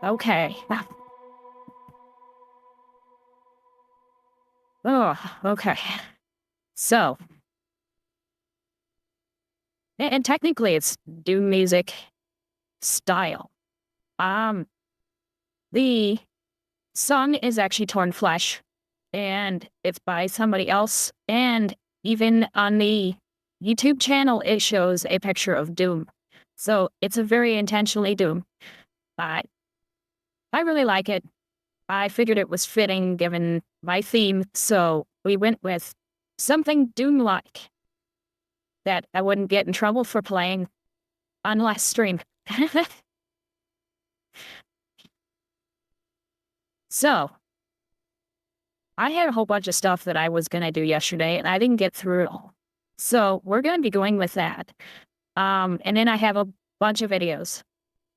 Okay. Oh, okay. So, and technically it's doom music style. Um, the song is actually Torn Flesh, and it's by somebody else, and even on the YouTube channel, it shows a picture of Doom. So it's a very intentionally Doom, but I really like it. I figured it was fitting given my theme, so we went with something Doom-like that I wouldn't get in trouble for playing on last stream. So, I had a whole bunch of stuff that I was gonna do yesterday, and I didn't get through it all. So, we're gonna be going with that. And then I have a bunch of videos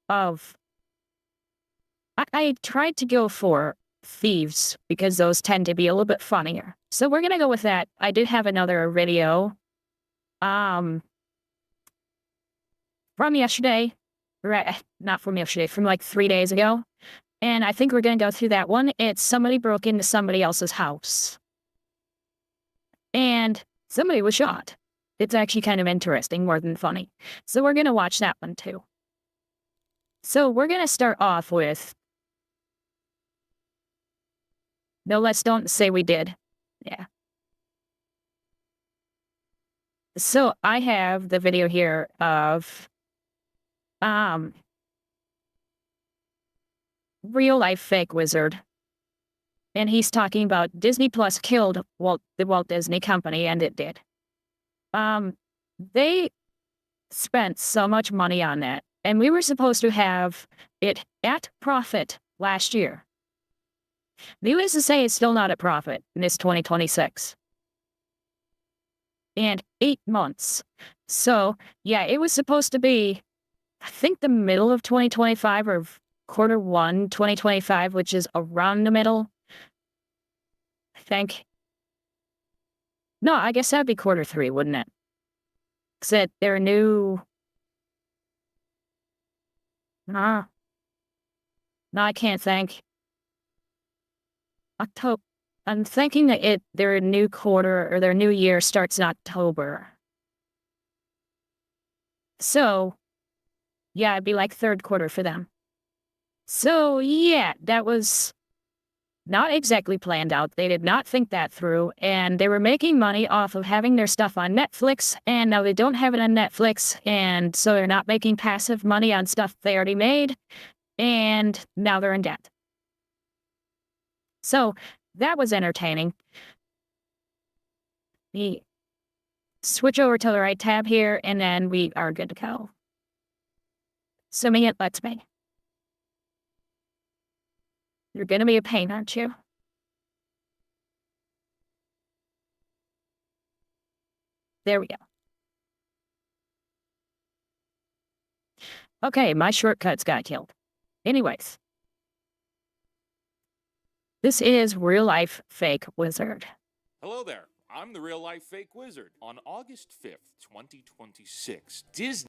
of I tried to go for thieves because those tend to be a little bit funnier. So we're gonna go with that. I did have another video um from yesterday. Right, not from yesterday, from like 3 days ago. And I think we're gonna go through that one. It's somebody broke into somebody else's house. And somebody was shot. It's actually kind of interesting, more than funny. So we're gonna watch that one too. So we're gonna start off with no, let's don't say we did. Yeah. So I have the video here of um real life fake wizard. And he's talking about Disney Plus killed the Walt Disney Company, and it did. Um they spent so much money on that, and we were supposed to have it at profit last year. Needless to say, it's still not at profit in this 2026. And 8 months. So, yeah, it was supposed to be, I think, the middle of 2025 or Q1 2025, which is around the middle. I think. No, I guess that'd be Q3, wouldn't it? Except their new. No, I can't think. October. I'm thinking that their new quarter or their new year starts in October. So, yeah, it'd be like third quarter for them. So, yeah, that was not exactly planned out. They did not think that through, and they were making money off of having their stuff on Netflix, and now they don't have it on Netflix, and so they're not making passive money on stuff they already made, and now they're in debt. So, that was entertaining. We switch over to the right tab here, and then we are good to go. Assuming it lets me. You're gonna be a pain, aren't you? There we go. Okay, my shortcuts got killed. Anyways. This is real life fake wizard. Hello there. I'm the real life fake wizard. On August 5th, 2026, Disney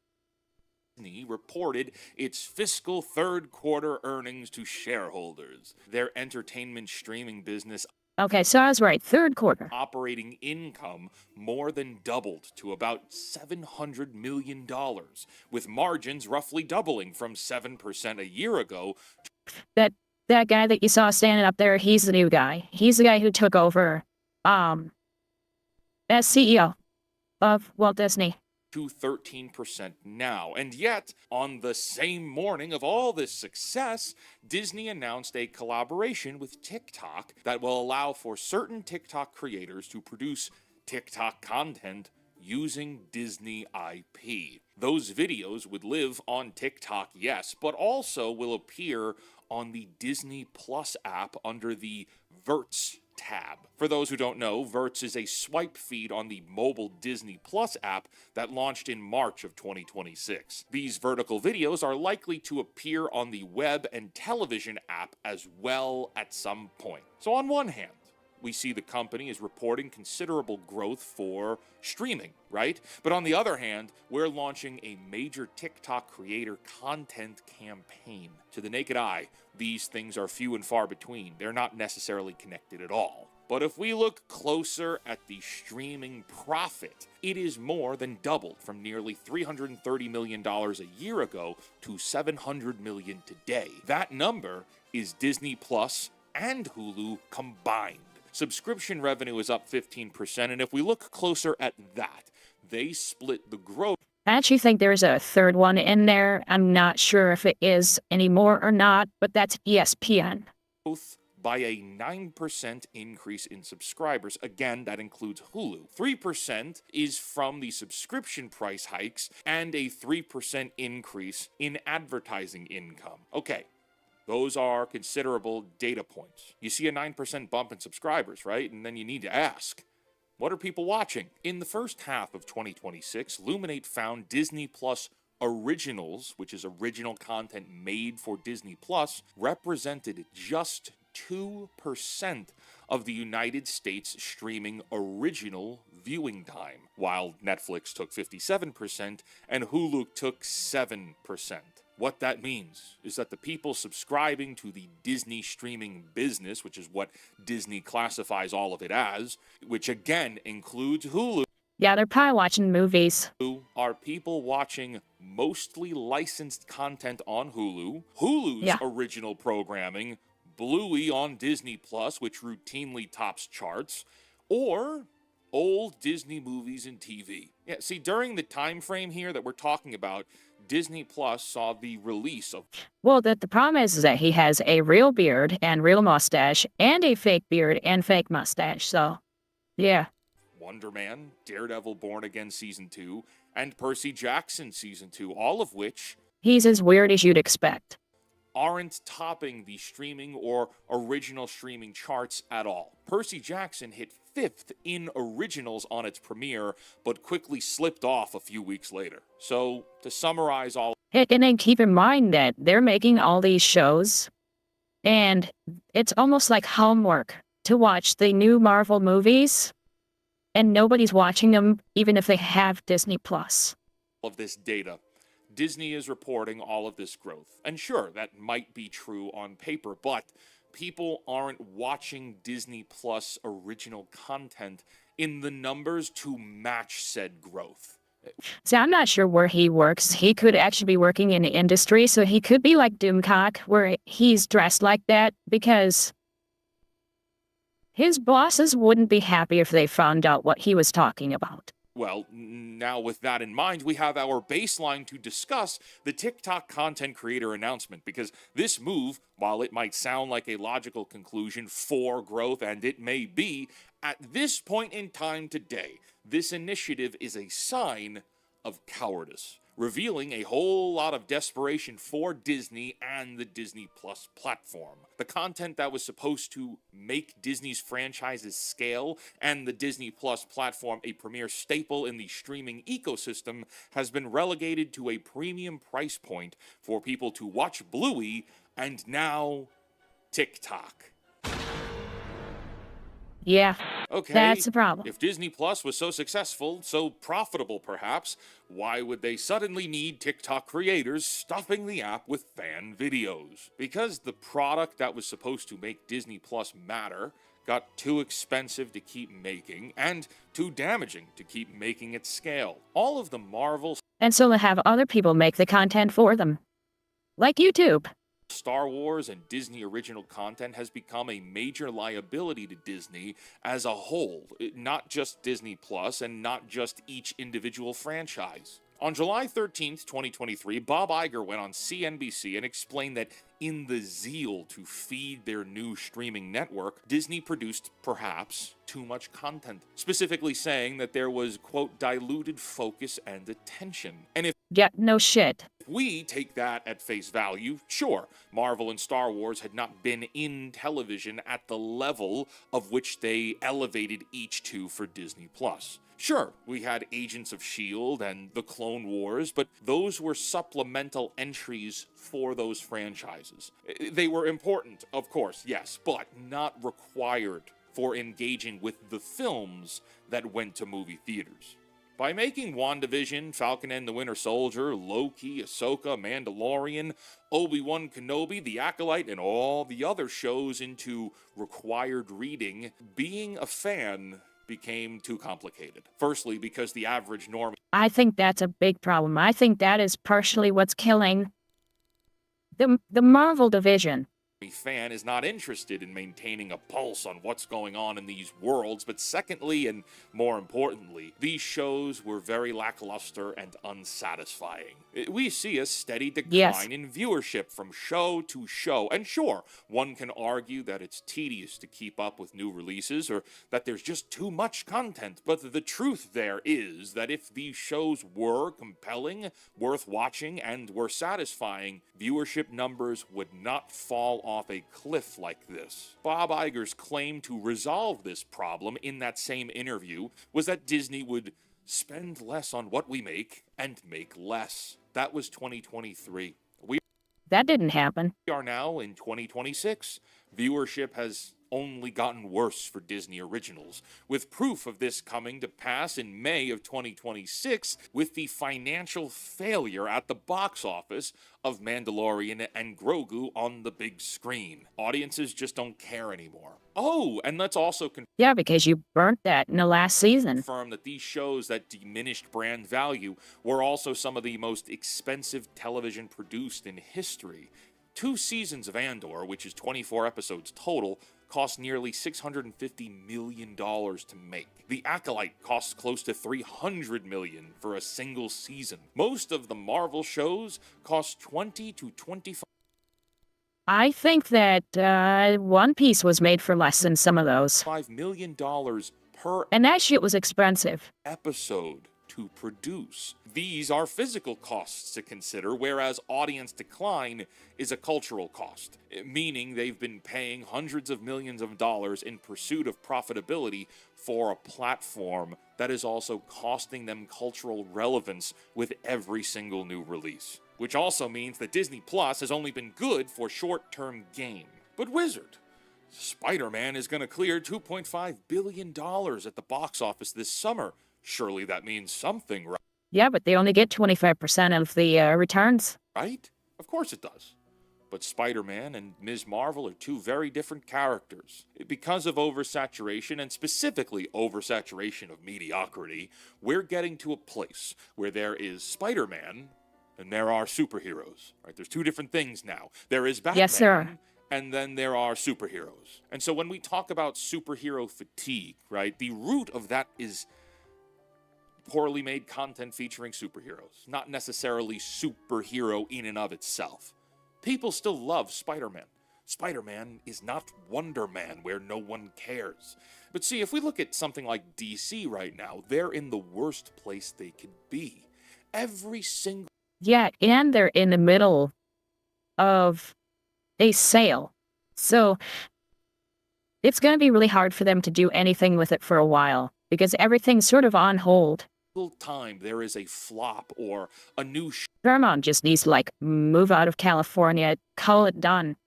reported its fiscal third quarter earnings to shareholders. Their entertainment streaming business Okay, so I was right. Third quarter. operating income more than doubled to about $700 million, with margins roughly doubling from 7% a year ago. That guy that you saw standing up there, he's the new guy. He's the guy who took over as CEO of Walt Disney. To 13% now. And yet, on the same morning of all this success, Disney announced a collaboration with TikTok that will allow for certain TikTok creators to produce TikTok content using Disney IP. Those videos would live on TikTok, yes, but also will appear on the Disney Plus app under the Verts tab. For those who don't know, Verts is a swipe feed on the mobile Disney Plus app that launched in March of 2026. These vertical videos are likely to appear on the web and television app as well at some point. So on one hand, we see the company is reporting considerable growth for streaming, right? But on the other hand, we're launching a major TikTok creator content campaign. To the naked eye, these things are few and far between. They're not necessarily connected at all. But if we look closer at the streaming profit, it is more than doubled from nearly $330 million a year ago to $700 million today. That number is Disney Plus and Hulu combined. Subscription revenue is up 15%, and if we look closer at that, they split the growth. I actually think there's a third one in there. I'm not sure if it is anymore or not, but that's ESPN. By a 9% increase in subscribers. Again, that includes Hulu. 3% is from the subscription price hikes and a 3% increase in advertising income. Okay, those are considerable data points. You see a 9% bump in subscribers, right? And then you need to ask, what are people watching? In the first half of 2026, Luminate found Disney Plus Originals, which is original content made for Disney Plus, represented just 2% of the United States streaming original viewing time, while Netflix took 57% and Hulu took 7%. What that means is that the people subscribing to the Disney streaming business, which is what Disney classifies all of it as, which again includes Hulu, Yeah, they're probably watching movies. are people watching mostly licensed content on Hulu, Hulu's original programming, Bluey on Disney Plus, which routinely tops charts, or old Disney movies and TV. Yeah, see, during the time frame here that we're talking about, Disney Plus saw the release of... Well, the problem is that he has a real beard and real mustache and a fake beard and fake mustache, so, yeah. Wonder Man, Daredevil Born Again Season 2, and Percy Jackson Season 2, all of which... He's as weird as you'd expect. ...aren't topping the streaming or original streaming charts at all. Percy Jackson hit 5th in originals on its premiere, but quickly slipped off a few weeks later. So, to summarize all... And then keep in mind that they're making all these shows, and it's almost like homework to watch the new Marvel movies, and nobody's watching them even if they have Disney Plus. ...of this data. Disney is reporting all of this growth. And sure, that might be true on paper, but people aren't watching Disney Plus original content in the numbers to match said growth. See, I'm not sure where he works. He could actually be working in the industry, so he could be like Doomcock, where he's dressed like that, because his bosses wouldn't be happy if they found out what he was talking about. Well, now with that in mind, we have our baseline to discuss the TikTok content creator announcement, because this move, while it might sound like a logical conclusion for growth, and it may be, at this point in time today, this initiative is a sign of cowardice, revealing a whole lot of desperation for Disney and the Disney Plus platform. The content that was supposed to make Disney's franchises scale and the Disney Plus platform a premier staple in the streaming ecosystem has been relegated to a premium price point for people to watch Bluey and now TikTok. Yeah, okay, that's the problem. If Disney Plus was so successful, so profitable perhaps, why would they suddenly need TikTok creators stuffing the app with fan videos? Because the product that was supposed to make Disney Plus matter got too expensive to keep making and too damaging to keep making it scale. All of the Marvel... And so they have other people make the content for them. Like YouTube. Star Wars and Disney original content has become a major liability to Disney as a whole, not just Disney Plus and not just each individual franchise. On July 13th, 2023, Bob Iger went on CNBC and explained that in the zeal to feed their new streaming network, Disney produced, perhaps, too much content, specifically saying that there was, quote, diluted focus and attention. And if Yeah, no shit. we take that at face value, sure, Marvel and Star Wars had not been in television at the level of which they elevated each to for Disney Plus. Sure, we had Agents of S.H.I.E.L.D. and The Clone Wars, but those were supplemental entries for those franchises. They were important, of course, yes, but not required for engaging with the films that went to movie theaters. By making WandaVision, Falcon and the Winter Soldier, Loki, Ahsoka, Mandalorian, Obi-Wan Kenobi, The Acolyte, and all the other shows into required reading, being a fan became too complicated. Firstly, because the average normie I think that's a big problem. I think that is partially what's killing the Marvel division. fan is not interested in maintaining a pulse on what's going on in these worlds, but secondly, and more importantly, these shows were very lackluster and unsatisfying. We see a steady decline in viewership from show to show, and sure, one can argue that it's tedious to keep up with new releases or that there's just too much content, but the truth there is that if these shows were compelling, worth watching, and were satisfying, viewership numbers would not fall off a cliff like this. Bob Iger's claim to resolve this problem in that same interview was that Disney would spend less on what we make and make less. That was 2023. That didn't happen. We are now in 2026. Viewership has only gotten worse for Disney originals, with proof of this coming to pass in May of 2026 with the financial failure at the box office of Mandalorian and Grogu on the big screen. Audiences just don't care anymore. Oh, and let's also Yeah, because you burnt that in the last season. confirm that these shows that diminished brand value were also some of the most expensive television produced in history. 2 seasons of Andor, which is 24 episodes total, cost nearly $650 million to make. The Acolyte costs close to $300 million for a single season. Most of the Marvel shows cost $20 to $25 I think that One Piece was made for less than some of those. million per And that shit was expensive. episode to produce. These are physical costs to consider, whereas audience decline is a cultural cost, meaning they've been paying hundreds of millions of dollars in pursuit of profitability for a platform that is also costing them cultural relevance with every single new release. Which also means that Disney Plus has only been good for short-term gain. But Wizard, Spider-Man is going to clear $2.5 billion at the box office this summer. Surely that means something, Yeah, but they only get 25% of the returns. right? Of course it does. But Spider-Man and Ms. Marvel are 2 very different characters. Because of oversaturation, and specifically oversaturation of mediocrity, we're getting to a place where there is Spider-Man and there are superheroes. Right? There's 2 different things now. There is Batman. Yes, sir. And then there are superheroes. And so when we talk about superhero fatigue, right, the root of that is poorly made content featuring superheroes, not necessarily superhero in and of itself. People still love Spider-Man. Spider-Man is not Wonder Man, where no one cares. But see, if we look at something like DC right now, they're in the worst place they could be. Every single Yeah, and they're in the middle of a sale. So it's going to be really hard for them to do anything with it for a while because everything's sort of on hold. time there is a flop or a new Paramount just needs to move out of California, call it done,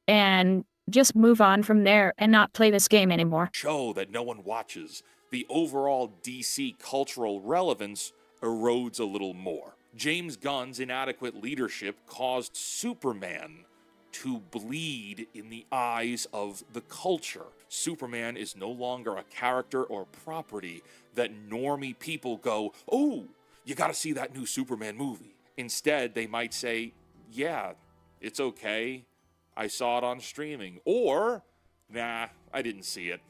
and just move on from there and not play this game anymore. show that no one watches, the overall DC cultural relevance erodes a little more. James Gunn's inadequate leadership caused Superman to bleed in the eyes of the culture. Superman is no longer a character or property that normie people go, oh, you gotta see that new Superman movie. Instead, they might say, yeah, it's okay. I saw it on streaming. Or, nah, I didn't see it.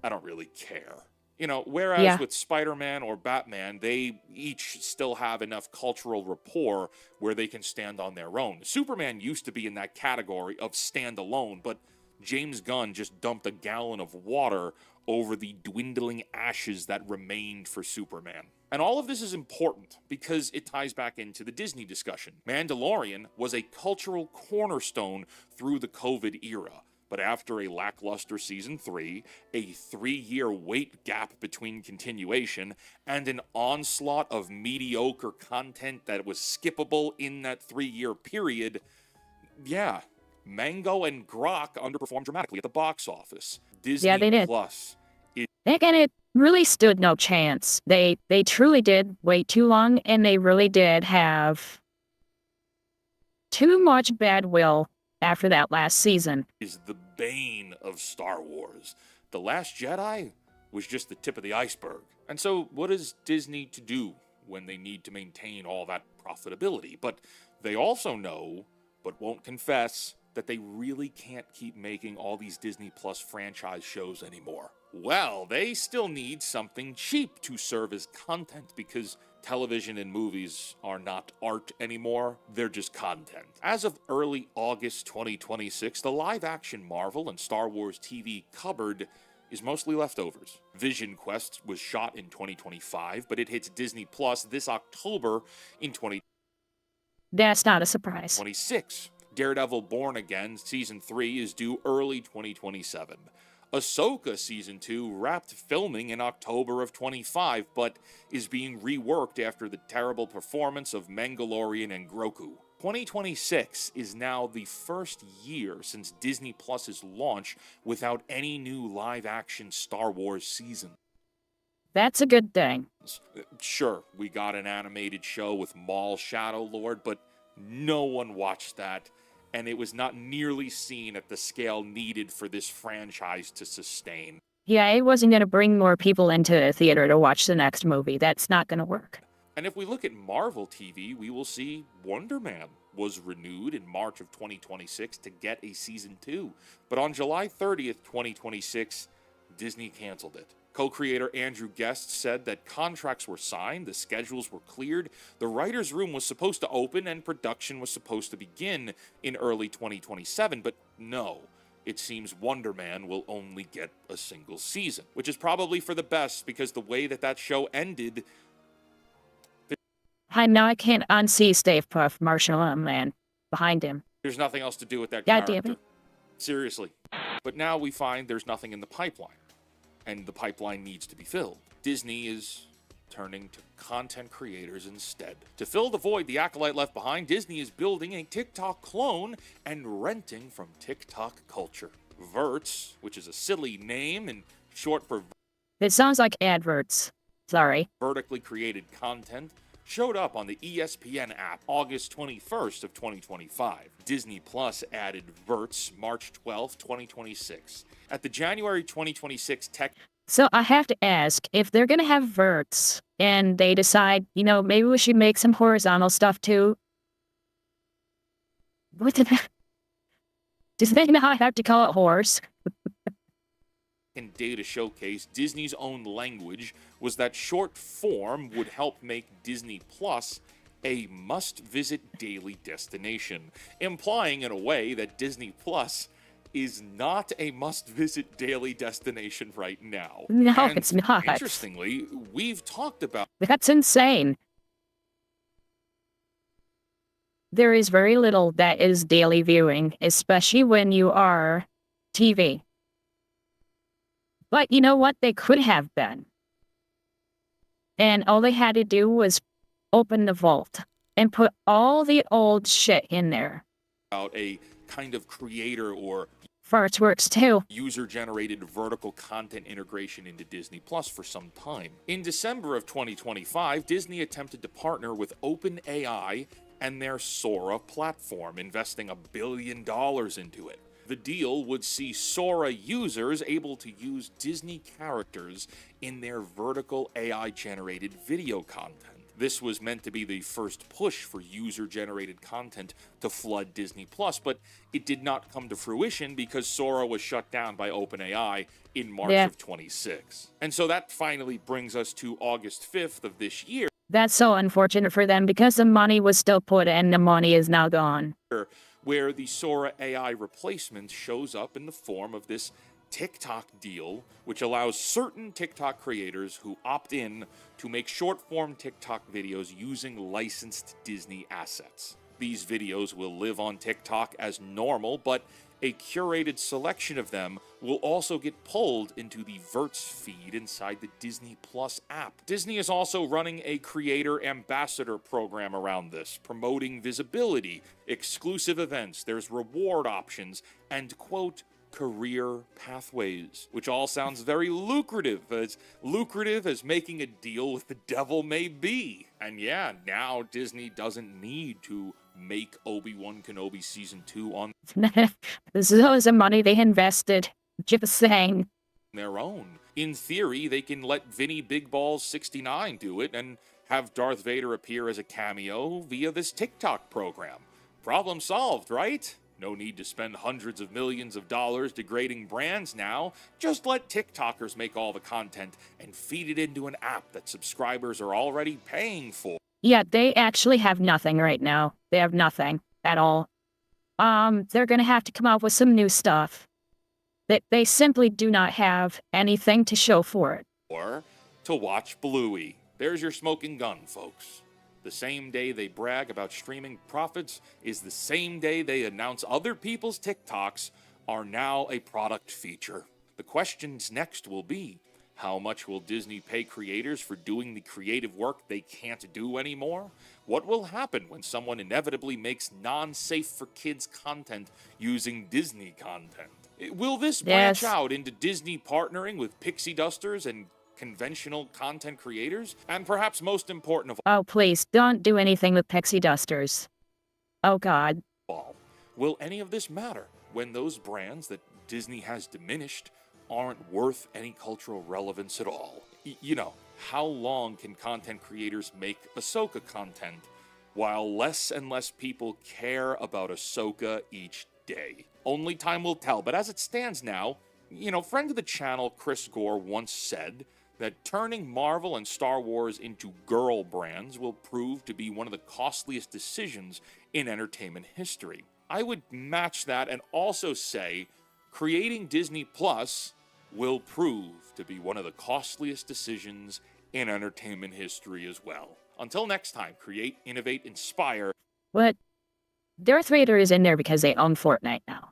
I don't really care. You know, whereas with Spider-Man or Batman, they each still have enough cultural rapport where they can stand on their own. Superman used to be in that category of standalone, but James Gunn just dumped a gallon of water over the dwindling ashes that remained for Superman. And all of this is important because it ties back into the Disney discussion. Mandalorian was a cultural cornerstone through the COVID era. But after a lackluster season 3, a 3-year wait gap between continuation, and an onslaught of mediocre content that was skippable in that 3-year period, Mango and Grok underperformed dramatically at the box office. Disney they did. Plus is And it really stood no chance. They truly did wait too long, and they really did have too much bad will after that last season. the bane of Star Wars. The Last Jedi was just the tip of the iceberg. And so, what is Disney to do when they need to maintain all that profitability? But they also know, but won't confess, that they really can't keep making all these Disney Plus franchise shows anymore. Well, they still need something cheap to serve as content because television and movies are not art anymore, they're just content. As of early August 2026, the live-action Marvel and Star Wars TV cupboard is mostly leftovers. Vision Quest was shot in 2025, but it hits Disney Plus this October in 2026. That's not a surprise. Daredevil Born Again Season 3 is due early 2027. Ahsoka Season 2 wrapped filming in October of 25, but is being reworked after the terrible performance of Mandalorian and Grogu. 2026 is now the first year since Disney Plus's launch without any new live-action Star Wars season. That's a good thing. Sure, we got an animated show with Maul Shadow Lord, but no one watched that, and it was not nearly seen at the scale needed for this franchise to sustain. Yeah, it wasn't going to bring more people into the theater to watch the next movie. That's not going to work. And if we look at Marvel TV, we will see Wonder Man was renewed in March of 2026 to get a Season 2. But on July 30th, 2026, Disney canceled it. Co-creator Andrew Guest said that contracts were signed, the schedules were cleared, the writer's room was supposed to open, and production was supposed to begin in early 2027, but no. It seems Wonder Man will only get a single season, which is probably for the best because the way that show ended... Now I can't unsee Stave Puff Marshall Man behind him. There's nothing else to do with that God character. damn it. Seriously. But now we find there's nothing in the pipeline. And the pipeline needs to be filled. Disney is turning to content creators instead. To fill the void the Acolyte left behind, Disney is building a TikTok clone and renting from TikTok culture. Verts, which is a silly name and short for It sounds like adverts. Sorry. vertically created content, showed up on the ESPN app August 21st of 2025. Disney Plus added Verts March 12, 2026. At the January 2026 tech... So I have to ask, if they're going to have verts and they decide, maybe we should make some horizontal stuff too. What the... Does they not have to call it horse? and data showcase, Disney's own language was that short form would help make Disney Plus a must-visit daily destination, implying in a way that Disney Plus is not a must-visit daily destination right now. No, And it's not. interestingly, we've talked about That's insane. There is very little that is daily viewing, especially when you are TV. But you know what? They could have been. And all they had to do was open the vault and put all the old shit in there. a kind of creator or Farts works too. user-generated vertical content integration into Disney Plus for some time. In December of 2025, Disney attempted to partner with OpenAI and their Sora platform, investing $1 billion into it. The deal would see Sora users able to use Disney characters in their vertical AI-generated video content. This was meant to be the first push for user-generated content to flood Disney Plus, but it did not come to fruition because Sora was shut down by OpenAI in March of 26. And so that finally brings us to August 5th of this year, That's so unfortunate for them because the money was still put and the money is now gone. where the Sora AI replacement shows up in the form of this TikTok deal, which allows certain TikTok creators who opt in to make short-form TikTok videos using licensed Disney assets. These videos will live on TikTok as normal, but a curated selection of them will also get pulled into the Verts feed inside the Disney Plus app. Disney is also running a creator ambassador program around this, promoting visibility, exclusive events, there's reward options, and, quote, career pathways, which all sounds very lucrative, as making a deal with the devil may be. And yeah, now Disney doesn't need to make Obi-Wan Kenobi Season 2 on This is the money they invested. Just saying. their own. In theory, they can let Vinny Big Balls 69 do it and have Darth Vader appear as a cameo via this TikTok program. Problem solved, right? No need to spend hundreds of millions of dollars degrading brands now. Just let TikTokers make all the content and feed it into an app that subscribers are already paying for. Yeah, they actually have nothing right now. They have nothing at all. They're gonna have to come up with some new stuff. They simply do not have anything to show for it. Or to watch Bluey. There's your smoking gun, folks. The same day they brag about streaming profits is the same day they announce other people's TikToks are now a product feature. The questions next will be, how much will Disney pay creators for doing the creative work they can't do anymore? What will happen when someone inevitably makes non-safe for kids content using Disney content? Will this branch out into Disney partnering with pixie dusters and conventional content creators? And perhaps most important of Oh, please, don't do anything with pixie dusters. Oh, God. all, will any of this matter when those brands that Disney has diminished aren't worth any cultural relevance at all? How long can content creators make Ahsoka content while less and less people care about Ahsoka each day? Only time will tell, but as it stands now, friend of the channel Chris Gore once said that turning Marvel and Star Wars into girl brands will prove to be one of the costliest decisions in entertainment history. I would match that and also say creating Disney Plus will prove to be one of the costliest decisions in entertainment history as well. Until next time, create, innovate, inspire. What? Darth Vader is in there because they own Fortnite now.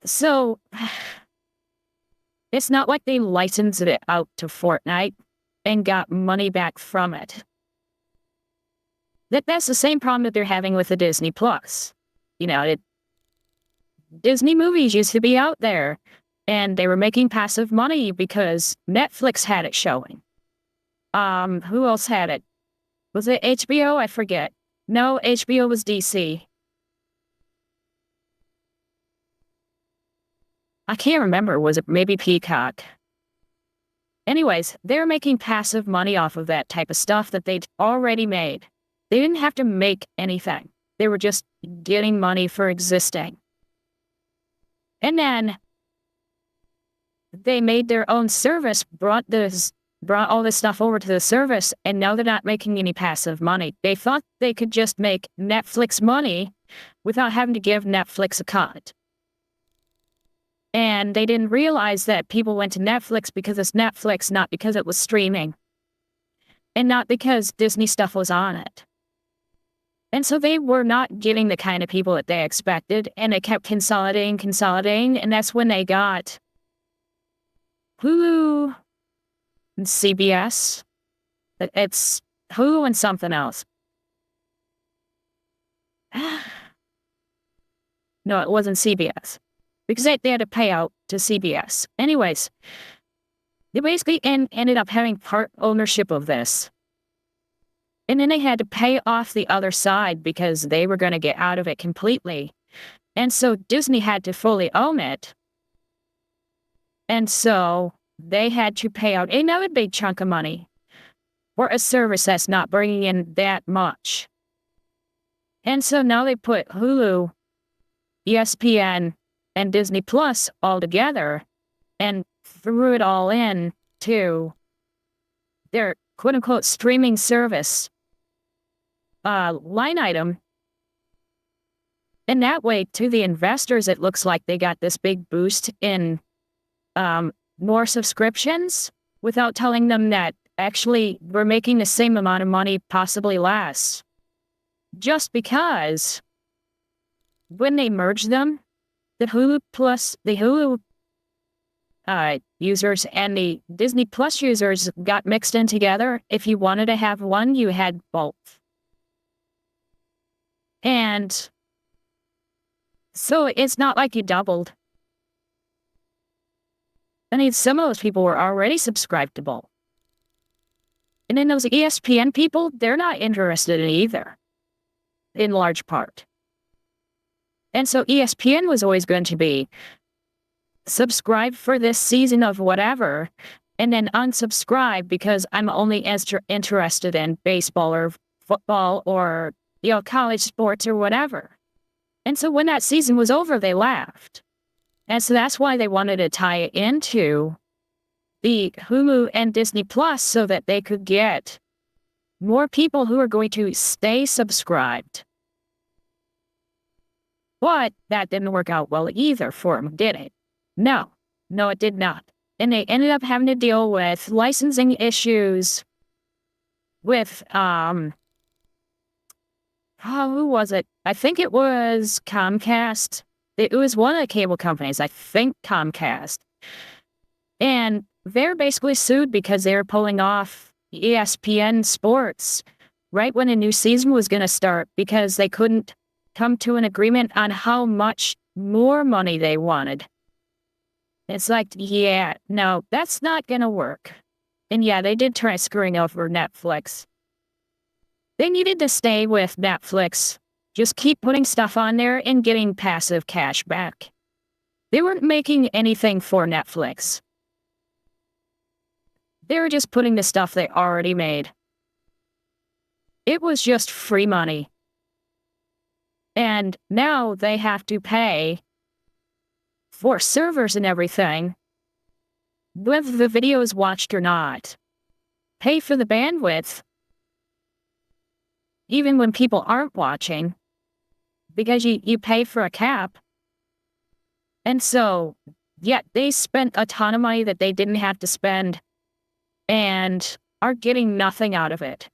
So it's not like they licensed it out to Fortnite and got money back from it. That's the same problem that they're having with the Disney Plus. Disney movies used to be out there, and they were making passive money because Netflix had it showing. Who else had it? Was it HBO? I forget. No, HBO was DC. I can't remember. Was it maybe Peacock? Anyways, they're making passive money off of that type of stuff that they'd already made. They didn't have to make anything. They were just getting money for existing. And then they made their own service, brought all this stuff over to the service, and now they're not making any passive money. They thought they could just make Netflix money without having to give Netflix a cut. And they didn't realize that people went to Netflix because it's Netflix, not because it was streaming. And not because Disney stuff was on it. And so they were not getting the kind of people that they expected, and they kept consolidating, and that's when they got Hulu and CBS. It's Hulu and something else. No, it wasn't CBS. Because they had to pay out to CBS. Anyways, they basically ended up having part ownership of this. And then they had to pay off the other side because they were going to get out of it completely. And so Disney had to fully own it. And so they had to pay out another big chunk of money for a service that's not bringing in that much. And so now they put Hulu, ESPN, and Disney Plus all together and threw it all in to their quote-unquote streaming service line item. And that way, to the investors, it looks like they got this big boost in more subscriptions without telling them that actually we're making the same amount of money, possibly less. Just because when they merged them, the Hulu users and the Disney Plus users got mixed in together. If you wanted to have one, you had both. And So it's not like you doubled. I mean, some of those people were already subscribable. And then those ESPN people, they're not interested in either, in large part. And so ESPN was always going to be subscribe for this season of whatever, and then unsubscribe because I'm only interested in baseball or football or, college sports or whatever. And so when that season was over, they left. And so that's why they wanted to tie it into the Hulu and Disney Plus so that they could get more people who are going to stay subscribed. But that didn't work out well either for them, did it? No, it did not. And they ended up having to deal with licensing issues with, who was it? I think it was Comcast. It was one of the cable companies, I think Comcast. And they're basically sued because they were pulling off ESPN Sports right when a new season was going to start because they couldn't come to an agreement on how much more money they wanted. It's like, yeah, no, that's not going to work. And yeah, they did try screwing over Netflix. They needed to stay with Netflix. Just keep putting stuff on there and getting passive cash back. They weren't making anything for Netflix. They were just putting the stuff they already made. It was just free money. And now they have to pay for servers and everything, whether the video is watched or not. Pay for the bandwidth, even when people aren't watching, because you pay for a cap. And so, yeah, they spent a ton of money that they didn't have to spend and are getting nothing out of it.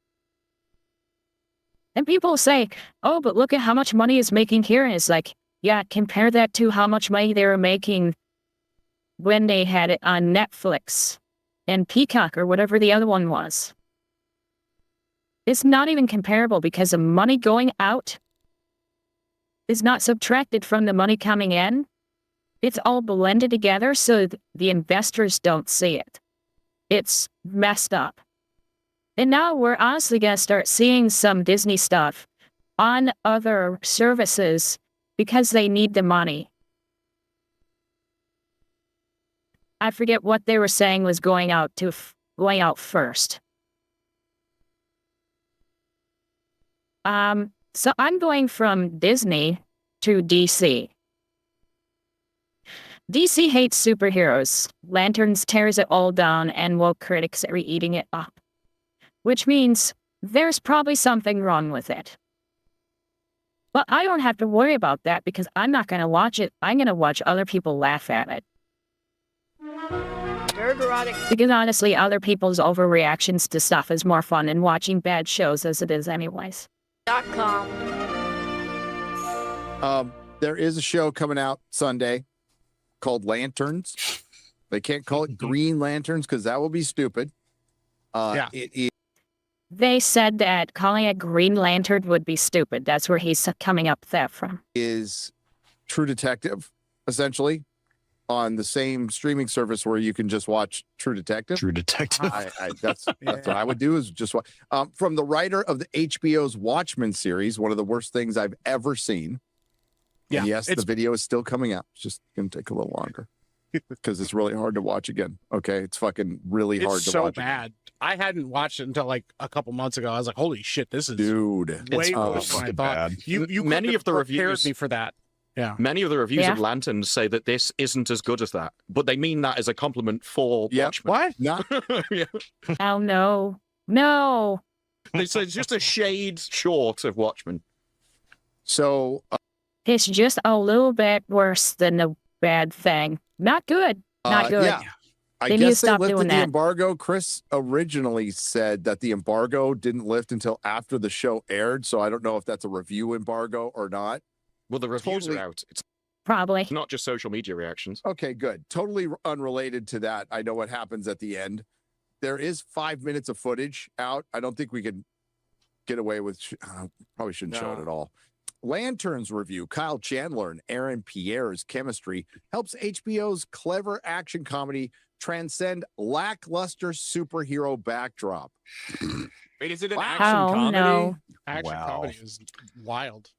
And people say, oh, but look at how much money it's making here. And it's like, yeah, compare that to how much money they were making when they had it on Netflix and Peacock or whatever the other one was. It's not even comparable because the money going out is not subtracted from the money coming in. It's all blended together so the investors don't see it. It's messed up. And now we're honestly going to start seeing some Disney stuff on other services because they need the money. I forget what they were saying was going out first. So I'm going from Disney to DC. DC hates superheroes. Lanterns tears it all down and woke critics are eating it up. Which means there's probably something wrong with it. But I don't have to worry about that because I'm not going to watch it. I'm going to watch other people laugh at it. Because honestly, other people's overreactions to stuff is more fun than watching bad shows as it is anyways. There is a show coming out Sunday called Lanterns. They can't call it Green Lanterns because that will be stupid. It is. They said that calling it Green Lantern would be stupid. That's where he's coming up with that from. Is True Detective, essentially, on the same streaming service where you can just watch True Detective. True Detective. That's what I would do is just watch. From the writer of the HBO's Watchmen series, one of the worst things I've ever seen. Yeah. And yes, the video is still coming out. It's just going to take a little longer because it's really hard to watch again. Okay. It's fucking really hard to watch. It's so bad. Again. I hadn't watched it until like a couple months ago. I was like, holy shit, this is way worse than I thought. Bad. You many of the reviews me for that. Yeah. Many of the reviews of Lanterns say that this isn't as good as that, but they mean that as a compliment for Watchmen. What? Not. Yeah. Oh, no. They say it's just a shade short of Watchmen. So it's just a little bit worse than a bad thing. Not good. Not good. Yeah. I guess they lifted the embargo. Chris originally said that the embargo didn't lift until after the show aired, so I don't know if that's a review embargo or not. Well, the reviews are out. It's probably not just social media reactions. Okay, good. Totally unrelated to that. I know what happens at the end. There is 5 minutes of footage out. I don't think we can get away with. Probably shouldn't show it at all. Lanterns review. Kyle Chandler and Aaron Pierre's chemistry helps HBO's clever action comedy transcend lackluster superhero backdrop. Wait, is it an Wow. action comedy? No. Action comedy is wild.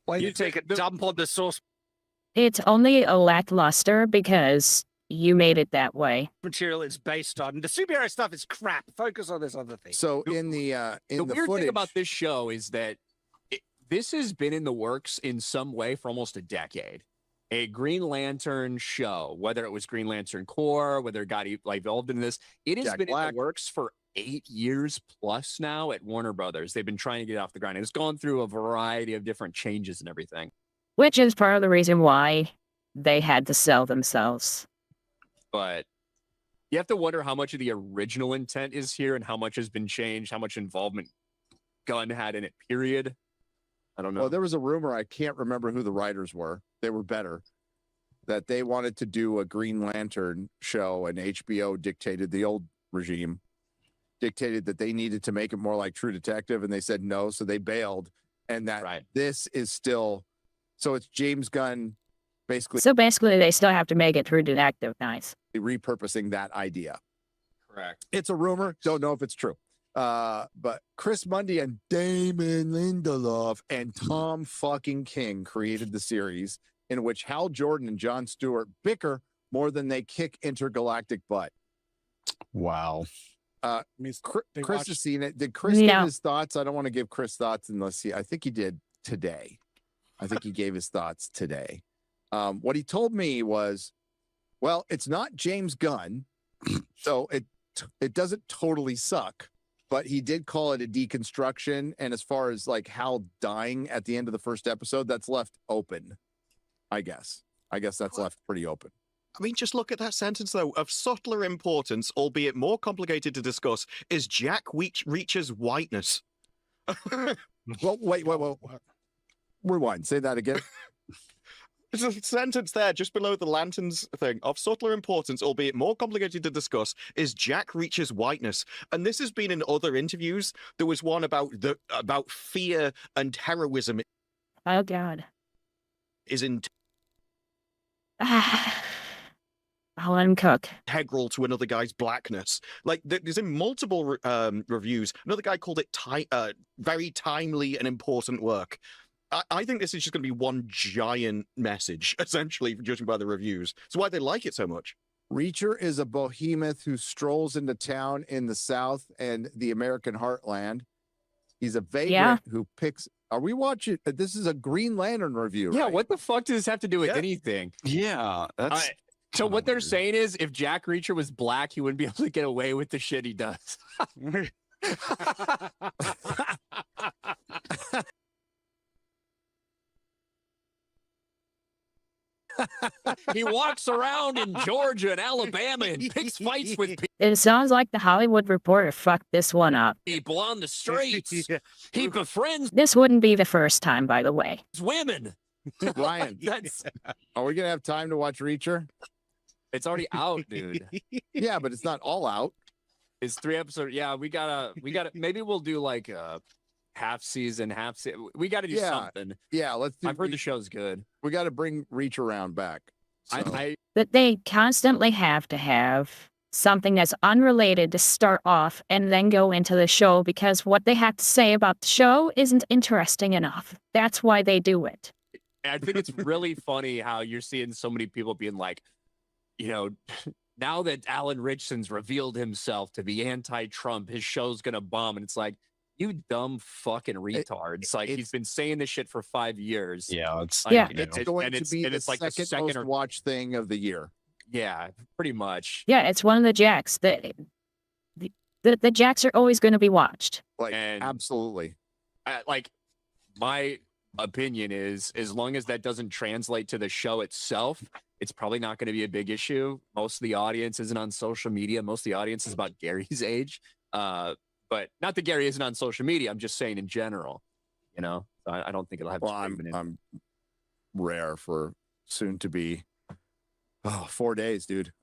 You take a dump on the sauce It's only a lackluster because you made it that way. material it's based on. The superhero stuff is crap. Focus on this other thing. So in the The weird footage thing about this show is that this has been in the works in some way for almost a decade. A Green Lantern show, whether it was Green Lantern Corps, whether it got evolved into this, it has Jack been Black. in the works for 8 years plus now at Warner Brothers. They've been trying to get it off the ground. It's gone through a variety of different changes and everything. Which is part of the reason why they had to sell themselves. But you have to wonder how much of the original intent is here and how much has been changed, how much involvement Gunn had in it, period. I don't know. Well, there was a rumor, I can't remember who the writers were. They were better. That they wanted to do a Green Lantern show, and HBO dictated, the old regime dictated that they needed to make it more like True Detective, and they said no, so they bailed. And that this is still, so it's James Gunn basically So basically, they still have to make it True Detective. Nice. repurposing that idea. Correct. It's a rumor. Don't know if it's true. But Chris Mundy and Damon Lindelof and Tom fucking King created the series in which Hal Jordan and Jon Stewart bicker more than they kick intergalactic butt. Wow. Chris has seen it. Did Chris give his thoughts? I don't want to give Chris thoughts unless I think he did today. I think he gave his thoughts today. What he told me was, well, it's not James Gunn, so it doesn't totally suck. But he did call it a deconstruction. And as far as like Hal dying at the end of the first episode, that's left open, I guess. I guess that's left pretty open. I mean, just look at that sentence, though. Of subtler importance, albeit more complicated to discuss, is Jack Reacher's whiteness. Well, wait. Rewind. Say that again. There's a sentence there just below the lanterns thing. Of subtler importance, albeit more complicated to discuss, is Jack Reacher's whiteness. And this has been in other interviews. There was one about fear and heroism. Oh, God. Is I'll let him cook. Integral to another guy's blackness. Like, there's in multiple reviews. Another guy called it very timely and important work. I think this is just going to be one giant message, essentially, judging by the reviews. It's why they like it so much. Reacher is a behemoth who strolls into town in the South and the American heartland. He's a vagrant who picks. Are we watching? This is a Green Lantern review. Yeah, right? what the fuck does this have to do with anything? Yeah, that's. So what they're saying is, if Jack Reacher was black, he wouldn't be able to get away with the shit he does. He walks around in Georgia and Alabama and picks fights with It sounds like the Hollywood Reporter fucked this one up. people on the streets. He befriends This wouldn't be the first time, by the way. women. Ryan, That's are we gonna have time to watch Reacher? it's already out, dude. Yeah, but it's not all out. It's 3 episodes. Yeah, we gotta. Maybe we'll do like a half season. We gotta do something. Yeah, let's do. I've heard the show's good. We got to bring Reach around back. So. That they constantly have to have something that's unrelated to start off and then go into the show because what they have to say about the show isn't interesting enough. That's why they do it. I think it's really funny how you're seeing so many people being like, now that Alan Richson's revealed himself to be anti-Trump, his show's gonna bomb, and it's like, you dumb fucking retards! He's been saying this shit for 5 years. Yeah, it's It's going to be the like the second most watched thing of the year. Yeah, pretty much. Yeah, it's one of the Jacks. The Jacks are always going to be watched. Absolutely. My opinion is, as long as that doesn't translate to the show itself, it's probably not going to be a big issue. Most of the audience isn't on social media. Most of the audience is about Gary's age. But not that Gary isn't on social media. I'm just saying in general, I don't think it'll have. Well, I'm rare for soon to be 4 days, dude.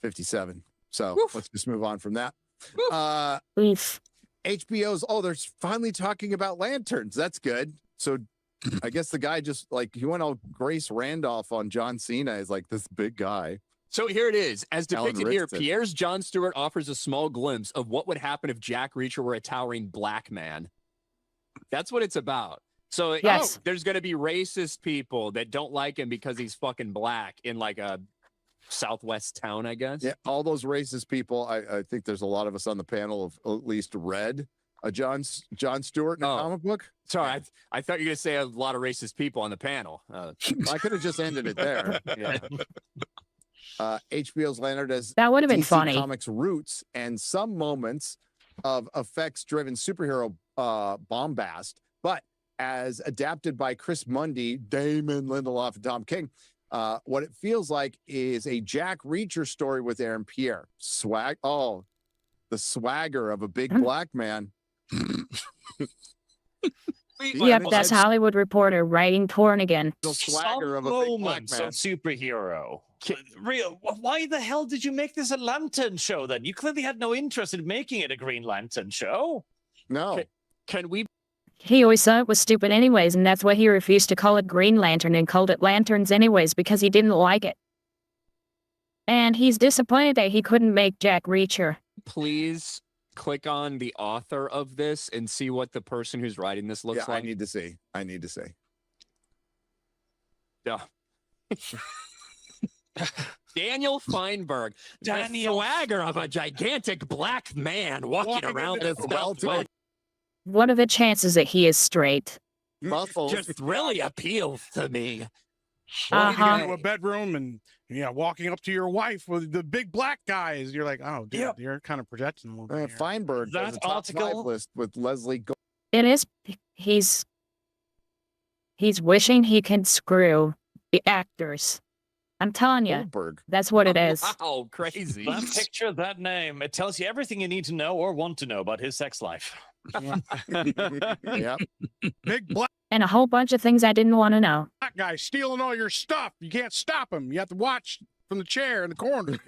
57. So let's just move on from that. HBO's, they're finally talking about lanterns. That's good. So I guess the guy just like he went all Grace Randolph on John Cena is like this big guy. So here it is. As Alan depicted here, Rickson. Pierre's Jon Stewart offers a small glimpse of what would happen if Jack Reacher were a towering black man. That's what it's about. So Yes. there's going to be racist people that don't like him because he's fucking black in like a Southwest town, I guess. Yeah, all those racist people. I think there's a lot of us on the panel of at least read a John Stewart in a comic book. Sorry, I thought you were going to say a lot of racist people on the panel. I could have just ended it there. Yeah. HBO's Leonard has That would have been DC funny. Comics roots and some moments of effects-driven superhero bombast, but as adapted by Chris Mundy, Damon Lindelof, and Tom King, what it feels like is a Jack Reacher story with Aaron Pierre. The swagger of a big black man. Yep, that's Hollywood Reporter writing porn again. The swagger of a big black man. Superhero. Real. Why the hell did you make this a Lantern show then? You clearly had no interest in making it a Green Lantern show. No. Can we? He always thought it was stupid anyways, and that's why he refused to call it Green Lantern and called it Lanterns anyways, because he didn't like it. And he's disappointed that he couldn't make Jack Reacher. Please click on the author of this and see what the person who's writing this looks like. I need to see. Yeah. Daniel Feinberg, the swagger of a gigantic black man walking around this Southwest. What are the chances that he is straight? Muscles. Just really appeals to me. Walking into a bedroom and walking up to your wife with the big black guys. You're like, oh, dude, you're kind of projecting a little bit. Here. Feinberg does a top 5 list with Leslie Go. It is. He's wishing he can screw the actors. I'm telling you, that's what it is. Wow, crazy. That picture, that name, it tells you everything you need to know or want to know about his sex life. Yep. Big black And a whole bunch of things I didn't want to know. guy stealing all your stuff. You can't stop him. You have to watch from the chair in the corner.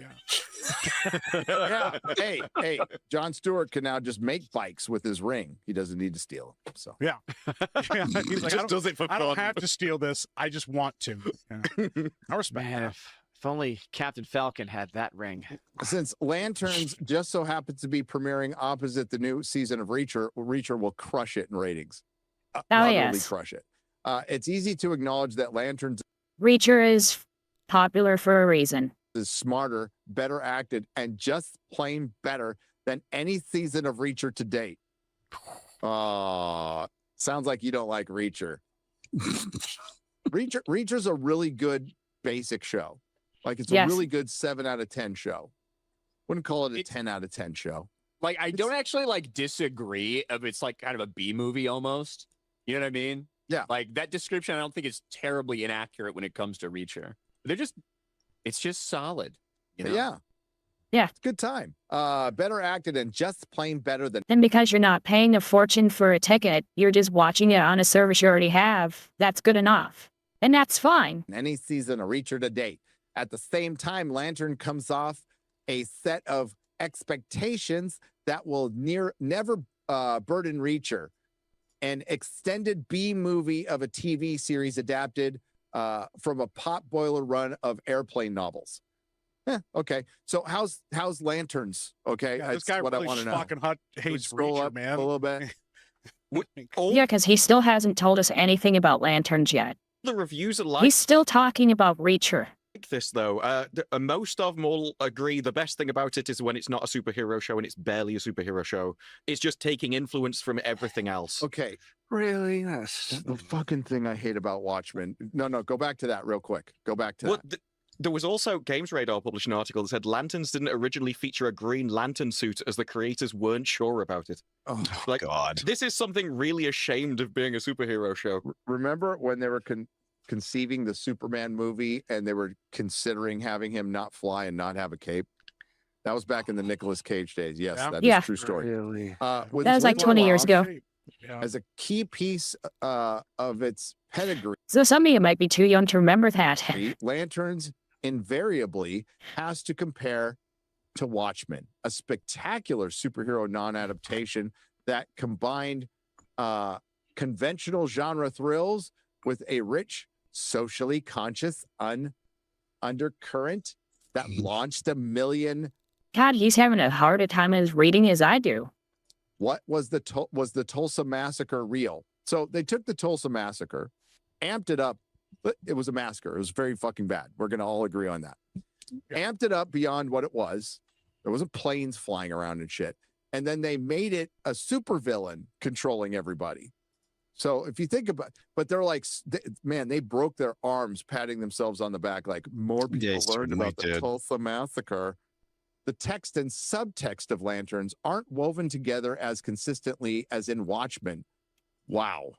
Yeah. Hey, Jon Stewart can now just make bikes with his ring. He doesn't need to steal them. So yeah. He's like, Just does it for I don't fun. have to steal this. I just want to. Yeah. I respect Man, that. if only Captain Falcon had that ring. Since Lanterns just so happens to be premiering opposite the new season of Reacher will crush it in ratings. Utterly yes. crush it. It's easy to acknowledge that Lanterns Reacher is popular for a reason. is smarter, better acted, and just plain better than any season of Reacher to date. Sounds like you don't like Reacher. Reacher's a really good basic show. Like it's a really good 7 out of 10 show. Wouldn't call it a 10 out of 10 show. Like I don't actually disagree if it's like kind of a B movie almost. You know what I mean? Yeah. Like that description I don't think is terribly inaccurate when it comes to Reacher. It's just solid. You know? Yeah. Yeah. It's a good time. Better acted and just plain better than Then because you're not paying a fortune for a ticket, you're just watching it on a service you already have. That's good enough. And that's fine. any season of Reacher to date. At the same time, Lantern comes off a set of expectations that will never burden Reacher. An extended B movie of a TV series adapted from a potboiler run of airplane novels. Okay. So how's Lanterns? Okay, Yeah, this guy what really I want to know. fucking hates Scroll Reacher, up man. a little bit. Yeah, because he still hasn't told us anything about Lanterns yet. The reviews are like He's still talking about Reacher. this, though. Most of them all agree the best thing about it is when it's not a superhero show and it's barely a superhero show. It's just taking influence from everything else. Okay. Really? That's The fucking thing I hate about Watchmen. No, go back to that real quick. Go back to that. There was also Games Radar published an article that said Lanterns didn't originally feature a Green Lantern suit as the creators weren't sure about it. Oh, Like, God. This is something really ashamed of being a superhero show. Remember when they were conceiving the Superman movie and they were considering having him not fly and not have a cape? That was back in the Nicolas Cage days. Yes, Yeah. that is Yeah. a true story. really. With That was like 20 years ago. Yeah. as a key piece of its pedigree, So some of you might be too young to remember that. Lanterns invariably has to compare to Watchmen, a spectacular superhero non-adaptation that combined conventional genre thrills with a rich, socially conscious undercurrent that launched a million. God, he's having a harder time as reading as I do. What was the Tulsa massacre real? So they took the Tulsa massacre, amped it up, but it was a massacre. It was very fucking bad. We're going to all agree on that. Amped it up beyond what it was. There wasn't planes flying around and shit. And then they made it a supervillain controlling everybody. So if you think about, but they're like, man, they broke their arms patting themselves on the back. Like more people learned about the Tulsa massacre. The text and subtext of Lanterns aren't woven together as consistently as in Watchmen. Wow.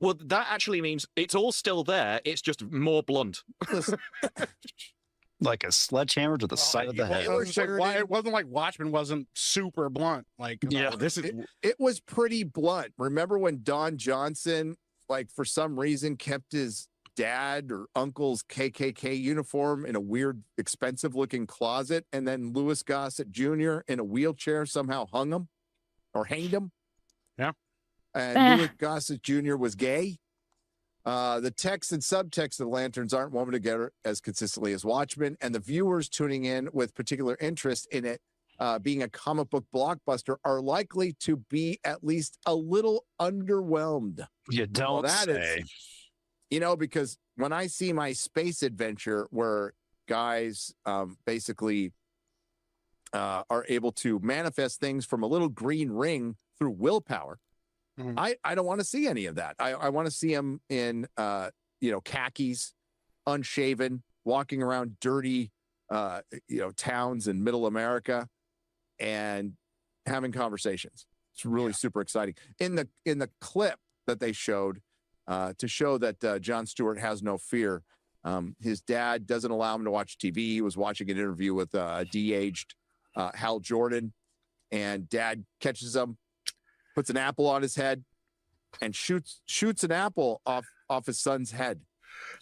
Well, that actually means it's all still there. It's just more blunt. Like a sledgehammer to the side of the head. It wasn't like Watchmen wasn't super blunt. Like, yeah, it was pretty blunt. Remember when Don Johnson, like for some reason, kept his dad or uncle's KKK uniform in a weird, expensive-looking closet, and then Louis Gossett Jr. in a wheelchair somehow hung him or hanged him? Yeah. And Louis Gossett Jr. was gay. The text and subtext of Lanterns aren't woven together as consistently as Watchmen, and the viewers tuning in with particular interest in it being a comic book blockbuster are likely to be at least a little underwhelmed. You don't say. Because when I see my space adventure where guys basically are able to manifest things from a little green ring through willpower, I don't want to see any of that. I want to see him in, khakis, unshaven, walking around dirty, towns in middle America and having conversations. It's really super exciting. In the clip that they showed to show that Jon Stewart has no fear, his dad doesn't allow him to watch TV. He was watching an interview with de-aged Hal Jordan, and dad catches him, puts an apple on his head, and shoots an apple off his son's head.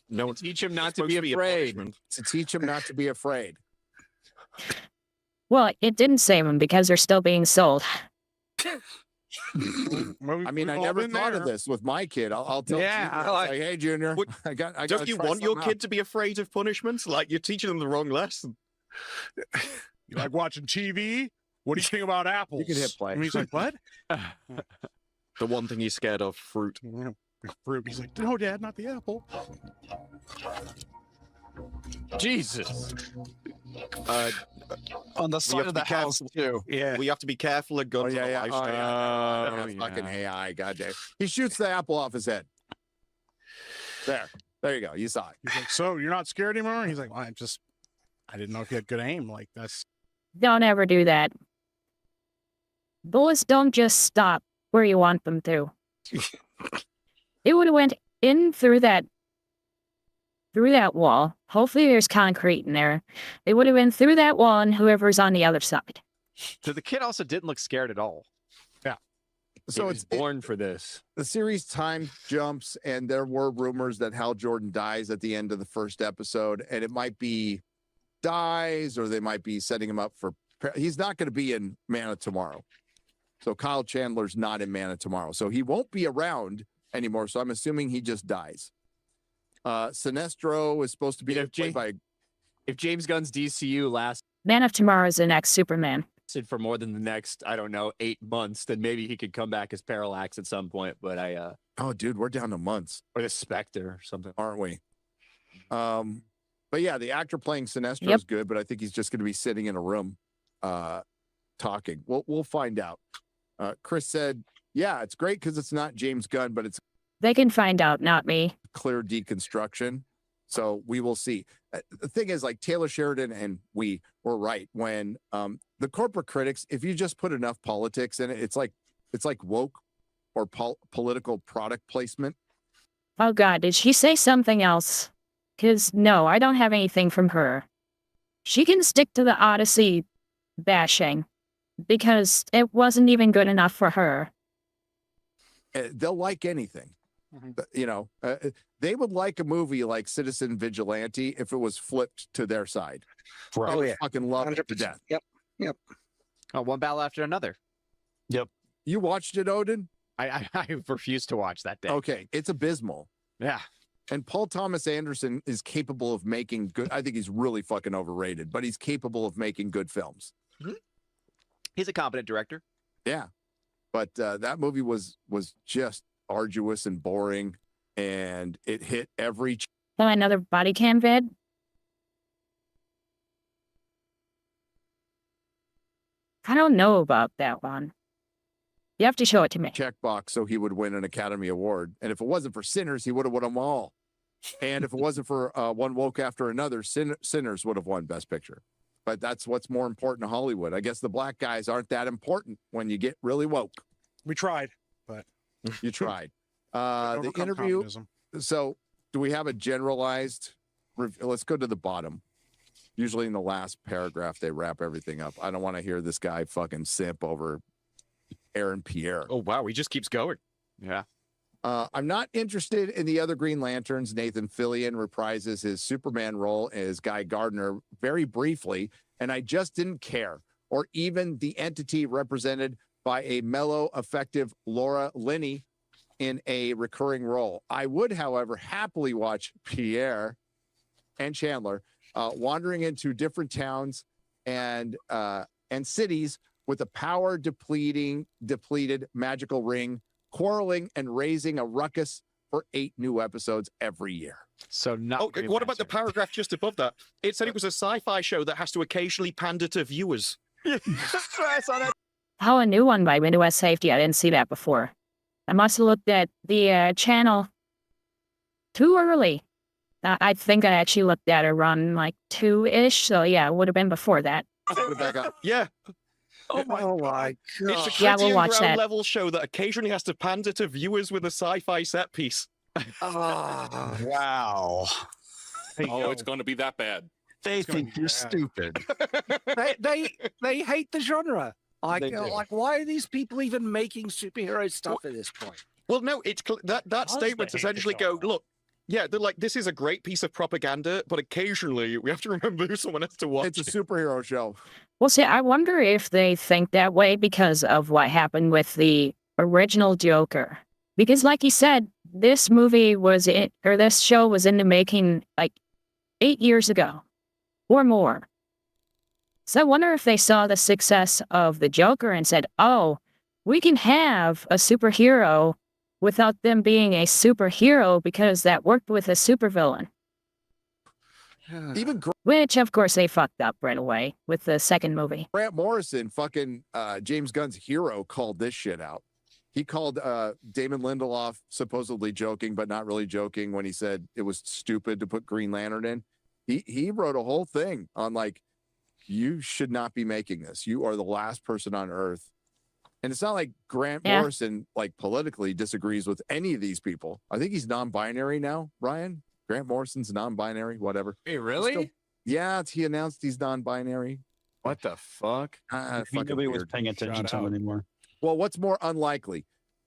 No, teach him not to be afraid. To teach him not to be afraid. Well, it didn't save him because they're still being sold. I mean, I never thought of this with my kid. I'll tell Junior, hey, Junior, I got. Don't you want your kid to be afraid of punishments? Like, you're teaching them the wrong lesson. You like watching TV? What do you think about apples? You can hit play. And he's like, what? The one thing he's scared of, fruit. Yeah, fruit. He's like, no, Dad, not the apple. Jesus. On the side of the house, too. Yeah. We have to be careful of guns. Fucking AI, goddamn. He shoots the apple off his head. There you go. You saw it. He's like, so you're not scared anymore? And he's like, well, I didn't know if you had good aim. Like, that's. Don't ever do that. Bullets don't just stop where you want them to. It would have went in through that wall. Hopefully there's concrete in there. It would have been through that wall and whoever's on the other side. So the kid also didn't look scared at all. Yeah. So it's born for this. The series time jumps, and there were rumors that Hal Jordan dies at the end of the first episode, and it might be dies, or they might be setting him up for. He's not going to be in Man of Tomorrow. So Kyle Chandler's not in Man of Tomorrow. So he won't be around anymore. So I'm assuming he just dies. Sinestro is supposed to be played by. If James Gunn's DCU lasted Man of Tomorrow is the next Superman. for more than the next, 8 months, then maybe he could come back as Parallax at some point. But oh, dude, we're down to months. Or the Spectre or something, aren't we? But yeah, the actor playing Sinestro is good, but I think he's just going to be sitting in a room, talking. We'll find out. Chris said, yeah, it's great because it's not James Gunn, but it's They can find out, not me. clear deconstruction. So we will see. The thing is, like Taylor Sheridan and we were right when the corporate critics, if you just put enough politics in it, it's like woke or political product placement. Oh God, did she say something else? Because no, I don't have anything from her. She can stick to the Odyssey bashing because it wasn't even good enough for her. They'll like anything. They would like a movie like Citizen Vigilante if it was flipped to their side. Right. They would fucking love it to death. Yep. Oh, one battle after another. You watched it, Odin? I refused to watch that day. Okay, it's abysmal. Yeah. And Paul Thomas Anderson is capable of making good. I think he's really fucking overrated, but he's capable of making good films. He's a competent director. Yeah, but that movie was just arduous and boring, and it hit every. So another body cam vid. I don't know about that one. You have to show it to me. Checkbox so he would win an Academy Award. And if it wasn't for Sinners, he would have won them all. And if it wasn't for One Woke After Another, Sinners would have won Best Picture. But that's what's more important to Hollywood. I guess the black guys aren't that important when you get really woke. We tried, but you tried. The interview. Communism. So do we have a generalized? Let's go to the bottom. Usually in the last paragraph, they wrap everything up. I don't want to hear this guy fucking simp over Aaron Pierre. Oh, wow. He just keeps going. Yeah. I'm not interested in the other Green Lanterns. Nathan Fillion reprises his Superman role as Guy Gardner very briefly, and I just didn't care. Or even the entity represented by a mellow, effective Laura Linney in a recurring role. I would, however, happily watch Pierre and Chandler wandering into different towns and cities with a depleted magical ring, quarreling and raising a ruckus for 8 new episodes every year. So not. Oh, what about the paragraph just above that? It said it was a sci-fi show that has to occasionally pander to viewers. I saw that. Oh, a new one by Midwest Safety. I didn't see that before. I must have looked at the channel too early. I think I actually looked at it around like 2-ish. So yeah, it would have been before that. Put it back up. Yeah. Oh my God. It's a Yeah, we'll Critical watch ground that. level show that occasionally has to pander to viewers with a sci-fi set piece. Oh, wow. Oh, it's going to be that bad. They gonna think be you're bad. stupid. they hate the genre. They do. Like, why are these people even making superhero stuff at this point? Well, no, it's that Because statement they hate the essentially go, genre. look, yeah, they're like, this is a great piece of propaganda, but occasionally we have to remember who someone has to watch. It's a superhero show. Well, see, I wonder if they think that way because of what happened with the original Joker. Because, like you said, this this show was in the making like 8 years ago or more. So I wonder if they saw the success of the Joker and said, oh, we can have a superhero without them being a superhero because that worked with a supervillain. Even Which, of course, they fucked up right away with the second movie. Grant Morrison, fucking James Gunn's hero, called this shit out. He called Damon Lindelof supposedly joking, but not really joking when he said it was stupid to put Green Lantern in. He wrote a whole thing on like, you should not be making this. You are the last person on earth. And it's not like Grant Morrison, like politically disagrees with any of these people. I think he's non-binary now, Ryan. Grant Morrison's non-binary, whatever. Hey, really? Yeah, he announced he's non-binary. What the fuck? Nobody was paying attention to him anymore. Well, what's more unlikely?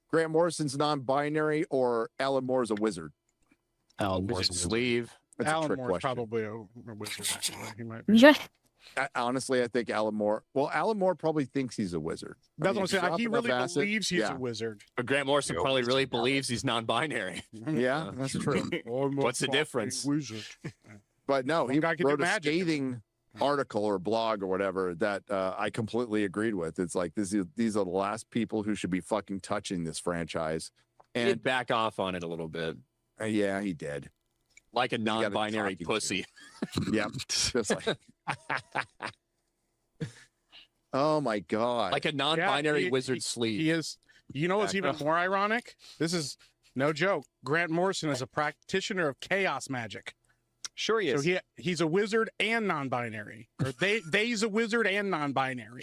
Grant Morrison's non-binary or Alan Moore's a wizard? Alan Moore's Wizard sleeve. That's a Alan trick Moore's question. probably a wizard. Actually. He might be. Yeah. Honestly, I think Alan Moore. Well, Alan Moore probably thinks he's a wizard. That's what I'm saying. drop He enough really acid- believes he's yeah. a wizard. But Grant Morrison Yo, probably Mr. really Dallas. believes he's non-binary. Yeah, that's true. What's the difference? Wizard. But no, One he guy can do wrote a magic. scathing article or blog or whatever that I completely agreed with. It's like these are the last people who should be fucking touching this franchise. And And back off on it a little bit. yeah, he did. Like a got a non-binary talking pussy. Yep. Just like. Oh my god. Like a non-binary he- wizard sleeve. He is. You know what's even more ironic? This is no joke. Grant Morrison is a practitioner of chaos magic. Sure he is. So he's a wizard and non-binary. Or they's a wizard and non-binary.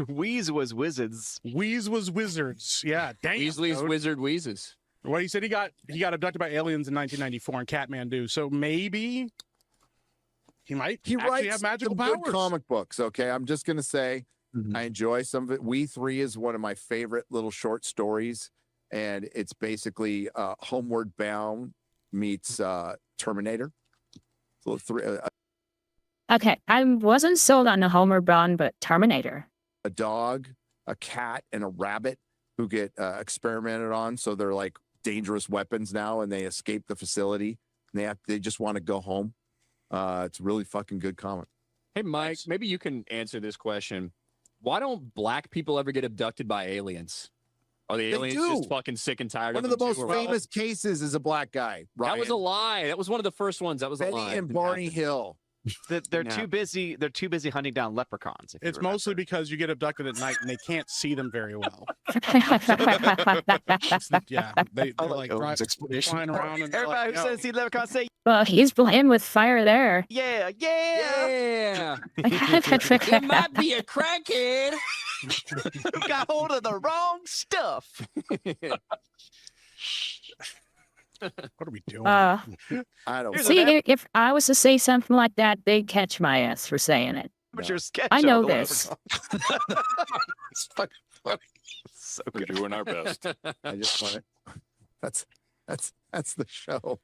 Wheeze was wizards. Wheeze was wizards. Yeah, damn. Weasley's dude. wizard wheezes. Well, he said he got abducted by aliens in 1994 in Kathmandu. So maybe he might he actually writes have magical some good powers. comic books. Okay, I'm just gonna say Mhm. I enjoy some of it. We Three is one of my favorite little short stories, and it's basically Homeward Bound meets Terminator. So Okay, I wasn't sold on the Homer Bond, but Terminator. a dog, a cat, and a rabbit who get experimented on. So they're like dangerous weapons now, and they escape the facility. And they just want to go home. It's a really fucking good comic. Hey, Mike, maybe you can answer this question. Why don't black people ever get abducted by aliens? Are the aliens just fucking sick and tired One of of the them most too, or famous cases is a black guy. Ryan. That was a lie. That was one of the first ones. That was a Benny lie. and Barney Hill. They're too busy. They're too busy hunting down leprechauns. if you It's remember. mostly because you get abducted at night and they can't see them very well. Yeah, they're like flying around and they're Everybody like, who says see leprechauns say Well, he's playing with fire there. yeah, yeah. It might be a crackhead. Got hold of the wrong stuff. what are we doing? I don't See, if I was to say something like that, they'd catch my ass for saying it. But your sketch. I know of the this. leprechaun. It's fucking funny. So We're doing our best. I just want it. That's the show.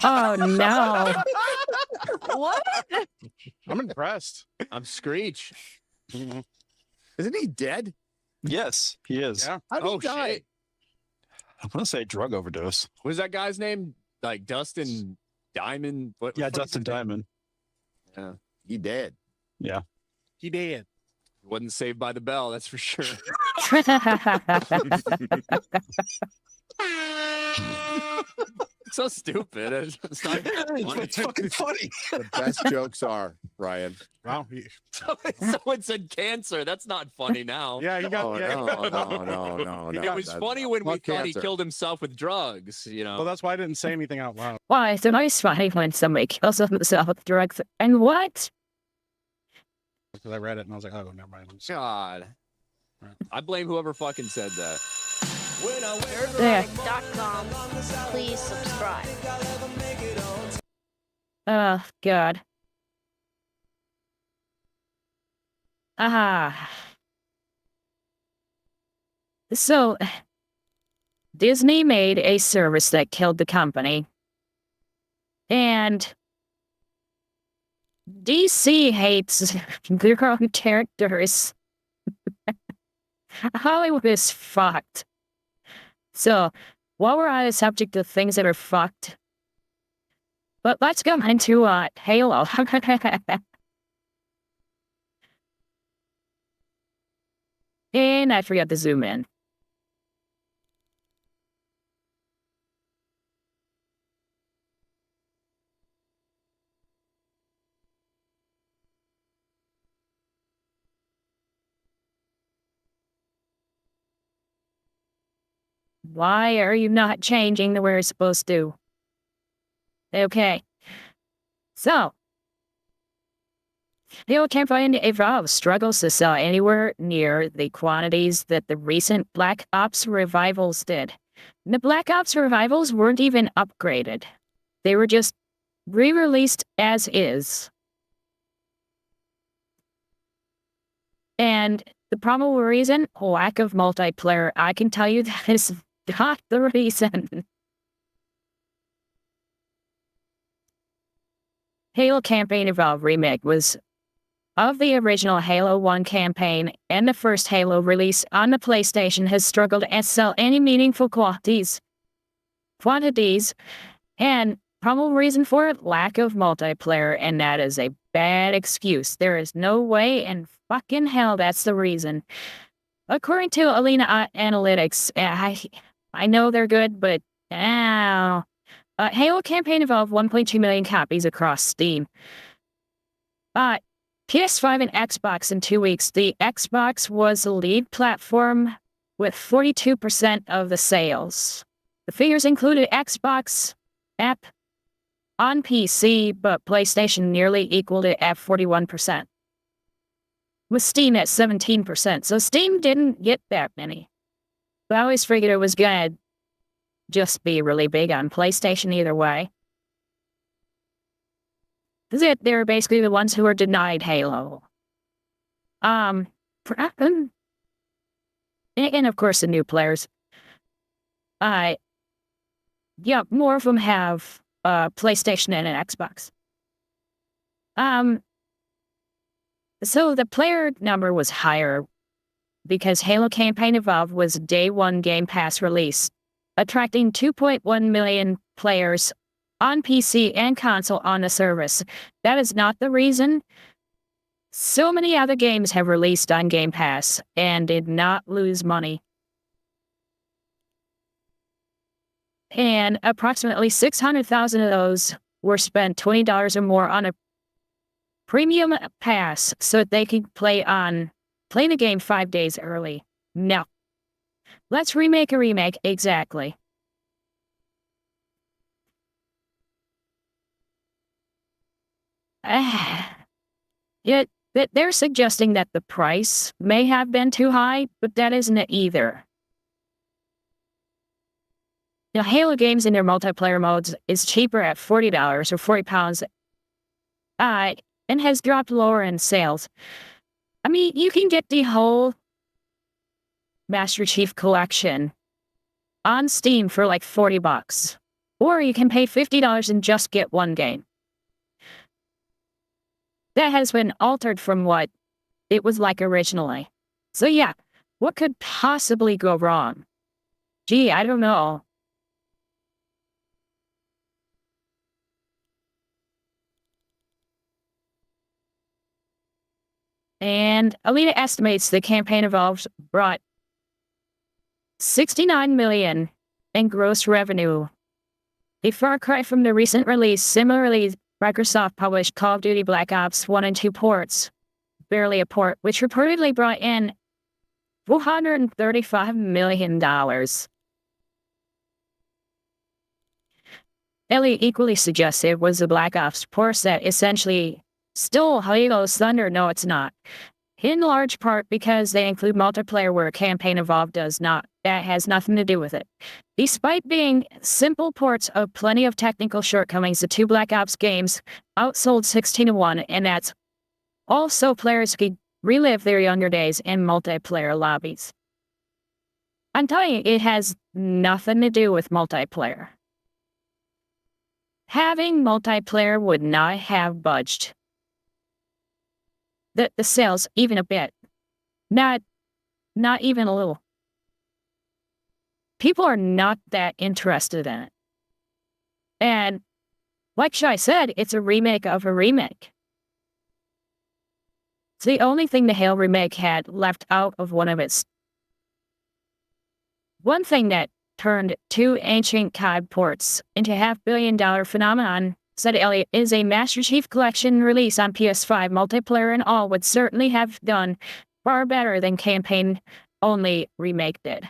Oh no. what? I'm impressed. I'm Screech. Isn't he dead? Yes, he is. Yeah. How did he die? Shit. I want to say drug overdose. What was that guy's name? Like Dustin Diamond? What? Yeah, what was Dustin his name? Diamond. Yeah. He dead. He did. He wasn't saved by the bell, that's for sure. So stupid. It's not It's fucking funny. The best jokes are, Ryan. Wow. Someone said cancer. That's not funny now. Yeah, he got. Oh, yeah. no. It was funny when we Fuck thought he cancer. killed himself with drugs, you know. Well, that's why I didn't say anything out loud. Why? It's always funny when somebody kills themselves with drugs. And what? Because I read it and I was like, oh, never mind. God. I blame whoever fucking said that. There. Nerdlike.com. Please subscribe. Oh, God. Ah. So, Disney made a service that killed the company. And DC hates their own characters. Hollywood is fucked. So, while we're on the subject of things that are fucked, but let's go into Halo. And I forgot to zoom in. Why are you not changing the way you're supposed to? Okay. So, Halo Campaign Evolve struggles to sell anywhere near the quantities that the recent Black Ops revivals did. The Black Ops revivals weren't even upgraded. They were just re-released as is. And the probable reason? Lack of multiplayer. I can tell you that is not the reason. Halo Campaign Evolve Remake was of the original Halo 1 campaign, and the first Halo release on the PlayStation has struggled to sell any meaningful quantities, and probable reason for it, lack of multiplayer, and that is a bad excuse. There is no way in fucking hell that's the reason. According to Alina Analytics, I know they're good, but Halo Campaign Evolve 1.2 million copies across Steam. PS5 and Xbox in 2 weeks. The Xbox was the lead platform with 42% of the sales. The figures included Xbox app on PC, but PlayStation nearly equaled it at 41%. With Steam at 17%, so Steam didn't get that many. But I always figured it was gonna just be really big on PlayStation either way. They're basically the ones who are denied Halo. And of course the new players. Yeah, more of them have PlayStation and an Xbox. So the player number was higher because Halo Campaign Evolved was day one Game Pass release, attracting 2.1 million players on PC and console on the service. That is not the reason. So many other games have released on Game Pass and did not lose money. And approximately 600,000 of those were spent $20 or more on a premium pass so that they could play the game 5 days early. No. Let's remake a remake, exactly. Yet they're suggesting that the price may have been too high, but that isn't it either. Now, Halo games in their multiplayer modes is cheaper at $40 or £40, and has dropped lower in sales. I mean, you can get the whole Master Chief Collection on Steam for like $40, or you can pay $50 and just get one game. That has been altered from what it was like originally. So yeah, what could possibly go wrong? Gee, I don't know. And Alita estimates the Campaign Evolved brought $69 million in gross revenue, a far cry from the recent release. Similarly, Microsoft published Call of Duty Black Ops 1 and 2 ports, barely a port, which reportedly brought in $435 million. Ellie equally suggestive was the Black Ops port that essentially stole Halo's thunder. No, it's not. In large part because they include multiplayer where Campaign Evolved does not. That has nothing to do with it. Despite being simple ports of plenty of technical shortcomings, the two Black Ops games outsold 16-1, and that's also players could relive their younger days in multiplayer lobbies. I'm telling you, it has nothing to do with multiplayer. Having multiplayer would not have budged the sales even a bit. Not even a little. People are not that interested in it. And like Shai said, it's a remake of a remake. It's the only thing the Halo remake had left out of one of its. One thing that turned two ancient COD ports into a $500 million phenomenon, said Elliot, is a Master Chief Collection release on PS5. Multiplayer and all would certainly have done far better than campaign-only remake did.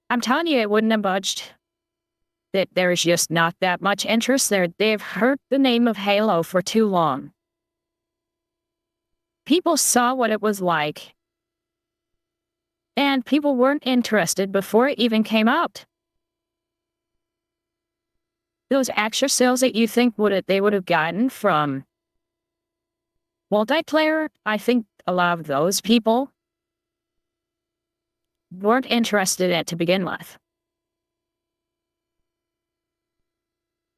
I'm telling you, it wouldn't have budged. That there is just not that much interest there. They've heard the name of Halo for too long. People saw what it was like. And people weren't interested before it even came out. Those extra sales that you think they would have gotten from multiplayer, I think a lot of those people weren't interested in it to begin with.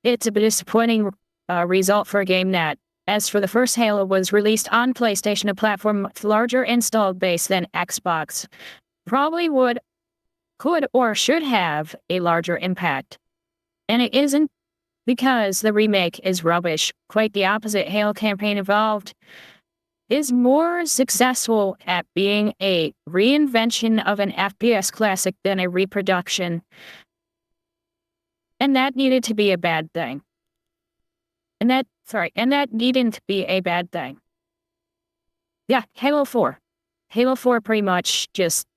It's a disappointing result for a game that, as for the first Halo, was released on PlayStation, a platform with larger installed base than Xbox, probably could or should have a larger impact. And it isn't because the remake is rubbish. Quite the opposite. Halo Campaign Evolved is more successful at being a reinvention of an FPS classic than a reproduction. And that needed to be a bad thing. And that needn't to be a bad thing. Yeah, Halo 4. Halo 4 pretty much just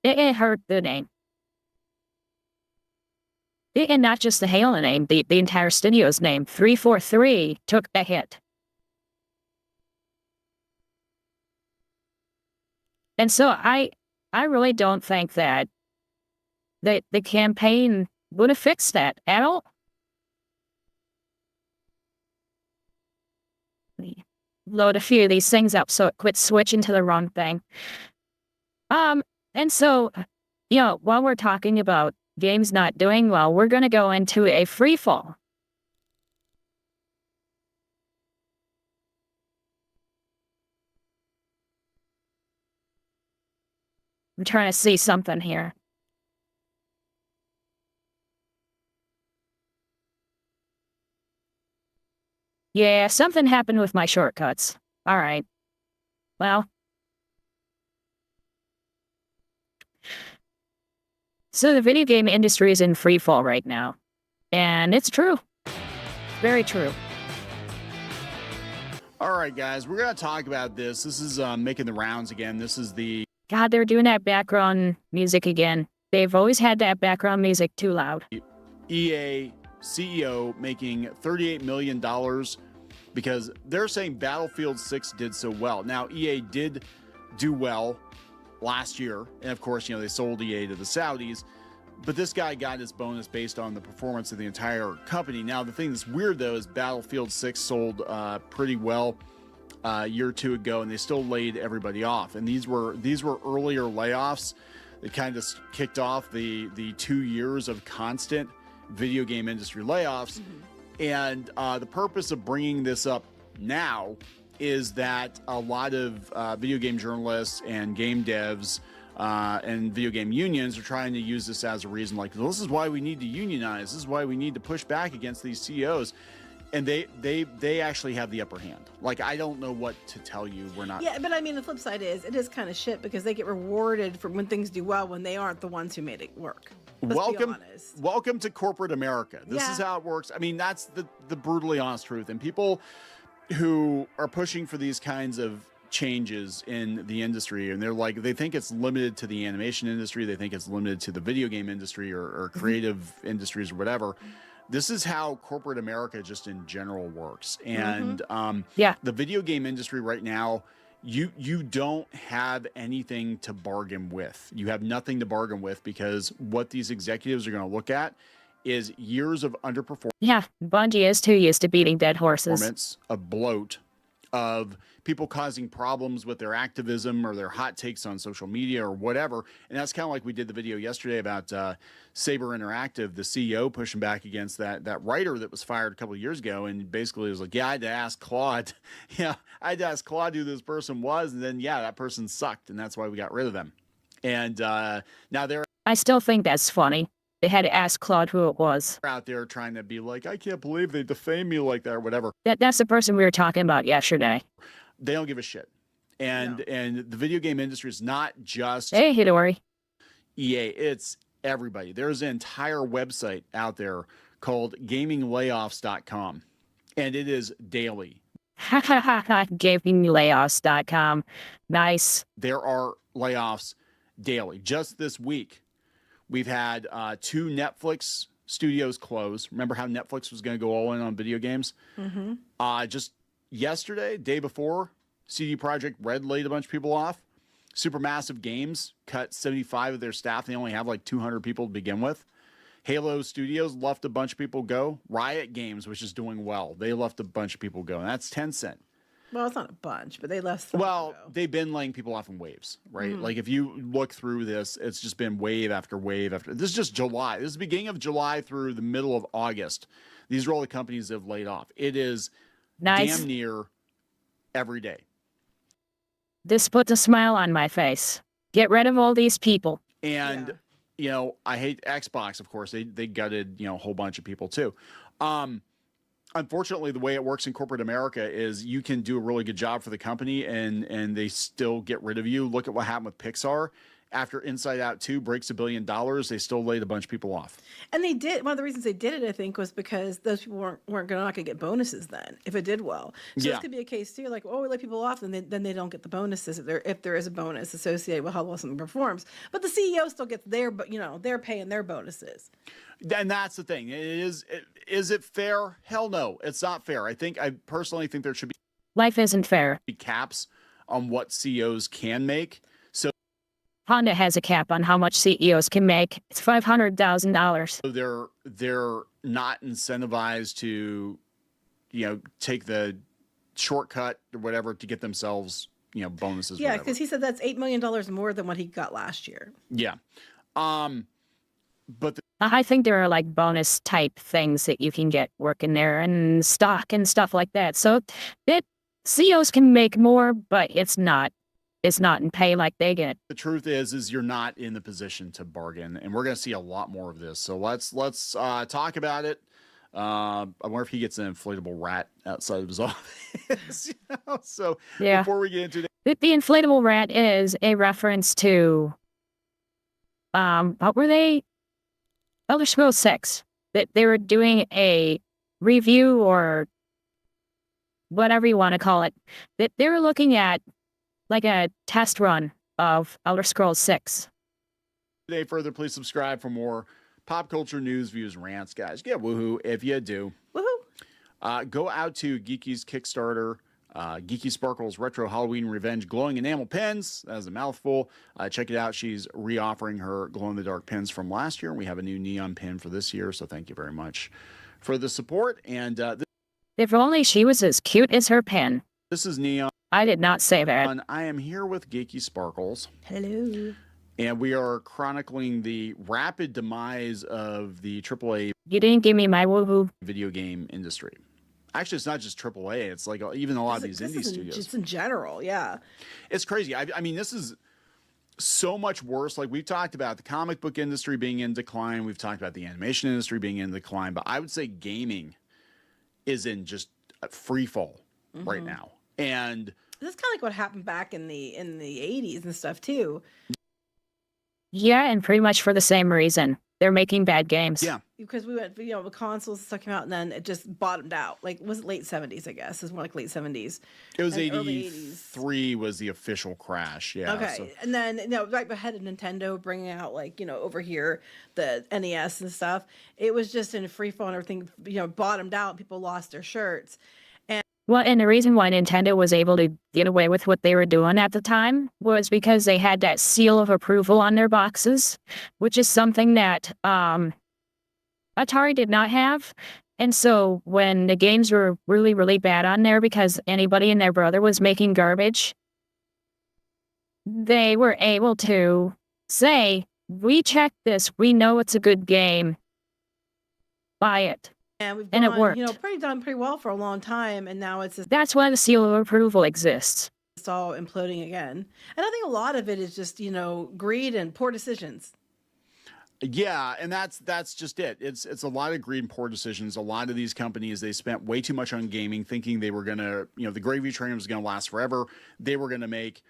it hurt the name. And not just the Halo name, the entire studio's name. 343 took a hit. And so I really don't think that the campaign would have fixed that at all. Load a few of these things up so it quits switching to the wrong thing. And so, while we're talking about games not doing well, we're going to go into a free fall. I'm trying to see something here. Yeah, something happened with my shortcuts. All right. Well. So the video game industry is in free fall right now. And it's true. Very true. All right, guys, we're going to talk about this. This is making the rounds again. This is the... God, they're doing that background music again. They've always had that background music too loud. EA CEO making $38 million because they're saying Battlefield 6 did so well. Now, EA did do well last year. And of course, they sold EA to the Saudis. But this guy got his bonus based on the performance of the entire company. Now, the thing that's weird, though, is Battlefield 6 sold pretty well a year or two ago, and they still laid everybody off. And these were earlier layoffs that kind of kicked off the 2 years of constant video game industry layoffs. And the purpose of bringing this up now is that a lot of video game journalists and game devs and video game unions are trying to use this as a reason, like, well, this is why we need to unionize. This is why we need to push back against these CEOs. And they actually have the upper hand. Like, I don't know what to tell you. We're not. Yeah, but I mean, the flip side is it is kind of shit because they get rewarded for when things do well when they aren't the ones who made it work. Welcome to corporate America. This is how it works. I mean, that's the brutally honest truth. And people who are pushing for these kinds of changes in the industry, and they think it's limited to the animation industry, they think it's limited to the video game industry or creative industries or whatever. This is how corporate America just in general works. And the video game industry right now, you don't have anything to bargain with. You have nothing to bargain with because what these executives are going to look at is years of underperformance. Yeah, Bungie is too used to beating dead horses. Of bloat, of people causing problems with their activism or their hot takes on social media or whatever. And that's kind of like we did the video yesterday about Saber Interactive, the CEO pushing back against that writer that was fired a couple of years ago. And basically it was like, I had to ask Claude. I had to ask Claude who this person was. And then, that person sucked. And that's why we got rid of them. And now they're... I still think that's funny. They had to ask Claude who it was. Out there trying to be like, I can't believe they defamed me like that or whatever. That's the person we were talking about yesterday. They don't give a shit. And the video game industry is not just Hey, Hidori. EA, it's everybody. There's an entire website out there called gaminglayoffs.com, and it is daily. Gaminglayoffs.com. Nice. There are layoffs daily. Just this week, we've had 2 Netflix studios close. Remember how Netflix was going to go all in on video games? Just yesterday, day before, CD Projekt Red laid a bunch of people off. Supermassive Games cut 75 of their staff. They only have like 200 people to begin with. Halo Studios left a bunch of people go. Riot Games, which is doing well, they left a bunch of people go. And that's Tencent. Well, it's not a bunch, but they left. They've been laying people off in waves, right? Like if you look through this, it's just been wave after wave after. This is just July. This is the beginning of July through the middle of August. These are all the companies that have laid off. It is damn near every day. This puts a smile on my face. Get rid of all these people. And, I hate Xbox, of course. They gutted, a whole bunch of people too. Unfortunately, the way it works in corporate America is you can do a really good job for the company and they still get rid of you. Look at what happened with Pixar. After Inside Out 2 breaks $1 billion, they still laid a bunch of people off. And they did. One of the reasons they did it, I think, was because those people weren't not going to get bonuses then if it did well. So this could be a case too, like, we let people off, and then they don't get the bonuses if there is a bonus associated with how well someone performs. But the CEO still gets their, they're paying their bonuses. And that's the thing. Is it fair? Hell no, it's not fair. I personally think there should be life isn't fair. Caps on what CEOs can make. So Honda has a cap on how much CEOs can make. It's $500,000. They're not incentivized to, take the shortcut or whatever to get themselves, bonuses. Yeah, because he said that's $8 million more than what he got last year. Yeah. But I think there are like bonus type things that you can get working there and stock and stuff like that. So that CEOs can make more, but it's not is not in pay like they get. The truth is you're not in the position to bargain, and we're going to see a lot more of this. So let's talk about it. I wonder if he gets an inflatable rat outside of his office. So before we get into the inflatable rat is a reference to what were they? Elder Scrolls 6. That they were doing a review or whatever you want to call it. That they were looking at like a test run of Elder Scrolls 6. Today, further, please subscribe for more pop culture news, views, rants, guys. Get woohoo if you do. Woohoo! Go out to Geeky's Kickstarter, Geeky Sparkles Retro Halloween Revenge glowing enamel pins. That is a mouthful. Check it out. She's reoffering her glow-in-the-dark pins from last year. We have a new neon pin for this year, so thank you very much for the support. And if only she was as cute as her pin. This is Neon. I did not say that. I am here with Geeky Sparkles. Hello. And we are chronicling the rapid demise of the AAA. You didn't give me my woohoo. Video game industry. Actually, it's not just AAA. It's like even a lot of these indie studios. Just in general, yeah. It's crazy. I mean, this is so much worse. Like we've talked about the comic book industry being in decline. We've talked about the animation industry being in decline. But I would say gaming is in just a free fall right now. And this is kind of like what happened back in the 80s and stuff too. Yeah, and pretty much for the same reason. They're making bad games. Yeah. Because we went, the consoles and stuff came out and then it just bottomed out. Like, was it late 70s, I guess? It's more like late 70s. It was 83 was the official crash. Yeah. Okay. So. And then, right ahead of Nintendo bringing out, like, over here, the NES and stuff. It was just in free fall and everything, bottomed out. People lost their shirts. Well, and the reason why Nintendo was able to get away with what they were doing at the time was because they had that seal of approval on their boxes, which is something that Atari did not have. And so when the games were really, really bad on there because anybody and their brother was making garbage, they were able to say, we checked this, we know it's a good game, buy it. And we've it worked. Done pretty well for a long time, and now it's that's why the seal of approval exists. It's all imploding again, and I think a lot of it is just greed and poor decisions. Yeah, and that's just it. It's a lot of greed and poor decisions. A lot of these companies, they spent way too much on gaming, thinking they were gonna, the gravy train was gonna last forever. They were gonna make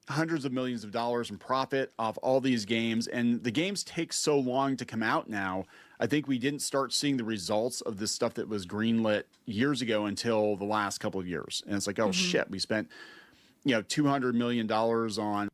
hundreds of millions of dollars in profit off all these games, and the games take so long to come out now. I think we didn't start seeing the results of this stuff that was greenlit years ago until the last couple of years. And it's like, oh shit, we spent, $200 million on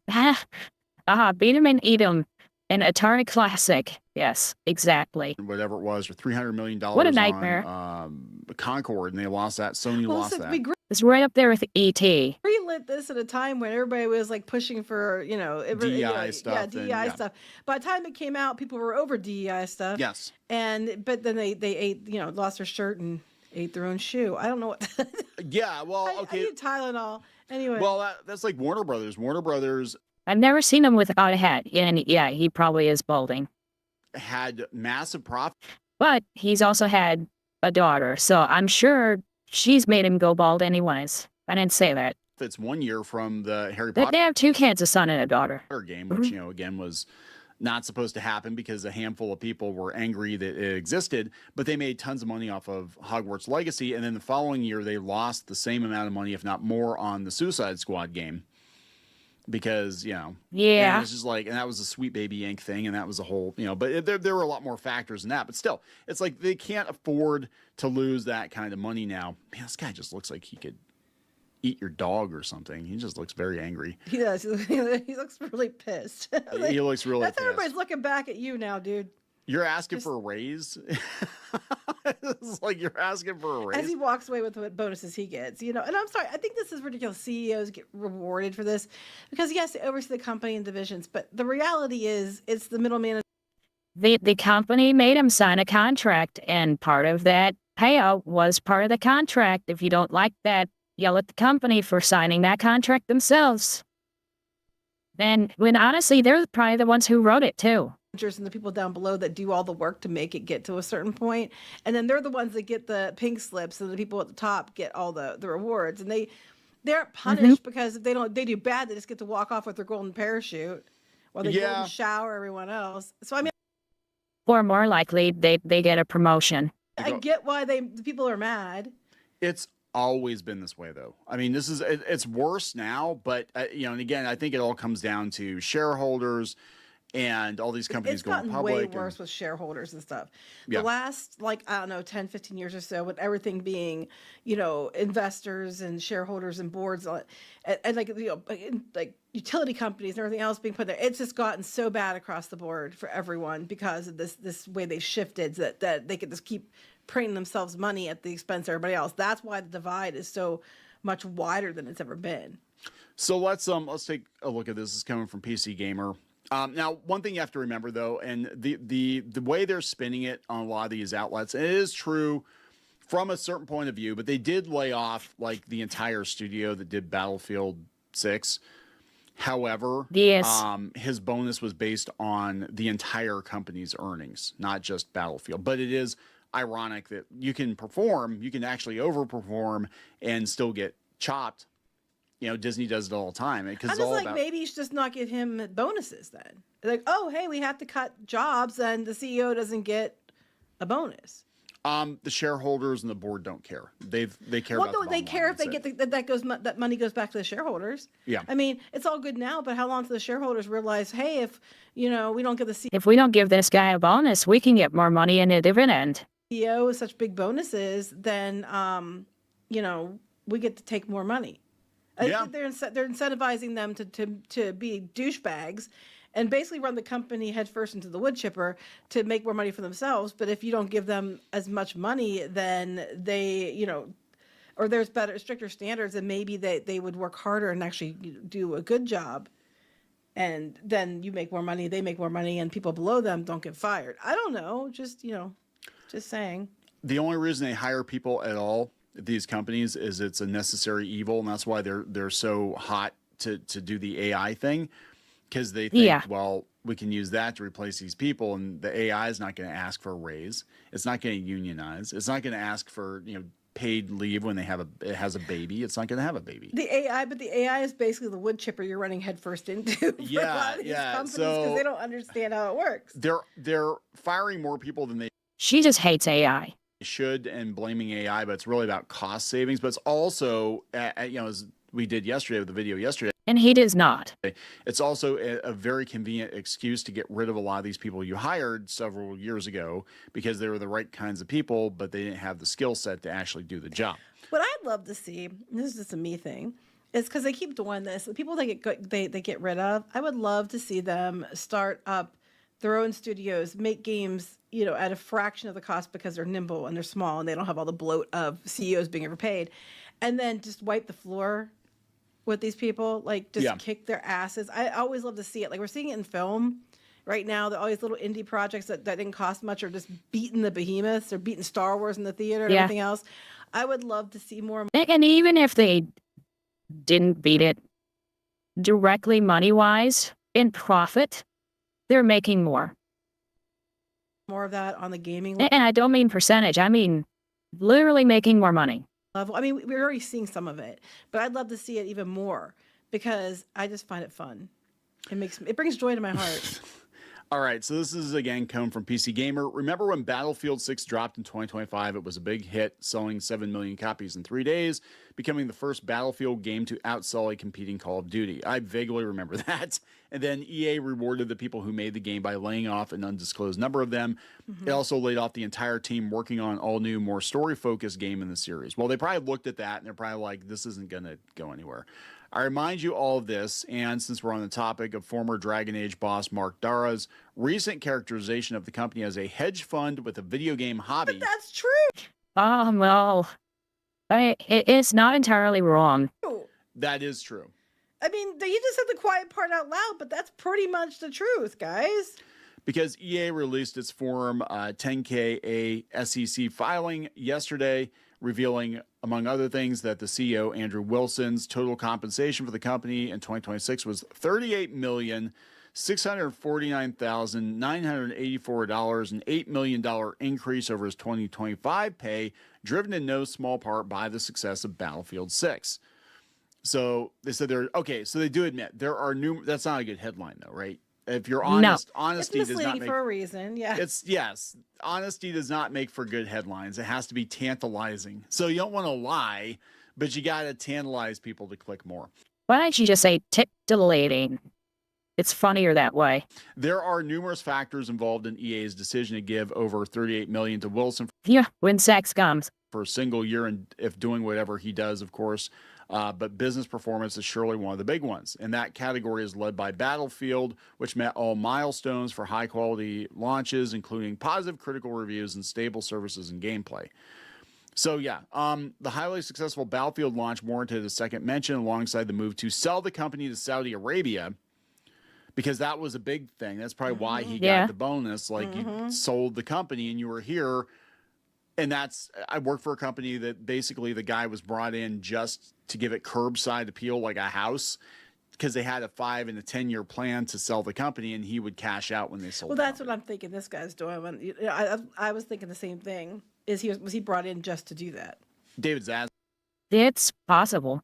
Beat 'em and eat 'em. An Atari classic. Yes, exactly. Whatever it was, or $300 million. What a nightmare. On Concord, and they lost that. Sony lost that. It's right up there with E.T. Greenlit this at a time when everybody was like pushing for, DEI stuff. Yeah, DEI stuff. By the time it came out, people were over DEI stuff. Yes. But then they ate, lost their shirt and ate their own shoe. I don't know what. Yeah, well, okay. I need Tylenol. Anyway. Well, that's like Warner Brothers. Warner Brothers. I've never seen him without a hat. And yeah, he probably is balding. Had massive profit. But he's also had a daughter. So I'm sure she's made him go bald anyways. I didn't say that. It's 1 year from the Harry Potter. They have two kids, a son and a daughter. Game, which, again, was not supposed to happen because a handful of people were angry that it existed, but they made tons of money off of Hogwarts Legacy. And then the following year, they lost the same amount of money, if not more, on the Suicide Squad game. Because, yeah, it's just like, and that was a Sweet Baby Inc. thing, and that was a whole, but there were a lot more factors in that. But still, it's like they can't afford to lose that kind of money now. Man, this guy just looks like he could eat your dog or something. He just looks very angry. He does. He looks really pissed. He looks really That's pissed. Everybody's looking back at you now, dude. You're asking for a raise? It's like you're asking for a raise. As he walks away with what bonuses he gets, and I'm sorry, I think this is ridiculous. CEOs get rewarded for this because, yes, they oversee the company and divisions, but the reality is it's the middleman. The company made him sign a contract, and part of that payout was part of the contract. If you don't like that, yell at the company for signing that contract themselves. And when honestly, they're probably the ones who wrote it too. And the people down below that do all the work to make it get to a certain point, and then they're the ones that get the pink slips, and the people at the top get all the rewards. And They aren't punished because if they do bad, they just get to walk off with their golden parachute, or they golden shower everyone else. So I mean, or more likely, they get a promotion. I get why the people are mad. It's always been this way, though. I mean, it's worse now, but and again, I think it all comes down to shareholders and all these companies going public. It's gotten way worse with shareholders and stuff. The last, I don't know, 10, 15 years or so, with everything being, investors and shareholders and boards and like utility companies and everything else being put there, it's just gotten so bad across the board for everyone because of this way they've shifted that they could just keep printing themselves money at the expense of everybody else. That's why the divide is so much wider than it's ever been. So let's take a look at this. This is coming from PC Gamer. Now, one thing you have to remember, though, and the way they're spinning it on a lot of these outlets, it is true from a certain point of view, but they did lay off like the entire studio that did Battlefield 6. However, his bonus was based on the entire company's earnings, not just Battlefield. But it is ironic that you can actually overperform and still get chopped. Disney does it all the time. Because maybe you should just not give him bonuses then. Like, oh, hey, we have to cut jobs and the CEO doesn't get a bonus. The shareholders and the board don't care. They care about the they care if they get that money goes back to the shareholders. Yeah. I mean, it's all good now, but how long till the shareholders realize, hey, if we don't give the CEO if we don't give this guy a bonus, we can get more money in a dividend. with such big bonuses, then we get to take more money. Yeah. They're incentivizing them to be douchebags and basically run the company headfirst into the wood chipper to make more money for themselves. But if you don't give them as much money, then they, or there's stricter standards, and maybe they would work harder and actually do a good job. And then you make more money, they make more money, and people below them don't get fired. I don't know. Just saying. The only reason they hire people at all, these companies, is it's a necessary evil, and that's why they're so hot to do the AI thing, because they think, well, we can use that to replace these people, and the AI is not going to ask for a raise. It's not going to unionize. It's not going to ask for paid leave when it has a baby. It's not going to have a baby. The AI is basically the wood chipper you're running headfirst into. For a lot of these companies, because they don't understand how it works. They're firing more people than they. She just hates AI. Should, and blaming AI, but it's really about cost savings. But it's also, as we did yesterday with the video yesterday. And he does not. It's also a very convenient excuse to get rid of a lot of these people you hired several years ago because they were the right kinds of people, but they didn't have the skill set to actually do the job. What I'd love to see, this is just a me thing, is because they keep doing this. The people they get rid of, I would love to see them start up their own studios, make games, at a fraction of the cost because they're nimble and they're small and they don't have all the bloat of CEOs being overpaid, and then just wipe the floor with these people, kick their asses. I always love to see it. Like, we're seeing it in film right now. All these little indie projects that didn't cost much are just beating the behemoths or beating Star Wars in the theater and everything else. I would love to see more. And even if they didn't beat it directly money-wise, in profit, they're making more. More of that on the gaming and I don't mean percentage. I mean literally making more money. Level. I mean, we're already seeing some of it, but I'd love to see it even more because I just find it fun. It brings joy to my heart. All right, so this is again coming from PC Gamer. Remember when Battlefield 6 dropped in 2025? It was a big hit, selling 7 million copies in 3 days, becoming the first Battlefield game to outsell a competing Call of Duty. I vaguely remember that. And then EA rewarded the people who made the game by laying off an undisclosed number of them. Mm-hmm. It also laid off the entire team working on an all-new, more story-focused game in the series. Well, they probably looked at that, and they're probably like, this isn't going to go anywhere. I remind you all of this, and since we're on the topic of former Dragon Age boss Mark Dara's recent characterization of the company as a hedge fund with a video game hobby. But that's true. Well, it's not entirely wrong. That is true. I mean, you just said the quiet part out loud, but that's pretty much the truth, guys. Because EA released its Form 10-K SEC filing yesterday, revealing, among other things, that the CEO, Andrew Wilson's total compensation for the company in 2026 was $38,649,984, an $8 million increase over his 2025 pay, driven in no small part by the success of Battlefield 6. So they said so they do admit there are that's not a good headline though, right? If you're honest, honesty it's does not misleading make for a reason. Yeah. Honesty does not make for good headlines. It has to be tantalizing. So you don't want to lie, but you got to tantalize people to click more. Why don't you just say titillating? It's funnier that way. There are numerous factors involved in EA's decision to give over $38 million to Wilson. Yeah, when sex comes. For a single year, and if doing whatever he does, of course. But business performance is surely one of the big ones. And that category is led by Battlefield, which met all milestones for high-quality launches, including positive critical reviews and stable services and gameplay. So, the highly successful Battlefield launch warranted a second mention alongside the move to sell the company to Saudi Arabia, because that was a big thing. That's probably why he got the bonus. Like, you sold the company and you were here. And I worked for a company that basically the guy was brought in just to give it curbside appeal like a house, because they had a 5 and a 10-year plan to sell the company, and he would cash out when they sold. Well, that's what I'm thinking this guy's doing. I was thinking the same thing. Was he brought in just to do that? David Zaslav. It's possible.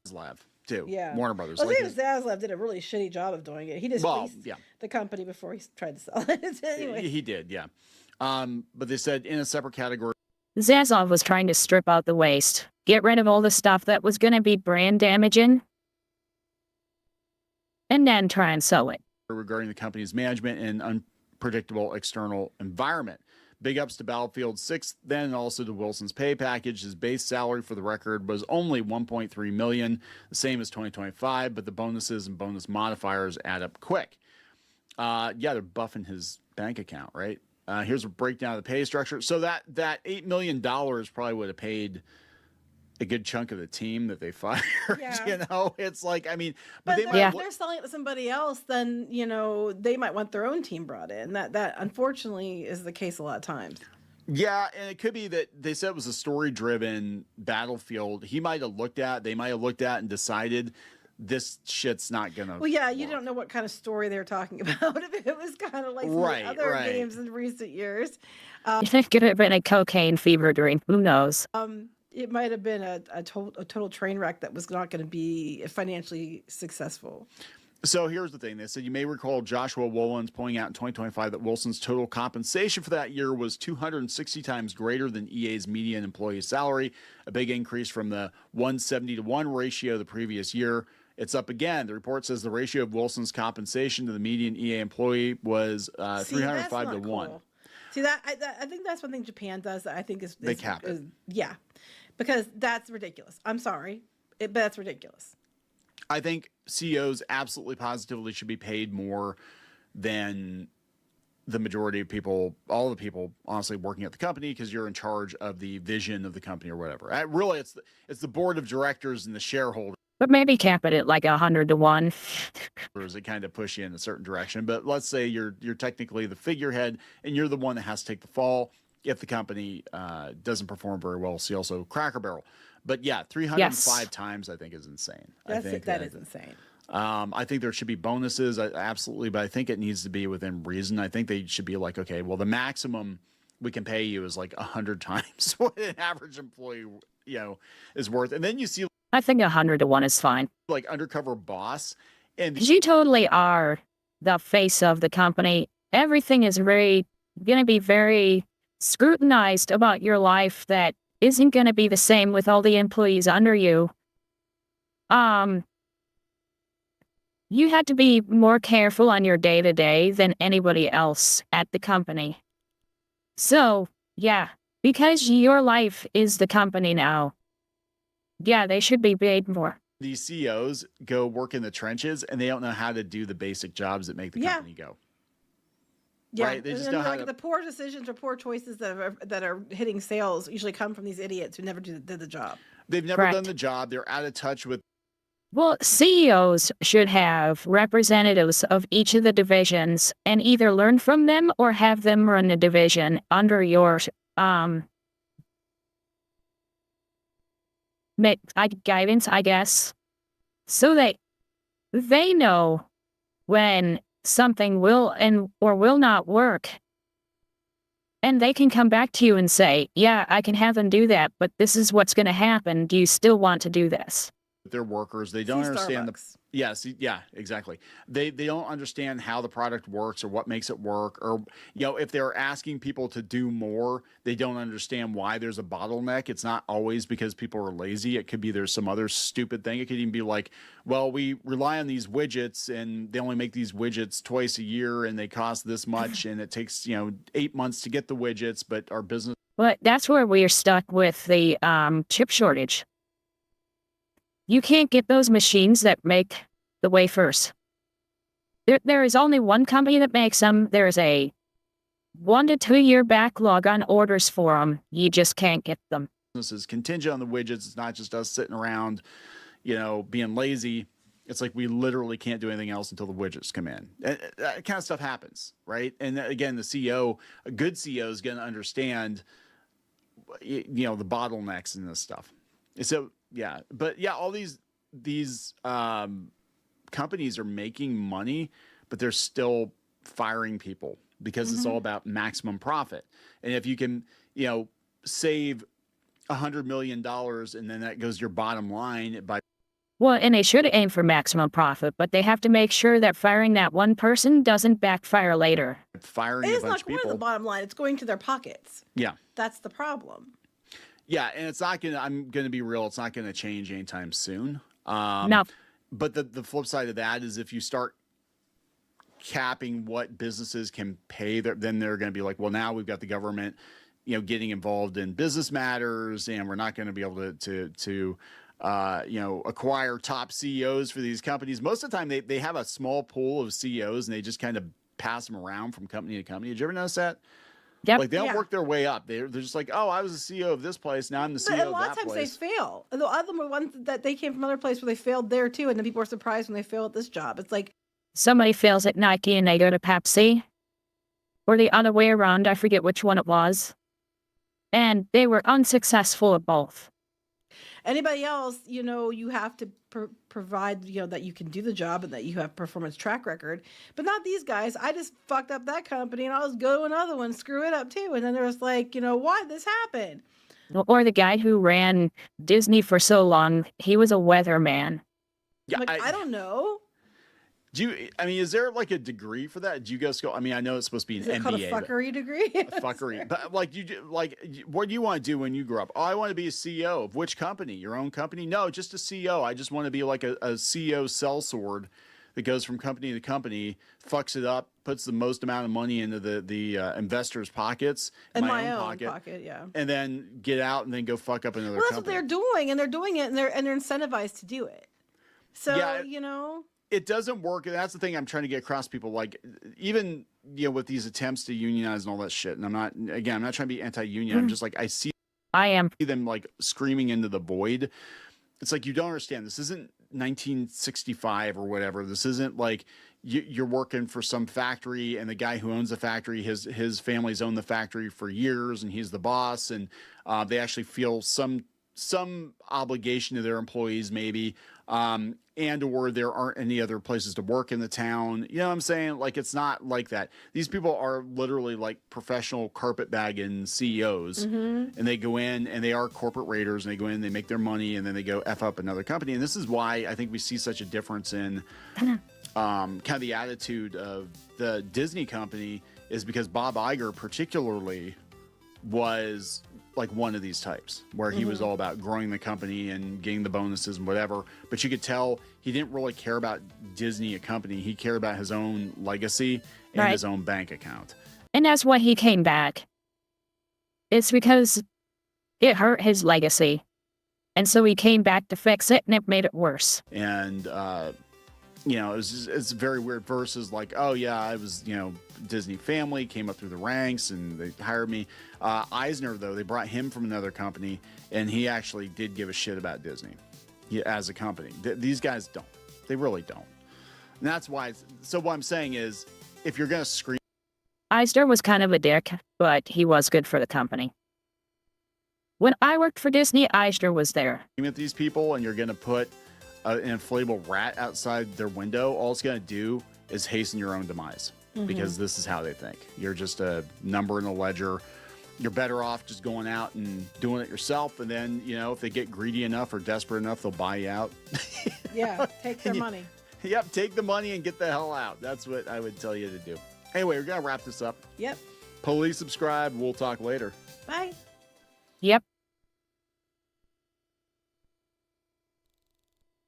Too. Yeah. Warner Brothers. Well, David Zaslav did a really shitty job of doing it. He just leased the company before he tried to sell it. Anyway. He did, yeah. But they said in a separate category. Zaslav was trying to strip out the waste, get rid of all the stuff that was going to be brand damaging, and then try and sell it. Regarding the company's management and unpredictable external environment. Big ups to Battlefield 6, then, and also to Wilson's pay package. His base salary, for the record, was only $1.3 million, the same as 2025, but the bonuses and bonus modifiers add up quick. They're buffing his bank account, right? Here's a breakdown of the pay structure. So that $8 million probably would have paid a good chunk of the team that they fired. Yeah. It's like, I mean, but if they're selling it to somebody else, then they might want their own team brought in. That unfortunately is the case a lot of times. Yeah, and it could be that they said it was a story-driven Battlefield. They might have looked at and decided this shit's not gonna. Well, yeah, you don't know what kind of story they're talking about. If it was kind of like some of the other games in recent years, It could have been a cocaine fever dream. Who knows? It might have been a total train wreck that was not going to be financially successful. So here's the thing. They said, you may recall Joshua Wolins pointing out in 2025 that Wilson's total compensation for that year was 260 times greater than EA's median employee salary, a big increase from the 170-to-1 ratio the previous year. It's up again. The report says the ratio of Wilson's compensation to the median EA employee was 305 to 1. Cool. See, I think that's one thing Japan does that I think is they cap it. Yeah, because that's ridiculous. I'm sorry, but that's ridiculous. I think CEOs absolutely positively should be paid more than the majority of people, all the people honestly working at the company, because you're in charge of the vision of the company or whatever. Really, it's the board of directors and the shareholders. But maybe cap it at like 100 to 1. It kind of push you in a certain direction. But let's say you're technically the figurehead and you're the one that has to take the fall if the company doesn't perform very well. See also Cracker Barrel. But yeah, 305 times I think is insane. That is insane. I think there should be bonuses, absolutely, but I think it needs to be within reason. I think they should be like, okay, well, the maximum we can pay you is like 100 times what an average employee, is worth. And then you see, I think 100 to 1 is fine. Like undercover boss, and you totally are the face of the company. Everything is going to be very scrutinized about your life that isn't going to be the same with all the employees under you. You had to be more careful on your day-to-day than anybody else at the company. So, yeah, because your life is the company now. Yeah, they should be paid more. These CEOs go work in the trenches and they don't know how to do the basic jobs that make the company go. Yeah, right? They just know how the poor decisions or poor choices that are hitting sales usually come from these idiots who never did the job. They've never done the job. They're out of touch with. Well, CEOs should have representatives of each of the divisions and either learn from them or have them run the division under your guidance, I guess, so that they know when something will or will not work, and they can come back to you and say, yeah, I can have them do that, but this is what's going to happen. Do you still want to do this? their workers. They don't See understand Starbucks. yeah, exactly. They don't understand how the product works or what makes it work, or if they're asking people to do more, they don't understand why there's a bottleneck. It's not always because people are lazy. It could be there's some other stupid thing. It could even be like, well, we rely on these widgets and they only make these widgets twice a year and they cost this much and it takes 8 months to get the widgets, but our business. But that's where we're stuck with the chip shortage. You can't get those machines that make the wafers. There is only one company that makes them. There's a 1 to 2 year backlog on orders for them. You just can't get them. This is contingent on the widgets. It's not just us sitting around, being lazy. It's like we literally can't do anything else until the widgets come in. And that kind of stuff happens, right? And again, the CEO, a good CEO, is going to understand, the bottlenecks in this stuff. So yeah, but yeah, all these companies are making money, but they're still firing people because it's all about maximum profit. And if you can, save $100 million and then that goes your bottom line by. Well, and they should aim for maximum profit, but they have to make sure that firing that one person doesn't backfire later. Firing It's not going to the bottom line. It's going to their pockets. Yeah. That's the problem. Yeah, and it's not gonna. I'm gonna be real. It's not gonna change anytime soon. No. But the flip side of that is if you start capping what businesses can pay, then they're going to be like, well, now we've got the government, getting involved in business matters, and we're not going to be able to acquire top CEOs for these companies. Most of the time, they have a small pool of CEOs, and they just kind of pass them around from company to company. Did you ever notice that? Yep. Like they don't work their way up. They're just like, oh, I was the CEO of this place. Now I'm the CEO of that place. A lot of times they fail. The other ones that they came from another place where they failed there too, and then people are surprised when they fail at this job. It's like somebody fails at Nike and they go to Pepsi, or the other way around. I forget which one it was, and they were unsuccessful at both. Anybody else, you have to provide, that you can do the job and that you have performance track record, but not these guys. I just fucked up that company and I'll just go to another one, screw it up too. And then there's like, why this happened? Or the guy who ran Disney for so long, he was a weatherman. Yeah, I don't know. Is there like a degree for that? Do you guys go? I mean, I know it's supposed to be an Is it MBA. called a fuckery degree? Fuckery. But what do you want to do when you grow up? Oh, I want to be a CEO of which company? Your own company? No, just a CEO. I just want to be like a CEO sellsword that goes from company to company, fucks it up, puts the most amount of money into the investors' pockets, in my own pocket, yeah, and then get out and then go fuck up another that's company. What they're doing, and they're doing it, and they're incentivized to do it. So it doesn't work. And that's the thing I'm trying to get across to people. Like, even, with these attempts to unionize and all that shit. And I'm not trying to be anti-union. I'm just like, I see them like screaming into the void. It's like, you don't understand. This isn't 1965 or whatever. This isn't like you're working for some factory and the guy who owns the factory, his family's owned the factory for years and he's the boss. And they actually feel some obligation to their employees maybe, and or there aren't any other places to work in the town. You know what I'm saying? Like, it's not like that. These people are literally like professional carpetbagging CEOs, and they go in and they are corporate raiders, and they go in, they make their money, and then they go F up another company. And this is why I think we see such a difference in kind of the attitude of the Disney company, is because Bob Iger particularly was like one of these types where he was all about growing the company and getting the bonuses and whatever, but you could tell he didn't really care about Disney, a company. He cared about his own legacy and his own bank account. And that's why he came back. It's because it hurt his legacy. And so he came back to fix it, and it made it worse. And, it's very weird versus like, oh yeah, I was, Disney family, came up through the ranks and they hired me. Eisner, though, they brought him from another company, and he actually did give a shit about Disney as a company. These guys don't. They really don't. And that's why. So what I'm saying is, if you're going to scream. Eisner was kind of a dick, but he was good for the company. When I worked for Disney, Eisner was there. At these people, and you're going to put an inflatable rat outside their window, all it's going to do is hasten your own demise, because this is how they think. You're just a number in a ledger. you're better off just going out and doing it yourself. And then, you know, if they get greedy enough or desperate enough, they'll buy you out. Yeah, take their money. Yep, take the money and get the hell out. That's what I would tell you to do. Anyway, we're going to wrap this up. Yep. Please subscribe. We'll talk later. Bye. Yep.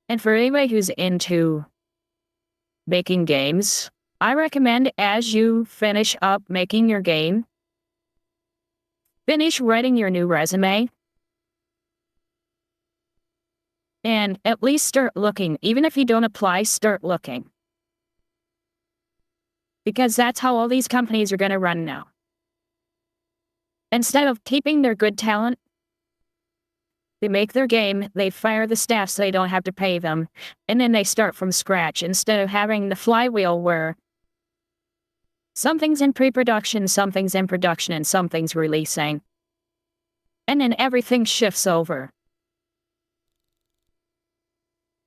And for anybody who's into making games, I recommend as you finish up making your game, finish writing your new resume, and at least start looking. Even if you don't apply, start looking. Because that's how all these companies are going to run now. Instead of keeping their good talent, they make their game, they fire the staff so they don't have to pay them, and then they start from scratch instead of having the flywheel where something's in pre-production, something's in production, and something's releasing. And then everything shifts over.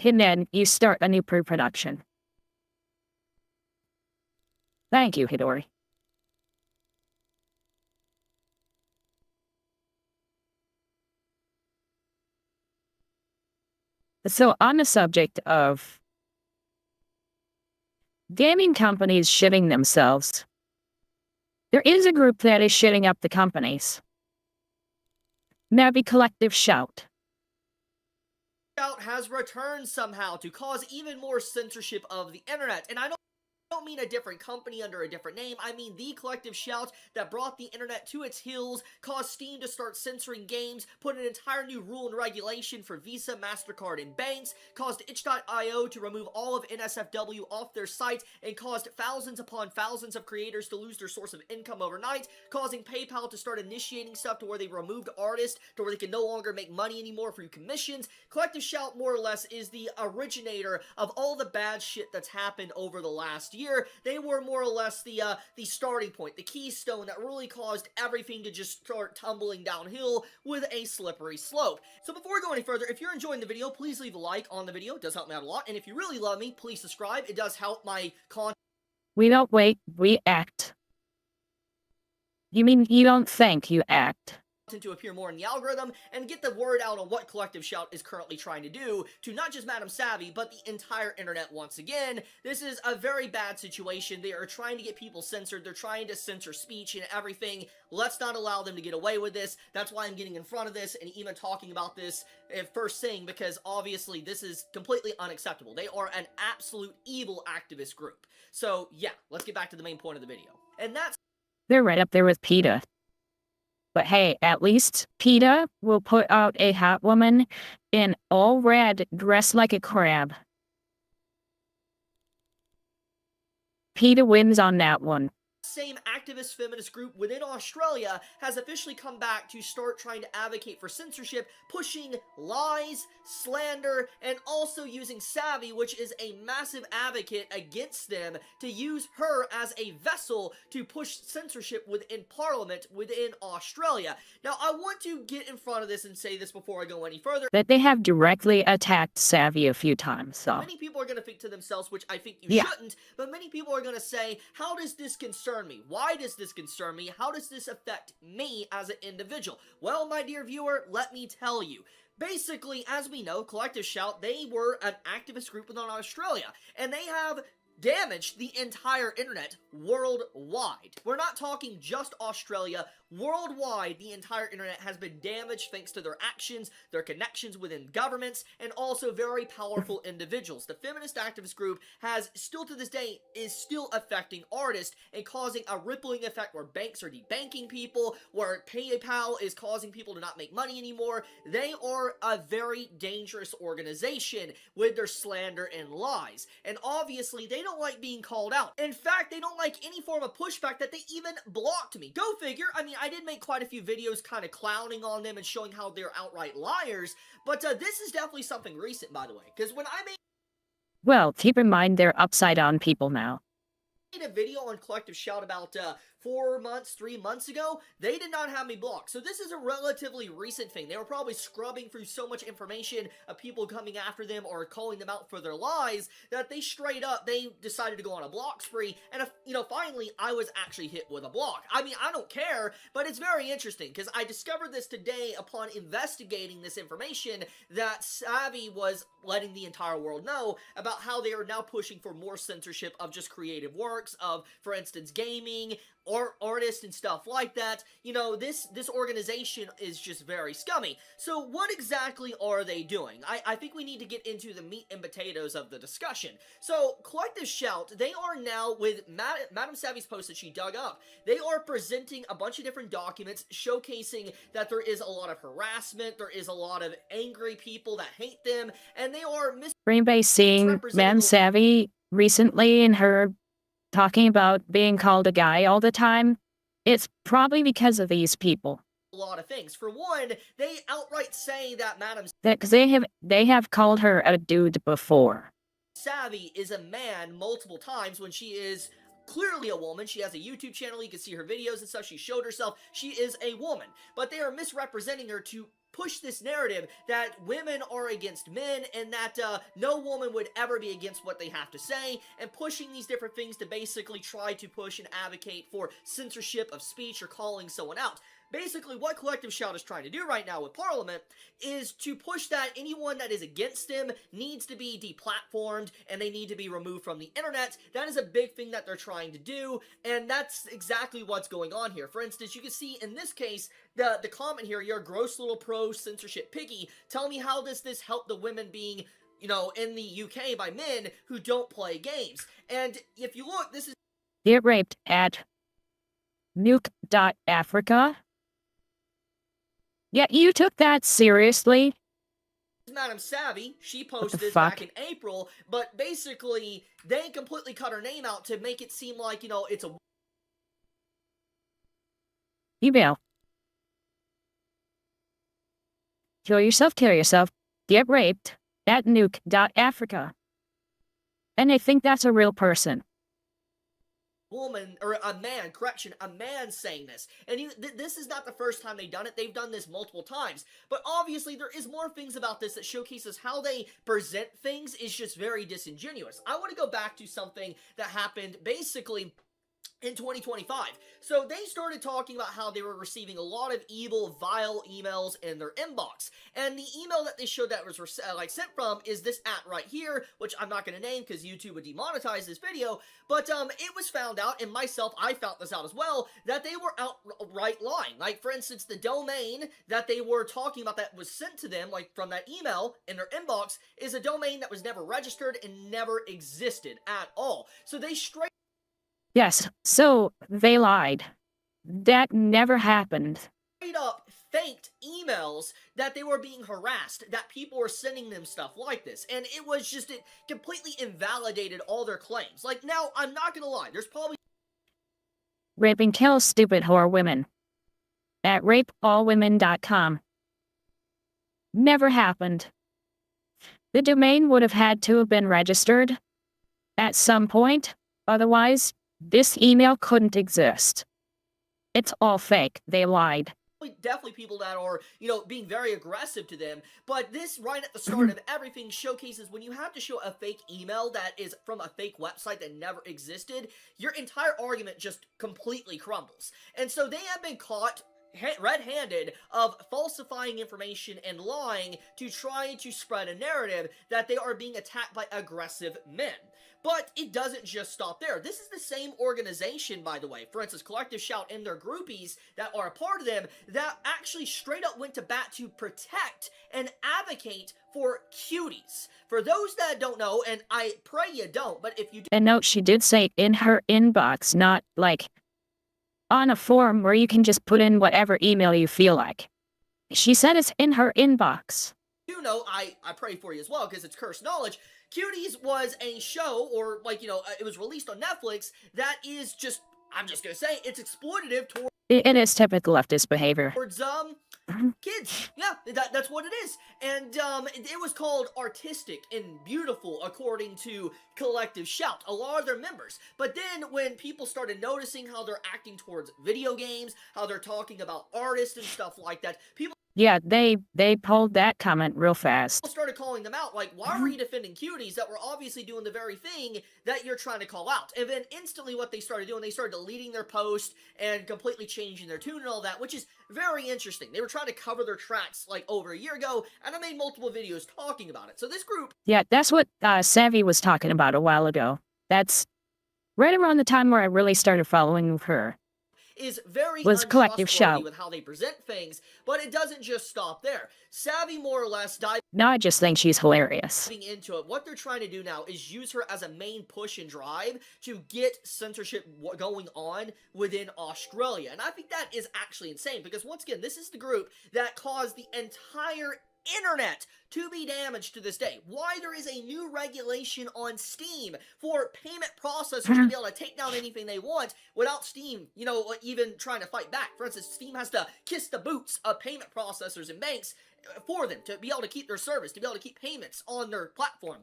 And then you start a new pre-production. Thank you, Hidori. So on the subject of gaming companies shitting themselves, there is a group that is shitting up the companies. And that'd be Collective Shout. Shout has returned somehow to cause even more censorship of the internet, and I don't mean a different company under a different name. I mean the Collective Shout that brought the internet to its heels, caused Steam to start censoring games, put an entire new rule and regulation for Visa, MasterCard, and banks, caused itch.io to remove all of NSFW off their site, and caused thousands upon thousands of creators to lose their source of income overnight, causing PayPal to start initiating stuff to where they removed artists, to where they can no longer make money anymore through commissions. Collective Shout, more or less, is the originator of all the bad shit that's happened over the last year. They were more or less the starting point, the keystone that really caused everything to just start tumbling downhill with a slippery slope. So before we go any further, if you're enjoying the video, please leave a like on the video. It does help me out a lot. And if you really love me, please subscribe. It does help my content. We don't wait, we act. You mean you don't think, you act. To appear more in the algorithm and get the word out on what Collective Shout is currently trying to do to not just Madam Savvy, but the entire internet once again. This is a very bad situation. They are trying to get people censored. They're trying to censor speech and everything. Let's not allow them to get away with this. That's why I'm getting in front of this and even talking about this first thing, because obviously this is completely unacceptable. They are an absolute evil activist group. So yeah, let's get back to the main point of the video. And that's... They're right up there with PETA. But hey, at least PETA will put out a hot woman in all red, dressed like a crab. PETA wins on that one. Same activist feminist group within Australia has officially come back to start trying to advocate for censorship, pushing lies, slander, and also using Savvy, which is a massive advocate against them, to use her as a vessel to push censorship within Parliament within Australia. Now, I want to get in front of this and say this before I go any further. That they have directly attacked Savvy a few times, so. Many people are going to think to themselves, which I think you shouldn't, but many people are going to say, how does this concern me? Why does this concern me? How does this affect me as an individual? Well, my dear viewer, let me tell you. Basically, as we know, Collective Shout, they were an activist group within Australia, and they have damaged the entire internet worldwide. We're not talking just Australia. Worldwide, the entire internet has been damaged thanks to their actions, their connections within governments, and also very powerful individuals. The feminist activist group has, still to this day, is still affecting artists and causing a rippling effect where banks are debanking people, where PayPal is causing people to not make money anymore. They are a very dangerous organization with their slander and lies. And obviously, they don't like being called out. In fact, they don't like any form of pushback that they even blocked me. Go figure. I mean, I did make quite a few videos kind of clowning on them and showing how they're outright liars, but this is definitely something recent, by the way, because when I made... Well, keep in mind they're upside down people now. A video on Collective Shout about 4 months, 3 months ago, they did not have me blocked. So this is a relatively recent thing. They were probably scrubbing through so much information of people coming after them or calling them out for their lies that they straight up, they decided to go on a block spree. And, finally, I was actually hit with a block. I mean, I don't care, but it's very interesting because I discovered this today upon investigating this information that Savvy was letting the entire world know about how they are now pushing for more censorship of just creative works of, for instance, gaming or artists and stuff like that. This organization is just very scummy. So what exactly are they doing? I think we need to get into the meat and potatoes of the discussion. So Collective Shout, they are now, with Madam Savvy's post that she dug up, they are presenting a bunch of different documents showcasing that there is a lot of harassment, there is a lot of angry people that hate them, and they are Anybody seeing Madam Savvy recently and her talking about being called a guy all the time? It's probably because of these people. a lot of things. For one, they outright say that Madam Because they have called her a dude before. Savvy is a man multiple times when she is clearly a woman. She has a YouTube channel. You can see her videos and stuff. She showed herself. She is a woman. But they are misrepresenting her to push this narrative that women are against men and that no woman would ever be against what they have to say, and pushing these different things to basically try to push and advocate for censorship of speech or calling someone out. Basically, what Collective Shout is trying to do right now with Parliament is to push that anyone that is against them needs to be deplatformed and they need to be removed from the internet. That is a big thing that they're trying to do, and that's exactly what's going on here. For instance, you can see in this case, the comment here, "You're a gross little pro-censorship piggy. Tell me, how does this help the women being, in the UK by men who don't play games?" And if you look, this is... Get raped at nuke.africa. Yeah, you took that seriously? Madam Savvy, she posted this back in April, but basically, they completely cut her name out to make it seem like, it's a... Email. Kill yourself, get raped at nuke.africa. And I think that's a real person. Woman, or a man saying this. And this is not the first time they've done it. They've done this multiple times. But obviously, there is more things about this that showcases how they present things is just very disingenuous. I want to go back to something that happened basically in 2025. So they started talking about how they were receiving a lot of evil, vile emails in their inbox. And the email that they showed that was sent from is this right here, which I'm not going to name because YouTube would demonetize this video. But it was found out, and I found this out as well, that they were outright lying. Like, for instance, the domain that they were talking about that was sent to them, like from that email in their inbox, is a domain that was never registered and never existed at all. So they straight... Yes, so they lied. That never happened. Straight up faked emails that they were being harassed, that people were sending them stuff like this, and it was just, it completely invalidated all their claims. Like, now, I'm not gonna lie, there's probably... Rape and kill stupid whore women. At rapeallwomen.com. Never happened. The domain would have had to have been registered at some point, otherwise this email couldn't exist. It's all fake. They lied. Definitely people that are, being very aggressive to them. But this, right at the start of everything, showcases when you have to show a fake email that is from a fake website that never existed, your entire argument just completely crumbles. And so they have been caught red-handed of falsifying information and lying to try to spread a narrative that they are being attacked by aggressive men. But it doesn't just stop there. This is the same organization, by the way, for instance, Collective Shout and their groupies that are a part of them, that actually straight up went to bat to protect and advocate for cuties. For those that don't know, and I pray you don't, but if you do... And note, she did say in her inbox, not like on a forum where you can just put in whatever email you feel like. She said it's in her inbox. You know, I pray for you as well, because it's cursed knowledge. Cuties was a show, or it was released on Netflix, that is just, I'm just gonna say, it's exploitative towards... It is typical leftist behavior. Towards, kids. Yeah, that's what it is. And it was called artistic and beautiful, according to Collective Shout, a lot of their members. But then when people started noticing how they're acting towards video games, how they're talking about artists and stuff like that, people Yeah, they pulled that comment real fast. started calling them out, like, why were you defending cuties that were obviously doing the very thing that you're trying to call out? And then instantly what they started doing, they started deleting their post and completely changing their tune and all that, which is very interesting. They were trying to cover their tracks like over a year ago, and I made multiple videos talking about it. So this group... Yeah, that's what Savvy was talking about a while ago. That's right around the time where I really started following her. Is very was Collective Shout with how they present things, but it doesn't just stop there. Savvy more or less diving No, I just think she's hilarious. into it. What they're trying to do now is use her as a main push and drive to get censorship going on within Australia. And I think that is actually insane because, once again, this is the group that caused the entire internet to be damaged to this day. Why there is a new regulation on Steam for payment processors to be able to take down anything they want without Steam, you know, even trying to fight back. For instance, Steam has to kiss the boots of payment processors and banks for them to be able to keep their service, to be able to keep payments on their platform.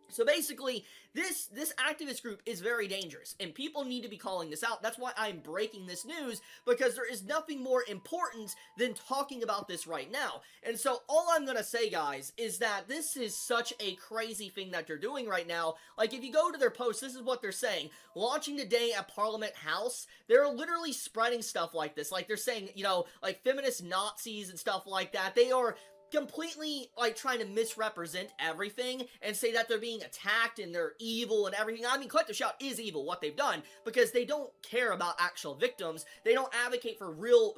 So basically, this activist group is very dangerous, and people need to be calling this out. That's why I'm breaking this news, because there is nothing more important than talking about this right now. And so all I'm going to say, guys, is that this is such a crazy thing that they're doing right now. Like, if you go to their post, this is what they're saying. Launching today at Parliament House, they're literally spreading stuff like this. Like, they're saying, you know, like feminist Nazis and stuff like that. They are completely, like, trying to misrepresent everything and say that they're being attacked and they're evil and everything. I mean, Collective Shout is evil, what they've done, because they don't care about actual victims. They don't advocate for real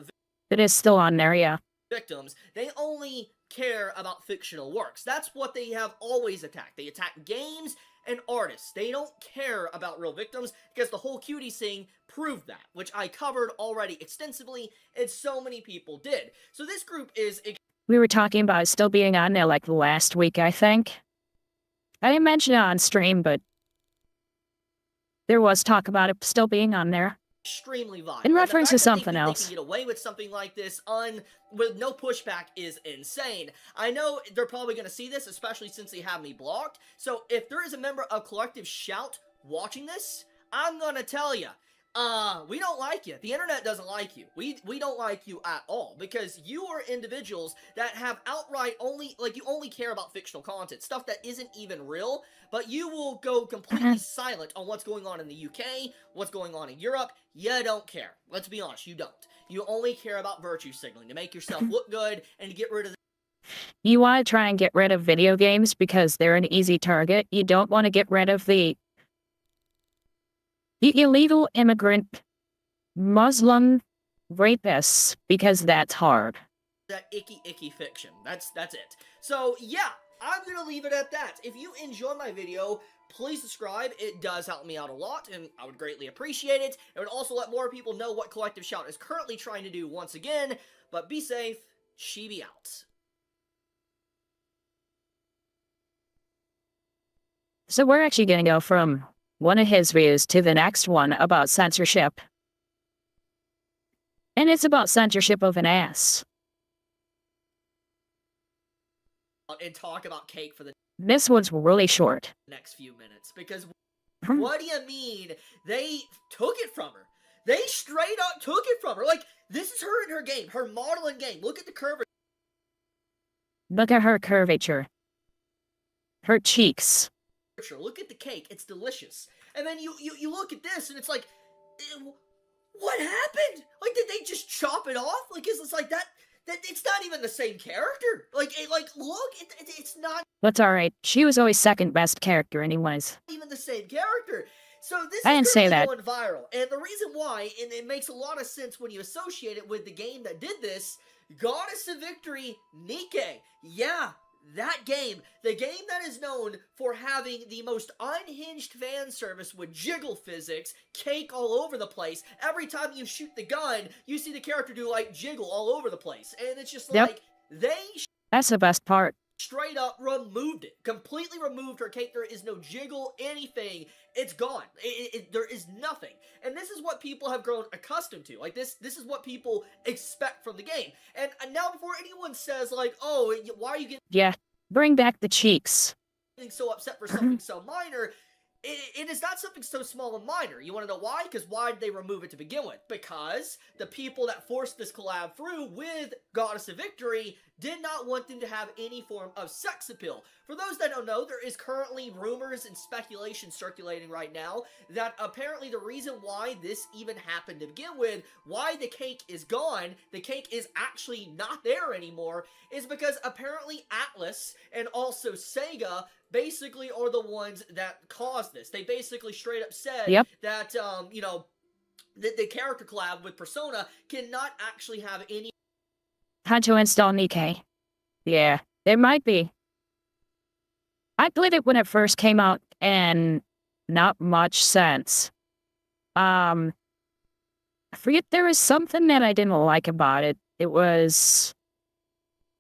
It is still on there, yeah. victims. They only care about fictional works. That's what they have always attacked. They attack games and artists. They don't care about real victims, because the whole cutie thing proved that, which I covered already extensively, and so many people did. So this group is... We were talking about it still being on there like last week, I think. I didn't mention it on stream, but there was talk about it still being on there. Extremely violent. In reference to something else. They can get away with something like this with no pushback is insane. I know they're probably going to see this, especially since they have me blocked. So if there is a member of Collective Shout watching this, I'm going to tell you, we don't like you. The internet doesn't like you. We don't like you at all, because you are individuals that have outright only care about fictional content, stuff that isn't even real, but you will go completely silent on what's going on in the UK, what's going on in Europe. You don't care. Let's be honest, you don't. You only care about virtue signaling to make yourself look good and to get rid of You want to try and get rid of video games because they're an easy target. You don't want to get rid of the illegal immigrant Muslim rapists, because that's hard. that icky fiction. That's it. So yeah, I'm gonna leave it at that. If you enjoyed my video, please subscribe. It does help me out a lot, and I would greatly appreciate it. It would also let more people know what Collective Shout is currently trying to do once again. But be safe. She be out. So we're actually going to go from one of his views to the next one about censorship. And it's about censorship of an ass. And talk about cake for the This one's really short. next few minutes, because what do you mean they took it from her? They straight up took it from her. Like, this is her in her game, her modeling game. Look at the curvature. Look at her curvature. Her cheeks. Look at the cake. It's delicious. And then you look at this, and it's like, what happened? Like, did they just chop it off? Like, it's like that it's not even the same character. Like, look, it's not. That's alright. She was always second best character anyways. Even the same character. So this I didn't is say that. going viral. And the reason why, and it makes a lot of sense when you associate it with the game that did this, Goddess of Victory, Nike. Yeah, that game. The game that is known for having the most unhinged fan service with jiggle physics, cake all over the place. Every time you shoot the gun, you see the character do, like, jiggle all over the place. And it's just Yep. like, they... That's the best part. straight up removed it. Completely removed her cake. There is no jiggle, anything. It's gone. There is nothing. And this is what people have grown accustomed to. Like, this is what people expect from the game. And now before anyone says, like, oh, why are you getting... Yeah, bring back the cheeks. ...so upset for something so minor... It is not something so small and minor. You want to know why? Because why did they remove it to begin with? Because the people that forced this collab through with Goddess of Victory did not want them to have any form of sex appeal. For those that don't know, there is currently rumors and speculation circulating right now that apparently the reason why this even happened to begin with, why the cake is gone, the cake is actually not there anymore, is because apparently Atlas and also Sega basically are the ones that caused this. They basically straight up said that, you know, the character collab with Persona cannot actually have any... Had to install Nikkei. Yeah, there might be. I played it when it first came out, and not much sense. I forget, there was something that I didn't like about it. It was...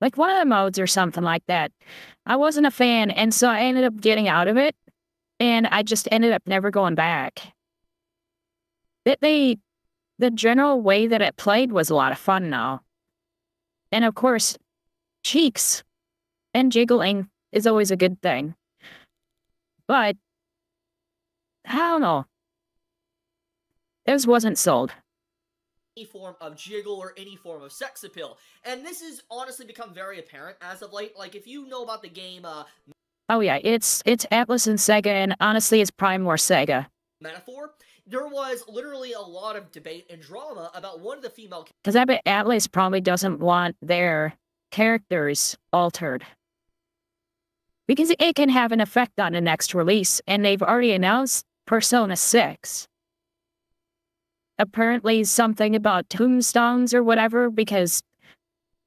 like one of the modes or something like that. I wasn't a fan, and so I ended up getting out of it, and I just ended up never going back. The general way that it played was a lot of fun now. And of course, cheeks and jiggling is always a good thing. But, I don't know. This wasn't sold. Any form of jiggle or any form of sex appeal. And this has honestly become very apparent as of late. Like, if you know about the game, oh yeah, it's Atlas and Sega, and honestly, it's probably more Sega. Metaphor, there was literally a lot of debate and drama about one of the female... Because I bet Atlas probably doesn't want their characters altered. Because it can have an effect on the next release, and they've already announced Persona 6. Apparently something about tombstones or whatever, because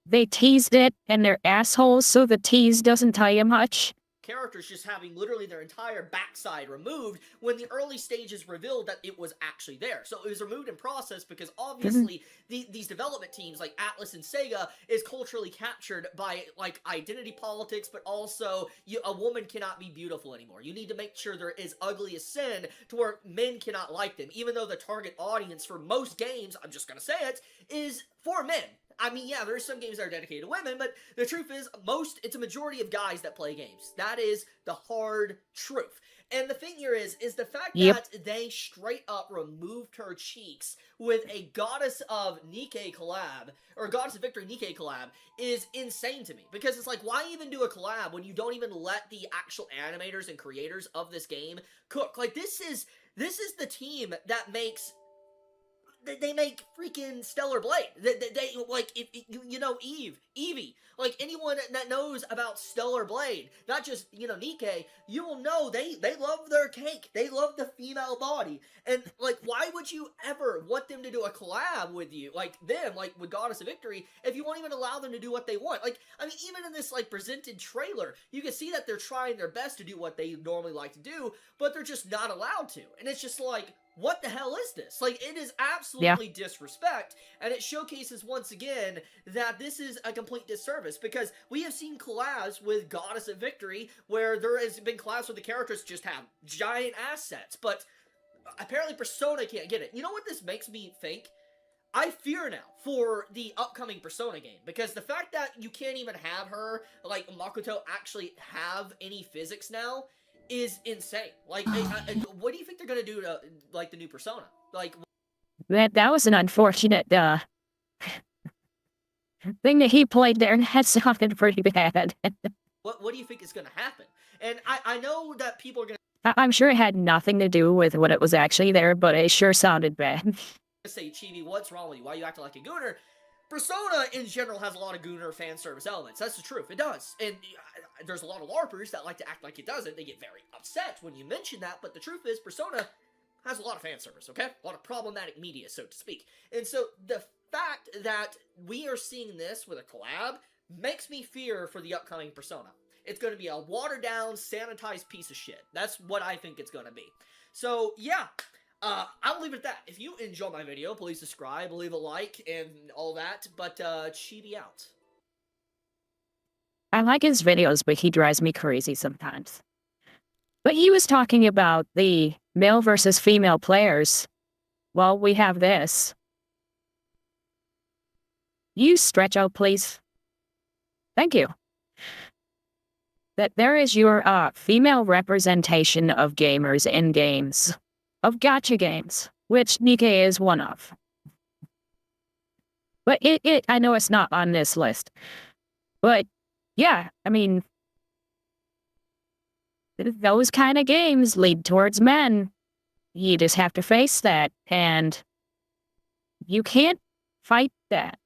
they teased it and they're assholes, so the tease doesn't tell you much. Characters just having literally their entire backside removed when the early stages revealed that it was actually there. So it was removed in process because obviously these development teams like Atlas and Sega is culturally captured by like identity politics, but also a woman cannot be beautiful anymore. You need to make sure there is ugly as sin to where men cannot like them, even though the target audience for most games, I'm just gonna say it, is for men. I mean, yeah, there's some games that are dedicated to women, but the truth is, it's a majority of guys that play games. That is the hard truth. And the thing here is the fact that they straight up removed her cheeks with a Goddess of Nikkei collab, or Goddess of Victory Nikkei collab, is insane to me. Because it's like, why even do a collab when you don't even let the actual animators and creators of this game cook? Like, this is the team that makes... They make freaking Stellar Blade. They like, you know, Eevee. Like, anyone that knows about Stellar Blade, not just, you know, Nikkei, you will know they love their cake. They love the female body. And, like, why would you ever want them to do a collab with you, like them, like with Goddess of Victory, if you won't even allow them to do what they want? Like, I mean, even in this, like, presented trailer, you can see that they're trying their best to do what they normally like to do, but they're just not allowed to. And it's just like, what the hell is this? Like, it is absolutely disrespect, and it showcases once again that this is a complete disservice, because we have seen collabs with Goddess of Victory where there has been collabs where the characters just have giant assets, but apparently Persona can't get it. You know what this makes me think? I fear now for the upcoming Persona game, because the fact that you can't even have her, like Makoto, actually have any physics now is insane. Like, what do you think they're gonna do to, like, the new Persona? Like, that was an unfortunate thing that he played there, and that sounded pretty bad. what do you think is gonna happen? And I know that people are gonna... I'm sure it had nothing to do with what it was actually there, but it sure sounded bad. Say, Chibi, what's wrong with you? Why are you acting like a gooner? Persona, in general, has a lot of gooner fan service elements. That's the truth. It does. And there's a lot of LARPers that like to act like it doesn't. They get very upset when you mention that, but the truth is, Persona has a lot of fan service, okay? A lot of problematic media, so to speak. And so, the fact that we are seeing this with a collab makes me fear for the upcoming Persona. It's going to be a watered-down, sanitized piece of shit. That's what I think it's going to be. So, yeah. I'll leave it at that. If you enjoy my video, please subscribe, leave a like, and all that. But, Chibi out. like his videos, but he drives me crazy sometimes. But he was talking about the male versus female players. Well, we have this. You stretch out, please. Thank you. That there is your female representation of gamers in games, of gacha games, which Nikkei is one of. But I know it's not on this list. But yeah, I mean, those kind of games lead towards men. You just have to face that, and you can't fight that.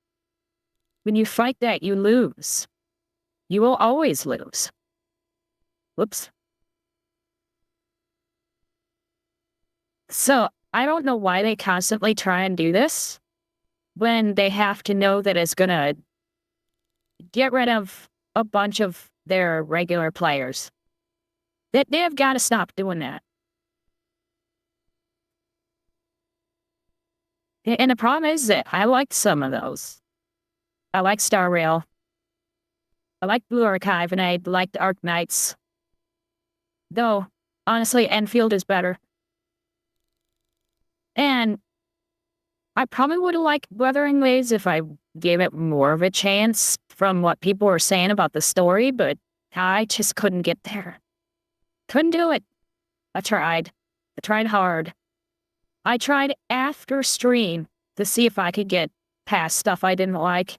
When you fight that, you lose. You will always lose. Whoops. So, I don't know why they constantly try and do this when they have to know that it's gonna get rid of a bunch of their regular players. They have got to stop doing that. And the problem is that I liked some of those. I like Star Rail. I like Blue Archive, and I liked Arc Knights. Though, honestly, Enfield is better. And I probably would have liked Wuthering Waves if I gave it more of a chance from what people were saying about the story, but I just couldn't get there. Couldn't do it. I tried hard. I tried after stream to see if I could get past stuff I didn't like.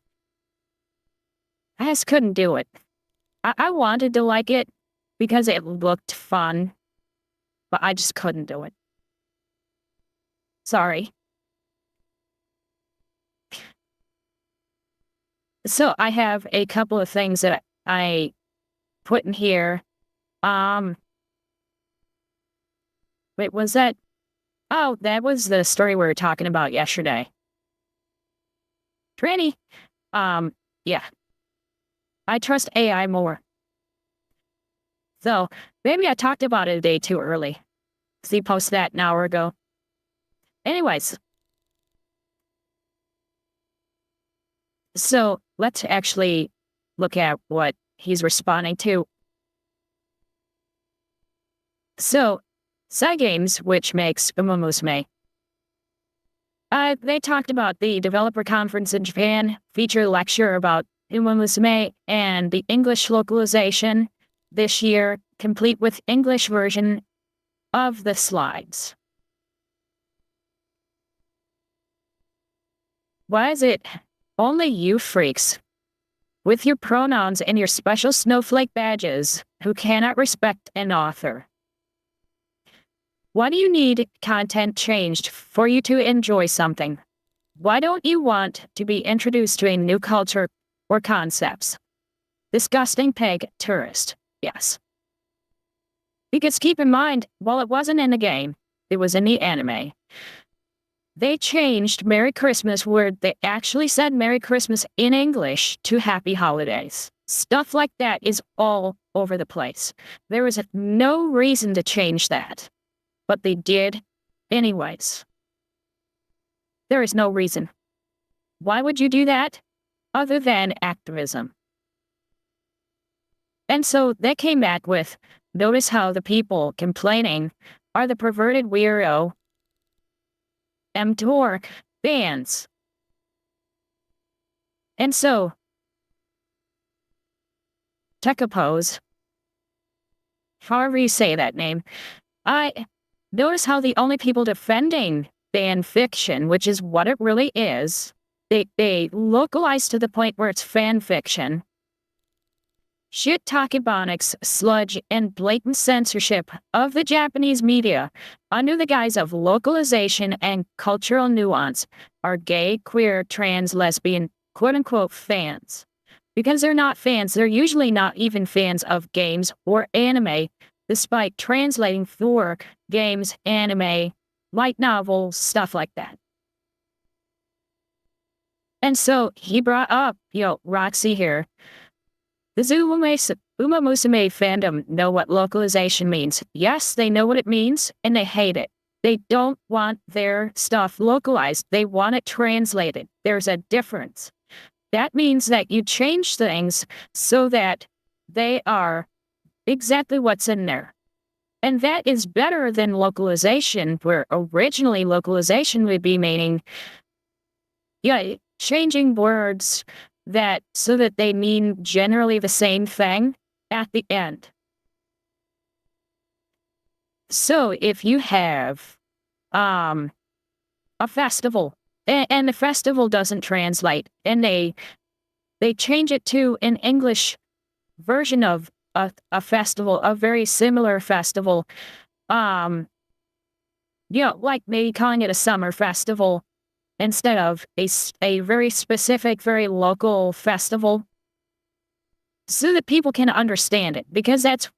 I just couldn't do it. I wanted to like it because it looked fun, but I just couldn't do it. Sorry. So I have a couple of things that I put in here. Wait, was that? Oh, that was the story we were talking about yesterday. Tranny. Yeah. I trust AI more. So, maybe I talked about it a day too early. See, posted that an hour ago. Anyways. So, let's actually look at what he's responding to. So, Cygames, which makes Uma Musume, they talked about the developer conference in Japan, feature lecture about Uma Musume and the English localization this year, complete with English version of the slides. Why is it only you freaks with your pronouns and your special snowflake badges who cannot respect an author? Why do you need content changed for you to enjoy something? Why don't you want to be introduced to a new culture or concepts? Disgusting pig tourist, yes. Because keep in mind, while it wasn't in the game, it was in the anime. They changed Merry Christmas where they actually said Merry Christmas in English to Happy Holidays. Stuff like that is all over the place. There is no reason to change that. But they did anyways. There is no reason. Why would you do that? Other than activism. And so they came back with, notice how the people complaining are the perverted weirdo MTOR fans. And so, Tekapose, however you say that name, notice how the only people defending fan fiction, which is what it really is, they localize to the point where it's fan fiction. Shit Takebonics, sludge, and blatant censorship of the Japanese media under the guise of localization and cultural nuance are gay, queer, trans, lesbian, quote-unquote fans. Because they're not fans, they're usually not even fans of games or anime, despite translating for games, anime, light novels, stuff like that. And so he brought up, Roxy here. Does Uma Musume fandom know what localization means? Yes, they know what it means, and they hate it. They don't want their stuff localized. They want it translated. There's a difference. That means that you change things so that they are exactly what's in there. And that is better than localization, where originally localization would be meaning, changing words that so that they mean generally the same thing at the end. So if you have a festival and the festival doesn't translate and they change it to an English version of a festival, a very similar festival, like maybe calling it a summer festival instead of a very specific, very local festival, so that people can understand it, because that's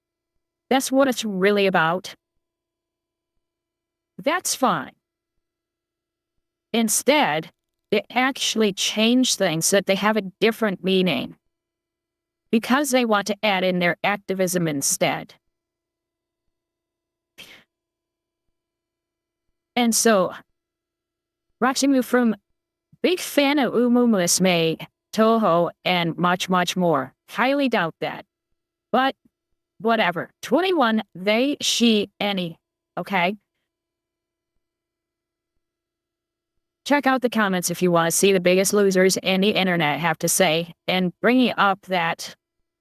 what it's really about. That's fine. Instead, they actually change things so that they have a different meaning, because they want to add in their activism instead. And so, Rakshimu from big fan of Umumusme, Toho, and much, much more. Highly doubt that. But whatever. 21, they, she, any. Okay? Check out the comments if you want to see the biggest losers in the internet have to say, and bringing up that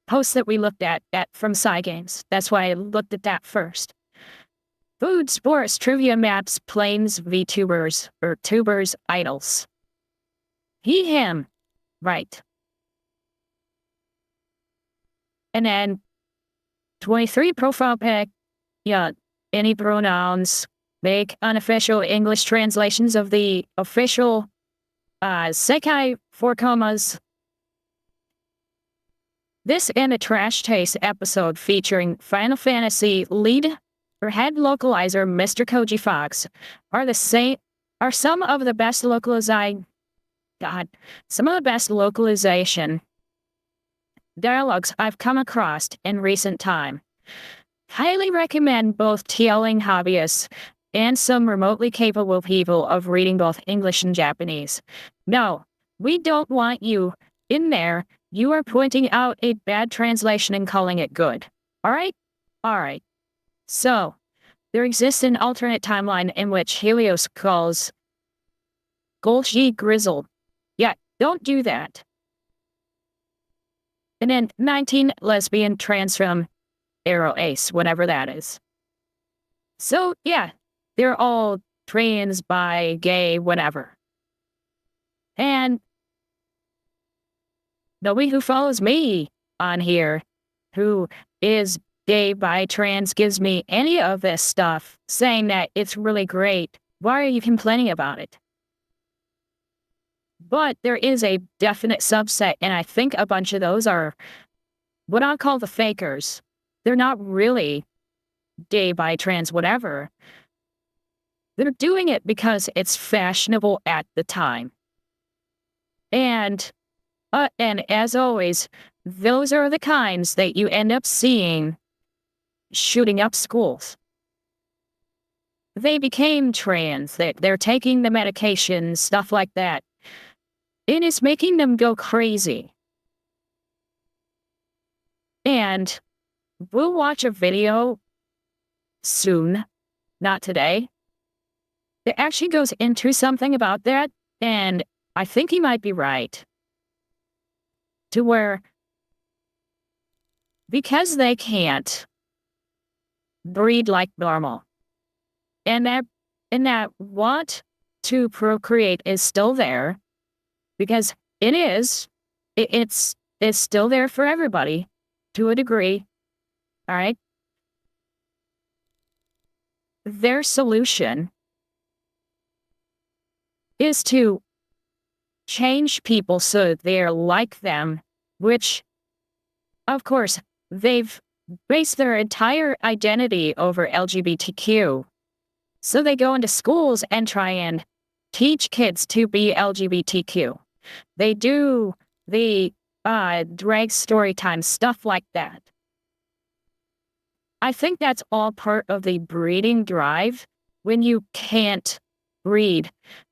post that we looked at from Cygames. That's why I looked at that first. Food, sports, trivia, maps, planes, VTubers, or tubers, idols. He, him. Right. And then 23 profile pic. Any pronouns. Make unofficial English translations of the official Sekai 4 commas. This and a Trash Taste episode featuring Final Fantasy lead or head localizer Mr. Koji Fox are some of the best localization dialogues I've come across in recent time. Highly recommend both TLing hobbyists and some remotely capable people of reading both English and Japanese. No, we don't want you in there. You are pointing out a bad translation and calling it good. Alright? Alright. So, there exists an alternate timeline in which Helios calls Golgi Grizzle. Yeah, don't do that. And then 19 lesbian trans from Arrow Ace, whatever that is. So, yeah, they're all trans, bi, gay, whatever. And nobody who follows me on here, who is gay, bi, trans, gives me any of this stuff, saying that it's really great. Why are you complaining about it? But there is a definite subset, and I think a bunch of those are what I'll call the fakers. They're not really gay, bi, trans, whatever. They're doing it because it's fashionable at the time. And as always, those are the kinds that you end up seeing shooting up schools. They became trans, they're taking the medications, stuff like that. It is making them go crazy. And we'll watch a video soon, not today, that actually goes into something about that, and I think he might be right. To where, because they can't breed like normal, and that want to procreate is still there, because it's still there for everybody, to a degree, all right? Their solution is to change people so they're like them, which, of course, they've based their entire identity over LGBTQ. So they go into schools and try and teach kids to be LGBTQ. They do the drag story time, stuff like that. I think that's all part of the breeding drive. When you can't breed,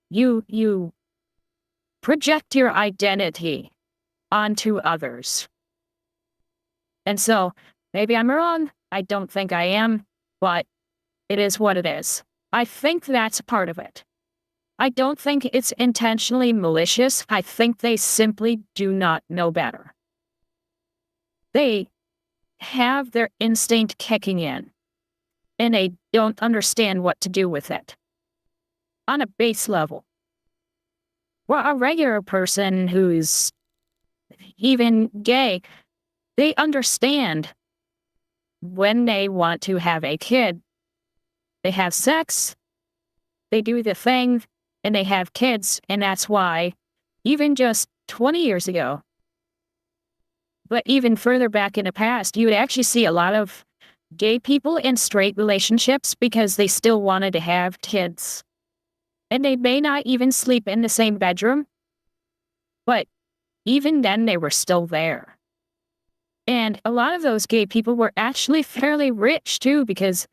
you project your identity onto others. And so maybe I'm wrong. I don't think I am, but it is what it is. I think that's part of it. I don't think it's intentionally malicious. I think they simply do not know better. They have their instinct kicking in, and they don't understand what to do with it. On a base level. Well, a regular person who's even gay, they understand when they want to have a kid. They have sex, they do the thing, and they have kids, and that's why, even just 20 years ago, but even further back in the past, you would actually see a lot of gay people in straight relationships because they still wanted to have kids. And they may not even sleep in the same bedroom, but even then they were still there. And a lot of those gay people were actually fairly rich too, because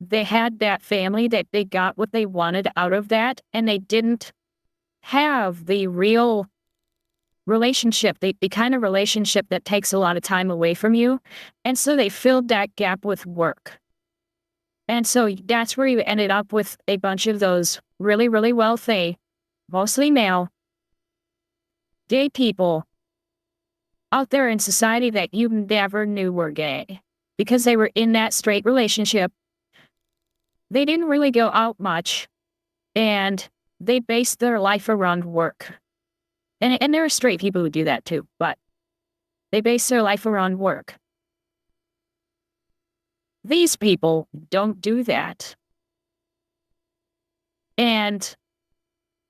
they had that family, that they got what they wanted out of that, and they didn't have the real relationship, the kind of relationship that takes a lot of time away from you. And so they filled that gap with work. And so that's where you ended up with a bunch of those really, really wealthy, mostly male, gay people out there in society that you never knew were gay because they were in that straight relationship. They didn't really go out much, and they based their life around work. And there are straight people who do that too, but they base their life around work. These people don't do that. And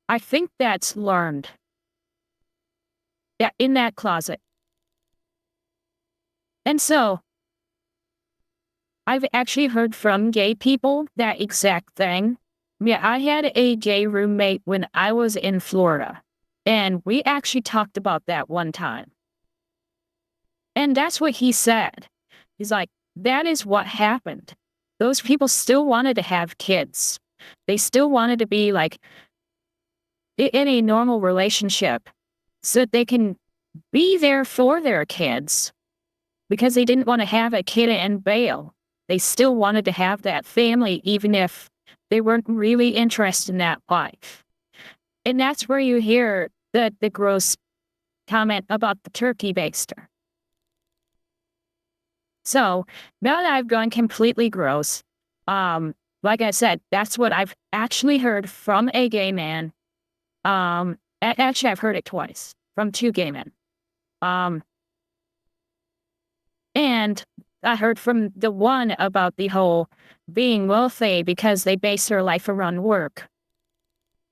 I think that's learned. Yeah, in that closet. And so, I've actually heard from gay people that exact thing. Yeah, I had a gay roommate when I was in Florida, and we actually talked about that one time. And that's what he said. He's like, that is what happened. Those people still wanted to have kids. They still wanted to be like in a normal relationship so that they can be there for their kids because they didn't want to have a kid and bail. They still wanted to have that family even if they weren't really interested in that life. And that's where you hear the gross comment about the turkey baster. So, now that I've gone completely gross, like I said, that's what I've actually heard from a gay man. Actually, I've heard it twice from two gay men. And I heard from the one about the whole being wealthy because they base their life around work.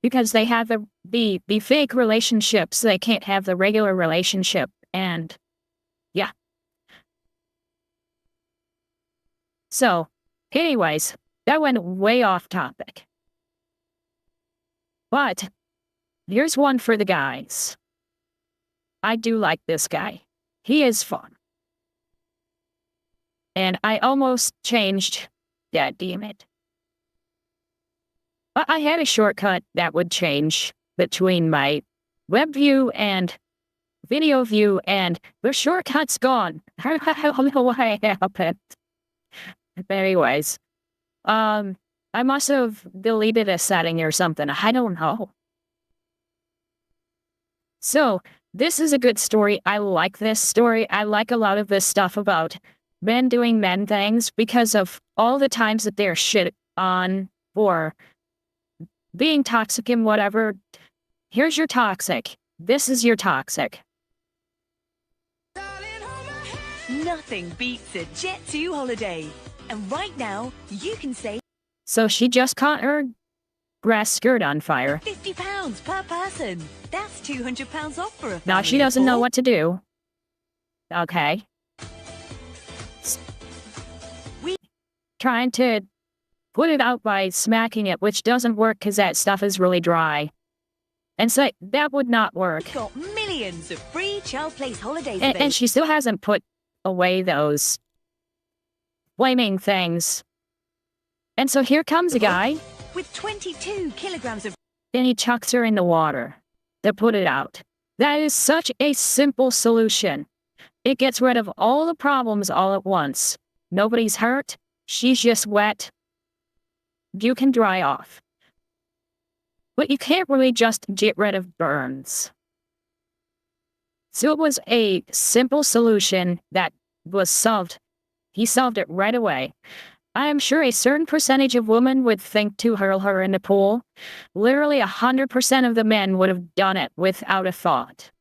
Because they have the fake relationships, they can't have the regular relationship. And yeah. So, anyways, that went way off topic. But here's one for the guys. I do like this guy. He is fun. And I almost changed that, damn it. But I had a shortcut that would change between my web view and video view, and the shortcut's gone. I don't know what happened. But anyways, I must have deleted a setting or something. I don't know. So, this is a good story. I like this story. I like a lot of this stuff about men doing men things because of all the times that they're shit on for being toxic and whatever. Here's your toxic. This is your toxic. Nothing beats a Jet2 holiday. And right now, you can save. So she just caught her grass skirt on fire. £50 per person. That's £200 off for a family. Now she doesn't know what to do. Okay. Trying to put it out by smacking it, which doesn't work because that stuff is really dry. And so that would not work. We've got millions of free child place holidays and she still hasn't put away those flaming things. And so here comes a guy. With 22 kilograms of... Then he chucks her in the water to put it out. That is such a simple solution. It gets rid of all the problems all at once. Nobody's hurt. She's just wet. You can dry off. But you can't really just get rid of burns. So it was a simple solution that was solved. He solved it right away. I am sure a certain percentage of women would think to hurl her in the pool. Literally 100% of the men would have done it without a thought.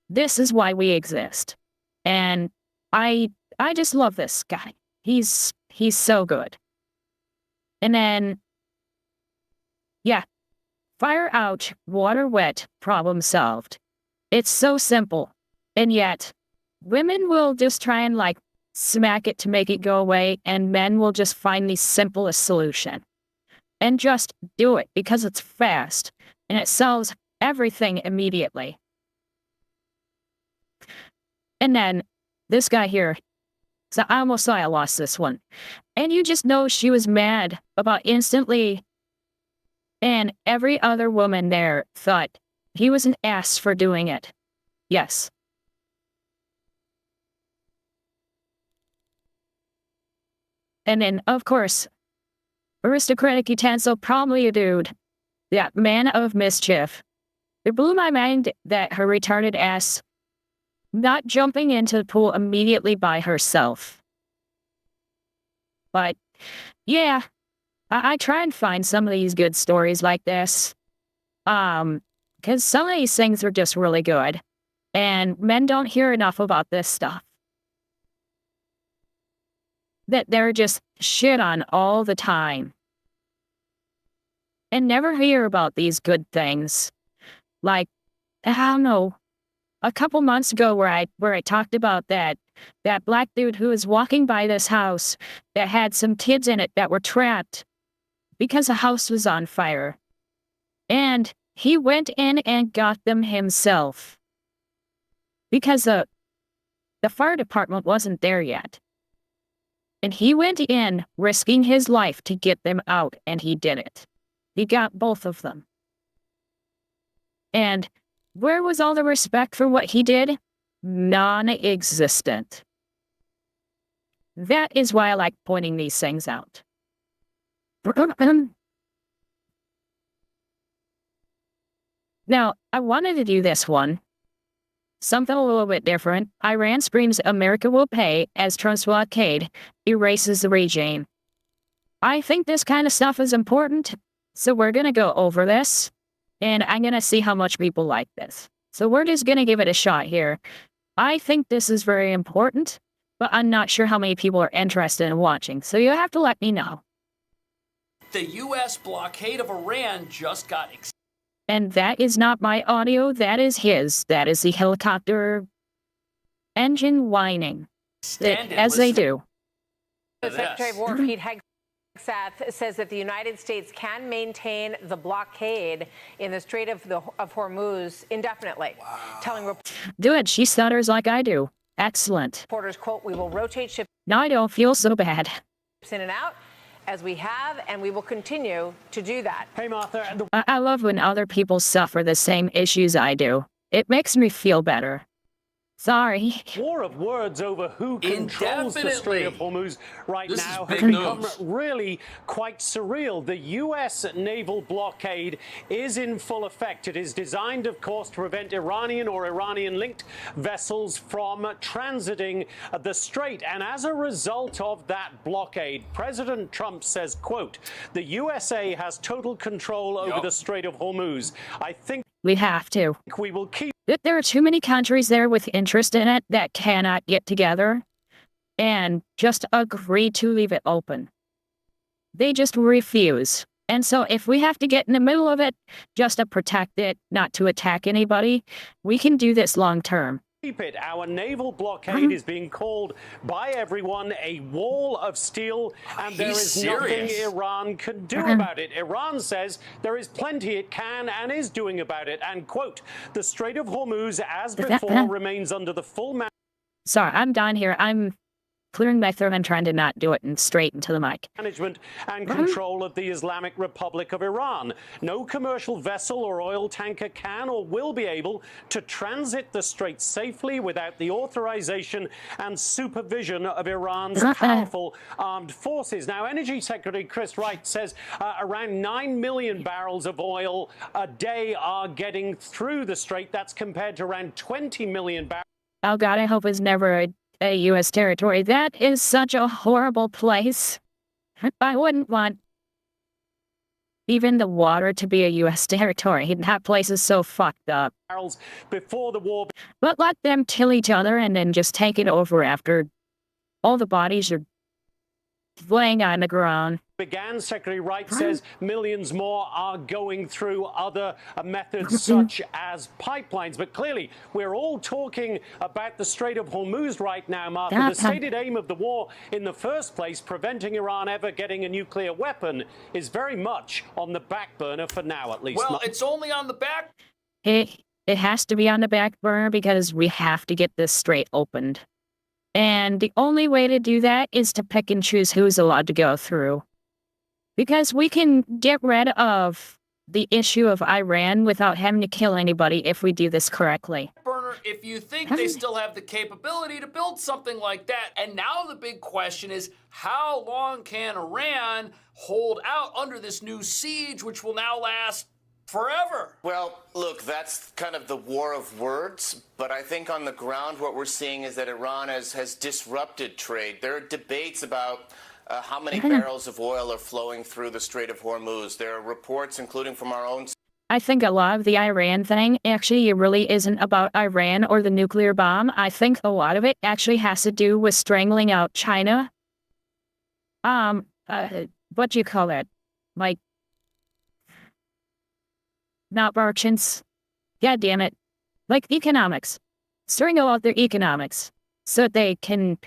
This is why we exist. And I just love this guy. He's so good. And then, yeah, fire out, water wet, problem solved. It's so simple. And yet, women will just try and like smack it to make it go away, and men will just find the simplest solution. And just do it because it's fast and it solves everything immediately. And then this guy here, so I almost thought I lost this one. And you just know she was mad about instantly. And every other woman there thought he was an ass for doing it. Yes. And then, of course, aristocratic utensil, probably a dude. That man of mischief. It blew my mind that her retarded ass not jumping into the pool immediately by herself. But, yeah, I try and find some of these good stories like this. Because some of these things are just really good. And men don't hear enough about this stuff. That they're just shit on all the time. And never hear about these good things. Like, I don't know, a couple months ago where I talked about that black dude who was walking by this house that had some kids in it that were trapped because the house was on fire. And he went in and got them himself. Because the fire department wasn't there yet. And he went in, risking his life to get them out, and he did it. He got both of them. And where was all the respect for what he did? Non-existent. That is why I like pointing these things out. Now, I wanted to do this one. Something a little bit different. Iran screams America will pay as Trump's blockade erases the regime. I think this kind of stuff is important, so we're going to go over this, and I'm going to see how much people like this. So we're just going to give it a shot here. I think this is very important, but I'm not sure how many people are interested in watching, so you have to let me know. The U.S. blockade of Iran just got And that is not my audio, that is his. That is the helicopter engine whining. As they do. Secretary of War Pete Hegseth says that the United States can maintain the blockade in the Strait of Hormuz indefinitely. Wow. Telling do it, she stutters like I do. Excellent. Reporters, quote, we will rotate ships now I don't feel so bad. In and out, as we have, and we will continue to do that. Hey, Martha. I love when other people suffer the same issues I do. It makes me feel better. Sorry. War of words over who controls the Strait of Hormuz right now has become really quite surreal. The U.S. naval blockade is in full effect. It is designed, of course, to prevent Iranian or Iranian-linked vessels from transiting the strait. And as a result of that blockade, President Trump says, quote, the USA has total control over the Strait of Hormuz. I think we have to. We will keep. There are too many countries there with interest in it that cannot get together and just agree to leave it open. They just refuse. And so if we have to get in the middle of it just to protect it, not to attack anybody, we can do this long term. Keep it. Our naval blockade is being called by everyone a wall of steel, and there is nothing Iran can do about it. Iran says there is plenty it can and is doing about it. And, quote, the Strait of Hormuz, as before, remains under the full... Sorry, I'm done here. I'm clearing my throat and trying to not do it and straight into the mic. Management and control of the Islamic Republic of Iran. No commercial vessel or oil tanker can or will be able to transit the strait safely without the authorization and supervision of Iran's powerful armed forces. Now, Energy Secretary Chris Wright says around 9 million barrels of oil a day are getting through the strait. That's compared to around 20 million barrels. Oh God, I hope it's never a U.S. territory. That is such a horrible place. I wouldn't want even the water to be a U.S. territory. That place is so fucked up. Before the war. But let them kill each other and then just take it over after all the bodies are laying on the ground. Began, Secretary Wright says millions more are going through other methods such as pipelines. But clearly, we're all talking about the Strait of Hormuz right now, Martha. The stated aim of the war in the first place, preventing Iran ever getting a nuclear weapon, is very much on the back burner for now, at least. Well, it's only on the back. It has to be on the back burner because we have to get this strait opened. And the only way to do that is to pick and choose who's allowed to go through. Because we can get rid of the issue of Iran without having to kill anybody if we do this correctly. Burner, if you think they still have the capability to build something like that. And now the big question is, how long can Iran hold out under this new siege, which will now last forever? Well, look, that's kind of the war of words, but I think on the ground what we're seeing is that Iran has disrupted trade. There are debates about how many barrels of oil are flowing through the Strait of Hormuz. There are reports, including from our own. I think a lot of the Iran thing actually really isn't about Iran or the nuclear bomb. I think a lot of it actually has to do with strangling out China. What do you call that? Like, not merchants. God damn it. Like economics. Strangle out their economics so they can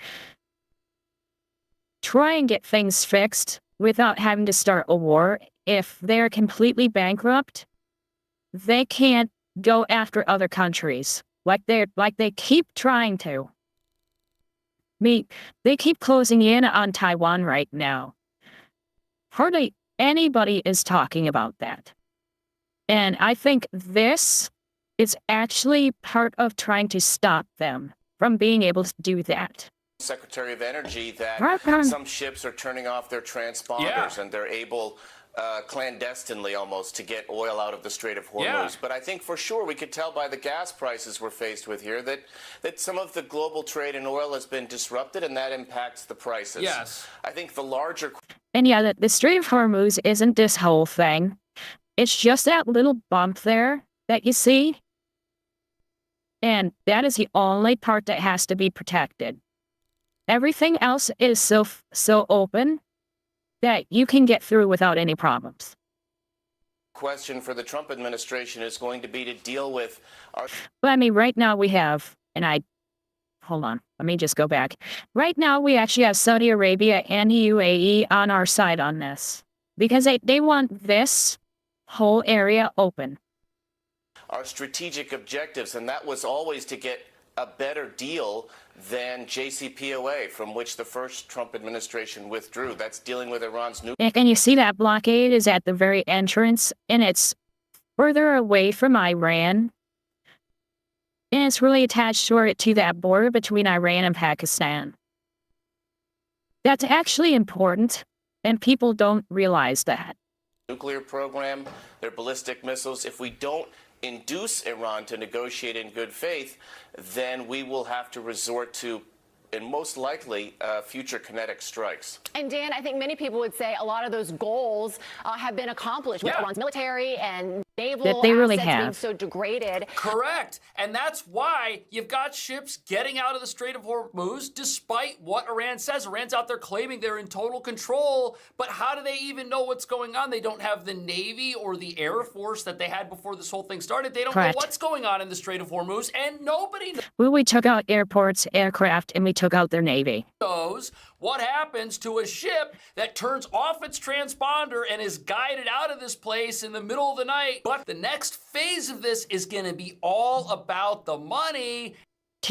try and get things fixed without having to start a war. If they're completely bankrupt, they can't go after other countries like they keep trying to. They keep closing in on Taiwan right now. Hardly anybody is talking about that. And I think this is actually part of trying to stop them from being able to do that. Secretary of Energy that some ships are turning off their transponders and they're able clandestinely almost to get oil out of the Strait of Hormuz. But I think for sure we could tell by the gas prices we're faced with here that some of the global trade in oil has been disrupted and that impacts the prices. Yes. I think the larger... And yeah, the Strait of Hormuz isn't this whole thing. It's just that little bump there that you see. And that is the only part that has to be protected. Everything else is so open that you can get through without any problems. Question for the Trump administration is going to be to deal with our... But I mean, right now we have, hold on, let me just go back. Right now we actually have Saudi Arabia and the UAE on our side on this. Because they want this whole area open. Our strategic objectives, and that was always to get a better deal than JCPOA, from which the first Trump administration withdrew. That's dealing with Iran's nuclear... And you see that blockade is at the very entrance, and it's further away from Iran. And it's really attached to that border between Iran and Pakistan. That's actually important, and people don't realize that. Nuclear program, their ballistic missiles. If we don't induce Iran to negotiate in good faith, then we will have to resort to, and most likely, future kinetic strikes. And Dan, I think many people would say a lot of those goals have been accomplished with Iran's military and naval that they really assets have. being so degraded. Correct. And that's why you've got ships getting out of the Strait of Hormuz despite what Iran says. Iran's out there claiming they're in total control, but how do they even know what's going on? They don't have the Navy or the Air Force that they had before this whole thing started. They don't know what's going on in the Strait of Hormuz, and nobody knows. Well, we took out airports, aircraft, and we took out their Navy. Knows what happens to a ship that turns off its transponder and is guided out of this place in the middle of the night. But the next phase of this is going to be all about the money.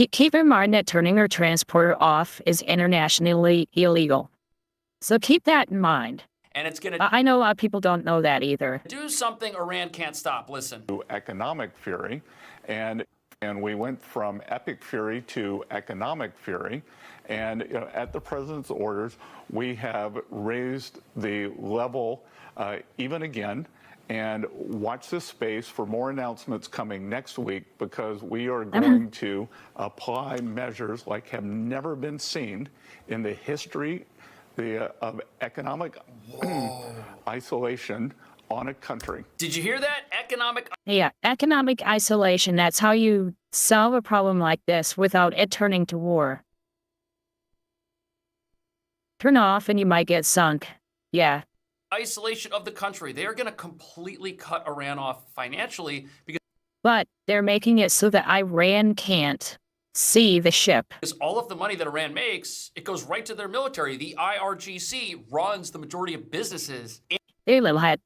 keep in mind that turning your transporter off is internationally illegal. So keep that in mind. And it's going I know a lot of people don't know that either. do something Iran can't stop. Listen. Economic fury, and we went from epic fury to economic fury. And at the president's orders, we have raised the level even again. And watch this space for more announcements coming next week, because we are going to apply measures like have never been seen in the history of economic isolation on a country. Did you hear that? Economic isolation. That's how you solve a problem like this without it turning to war. Turn off and you might get sunk. Yeah. Isolation of the country. They are going to completely cut Iran off financially But they're making it so that Iran can't see the ship. because all of the money that Iran makes, it goes right to their military. The IRGC runs the majority of businesses Hey, little head.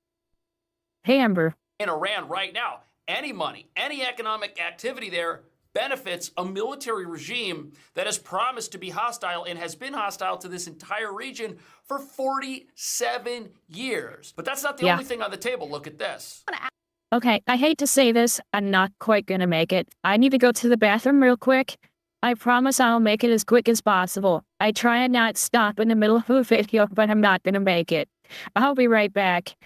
Hey, Amber. in Iran right now. Any money, any economic activity there benefits a military regime that has promised to be hostile and has been hostile to this entire region for 47 years. But that's not the only thing on the table. Look at this. Okay, I hate to say this, I'm not quite gonna make it. I need to go to the bathroom real quick. I promise I'll make it as quick as possible. I try and not stop in the middle of a video, but I'm not gonna make it. I'll be right back.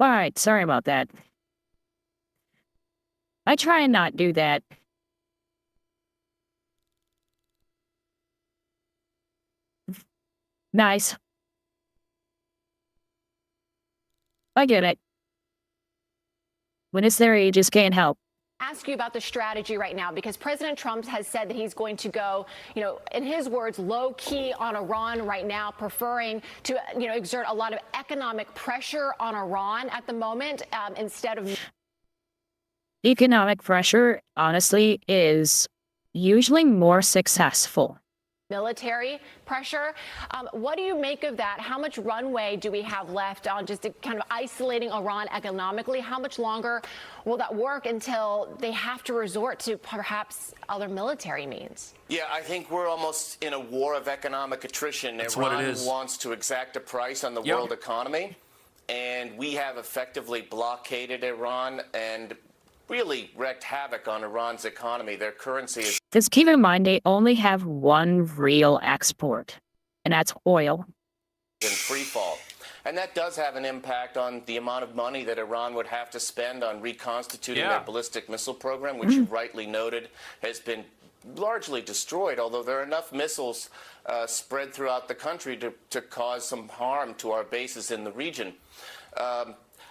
All right, sorry about that. I try and not do that. Nice. I get it. When it's there, you just can't help. Ask you about the strategy right now, because President Trump has said that he's going to go, in his words, low key on Iran right now, preferring to, exert a lot of economic pressure on Iran at the moment instead of. Economic pressure, honestly, is usually more successful. Military pressure. What do you make of that? How much runway do we have left on just kind of isolating Iran economically? How much longer will that work until they have to resort to perhaps other military means? Yeah, I think we're almost in a war of economic attrition. That's Iran what it is. wants to exact a price on the world economy, and we have effectively blockaded Iran and really wreaked havoc on Iran's economy. Their currency is Just keep in mind they only have one real export, and that's oil. in free fall. And that does have an impact on the amount of money that Iran would have to spend on reconstituting their ballistic missile program, which you rightly noted has been largely destroyed, although there are enough missiles spread throughout the country to cause some harm to our bases in the region.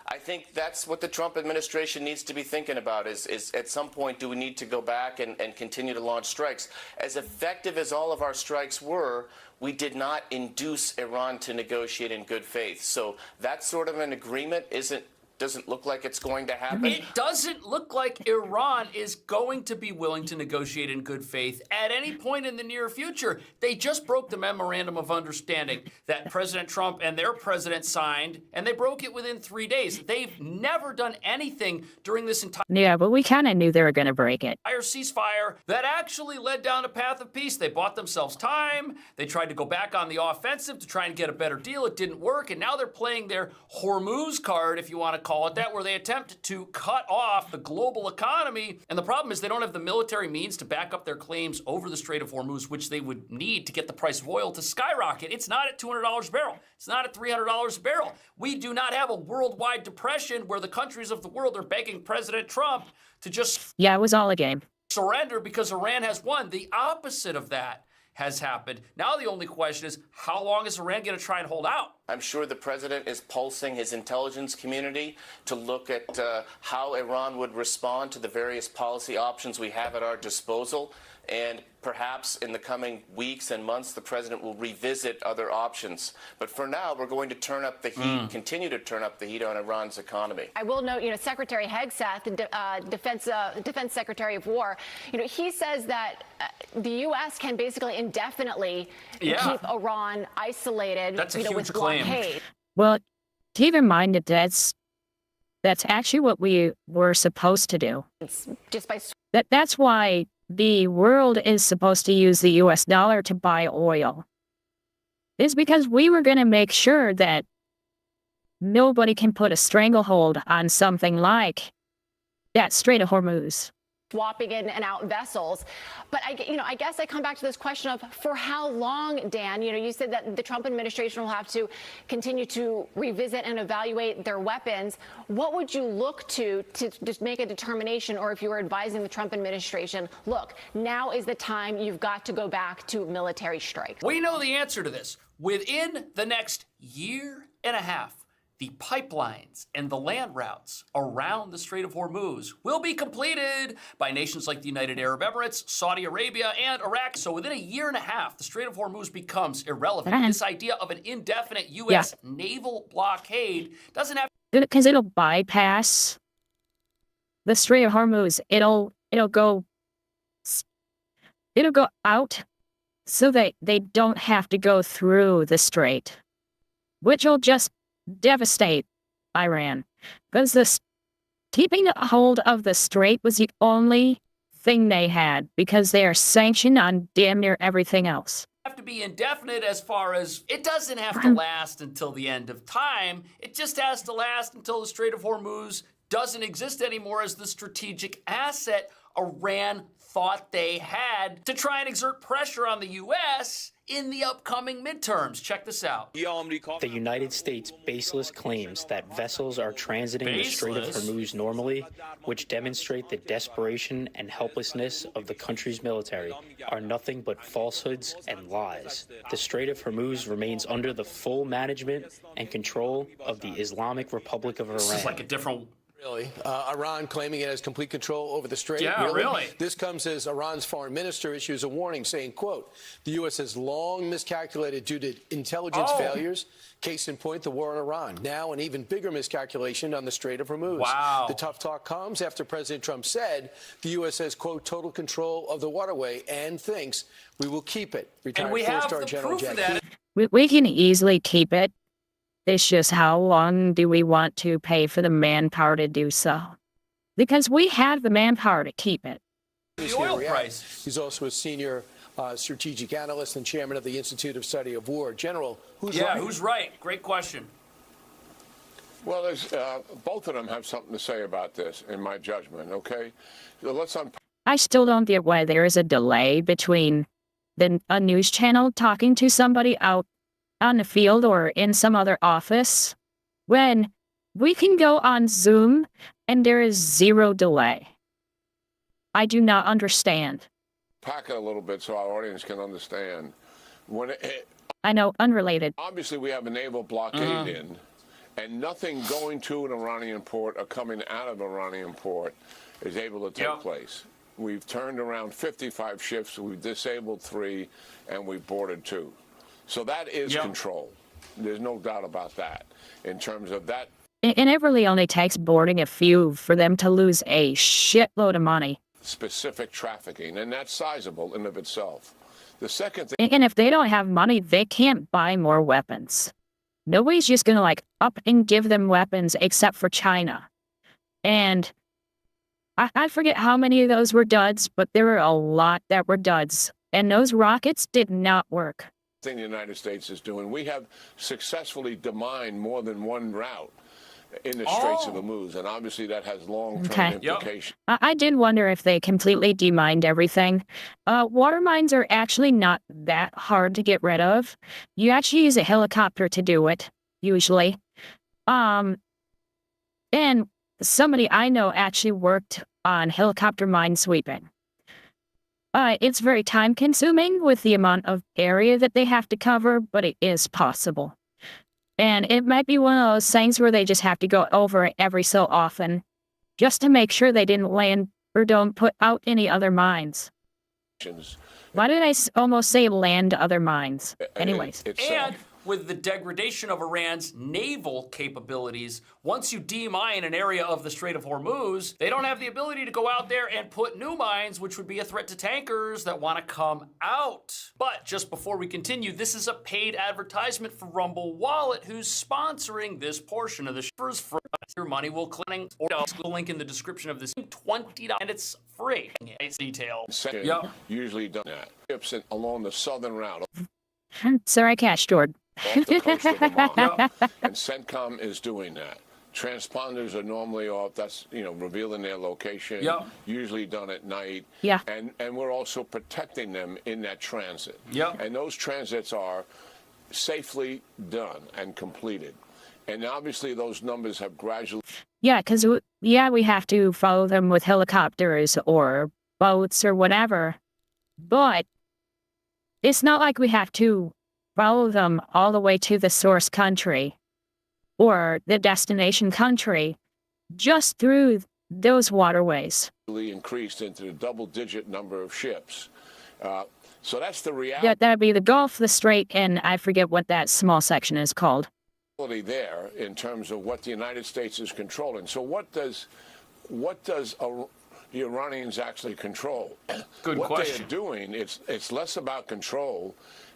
I think that's what the Trump administration needs to be thinking about is at some point, do we need to go back and continue to launch strikes? As effective as all of our strikes were, we did not induce Iran to negotiate in good faith. So that sort of an agreement doesn't look like it's going to happen. It doesn't look like Iran is going to be willing to negotiate in good faith at any point in the near future. They just broke the memorandum of understanding that President Trump and their president signed, and they broke it within 3 days. They've never done anything during this entire Yeah, but we kind of knew they were going to break it. ceasefire that actually led down a path of peace. They bought themselves time. They tried to go back on the offensive to try and get a better deal. It didn't work, and now they're playing their Hormuz card, if you want to call it that, where they attempt to cut off the global economy. And the problem is they don't have the military means to back up their claims over the Strait of Hormuz, which they would need to get the price of oil to skyrocket. It's not at $200 a barrel. It's not at $300 a barrel. We do not have a worldwide depression where the countries of the world are begging President Trump to just Yeah, it was all a game. surrender because Iran has won. The opposite of that has happened. Now the only question is, how long is Iran going to try and hold out? I'm sure the president is pulsing his intelligence community to look at how Iran would respond to the various policy options we have at our disposal. And perhaps in the coming weeks and months, the president will revisit other options. But for now, we're going to turn up the heat, continue to turn up the heat on Iran's economy. I will note, Secretary Hegseth, the Defense Secretary of War, he says that the U.S. can basically indefinitely keep Iran isolated. That's a huge with claim. blockade. Well, keep in mind that that's actually what we were supposed to do. It's just by That's why the world is supposed to use the US dollar to buy oil. It's because we were going to make sure that nobody can put a stranglehold on something like that Strait of Hormuz. swapping in and out vessels. But I guess I come back to this question of for how long, Dan? You said that the Trump administration will have to continue to revisit and evaluate their weapons. What would you look to just make a determination, or if you were advising the Trump administration, look, now is the time you've got to go back to military strikes? We know the answer to this. Within the next year and a half, the pipelines and the land routes around the Strait of Hormuz will be completed by nations like the United Arab Emirates, Saudi Arabia, and Iraq. So within a year and a half, the Strait of Hormuz becomes irrelevant. This idea of an indefinite U.S. naval blockade doesn't have... Because it'll bypass the Strait of Hormuz. It'll go out so that they don't have to go through the strait, which will just devastate Iran, because keeping a hold of the strait was the only thing they had, because they are sanctioned on damn near everything else. Have to be indefinite as far as it doesn't have to last until the end of time. It just has to last until the Strait of Hormuz doesn't exist anymore as the strategic asset Iran thought they had to try and exert pressure on the U.S. in the upcoming midterms. Check this out. The United States baseless claims that vessels are transiting the Strait of Hormuz normally, which demonstrate the desperation and helplessness of the country's military, are nothing but falsehoods and lies. The Strait of Hormuz remains under the full management and control of the Islamic Republic of Iran. This is like a different... Really? Iran claiming it has complete control over the strait? Yeah, really? This comes as Iran's foreign minister issues a warning saying, quote, the U.S. has long miscalculated due to intelligence failures. Case in point, the war in Iran. Now an even bigger miscalculation on the Strait of Hormuz. Wow. The tough talk comes after President Trump said the U.S. has, quote, total control of the waterway and thinks we will keep it. And we have the proof of that. We can easily keep it. It's just how long do we want to pay for the manpower to do so? Because we have the manpower to keep it. The oil price. He's also a senior strategic analyst and chairman of the Institute of Study of War. General, who's right? Who's right? Great question. Well, both of them have something to say about this, in my judgment, okay? So let's unpack. I still don't get why there is a delay between a news channel talking to somebody out on the field or in some other office when we can go on Zoom and there is zero delay. I do not understand. unpack it a little bit so our audience can understand. I know, unrelated. Obviously, we have a naval blockade in, and nothing going to an Iranian port or coming out of Iranian port is able to take place. We've turned around 55 ships, we've disabled 3, and we've boarded 2. So that is control. There's no doubt about that in terms of that. And it really only takes boarding a few for them to lose a shitload of money. Specific trafficking, and that's sizable in of itself. The second thing, And if they don't have money, they can't buy more weapons. Nobody's just gonna like up and give them weapons except for China. And I forget how many of those were duds, but there were a lot that were duds. And those rockets did not work. thing the United States is doing, we have successfully demined more than one route in the Straits of Hormuz, and obviously that has long-term implications. I did wonder if they completely demined everything. Water mines are actually not that hard to get rid of. You actually use a helicopter to do it, usually. And somebody I know actually worked on helicopter mine sweeping. It's very time-consuming with the amount of area that they have to cover, but it is possible. And it might be one of those things where they just have to go over it every so often, just to make sure they didn't land or don't put out any other mines. Why did I almost say land other mines? Anyways. And with the degradation of Iran's naval capabilities, once you demine an area of the Strait of Hormuz, they don't have the ability to go out there and put new mines, which would be a threat to tankers that want to come out. But just before we continue, this is a paid advertisement for Rumble Wallet, who's sponsoring this portion of the show. Your money will click or the link in the description of this $20, and it's free. It's detail. Usually done that. Ships along the southern route. Sorry, Cash Stored. Off the coast of Oman. And CENTCOM is doing that. Transponders are normally off. That's, revealing their location. Usually done at night. And we're also protecting them in that transit. And those transits are safely done and completed. And obviously those numbers have gradually. Yeah, because, we have to follow them with helicopters or boats or whatever. But it's not like we have to follow them all the way to the source country or the destination country, just through those waterways. Increased into the double-digit number of ships. So that's the reality. Yeah, that'd be the Gulf, the Strait, and I forget what that small section is called. There in terms of what the United States is controlling. So what does the Iranians actually control? Good what question. They're doing, it's less about control,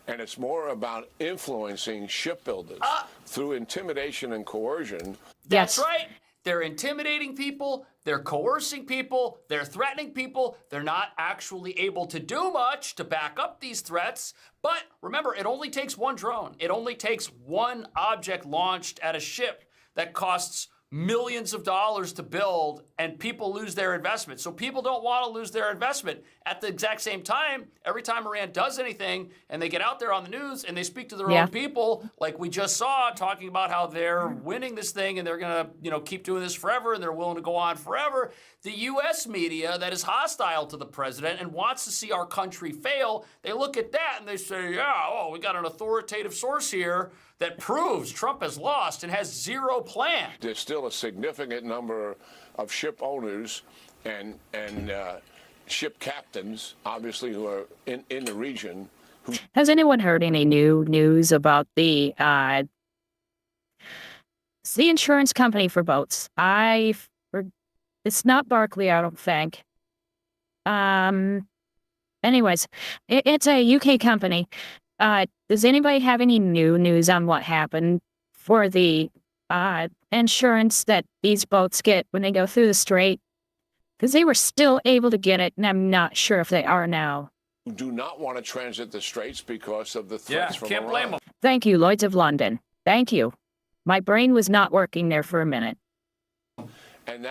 and it's more about influencing shipbuilders through intimidation and coercion. That's right. They're intimidating people, they're coercing people, they're threatening people. They're not actually able to do much to back up these threats. But remember, it only takes one drone. It only takes one object launched at a ship that costs millions of dollars to build, and people lose their investment. So people don't want to lose their investment. At the exact same time, every time Iran does anything and they get out there on the news and they speak to their own people, like we just saw, talking about how they're winning this thing and they're going to, keep doing this forever and they're willing to go on forever. The U.S. media that is hostile to the president and wants to see our country fail, they look at that and they say, we got an authoritative source here that proves Trump has lost and has zero plan. There's still a significant number of ship owners and ship captains, obviously, who are in the region. Has anyone heard any new news about the insurance company for boats? It's not Barclay, I don't think. Anyways, it's a UK company. Does anybody have any new news on what happened for the insurance that these boats get when they go through the strait? Because they were still able to get it, and I'm not sure if they are now. Who do not want to transit the straits because of the threats from can't Iran. blame them. Thank you, Lloyds of London. Thank you. My brain was not working there for a minute. And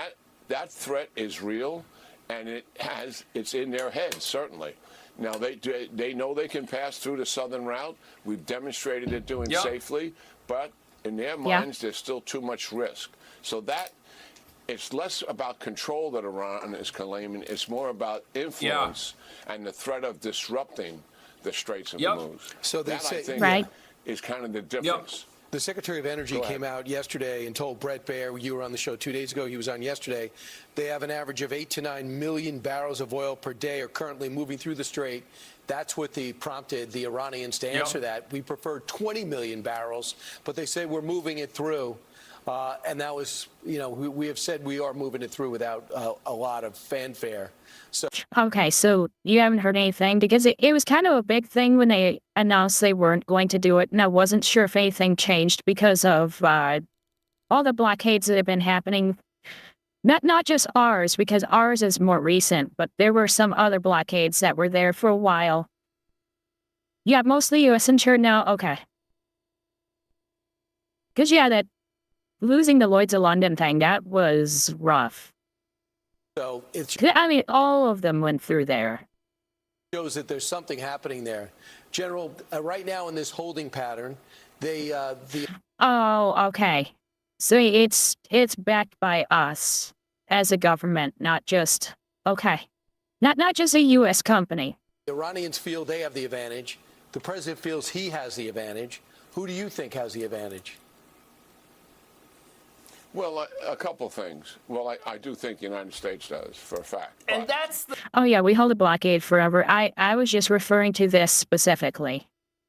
that threat is real, and it's in their heads, certainly. Now, they know they can pass through the southern route. We've demonstrated it doing safely, but in their minds, there's still too much risk. So that it's less about control that Iran is claiming. It's more about influence and the threat of disrupting the Straits of Hormuz. So they that, say, I think, is kind of the difference. The Secretary of Energy came out yesterday and told Brett Baer, you were on the show 2 days ago, he was on yesterday, they have an average of 8 to 9 million barrels of oil per day are currently moving through the Strait. That's what prompted the Iranians to answer that. We prefer 20 million barrels, but they say we're moving it through. And that was, we have said we are moving it through without a lot of fanfare. So okay, so you haven't heard anything because it was kind of a big thing when they announced they weren't going to do it, and I wasn't sure if anything changed because of all the blockades that have been happening. Not just ours, because ours is more recent, but there were some other blockades that were there for a while. Yeah, mostly U.S. insured now. Okay. Because that losing the Lloyd's of London thing, that was rough. So I mean, all of them went through there. Shows that there's something happening there. General, right now in this holding pattern, Oh, okay. So it's backed by us as a government, not just not just a U.S. company. The Iranians feel they have the advantage. The president feels he has the advantage. Who do you think has the advantage? Well, a couple things. Well, I do think the United States does, for a fact. And that's the... Oh, yeah, we hold a blockade forever. I was just referring to this specifically.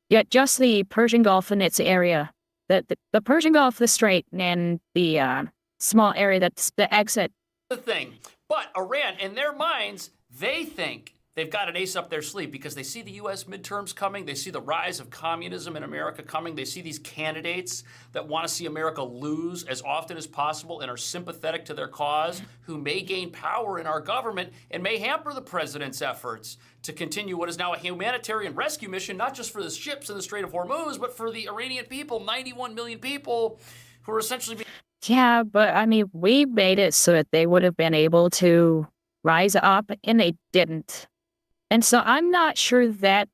Yeah, just the Persian Gulf and its area. The Persian Gulf, the Strait, and the small area that's the exit. The thing. But Iran, in their minds, they think they've got an ace up their sleeve because they see the U.S. midterms coming. They see the rise of communism in America coming. They see these candidates that want to see America lose as often as possible and are sympathetic to their cause, who may gain power in our government and may hamper the president's efforts to continue what is now a humanitarian rescue mission, not just for the ships in the Strait of Hormuz, but for the Iranian people, 91 million people who are essentially being... Yeah, but I mean, we made it so that they would have been able to rise up, and they didn't. And so I'm not sure that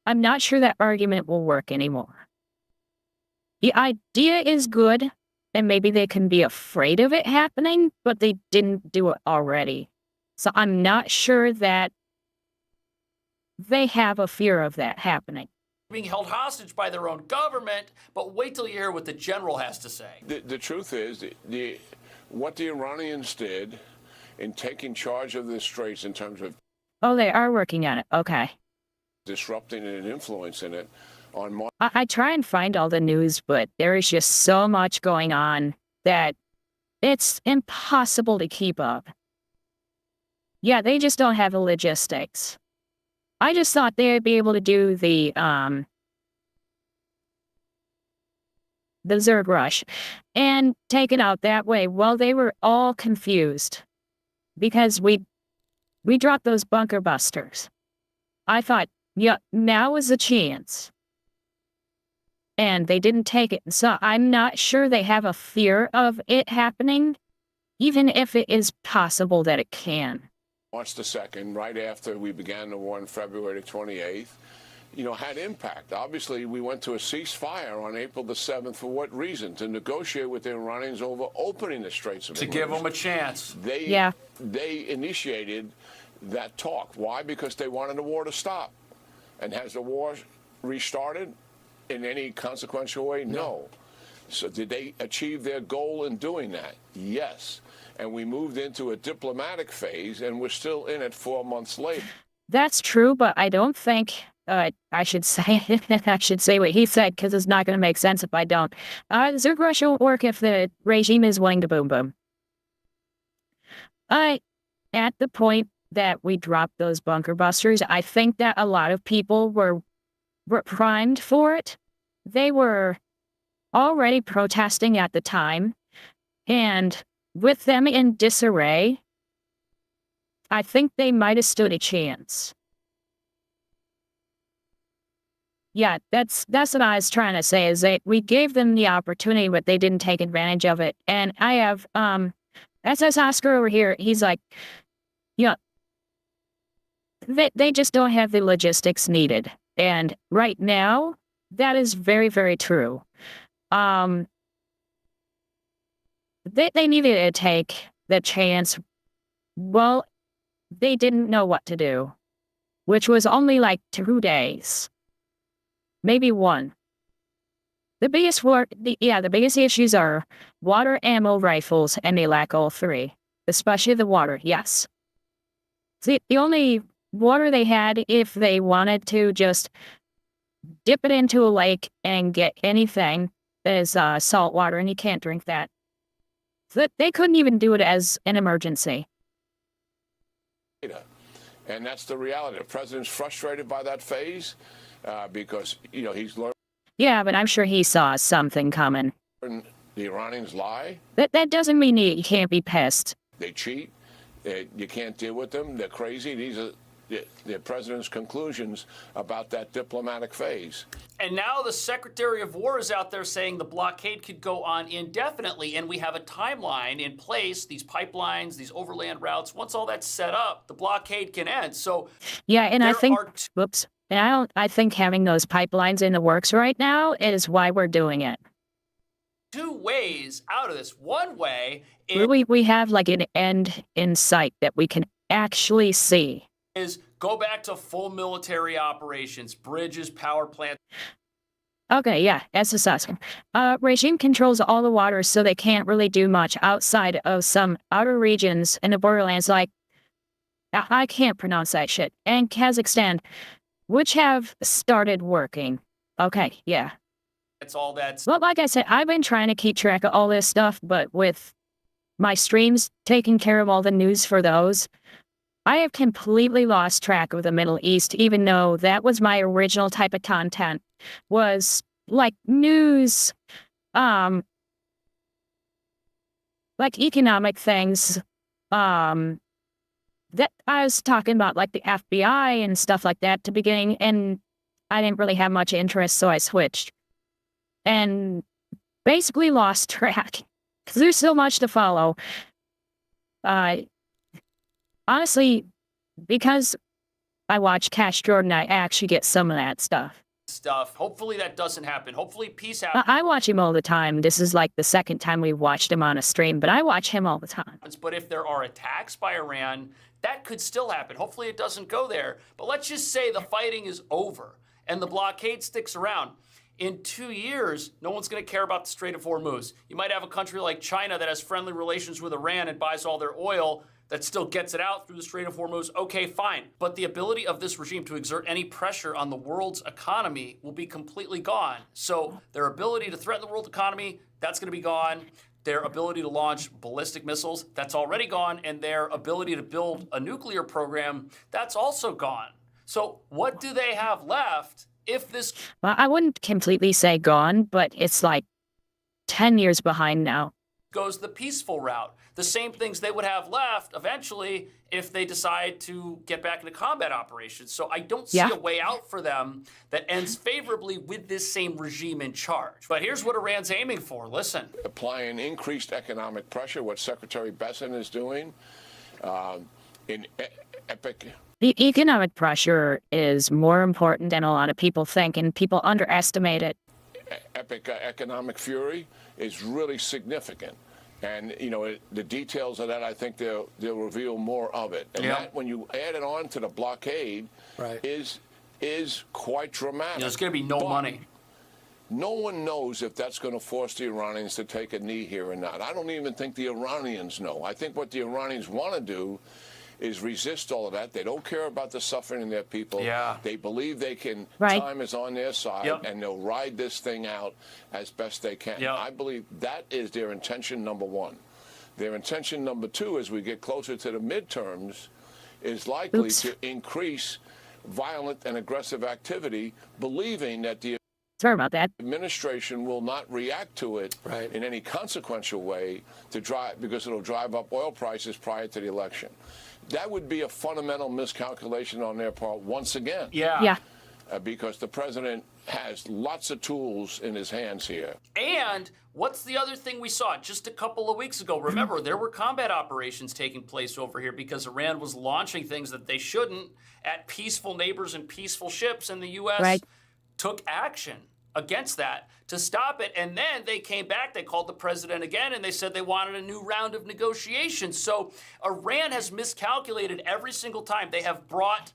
argument will work anymore. The idea is good, and maybe they can be afraid of it happening, but they didn't do it already. So I'm not sure that they have a fear of that happening. Being held hostage by their own government, but wait till you hear what the general has to say. The truth is, what the Iranians did in taking charge of the Straits in terms of Oh, they are working on it. Okay. disrupting it and influencing it on I try and find all the news, but there is just so much going on that it's impossible to keep up. Yeah, they just don't have the logistics. I just thought they'd be able to do the Zerg rush and take it out that way. Well, they were all confused because we dropped those bunker busters. I thought, yeah, now is the chance. And they didn't take it. So I'm not sure they have a fear of it happening, even if it is possible that it can. March the 2nd, right after we began the war on February the 28th, had impact. Obviously, we went to a ceasefire on April the 7th. For what reason? To negotiate with the Iranians over opening the Straits of Hormuz. To give them a chance. They initiated that talk. Why? Because they wanted the war to stop. And has the war restarted in any consequential way? No. So did they achieve their goal in doing that? Yes. And we moved into a diplomatic phase, and we're still in it 4 months later. That's true, but I don't think I should say what he said, because it's not going to make sense if I don't. Zerg rush won't work if the regime is willing to boom boom. At the point that we dropped those bunker busters, I think that a lot of people were primed for it. They were already protesting at the time, and with them in disarray, I think they might have stood a chance. Yeah, that's what I was trying to say, is that we gave them the opportunity, but they didn't take advantage of it. And I have SS Oscar over here, he's like, they just don't have the logistics needed. And right now, that is very, very true. they needed to take the chance. Well, they didn't know what to do, which was only like 2 days, maybe 1. The biggest issues are water, ammo, rifles, and they lack all 3, especially the water. Yes, the only water they had, if they wanted to just dip it into a lake and get anything, is salt water, and you can't drink that. They couldn't even do it as an emergency. And that's the reality. The president's frustrated by that phase because, he's learned. Yeah, but I'm sure he saw something coming. The Iranians lie. That doesn't mean you can't be pissed. They cheat. You can't deal with them. They're crazy. These are the president's conclusions about that diplomatic phase. And now the Secretary of War is out there saying the blockade could go on indefinitely, and we have a timeline in place, these pipelines, these overland routes. Once all that's set up, the blockade can end. So yeah, and I think, I think having those pipelines in the works right now is why we're doing it. 2 ways out of this. One way is we have like an end in sight that we can actually see. Is go back to full military operations, bridges, power plants. Okay, yeah, SSS. Regime controls all the waters, so they can't really do much outside of some outer regions in the borderlands like, I can't pronounce that shit, and Kazakhstan, which have started working. Okay, yeah. That's all that's... Well, like I said, I've been trying to keep track of all this stuff, but with my streams taking care of all the news for those, I have completely lost track of the Middle East, even though that was my original type of content, was like news, like economic things, that I was talking about like the FBI and stuff like that to beginning, and I didn't really have much interest, so I switched. And basically lost track, because there's so much to follow. Honestly, because I watch Cash Jordan, I actually get some of that stuff. Hopefully that doesn't happen. Hopefully peace happens. I watch him all the time. This is like the second time we've watched him on a stream, but I watch him all the time. But if there are attacks by Iran, that could still happen. Hopefully it doesn't go there. But let's just say the fighting is over and the blockade sticks around. In 2 years, no one's going to care about the Strait of Hormuz. You might have a country like China that has friendly relations with Iran and buys all their oil that still gets it out through the Strait of Hormuz. Okay, fine. But the ability of this regime to exert any pressure on the world's economy will be completely gone. So their ability to threaten the world economy, that's going to be gone. Their ability to launch ballistic missiles, that's already gone. And their ability to build a nuclear program, that's also gone. So what do they have left? If this... Well, I wouldn't completely say gone, but it's like 10 years behind now. Goes the peaceful route. The same things they would have left eventually if they decide to get back into combat operations. So I don't see a way out for them that ends favorably with this same regime in charge. But here's what Iran's aiming for. Listen. Applying increased economic pressure, what Secretary Besson is doing in epic... The economic pressure is more important than a lot of people think, and people underestimate it. Epic economic fury is really significant. And, the details of that, I think they'll reveal more of it. And that, when you add it on to the blockade, is quite dramatic. There's going to be no money. No one knows if that's going to force the Iranians to take a knee here or not. I don't even think the Iranians know. I think what the Iranians want to do is resist all of that. They don't care about the suffering of their people. They believe they can, time is on their side, and they'll ride this thing out as best they can. I believe that is their intention number one. Their intention number two, as we get closer to the midterms, is likely to increase violent and aggressive activity, believing that the Sorry about that. administration will not react to it in any consequential way because it'll drive up oil prices prior to the election. That would be a fundamental miscalculation on their part once again. Because the president has lots of tools in his hands here. And what's the other thing we saw just a couple of weeks ago? Remember, there were combat operations taking place over here because Iran was launching things that they shouldn't at peaceful neighbors and peaceful ships, and the U.S. took action. against that to stop it. And then they came back, they called the president again, and they said they wanted a new round of negotiations. So Iran has miscalculated every single time. They have brought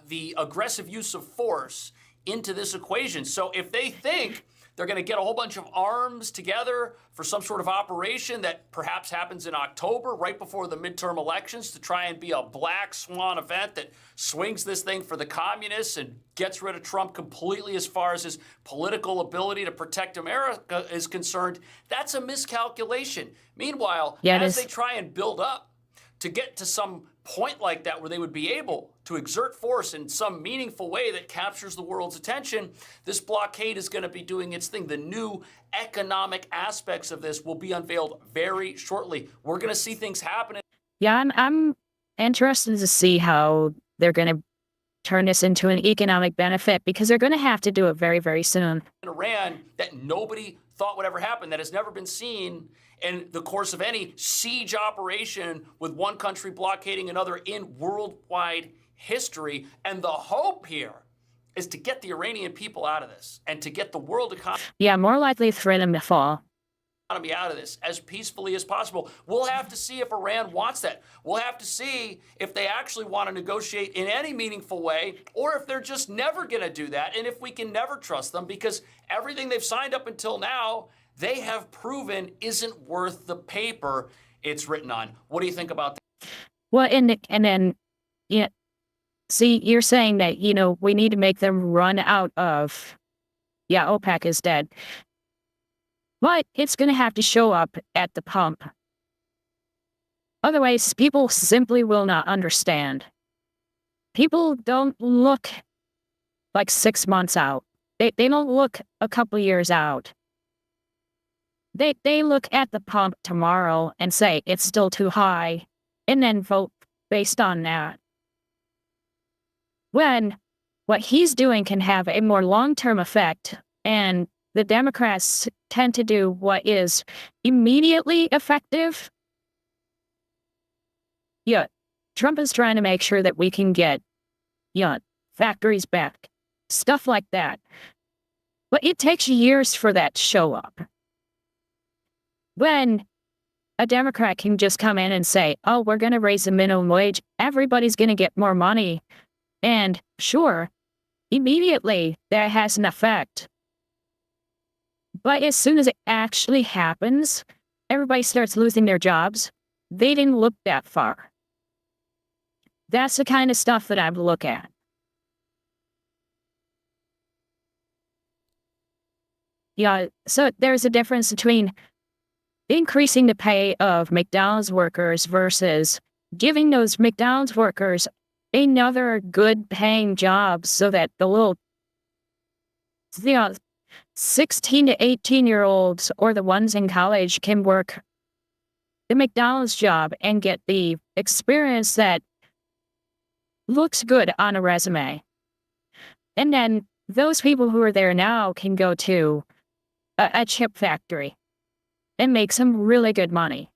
the aggressive use of force into this equation. So if they think they're going to get a whole bunch of arms together for some sort of operation that perhaps happens in October, right before the midterm elections, to try and be a black swan event that swings this thing for the communists and gets rid of Trump completely as far as his political ability to protect America is concerned, that's a miscalculation. Meanwhile, as they try and build up to get to some point like that where they would be able to exert force in some meaningful way that captures the world's attention, this blockade is going to be doing its thing. The new economic aspects of this will be unveiled very shortly. We're going to see things happen. Yeah, I'm interested to see how they're going to turn this into an economic benefit, because they're going to have to do it very, very soon. In Iran that nobody thought would ever happen, that has never been seen in the course of any siege operation with one country blockading another in worldwide history. And the hope here is to get the Iranian people out of this and to get the world economy. Yeah, more likely for them to fall. Out of this as peacefully as possible. We'll have to see if Iran wants that. We'll have to see if they actually want to negotiate in any meaningful way, or if they're just never going to do that, and if we can never trust them, because everything they've signed up until now, they have proven isn't worth the paper it's written on. What do you think about that? Well, and then, yeah, see, you're saying that, we need to make them run out of, OPEC is dead. But it's going to have to show up at the pump. Otherwise, people simply will not understand. People don't look like 6 months out. They don't look a couple years out. They look at the pump tomorrow and say it's still too high, and then vote based on that. When what he's doing can have a more long-term effect, and the Democrats tend to do what is immediately effective. Yeah, Trump is trying to make sure that we can get, factories back, stuff like that. But it takes years for that to show up. When a Democrat can just come in and say, oh, we're going to raise the minimum wage, everybody's going to get more money. And sure, immediately that has an effect. But as soon as it actually happens, everybody starts losing their jobs. They didn't look that far. That's the kind of stuff that I would look at. Yeah, so there's a difference between increasing the pay of McDonald's workers versus giving those McDonald's workers another good paying job so that the little 16 to 18-year-olds or the ones in college can work the McDonald's job and get the experience that looks good on a resume. And then those people who are there now can go to a chip factory and make some really good money.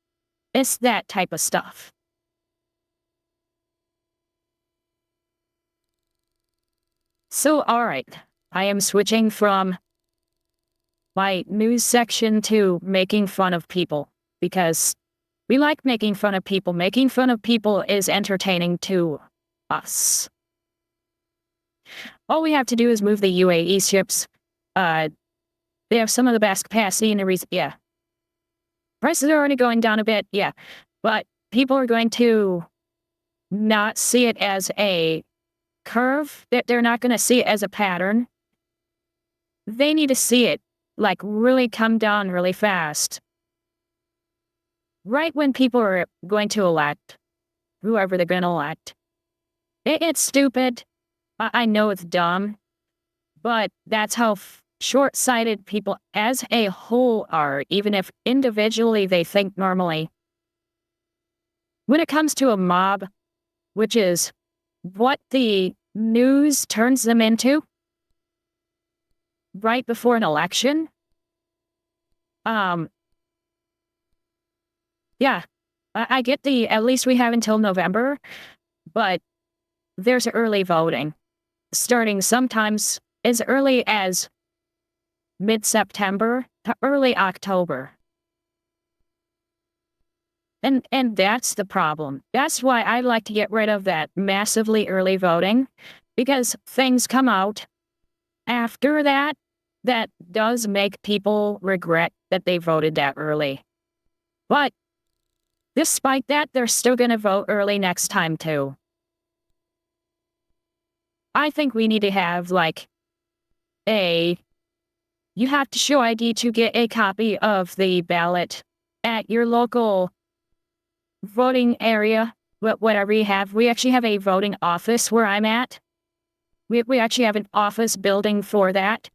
It's that type of stuff. So, all right, I am switching from my news section to making fun of people, because we like making fun of people. Making fun of people is entertaining to us. All we have to do is move the UAE ships. They have some of the best capacity in the region. Yeah. Prices are already going down a bit. Yeah. But people are going to not see it as a curve. They're not going to see it as a pattern. They need to see it really come down really fast. Right when people are going to elect whoever they're going to elect. It's stupid. I know it's dumb. But that's how short-sighted people as a whole are, even if individually they think normally. When it comes to a mob, which is what the news turns them into, right before an election. Yeah, I get at least we have until November, but there's early voting, starting sometimes as early as mid-September to early October. And that's the problem. That's why I like to get rid of that massively early voting, because things come out after that that does make people regret that they voted that early. But despite that, they're still going to vote early next time too. I think we need to have you have to show ID to get a copy of the ballot at your local voting area, whatever you have. We actually have a voting office where I'm at. We actually have an office building for that.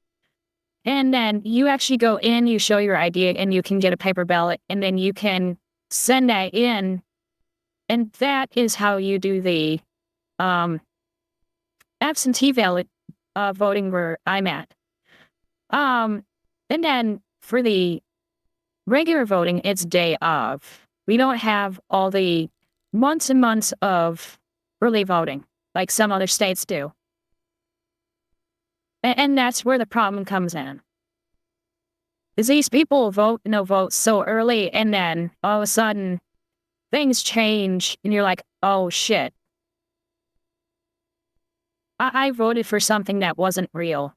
And then you actually go in, you show your ID, and you can get a paper ballot, and then you can send that in. And that is how you do the absentee ballot voting where I'm at. And then for the regular voting, it's day of. We don't have all the months and months of early voting like some other states do. And that's where the problem comes in. Is these people vote so early, and then all of a sudden things change and you're like, oh shit. I voted for something that wasn't real.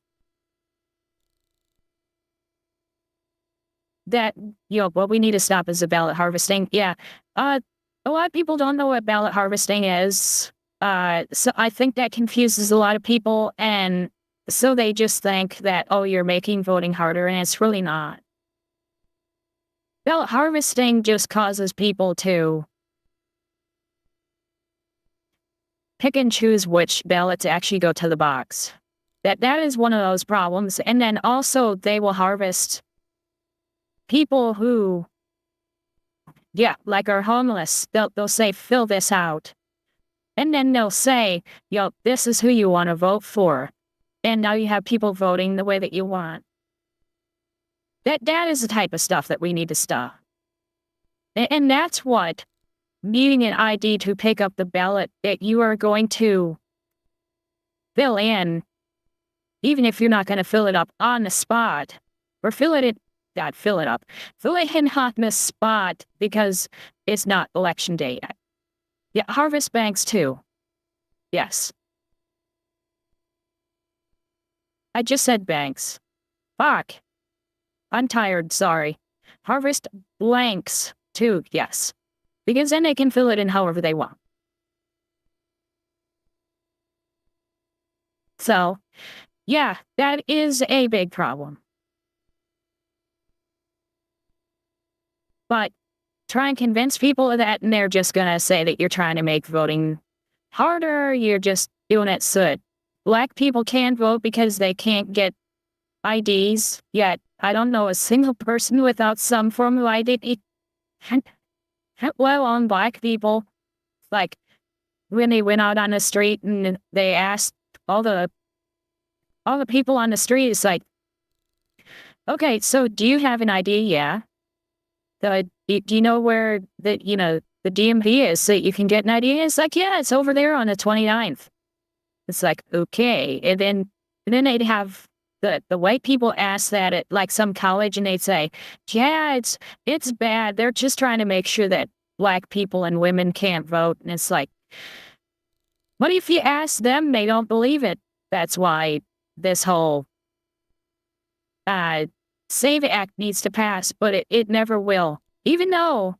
That, what we need to stop is the ballot harvesting. Yeah. A lot of people don't know what ballot harvesting is. So I think that confuses a lot of people, and so they just think that, oh, you're making voting harder, and it's really not. Ballot harvesting just causes people to pick and choose which ballots actually go to the box. That is one of those problems. And then also they will harvest people who, are homeless. They'll say, fill this out. And then they'll say, this is who you want to vote for. And now you have people voting the way that you want. That is the type of stuff that we need to stop. And that's what needing an ID to pick up the ballot that you are going to fill in, even if you're not going to fill it up on the spot, or fill it in on the spot because it's not election day yet. Yeah, harvest banks too. Yes. I just said banks. Fuck. I'm tired, sorry. Harvest blanks too, yes. Because then they can fill it in however they want. So, yeah, that is a big problem. But try and convince people of that, and they're just going to say that you're trying to make voting harder. You're just doing it so that Black people can't vote because they can't get IDs. Yet, I don't know a single person without some form of ID. Well, on Black people, when they went out on the street and they asked all the people on the street, it's like, okay, so do you have an ID? Yeah. Do you know where the DMV is so you can get an ID? It's like, yeah, it's over there on the 29th. It's like, okay. And then they'd have the white people ask that at some college, and they'd say, yeah, it's bad. They're just trying to make sure that Black people and women can't vote. And it's like, what if you ask them? They don't believe it. That's why this whole SAVE Act needs to pass, but it never will. Even though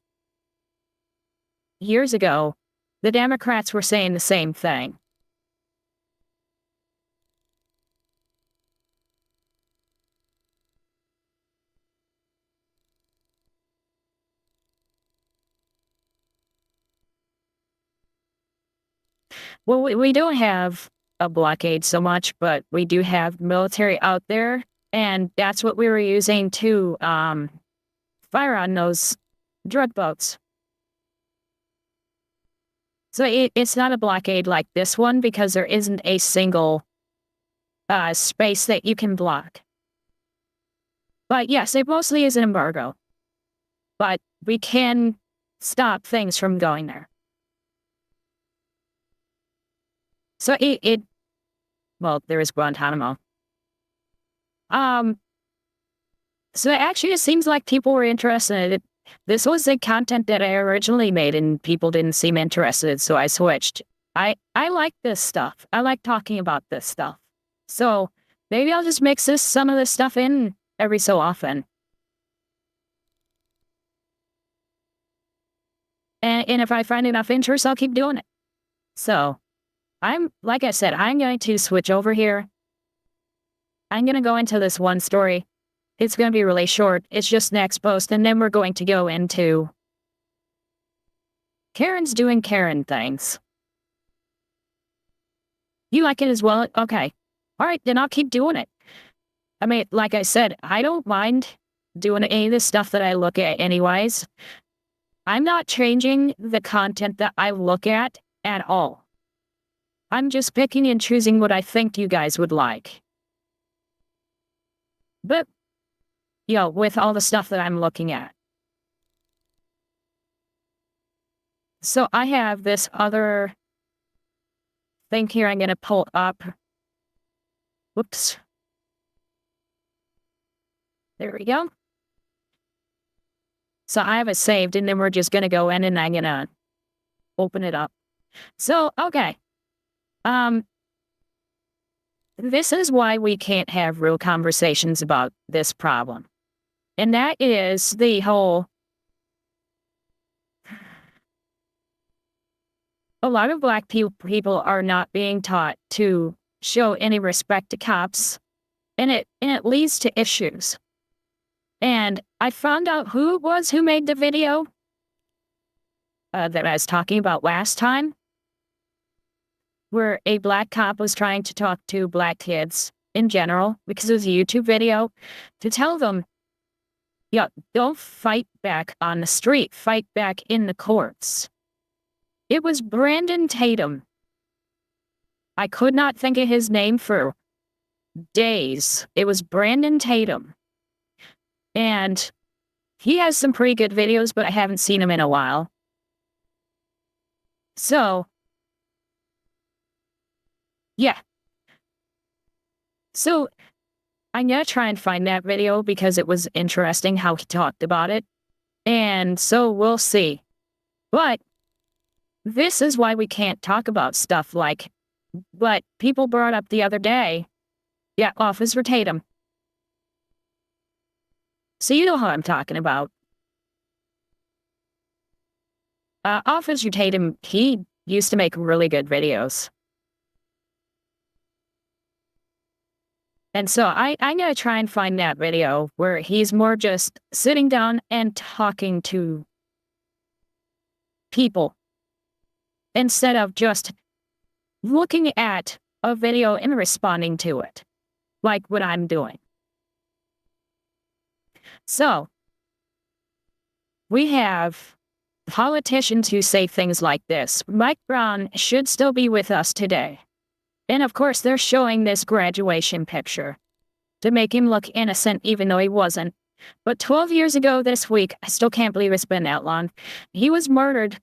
years ago, the Democrats were saying the same thing. Well, we don't have a blockade so much, but we do have military out there, and that's what we were using to fire on those drug boats. So it's not a blockade like this one because there isn't a single space that you can block. But yes, it mostly is an embargo. But we can stop things from going there. So well, there is Guantanamo. So actually, it seems like people were interested. This was the content that I originally made, and people didn't seem interested, so I switched. I like this stuff. I like talking about this stuff. So maybe I'll just mix some of this stuff in every so often. And if I find enough interest, I'll keep doing it. So like I said, I'm going to switch over here. I'm going to go into this one story. It's going to be really short. It's just next post, and then we're going to go into Karen's doing Karen things. You like it as well? Okay. All right, then I'll keep doing it. I mean, like I said, I don't mind doing any of the stuff that I look at anyways. I'm not changing the content that I look at all. I'm just picking and choosing what I think you guys would like. But, with all the stuff that I'm looking at. So I have this other thing here I'm going to pull up. Whoops. There we go. So I have it saved, and then we're just going to go in and I'm going to open it up. So, okay. This is why we can't have real conversations about this problem. And that is the whole... A lot of Black people are not being taught to show any respect to cops, and it leads to issues. And I found out who it was who made the video that I was talking about last time, where a Black cop was trying to talk to Black kids in general, because it was a YouTube video, to tell them, don't fight back on the street, fight back in the courts. It was Brandon Tatum. I could not think of his name for days. It was Brandon Tatum. And he has some pretty good videos, but I haven't seen him in a while. So, yeah. So, I'm going to try and find that video because it was interesting how he talked about it. And so we'll see. But this is why we can't talk about stuff like what people brought up the other day. Yeah, Officer Tatum. So you know how I'm talking about. Officer Tatum, he used to make really good videos. And so I'm going to try and find that video where he's more just sitting down and talking to people instead of just looking at a video and responding to it, like what I'm doing. So, we have politicians who say things like this. Mike Brown should still be with us today. And of course, they're showing this graduation picture to make him look innocent, even though he wasn't. But 12 years ago this week, I still can't believe it's been that long, he was murdered.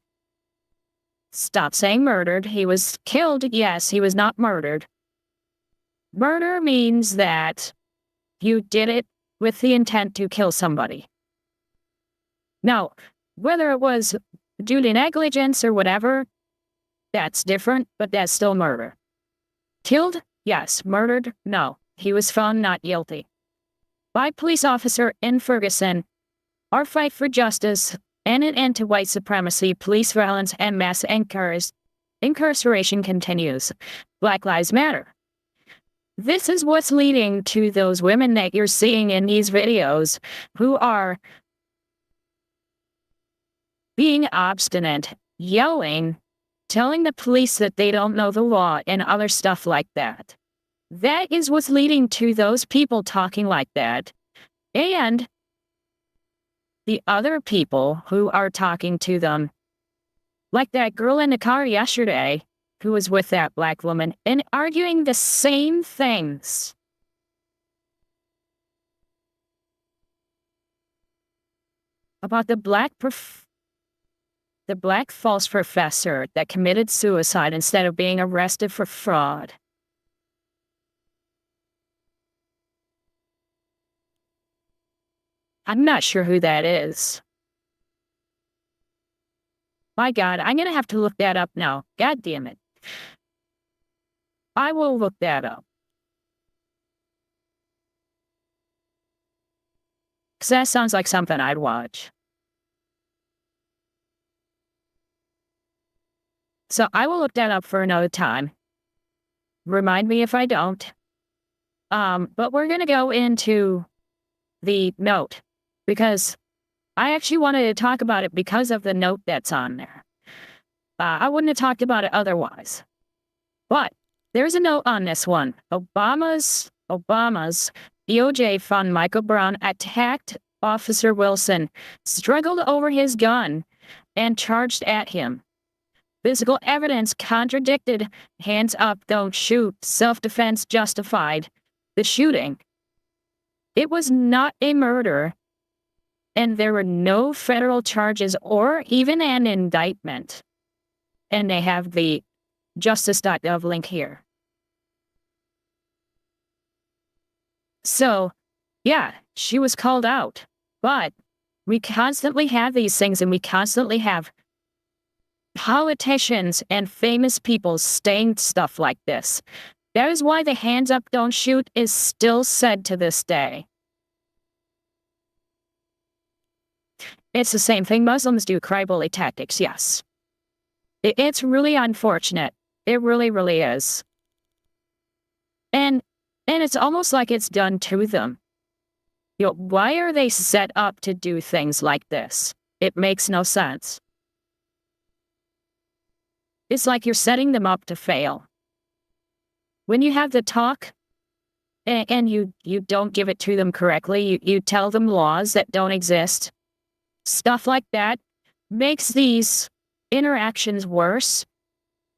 Stop saying murdered. He was killed. Yes, he was not murdered. Murder means that you did it with the intent to kill somebody. Now, whether it was due to negligence or whatever, that's different, but that's still murder. Killed? Yes. Murdered? No. He was found not guilty. By police officer in Ferguson, our fight for justice and an end to white supremacy, police violence, and mass incarceration continues. Black Lives Matter. This is what's leading to those women that you're seeing in these videos who are being obstinate, yelling, telling the police that they don't know the law, and other stuff like that. That is what's leading to those people talking like that. And the other people who are talking to them, like that girl in the car yesterday who was with that Black woman, and arguing the same things. About the black false professor that committed suicide instead of being arrested for fraud. I'm not sure who that is. My God, I'm going to have to look that up now. God damn it. I will look that up. Because that sounds like something I'd watch. So I will look that up for another time. Remind me if I don't. But we're going to go into the note because I actually wanted to talk about it because of the note that's on there. I wouldn't have talked about it otherwise. But there's a note on this one. Obama's DOJ fund Michael Brown attacked Officer Wilson, struggled over his gun, and charged at him. Physical evidence contradicted. Hands up, don't shoot. Self-defense justified the shooting. It was not a murder, and there were no federal charges or even an indictment. And they have the justice.gov link here. So, yeah, she was called out. But we constantly have these things, and we constantly have politicians and famous people saying stuff like this. That is why the hands up, don't shoot is still said to this day. It's the same thing Muslims do, cry-bully tactics, yes. It's really unfortunate. It really, really is. And it's almost like it's done to them. You know, why are they set up to do things like this? It makes no sense. It's like you're setting them up to fail. When you have the talk and you don't give it to them correctly, you tell them laws that don't exist, stuff like that makes these interactions worse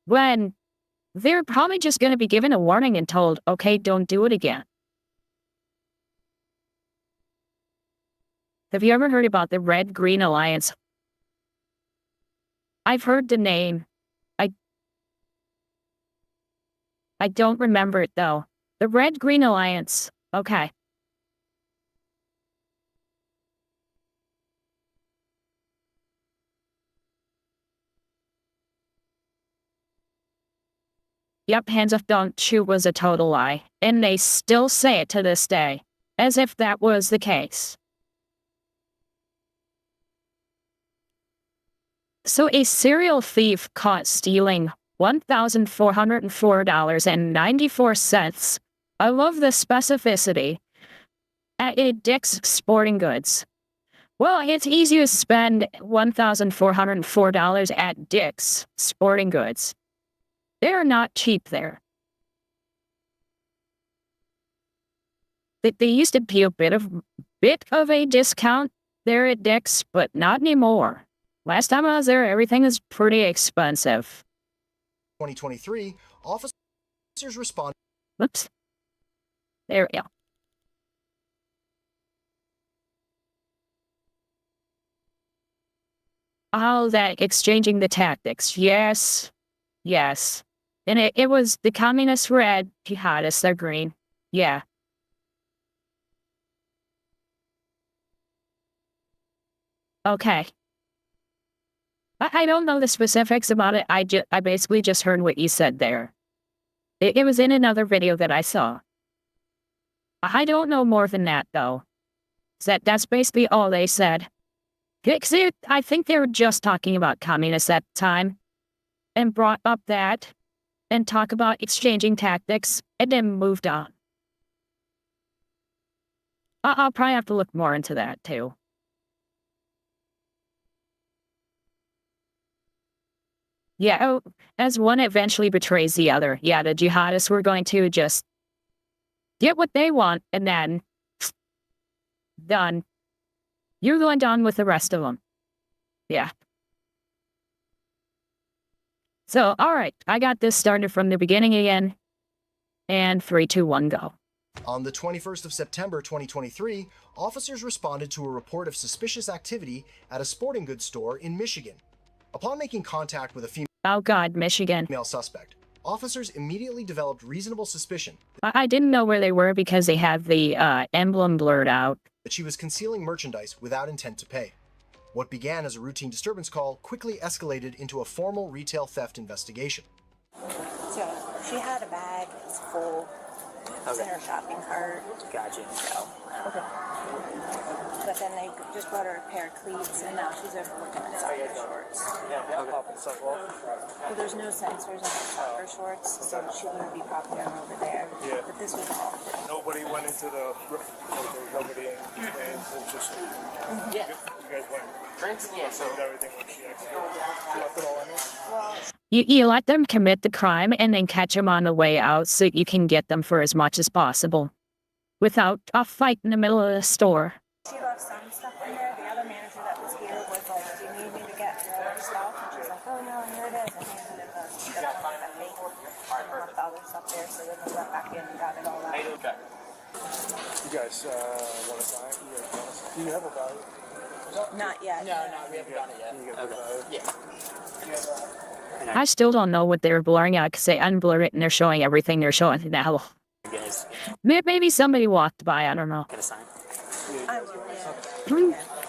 when they're probably just going to be given a warning and told, okay, don't do it again. Have you ever heard about the Red-Green Alliance? I've heard the name. I don't remember it, though. The Red-Green Alliance. Okay. Yep, hands up, don't shoot was a total lie. And they still say it to this day, as if that was the case. So a serial thief caught stealing $1,404.94. I love the specificity. At a Dick's Sporting Goods. Well, it's easy to spend $1,404 at Dick's Sporting Goods. They're not cheap there. They used to be a bit of a discount there at Dick's, but not anymore. Last time I was there, everything was pretty expensive. 2023, officers responded. Whoops. There we go. Oh, that exchanging the tactics. Yes. Yes. And it was the communists red, jihadists, they're green. Yeah. Okay. I don't know the specifics about it. I basically just heard what you said there. It was in another video that I saw. I don't know more than that, though. That's basically all they said. I think they were just talking about communists at the time. And brought up that. And talk about exchanging tactics. And then moved on. I'll probably have to look more into that, too. Yeah, oh, as one eventually betrays the other. Yeah, the jihadists were going to just get what they want, and then done. You're going down with the rest of them. Yeah. So, all right, I got this started from the beginning again. And 3, 2, 1, go. On the 21st of September 2023, officers responded to a report of suspicious activity at a sporting goods store in Michigan. Upon making contact with a female Michigan suspect, officers immediately developed reasonable suspicion. I didn't know where they were because they have the emblem blurred out. that she was concealing merchandise without intent to pay. What began as a routine disturbance call quickly escalated into a formal retail theft investigation. So she had a bag, it's full, it's in her shopping cart. Gotcha. So, but then they just brought her a pair of cleats, and now she's overlooking at soccer shorts. Well, there's no sensors on her soccer shorts, so she wouldn't be popping them over there. Yeah. But this was all. Nobody went into the. Nobody just. Yeah. You guys went. Drinks? Yeah, so. Everything when she exited. She left it all in there? Well. You let them commit the crime and then catch them on the way out so you can get them for as much as possible without a fight in the middle of the store. She left some stuff in there. The other manager that was here was like, "Do you need me to get your stuff?" And she's like, "Oh no, here it is." And handed it the one that they left the other stuff there, so then we went back in and got it all out. You guys want to buy it? You guys want to? Do you have a value? Not yet. No, we haven't done it yet. Okay. Yeah. I still don't know what they're blurring out because they unblur it and they're showing everything they're showing now. Guys, Maybe somebody walked by, I don't know. get a sign. I will, yeah.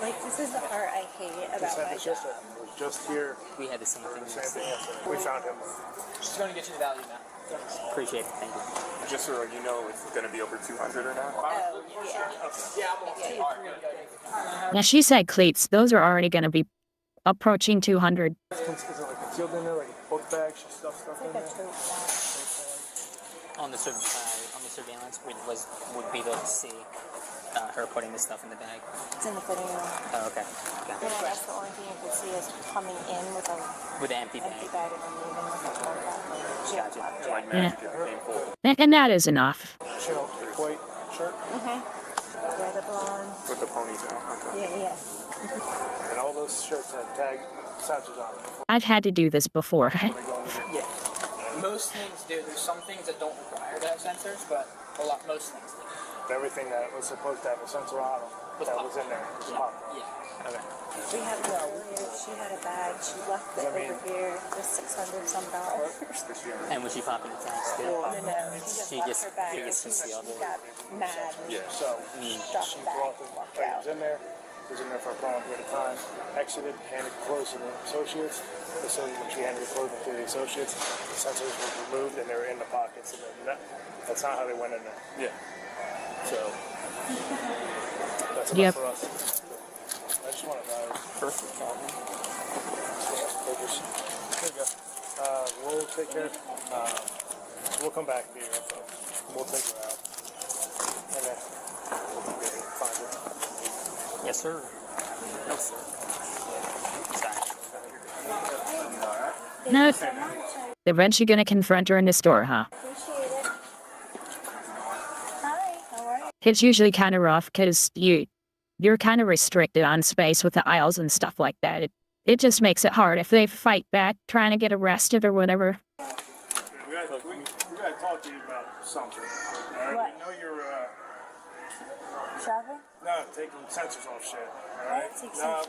Like, this is the part I hate about my job. Just here. We had the same thing. Same thing. We found him. She's going to get you the value now. Appreciate it. Thank you. Just so you know, it's going to be over 200 or not. Oh, yeah. Now she said cleats. Those are already going to be approaching 200. Is it like concealed in there, like a book bag? She stuffed stuff in there? On the surveillance would be able to see her putting the stuff in the bag. It's in the fitting room. Oh, okay. Got Yeah, that's the only thing you could see is coming in with a With an empty bag. and then leaving with a full bag. She had a black Like jacket. magic, it came full. And that is enough. Chill, white shirt Red blonde. with the ponytail. Okay. Yeah. And all those shirts had tag sensors on them. I've had to do this before. Yeah. Most things do. There's some things that don't require to have sensors, but most things do. Everything that was supposed to have a sensor on them that was in there was popped. Yeah. Okay. We have no weird. She had a bag. She left it over here. It was $600 some dollars. And was she popping the tags too? No, She left just her bag. concealed She it. got mad. Yeah, so Stuffed she the bag. brought the it was in there. It was in there for a prolonged period of time. Exited, handed the clothes to the associates. So when she handed the clothing to the associates, the sensors were removed and they were in the pockets. And then that's not how they went in there. Yeah. So that's enough for us. I just want to know. Perfect, Calvin. There you go. We'll take care. We'll come back to you. We'll take her out. And then we'll be able to find her. Yes, sir. No, sir. Sorry. No. They're eventually going to confront her in the store, huh? Appreciate it. Hi, how are you? It's usually kind of rough because you're kind of restricted on space with the aisles and stuff like that. It just makes it hard if they fight back trying to get arrested or whatever. We gotta talk to you about something. All right? What? We know you're Shopping? no taking sensors off shit. All right? No,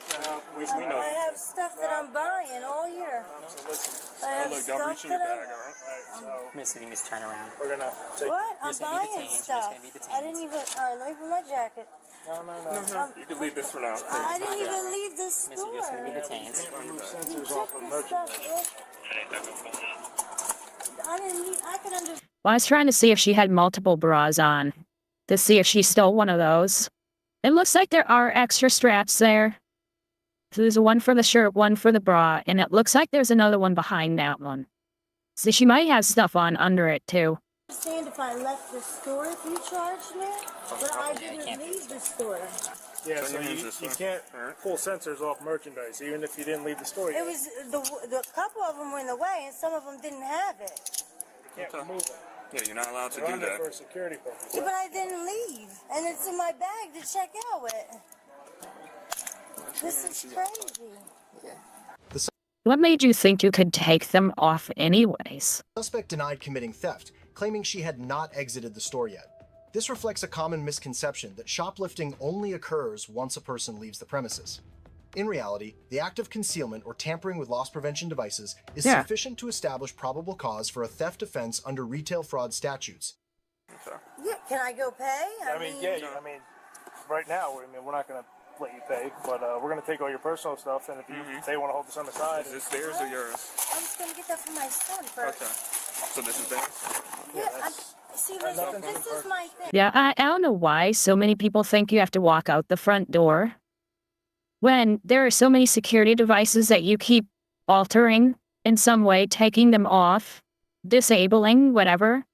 we know. I have stuff that I'm buying all year. So listen. I have Look, stuff don't reach in your that bag, all right? So Missy, you must turn around. we're gonna take. What? I'm Just gonna be buying detained. Just stuff. gonna be detained. I didn't even. Leave my jacket. No. You can leave this for now. I didn't even leave the Missy, you're just gonna be store. detained. Remove You sensors took off of the merchandise. stuff. I didn't need. I could understand. Well, I was trying to see if she had multiple bras on to see if she stole one of those. It looks like there are extra straps there. So there's one for the shirt, one for the bra, and it looks like there's another one behind that one. So she might have stuff on under it too. Understand if I left the store if you charged me, but I didn't leave the store. Yeah, so you can't pull sensors off merchandise, even if you didn't leave the store yet. It was the couple of them were in the way, and some of them didn't have it. You can't remove them. Yeah, you're not allowed to They're do on there that. for security purposes. Yeah, but I didn't leave, and it's in my bag to check out with. This is crazy. What made you think you could take them off anyways? The suspect denied committing theft, claiming she had not exited the store yet. This reflects a common misconception that shoplifting only occurs once a person leaves the premises. In reality, the act of concealment or tampering with loss prevention devices is sufficient to establish probable cause for a theft offense under retail fraud statutes. Yeah, can I go pay? I mean, right now, we're not going to let you pay, but we're going to take all your personal stuff, and if they want to hold this on the side. Is this theirs or yours? I was going to get that for my son first. Okay. So this is theirs? Yeah, see, listen, this is my thing. Yeah, I don't know why so many people think you have to walk out the front door when there are so many security devices that you keep altering in some way, taking them off, disabling, whatever.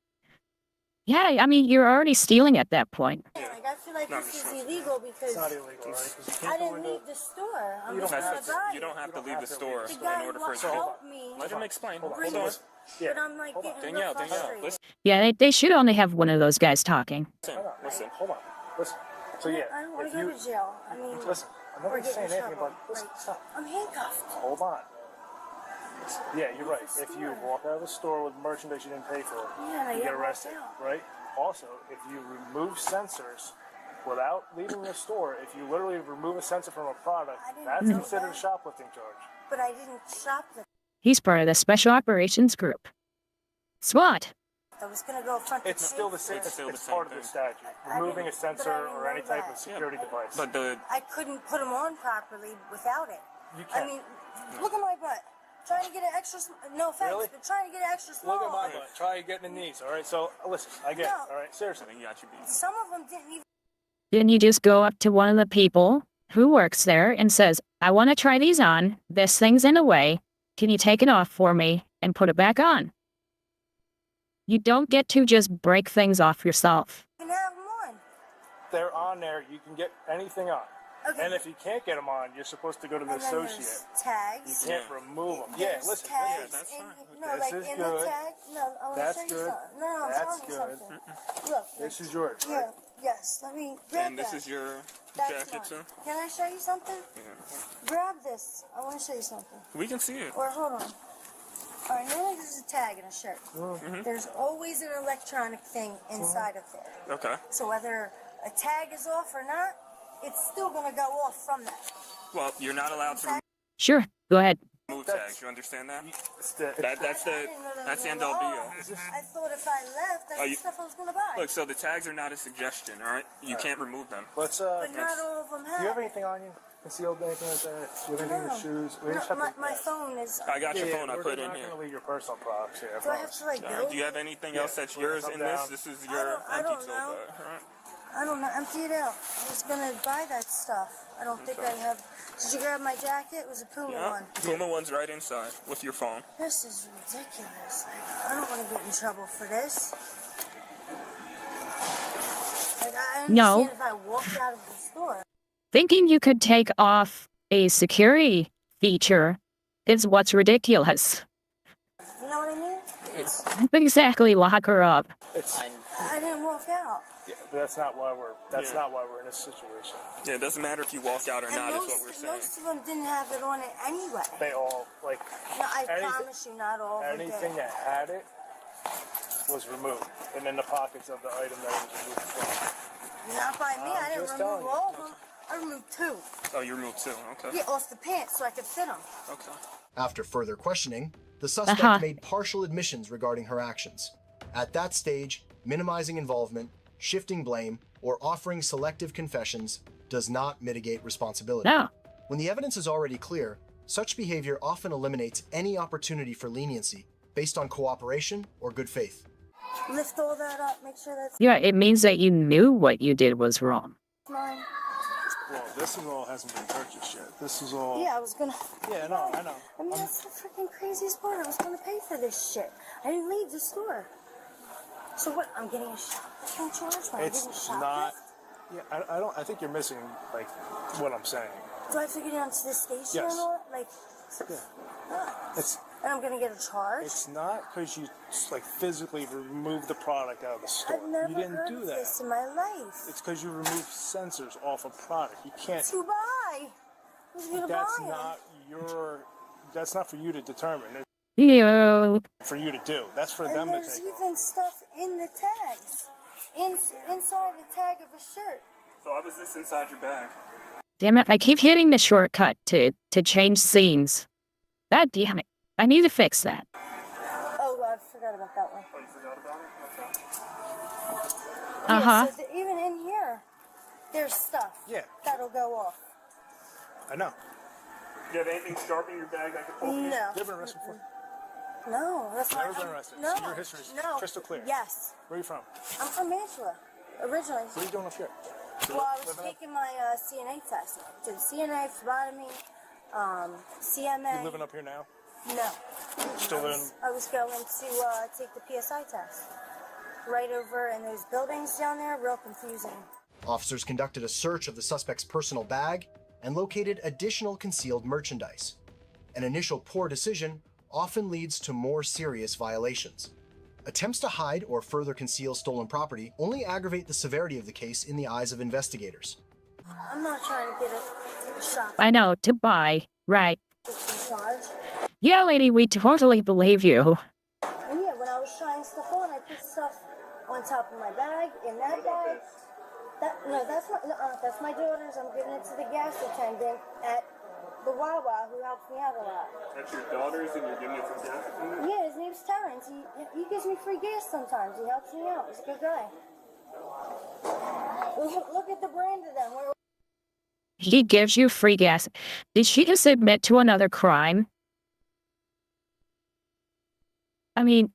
Yeah, I mean, you're already stealing at that point. Like, I feel like this is illegal because It's not illegal, right? I didn't leave the store. I'm just gonna buy You don't have to leave the store The in guy order for it to helped me. Let him explain. Hold bring on. this, but I'm like getting real frustrated. Listen, Yeah, they should only have one of those guys talking. Listen, hold on. Listen. So yeah, I don't want if to go you to jail. I mean, listen, I'm not or going to get say in anything trouble. about. Listen, stop. I'm handcuffed. Hold on. Yeah, you're right. If you walk out of the store with merchandise you didn't pay for, Yeah, you yeah, get arrested, right? Also, if you remove sensors without leaving the store, if you literally remove a sensor from a product, that's know considered a that. shoplifting charge. But I didn't shop the. He's part of the Special Operations Group. SWAT. I was gonna go front. It's still the same. It's part of the statute. Removing a sensor or any type of security device. but the I couldn't put them on properly without it. You I can't. mean, look at my butt. Trying to get an extra. No offense, Really? but trying to get an extra small. Look at my butt. Try getting the knees. All right. So listen, I get it. All right. Seriously. you got your beat. Some of them didn't even. Then you just go up to one of the people who works there and says, I want to try these on. This thing's in a way. Can you take it off for me and put it back on? You don't get to just break things off yourself. You can have them on. They're on there. You can get anything on. Okay. And if you can't get them on, you're supposed to go to the And then there's associate. You tags. can't remove them. There's Yeah, listen. tags Listen. no, This like is in good. the tag. No, I want to That's show you good. something. No, I'm That's showing you good. something. Look. This is yours. Yeah. Yes. Let me grab And this that. is your That's jacket mine. too? Can I show you something? Grab this. I want to show you something. We can see it. Or hold on. All right, normally this is a tag in a shirt. There's always an electronic thing inside of there. Okay. So whether a tag is off or not, it's still going to go off from that. Well, you're not allowed to Sure, go ahead. remove tags. You understand that? It's the, That's the end all be all. I thought if I left, that's the stuff I was going to buy. Look, so the tags are not a suggestion, all right? You can't remove them. Let's But not all of them have. Do you have anything on you? Concealed anything like that? Do you have anything in your shoes? We just have to. My phone is. I got your phone. I we're put it in not here. going to leave your personal products here. Do I have to like go? Do you have anything else that's yours in this? This is your I empty don't tool know. bag, all right? I don't know. Empty it out. I was going to buy that stuff. I don't think I have. Did you grab my jacket? It was a Puma one. Puma one's right inside with your phone. This is ridiculous. Like, I don't want to get in trouble for this. Like, I understand No. if I walked out of the store. Thinking you could take off a security feature is what's ridiculous. You know what I mean? It's. Exactly, lock her up. It's. I didn't walk out. Yeah, but that's not why we're. That's not why we're in this situation. Yeah, it doesn't matter if you walk out or And not, is most, what we're saying. most of them didn't have it on it anyway. They all like. No, I anything- promise you, not all of them Anything did. that had it was removed, and in the pockets of the item that it was removed from. Not by me. I didn't just remove telling you. all of them. I removed 2. Oh, you removed 2. Okay. Yeah, off the pants so I could fit them. Okay. After further questioning, the suspect Uh-huh. made partial admissions regarding her actions. At that stage, minimizing involvement, shifting blame, or offering selective confessions does not mitigate responsibility. No. When the evidence is already clear, such behavior often eliminates any opportunity for leniency based on cooperation or good faith. Lift all that up. Make sure that's Yeah, it means that you knew what you did was wrong. mine. Well, this is all hasn't been purchased yet. This is all. Yeah, I was gonna. Yeah, no, I know. I mean, that's the freaking craziest part. I was gonna pay for this shit. I didn't leave the store. So what? I'm getting a shoplifting charge when I didn't It's shoplift? not. Yeah, I don't. I think you're missing like what I'm saying. Do I have to get down to the station Yes. and all that? Like, It's and I'm gonna get a charge? it's not because you like physically removed the product out of the store. I've never You didn't heard do of that. this in my life. It's because you removed sensors off a product. You can't. To buy. Who's gonna That's buy 'em? not your. That's not for you to determine. It's You. for you to do. That's for And them to there's take. even stuff in the tags. Inside the tag of a shirt. So why was this inside your bag? Damn it, I keep hitting the shortcut to change scenes. God damn it. I need to fix that. Oh, I forgot about that one. Oh, you forgot about it? Okay. Uh-huh. Yeah, so even in here, there's stuff. Yeah. That'll go off. I know. Do you have anything sharp in your bag I can pull? No. You ever been arrested before? No, that's Never not. been arrested. No. So your history is No. crystal clear. Yes. Where are you from? I'm from Mantua, originally. What are you doing up here? Well, I was taking my CNA test. Did CNA, phlebotomy, CMA. You living up here now? No. Still living? I was going to take the PSI test. Right over in those buildings down there, real confusing. Officers conducted a search of the suspect's personal bag and located additional concealed merchandise. An initial poor decision often leads to more serious violations. Attempts to hide or further conceal stolen property only aggravate the severity of the case in the eyes of investigators. I'm not trying to get a shot. I know, to buy. Right. Charge. Yeah, lady, we totally believe you. And yeah, when I was trying stuff on, I put stuff on top of my bag, in that bag. That's my daughter's. I'm giving it to the gas attendant at the Wawa who helps me out a lot. That's your daughter's and you're giving it to gas? Yeah, his name's Terrence. He gives me free gas sometimes. He helps me out. He's a good guy. Look at the brand of them. He gives you free gas. Did she just admit to another crime? I mean,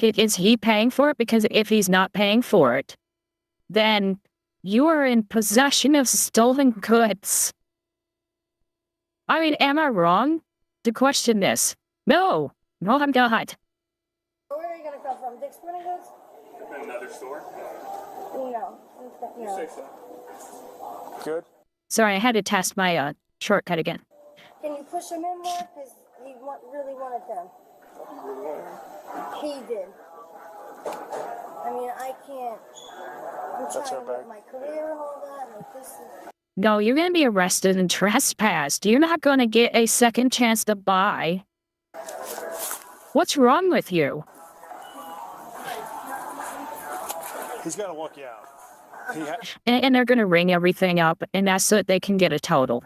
is he paying for it? Because if he's not paying for it, then you are in possession of stolen goods. I mean, am I wrong to question this? No, I'm not. Where are you going to come from? Dick's Sporting Goods? Another store? No. You say so. Good. Sorry, I had to test my shortcut again. Can you push him in more? Because he really wanted them. He did. I mean, I can't. I'm trying to make my career and all that. Like, this is... No, you're going to be arrested and trespassed. You're not going to get a second chance to buy. What's wrong with you? He's got to walk you out. And they're going to ring everything up, and that's so that they can get a total.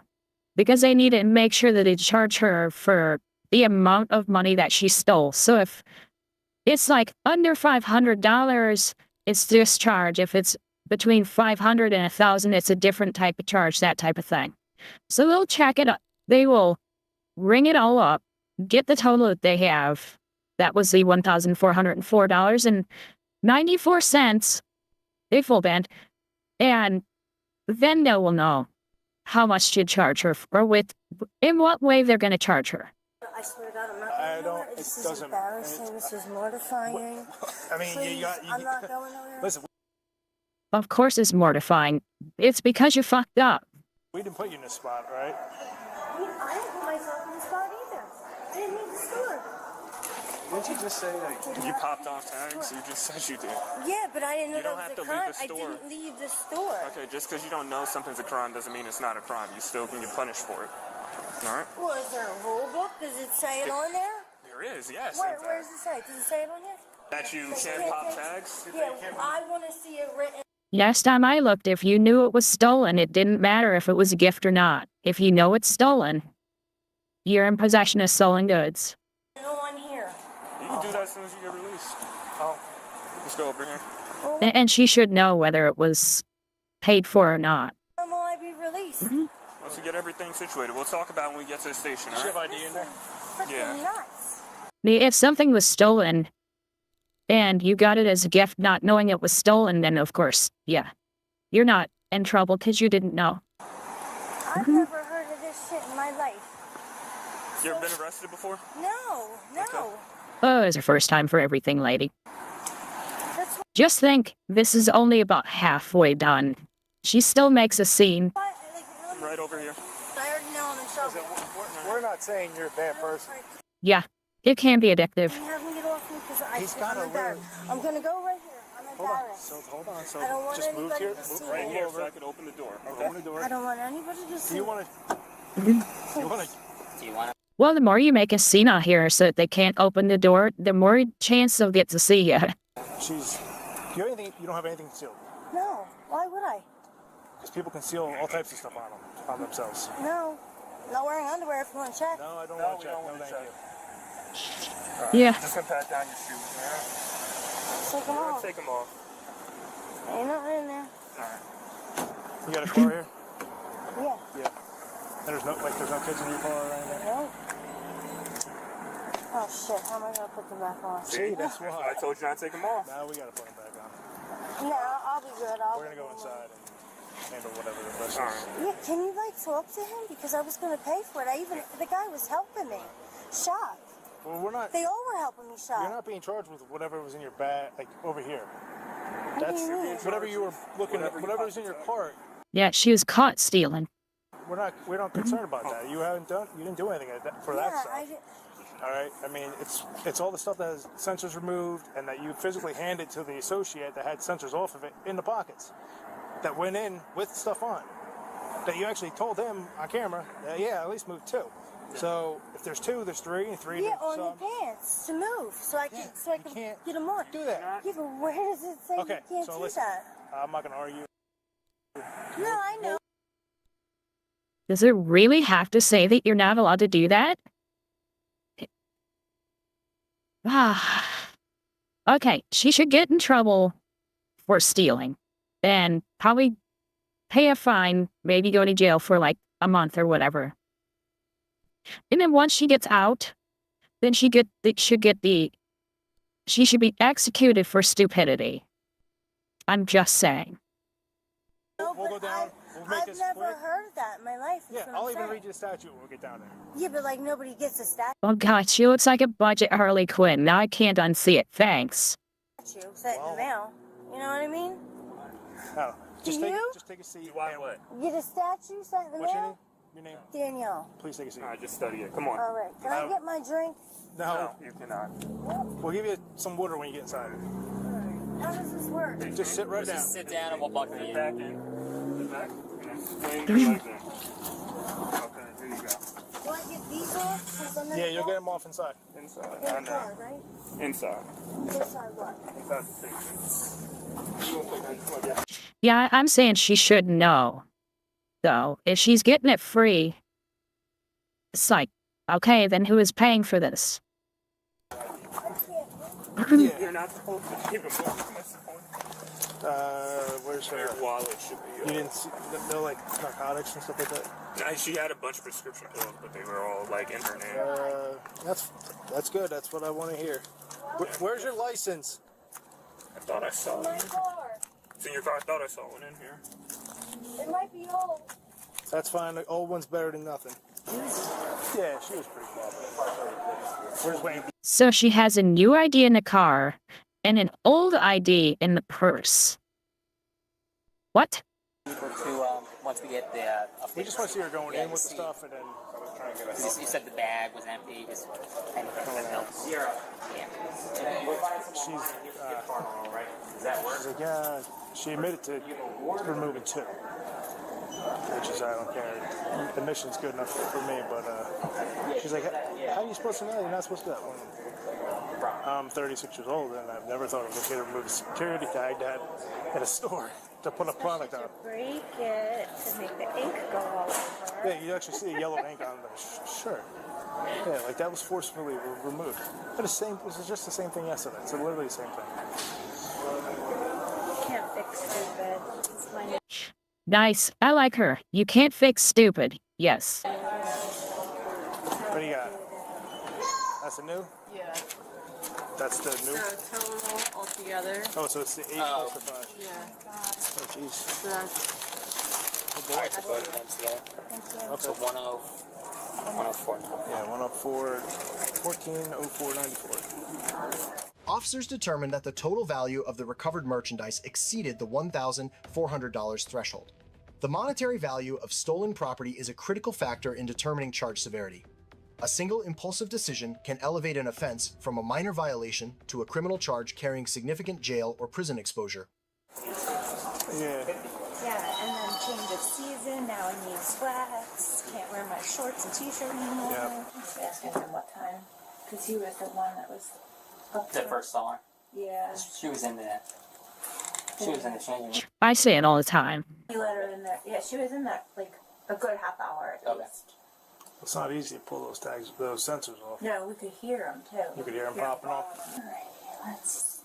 Because they need to make sure that they charge her for the amount of money that she stole. So if it's like under $500, it's this charge. If it's between $500 and $1,000, it's a different type of charge, that type of thing. So they'll check it up. They will ring it all up, get the total that they have. That was the $1,404.94. They full band. And then they will know how much to charge her or in what way they're going to charge her. I swear to God, I'm not going nowhere. This is embarrassing. This is mortifying. I mean, Please, I'm not going nowhere. Listen, Of course it's mortifying. It's because you fucked up. we didn't put you in this spot, right? I didn't put myself in the spot either. I didn't leave the store. Didn't you just say that you popped off tags? You just said you did. Yeah, but I didn't know You don't that have was to a leave crime. the I store. didn't leave the store. Okay, just because you don't know something's a crime doesn't mean it's not a crime. You still can get punished for it. All right? Well, is there a rule book? Does it say it on there? There is, yes. Where does it say? Does it say it on here? That you can't pop tags? Yeah, I want to see it written. Last time I looked, if you knew it was stolen, it didn't matter if it was a gift or not. If you know it's stolen, you're in possession of stolen goods. No one here. You can do that as soon as you get released. Oh, let's go over here. And she should know whether it was paid for or not. When will I be released? Once we get everything situated, we'll talk about it when we get to the station, all Does you right? have ID in there? Freaking nuts. If something was stolen and you got it as a gift not knowing it was stolen, then of course, yeah, you're not in trouble because you didn't know. I've never heard of this shit in my life. You ever been arrested before? No. Oh, it's her first time for everything, lady. Just think, this is only about halfway done. She still makes a scene. Right over here. I already know I'm in trouble. We're not saying you're a bad person. Yeah, it can be addictive. Can you have me get off me? Because got I'm a embarrassed. I'm going to go right here. I'm embarrassed. Hold on. So I don't want just move anybody here. to see Right me. here so I can open the door. Okay? Open the door. I don't want anybody to see Do you me. want to? Well, the more you make a scene out here so that they can't open the door, the more chance they'll get to see you. You don't have anything concealed. No. Why would I? Because people conceal all types of stuff on themselves. No. Not wearing underwear if you want to check. No, I don't want to check. No, thank you. Yeah. Just gonna pat down your shoes, all right? Take them off. Take them off. Ain't nothing in there. All right. You got a car here? Yeah. Yeah. And there's no kids in your car or anything? No. Oh shit, how am I gonna put them back on? See, that's why. I told you not to take them off. Now we gotta put them back on. No, I'll be good. We're gonna go inside and handle whatever the rest is. Yeah, can you like talk to him? Because I was gonna pay for it. The guy was helping me. Shop. Well, we're not. They all were helping me shop. You're not being charged with whatever was in your bag, like over here. What do you mean? Whatever you were looking at, whatever was in your cart. Yeah, she was caught stealing. We're not concerned about that. You didn't do anything for that stuff. All right. I mean, it's all the stuff that has sensors removed and that you physically handed to the associate that had sensors off of it in the pockets that went in with stuff on. That you actually told him on camera that at least move 2. So if there's 2, there's 3, and 3. Yeah, on your pants to move, so I can get them on. Do that. Yeah, but where does it say you can't do that? I'm not gonna argue. No, I know. Does it really have to say that you're not allowed to do that? Ah. Okay, she should get in trouble for stealing and probably pay a fine, maybe go to jail for like a month or whatever. And then once she gets out, then she should be executed for stupidity. I'm just saying. No, we'll go down. I've never heard of that in my life. Yeah, I'll even read you the statute when we get down there. Yeah, but like nobody gets a statue. Oh God, she looks like a budget Harley Quinn. Now I can't unsee it. Thanks. Sent in the mail. You know what I mean? No, just take a seat. You want what? Get a statue sent in the What's mail? your name? Danielle. Please take a seat. I just study it. Come on. All right. Can I get my drink? No, you cannot. We'll give you some water when you get inside. How does this work? Just sit right down. Just sit down and we'll buckle you. Back in. Back. Swing your legs in. Okay, here you go. Do I get these off? Yeah, you'll get them off inside. Inside. In I the know. car, right? Inside. Inside what? Inside the station. Yeah, I'm saying she should know. Though, if she's getting it free, it's like, okay, then who is paying for this? You're not supposed to keep it moving. Where's her wallet? Should be. You didn't see? They're like narcotics and stuff like that. She had a bunch of prescription pills, but they were all like in her name. That's good. That's what I want to hear. Where's your license? I thought I saw In my one. car. It's in your car. I thought I saw one in here. It might be old. That's fine. The old one's better than nothing. Yeah, she was pretty cool. Where's Wayne? So she has a new ID in the car and an old ID in the purse. What? Once we get the We just want to see her going in with the stuff, and then you said the bag was empty. Just she's like, yeah. She admitted to removing 2, which is I don't care. The mission's good enough for me, but she's like, how are you supposed to know? You're not supposed to do that. I'm 36 years old, and I've never thought of a kid to remove a security tag that in a store to put a product on. Break it to make the ink go all over. Yeah, you actually see a yellow ink on the shirt. Yeah, like that was forcefully removed. But this is just the same thing yesterday. It's literally the same thing. Can't fix stupid. It's my Nice. I like her. You can't fix stupid. Yes. What do you got? That's the new? Yeah. That's the new? Total altogether. Oh, so it's the 8 plus the 5. Yeah. Oh, jeez. So that's all right, so both of them together. Okay. So 104. Yeah, 104, 1404.94. Officers determined that the total value of the recovered merchandise exceeded the $1,400 threshold. The monetary value of stolen property is a critical factor in determining charge severity. A single impulsive decision can elevate an offense from a minor violation to a criminal charge carrying significant jail or prison exposure. Yeah. Yeah, and then change of season. Now I need sweats. Can't wear my shorts and t-shirt anymore. Yep. I asked him what time, because he was the one that was up The to first saw her. Yeah. She was in the. She was in the changing room. I say it all the time. He let her in there. Yeah, she was in there like a good half hour at least. It's not easy to pull those tags, those sensors off. No, we could hear them too. You could hear them popping off. Alright, let's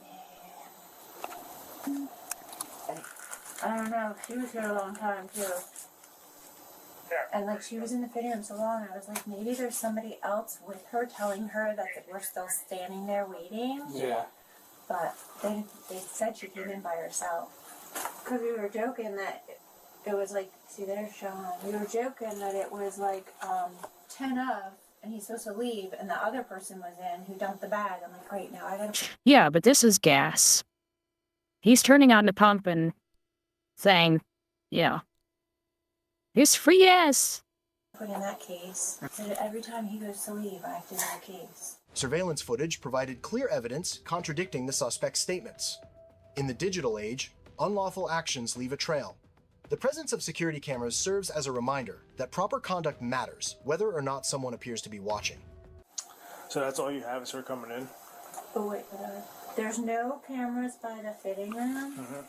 see. I don't know. She was here a long time too. And like she was in the fitting room so long, I was like, maybe there's somebody else with her telling her that we're still standing there waiting. Yeah. But they said she came in by herself. Because we were joking that it was like, see there's Sean. We were joking that it was like 10 of, and he's supposed to leave, and the other person was in who dumped the bag. I'm like, great, now I gotta. Yeah, but this is gas. He's turning on the pump and saying, yeah, it's free gas. Put in that case. So every time he goes to leave, I have to do a case. Surveillance footage provided clear evidence contradicting the suspect's statements. In the digital age, unlawful actions leave a trail. The presence of security cameras serves as a reminder that proper conduct matters, whether or not someone appears to be watching. So that's all you have is her coming in? Oh, wait, there's no cameras by the fitting room? Mm-hmm.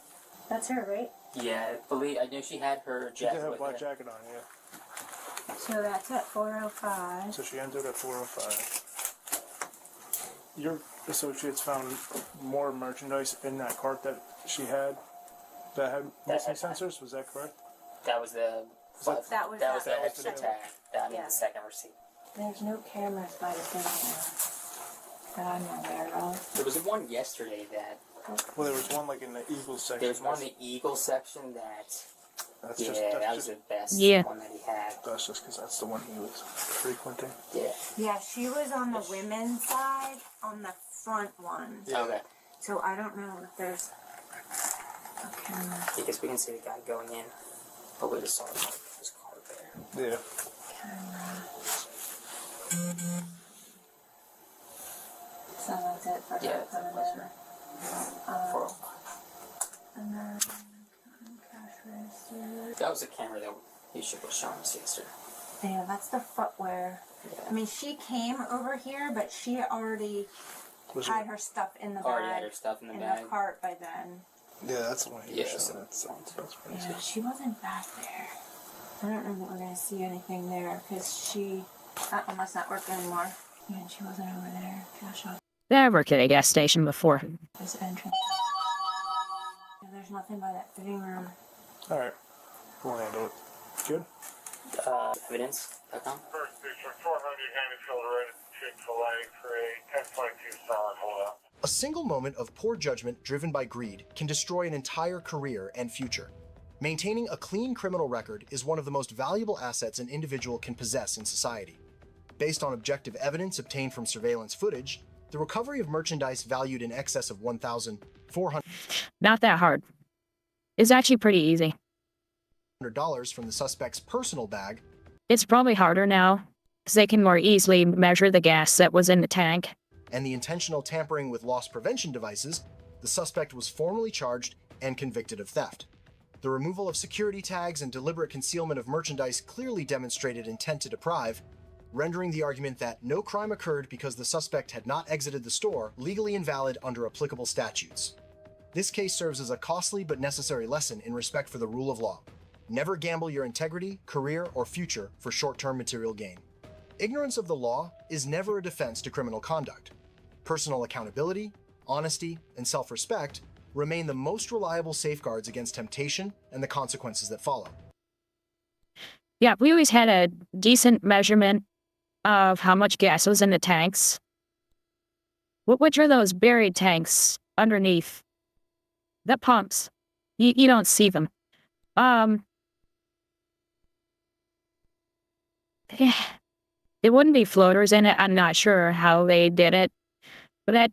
That's her, right? Yeah, I knew she had her She did jacket have a with black her. jacket on, yeah. So that's at 4:05. So she entered at 4:05. Your associates found more merchandise in that cart that she had that had missing sensors. Was that correct? That was the That was the extra tag. That means the second receipt. There's no cameras by the fitting room that I'm aware of. There was one yesterday that. Well, there was one like in the Eagles section. There's one in the Eagles section that. That was the best one that he had. That's just because that's the one he was frequenting. Yeah. Yeah, she was on the women's side, on the front one. Yeah. Okay. So I don't know if there's a camera. Because we can see the guy going in, but we just saw his car there. Yeah. Camera. So that's it for her coming in. And then cash register. That was the camera that you should have shown us yesterday. Yeah, that's the footwear. Yeah. I mean, she came over here, but she already had her stuff in the bag. Already had her stuff in the bag. In the cart by then. Yeah, that's the one he was showing. Yeah, she wasn't back there. I don't know that we're going to see anything there, because she... That one must not work anymore. Yeah, she wasn't over there. Cash off. I worked at a gas station before. This entrance. Yeah, there's nothing by that fitting room. Alright. We'll handle it. Good? Evidence.com. First District 400 Hannaford ready Chick-fil-A for a 1022 solid holdup. A single moment of poor judgment driven by greed can destroy an entire career and future. Maintaining a clean criminal record is one of the most valuable assets an individual can possess in society. Based on objective evidence obtained from surveillance footage, the recovery of merchandise valued in excess of $1,400 Not that hard. It's actually pretty easy. from the suspect's personal bag. It's probably harder now, because they can more easily measure the gas that was in the tank. And the intentional tampering with loss prevention devices, the suspect was formally charged and convicted of theft. The removal of security tags and deliberate concealment of merchandise clearly demonstrated intent to deprive, rendering the argument that no crime occurred because the suspect had not exited the store legally invalid under applicable statutes. This case serves as a costly but necessary lesson in respect for the rule of law. Never gamble your integrity, career, or future for short-term material gain. Ignorance of the law is never a defense to criminal conduct. Personal accountability, honesty, and self-respect remain the most reliable safeguards against temptation and the consequences that follow. Yeah, we always had a decent measurement of how much gas was in the tanks. Which are those buried tanks underneath the pumps? You don't see them. Yeah, it wouldn't be floaters in it. I'm not sure how they did it, but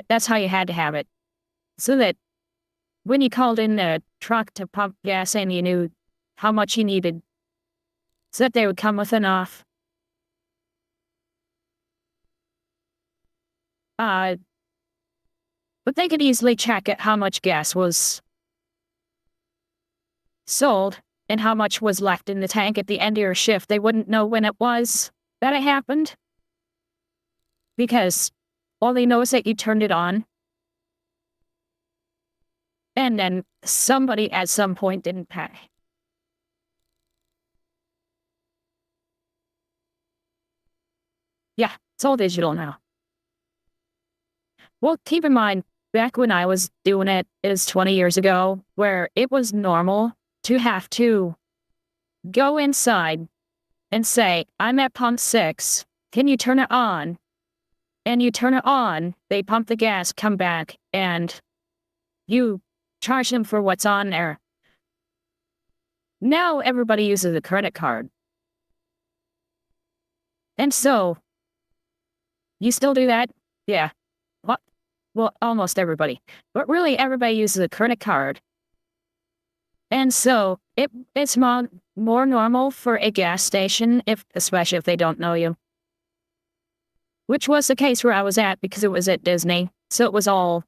that's how you had to have it, so that when you called in the truck to pump gas in, you knew how much you needed, so that they would come with enough. But they could easily check how much gas was sold and how much was left in the tank at the end of your shift. They wouldn't know when it was that it happened, because all they know is that you turned it on, and then somebody at some point didn't pay. Yeah, it's all digital now. Well, keep in mind, back when I was doing it is 20 years ago, where it was normal to have to go inside and say, I'm at pump 6. Can you turn it on? And you turn it on, they pump the gas, come back, and you charge them for what's on there. Now everybody uses a credit card. And so, you still do that? Yeah. Well, almost everybody. But really, everybody uses a credit card. And so, it's more normal for a gas station, especially if they don't know you. Which was the case where I was at because it was at Disney. So it was all,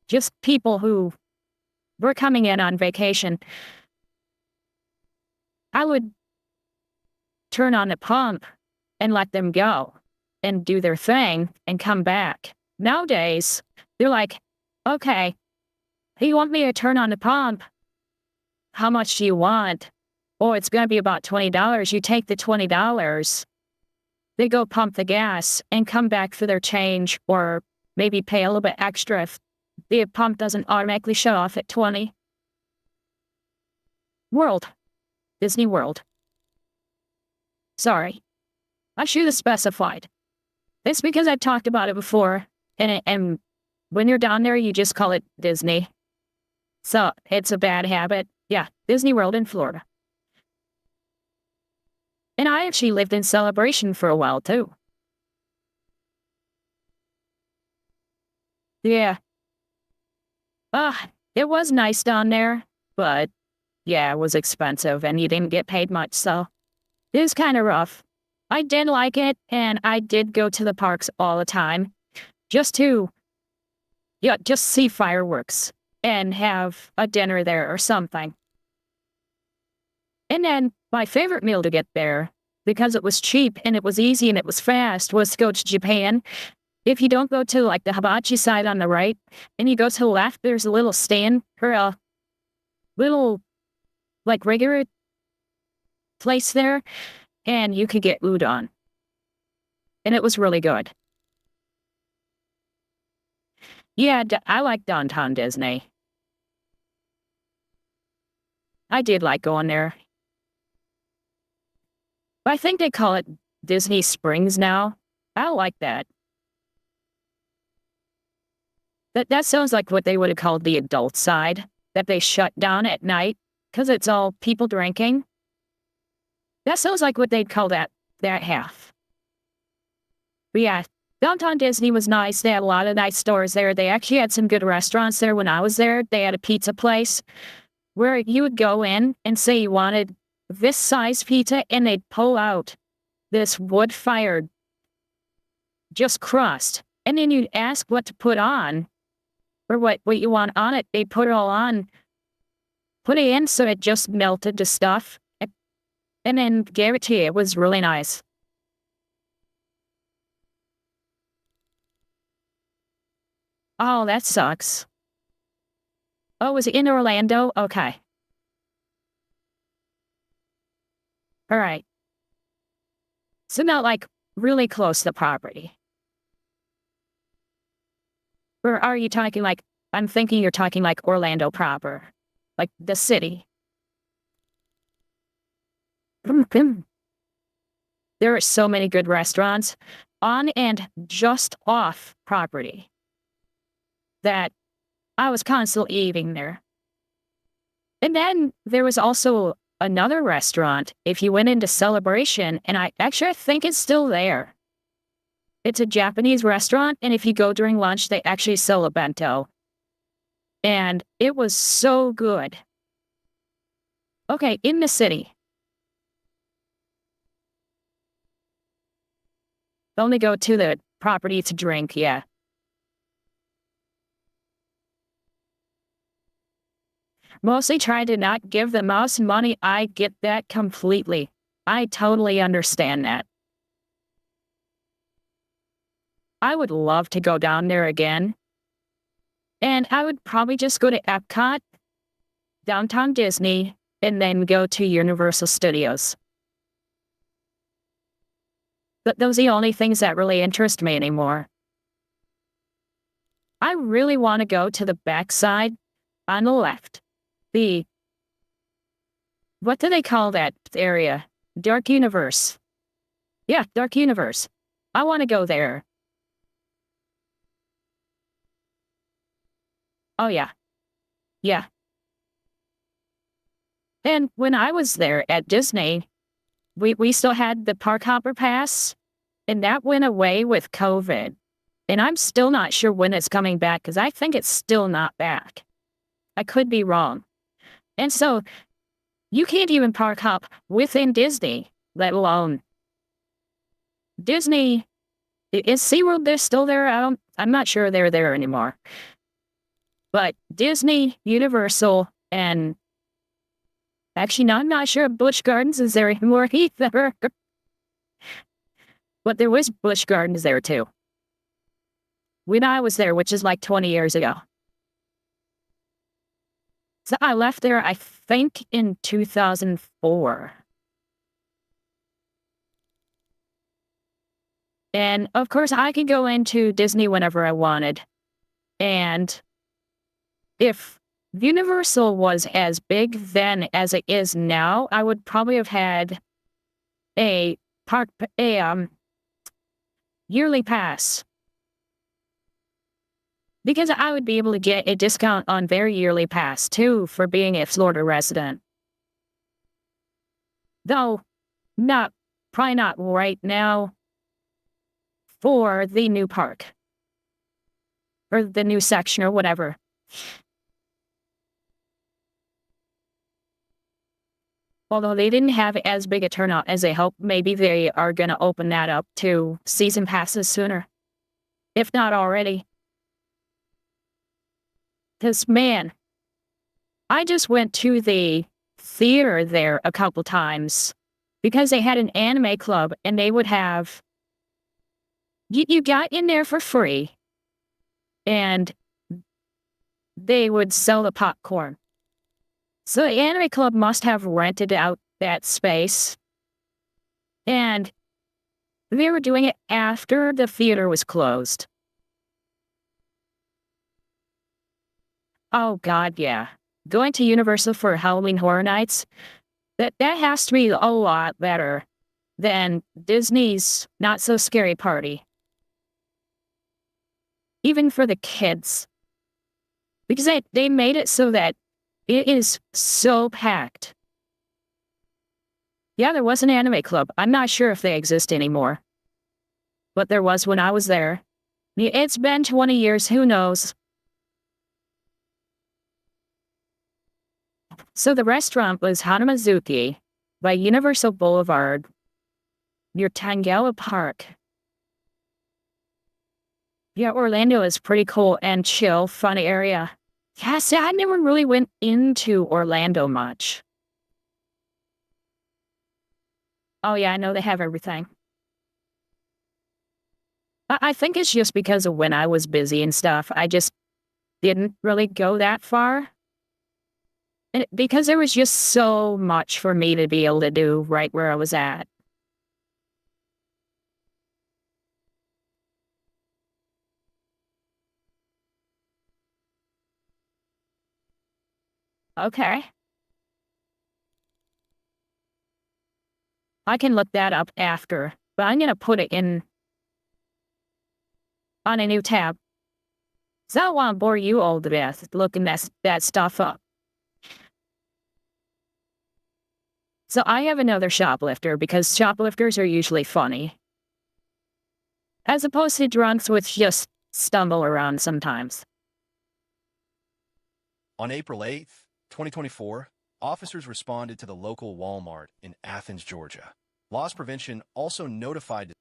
just people who were coming in on vacation. I would turn on the pump and let them go and do their thing and come back. Nowadays, they're like, okay, you want me to turn on the pump? How much do you want? Oh, it's going to be about $20. You take the $20. They go pump the gas and come back for their change or maybe pay a little bit extra if the pump doesn't automatically shut off at 20. Disney World. Sorry. I should have specified. It's because I talked about it before, and when you're down there, you just call it Disney. So, it's a bad habit. Yeah, Disney World in Florida. And I actually lived in Celebration for a while, too. Yeah. It was nice down there, but yeah, it was expensive and you didn't get paid much, so it was kind of rough. I did like it, and I did go to the parks all the time just to, just see fireworks and have a dinner there or something. And then my favorite meal to get there, because it was cheap and it was easy and it was fast, was to go to Japan. If you don't go to like the hibachi side on the right and you go to the left, there's a little stand or a little like regular place there, and you could get udon. And it was really good. Yeah, I like downtown Disney. I did like going there. I think they call it Disney Springs now. I like that. That sounds like what they would have called the adult side, that they shut down at night because it's all people drinking. That sounds like what they'd call that half. But yeah, downtown Disney was nice. They had a lot of nice stores there. They actually had some good restaurants there when I was there. They had a pizza place where you would go in and say you wanted this size pizza, and they'd pull out this wood-fired just crust. And then you'd ask what to put on, or what you want on it. They put it all on, put it in so it just melted the stuff, and then gave it to you. It was really nice. Oh, that sucks. Oh, was it in Orlando? Okay. All right. So not like really close to the property. Or are you talking like, I'm thinking you're talking like Orlando proper, like the city. There are so many good restaurants on and just off property that I was constantly eating there. And then there was also another restaurant if you went into Celebration, and I think it's still there. It's a Japanese restaurant, and if you go during lunch, they actually sell a bento. And it was so good. Okay, in the city. Only go to the property to drink, yeah. Mostly try to not give the mouse money. I get that completely. I totally understand that. I would love to go down there again. And I would probably just go to Epcot, Downtown Disney, and then go to Universal Studios. But those are the only things that really interest me anymore. I really want to go to the backside on the left. What do they call that area? Dark Universe. Yeah, Dark Universe. I want to go there. Oh, yeah. Yeah. And when I was there at Disney, we still had the Park Hopper Pass, and that went away with COVID. And I'm still not sure when it's coming back, because I think it's still not back. I could be wrong. And so, you can't even park hop within Disney, let alone Disney. Is SeaWorld they're still there? I'm not sure they're there anymore. But Disney, Universal, and actually, no, I'm not sure Busch Gardens is there anymore either. But there was Busch Gardens there too. When I was there, which is like 20 years ago. So I left there, I think, in 2004. And of course, I could go into Disney whenever I wanted. And if Universal was as big then as it is now, I would probably have had a yearly pass. Because I would be able to get a discount on their yearly pass, too, for being a Florida resident. Though, probably not right now for the new park. Or the new section or whatever. Although they didn't have as big a turnout as they hoped, maybe they are going to open that up to season passes sooner. If not already. Because, man, I just went to the theater there a couple times because they had an anime club and they would have... You got in there for free and they would sell the popcorn. So the anime club must have rented out that space. And they were doing it after the theater was closed. Oh, God, yeah. Going to Universal for Halloween Horror Nights, that has to be a lot better than Disney's Not So Scary Party. Even for the kids. Because they made it so that it is so packed. Yeah, there was an anime club. I'm not sure if they exist anymore. But there was when I was there. It's been 20 years, who knows? So the restaurant was Hanamazuki by Universal Boulevard near Tangela Park. Yeah, Orlando is pretty cool and chill, fun area. Yeah, see, I never really went into Orlando much. Oh yeah, I know they have everything. I think it's just because of when I was busy and stuff. I just didn't really go that far. And because there was just so much for me to be able to do right where I was at. Okay. I can look that up after, but I'm gonna put it in on a new tab. So I don't want to bore you all to death looking that stuff up. So I have another shoplifter because shoplifters are usually funny. As opposed to drunks which just stumble around sometimes. On April 8th, 2024, officers responded to the local Walmart in Athens, Georgia. Loss Prevention also notified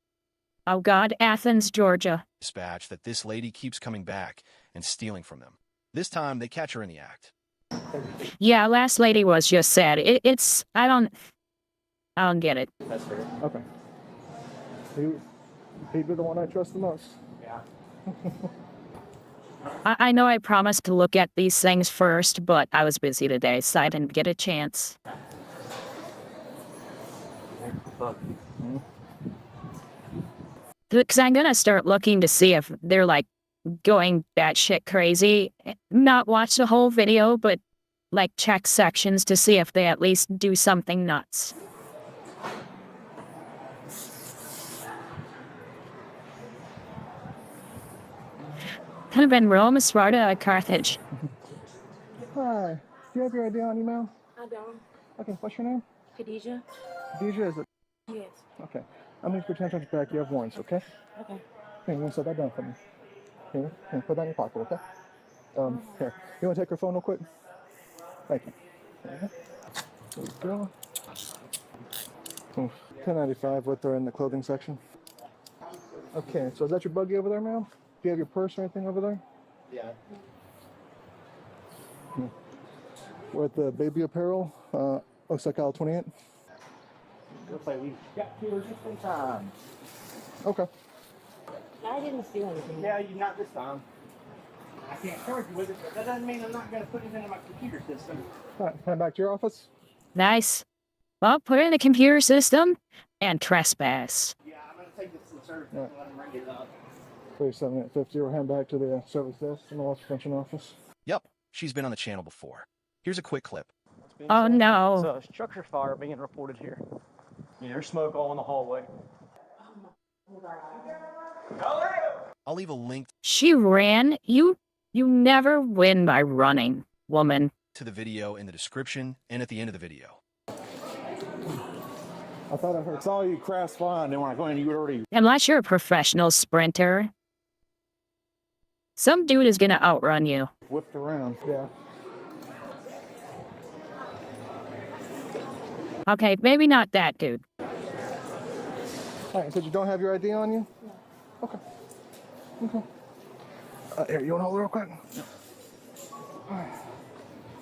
Oh God, Athens, Georgia. Dispatch that this lady keeps coming back and stealing from them. This time, they catch her in the act. Yeah, last lady was just sad. It's I don't get it. That's fair. Okay. He'd be the one I trust the most. Yeah. I know I promised to look at these things first, but I was busy today, so I didn't get a chance. Because I'm gonna start looking to see if they're like going batshit crazy. Not watch the whole video, but like check sections to see if they at least do something nuts. Kind of been Rome, Sparta, Carthage. Hi. Do you have your ID on you, ma'am? I don't. Okay, what's your name? Khadijah? Deja, is it? Yes. Okay. I'm going to pretend on your back. You have warrants, okay? Okay. Here, you want to set that down for me? Here, put that in your pocket, okay? Here. You want to take your phone real quick? Thank you. There you go. 1095, what they're in the clothing section. Okay, so is that your buggy over there, ma'am? Do you have your purse or anything over there? Yeah. We're at the baby apparel. Looks like aisle 28. Looks like we got here just in time. Okay. I didn't steal anything. Yeah, you not this time. I can't charge you with it, but that doesn't mean I'm not going to put it into my computer system. All right, head back to your office. Nice. Well, put it in the computer system and trespass. Yeah, I'm going to take this to the service Yeah. and let them ring it up. 37850. We'll head back to the service desk in the loss prevention office. Yep, she's been on the channel before. Here's a quick clip. Oh no. So, structure fire being reported here. Yeah, there's smoke all in the hallway. I'll leave a link She ran. You never win by running, woman. to the video in the description and at the end of the video. I thought I heard. Saw you crash flying, and when I go in, you already. Unless you're a professional sprinter, some dude is gonna outrun you. Whipped around. Yeah. Okay, maybe not that dude. All right, so you don't have your ID on you? No. Okay. Here, you want to hold it real quick? Yeah. All right.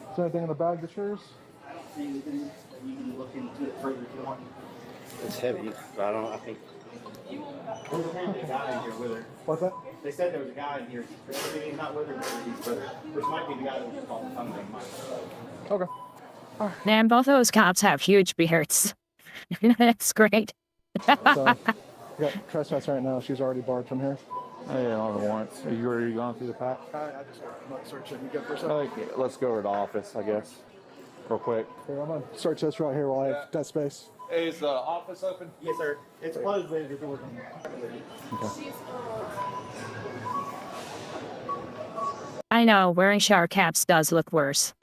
Is there anything in the bag that's yours? I don't see anything that you can look into it further if you want. It's heavy, but I think. There's apparently a guy in here with her. What's that? They said there was a guy in here. He's not with her, but he's with her. Which might be the guy that was called the Sunday Mike. Okay. Man, both of those cops have huge beards. That's great. So, we got trespass right now. She's already barred from here. Hey, on the warrants. Are you already gone through the pack? I just want to search it. You good for a second? Let's go to the office, I guess, real quick. Here, I'm going to search this right here while I have that space. Is the office open? Yes, sir. It's closed, but the door's Okay. I know, wearing shower caps does look worse.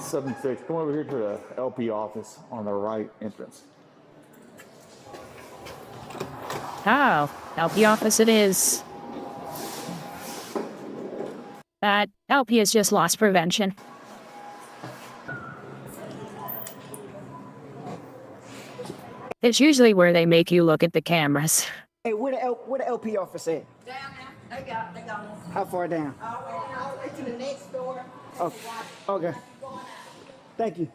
Seven six. Come over here to the LP office on the right entrance. Oh, LP office it is. LP is just loss prevention. It's usually where they make you look at the cameras. Hey, where the LP office at? Down there. They got them. How far down? All the way to the next door. Okay. Okay. Thank you.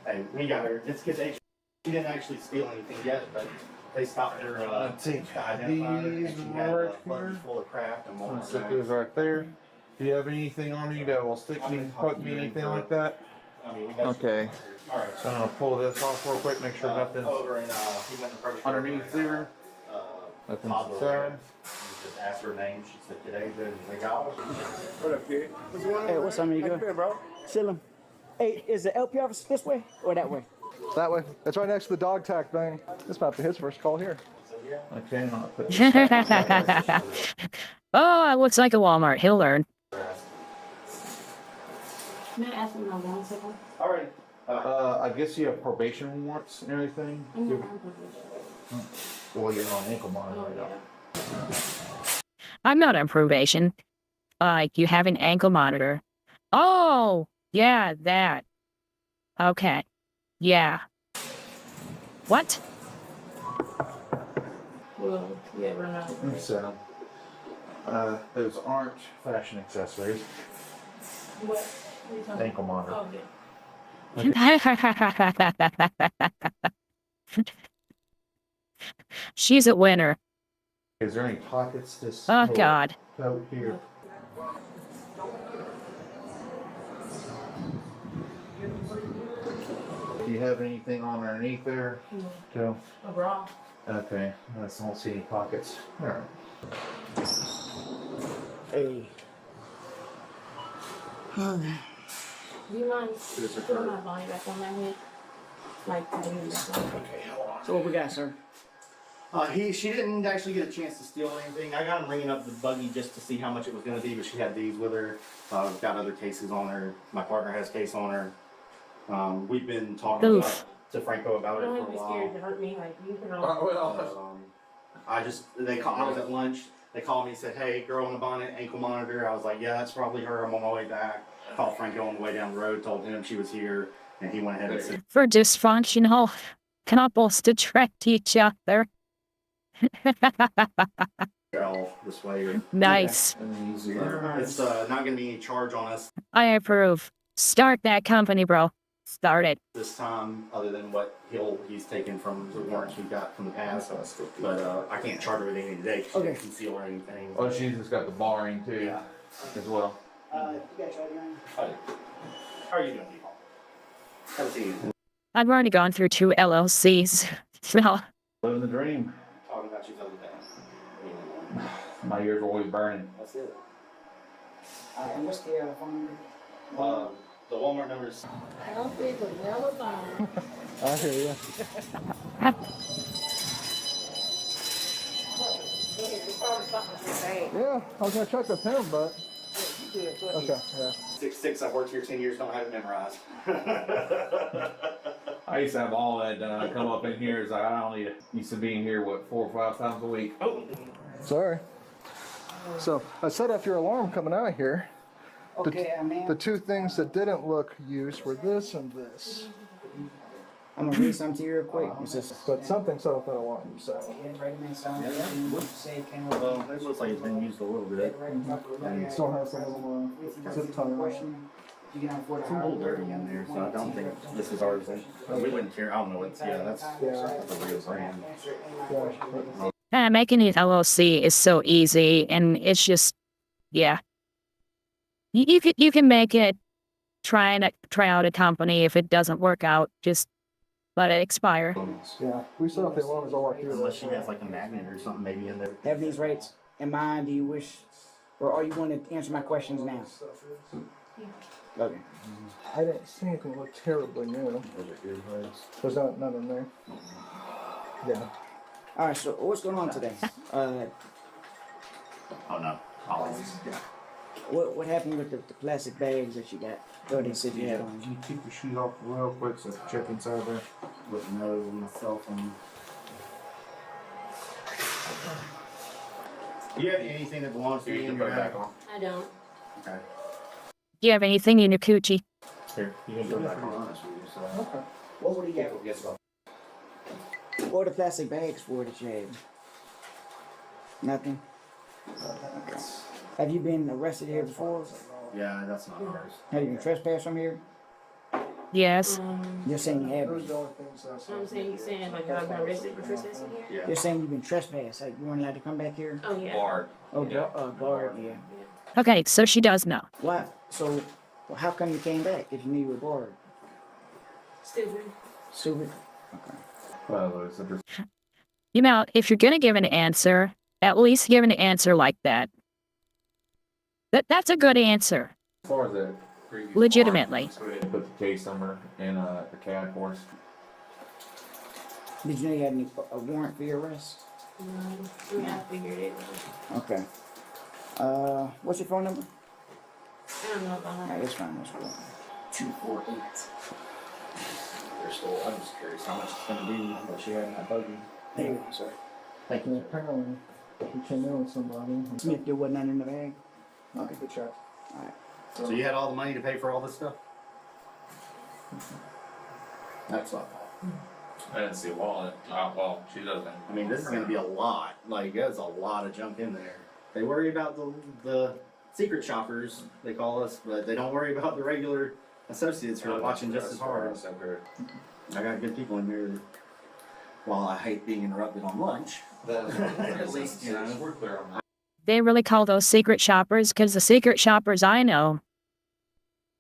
Hey, we got her. It's because she didn't actually steal anything yet, but they stopped her. Take identifier, these and she had right a button here. full of crap and more. Let's stick those right there. Do you have anything on you that will stick me, poke me, anything like that? Okay. All right. So I'm gonna pull this off real quick, make sure nothing's Over in he went to first underneath there. Nothing's inside. Just asked her name. She said today they got her. What up, kid? Hey, what's up, amigo? bro? Chillin'. Hey, is the LP office this way or that way? That way. It's right next to the dog tag thing. This might be his first call here. I cannot put Oh, it looks like a Walmart. He'll learn. May I ask them on one second? All right. I guess you have probation warrants and everything. Well, you're on ankle monitor right now. I'm not on probation. You have an ankle monitor. Oh, yeah, that. Okay. Yeah. What? Well, yeah, we're not. So, those aren't fashion accessories. What? What are you talking Ankle monitor. Oh, yeah. She's a winner. Is there any pockets this Oh, God. out here? Do you have anything on underneath there? No. A bra. Okay, I don't see any pockets. All right. Hey. Do you mind putting my body back on my head? Like, patting me back on. Okay, hold on. So what we got, sir? She didn't actually get a chance to steal anything. I got him ringing up the buggy just to see how much it was going to be, but she had these with her. Got other cases on her. My partner has case on her. We've been talking to Franco about it for a while. Don't be scared to hurt me. Like, you can all. I was at lunch. They called me and said, "Hey, girl in the bonnet, ankle monitor." I was like, "Yeah, that's probably her. I'm on my way back." Called Franco on the way down the road, told him she was here, and he went ahead and said, For dysfunctional couples to track each other. this way. Nice. It's not going to be any charge on us I approve. Start that company, bro. Start it. this time, other than what he's taken from the warrants we got from the past. But I can't charge her with anything today. 'Cause she didn't conceal or anything. Oh, she's just got the barring too, as well. You got your How are you doing, people? Have a seat. I've already gone through 2 LLCs. So, Living the dream. Talking about you the other day. My ears are always burning. That's it. And what's the phone number? The Walmart number is. Don't be the yellow line. I hear you. Yeah, I was gonna check with him, but. Okay, yeah. 6'6", I've worked here 10 years, don't have it memorized. I used to have all that done. I come up in here, it's like I only used to be in here, 4 or 5 times a week. Oh. Sorry. So I set off your alarm coming out of here. Okay, The 2 things that didn't look used were this and this. I'm gonna read something to you real quick. But something set off that alarm, so. Well, it looks like it's been used a little bit. And still has a little zip tie on it. It's a little dirty in there, so I don't think this is ours. We wouldn't care. I don't know what's, that's the real brand. making an LLC is so easy, and it's just, yeah. You can make it, try out a company. If it doesn't work out, just let it expire. Yeah, we set up the alarms all right here. Unless she has like a magnet or something maybe in there. Have these rates in mind? Do you wish, or are you going to answer my questions now? Okay. I didn't see anything look terribly new. There's none in there. Yeah. All right. So what's going on today? Oh no. Always. What happened with the plastic bags that you got? Oh, they said you had on. Can you keep your sheet off real quick so check inside there? With no cell phone. Do you have anything that belongs to you in your bag? I don't. Okay. Do you have anything in your coochie? Here, you can go back on. Okay. What would you have? What are the plastic bags for that you had? Nothing? Okay. Have you been arrested here before? Yeah, that's not ours. Have you been trespassed from here? Yes. You're saying you have. I'm saying you saying like I've been arrested for trespassing here. Yeah. You're saying you've been trespassed. Like you weren't allowed to come back here? Oh yeah. Barred. Oh, barred. Yeah. Okay, so she does know. Why? So, how come you came back if you knew you were barred? Stupid. Stupid. Okay. Well, it's a You know, if you're gonna give an answer, at least give an answer like that. That's a good answer. As far as the previous Legitimately. warrant, put the case number in the CAD for us. Did you know you had a warrant for your arrest? No, I figured it. Okay. What's your phone number? I don't know about Alright, that. that's fine. That's cool. 248. They're still. I'm just curious how much it's gonna be. What she had in that buggy. There you go, sir. Thank And you. apparently, we came in with somebody. Smith, there wasn't none in the bag? Okay, good check. Alright. So you had all the money to pay for all this stuff? That's not bad. I didn't see a wallet. Well, she doesn't. I mean, this is going to be a lot. Like, there's a lot of junk in there. They worry about the secret shoppers, they call us, but they don't worry about the regular associates who are watching just as hard. I got good people in here. while I hate being interrupted on lunch, at least, you know, we're clear on that. They really call those secret shoppers because the secret shoppers I know.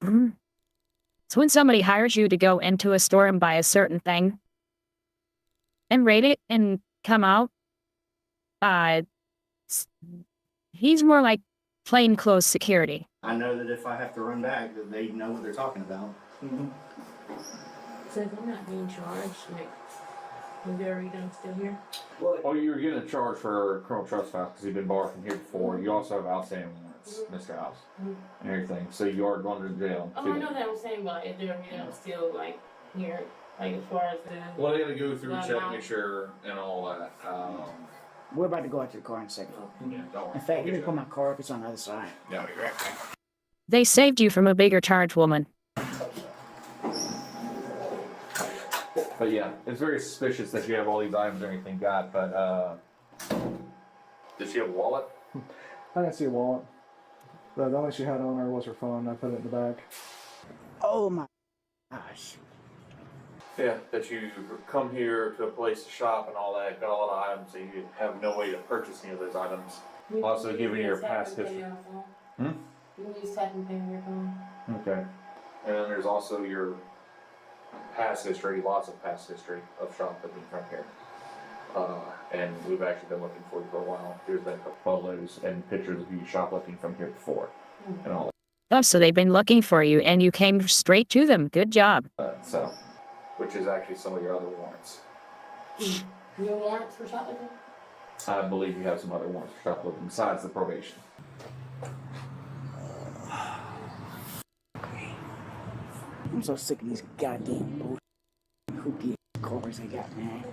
It's when somebody hires you to go into a store and buy a certain thing and rate it and come out. He's more like plainclothes security. I know that if I have to run back, that they know what they're talking about. So if I'm not being charged, like, is there a reason I'm still here? Well, you were getting a charge for criminal trespass because you've been barred from here before. You also have outstanding warrants, Mr. House, and everything. So you are going to jail. Oh, I know that I'm saying, but is there a reason I'm still, like, here? Like, as far as the... Well, they got to go through, check, make sure, and all that. We're about to go out to the car in a second. Yeah, don't worry. In fact, let me put my car up. It's on the other side. Yeah, you're right. They saved you from a bigger charge, woman. But yeah, it's very suspicious that you have all these items and everything got, but, did she have a wallet? I didn't see a wallet. The only she had on her was her phone. I put it in the bag. Oh my gosh. Yeah, that you come here to a place to shop and all that, got a lot of items, so you have no way to purchase any of those items. Also giving your past history. You can use tap and pay on your phone. Okay. And then there's also your past history, lots of past history of shoplifting from here. And we've actually been looking for you for a while. There's been a couple photos and pictures of you shoplifting from here before and all Oh, so they've been looking for you and you came straight to them. Good job. that. So, which is actually some of your other warrants. You have warrants for shoplifting? I believe you have some other warrants for shoplifting besides the probation. I'm so sick of these goddamn bullshit hoopy cars they got, man.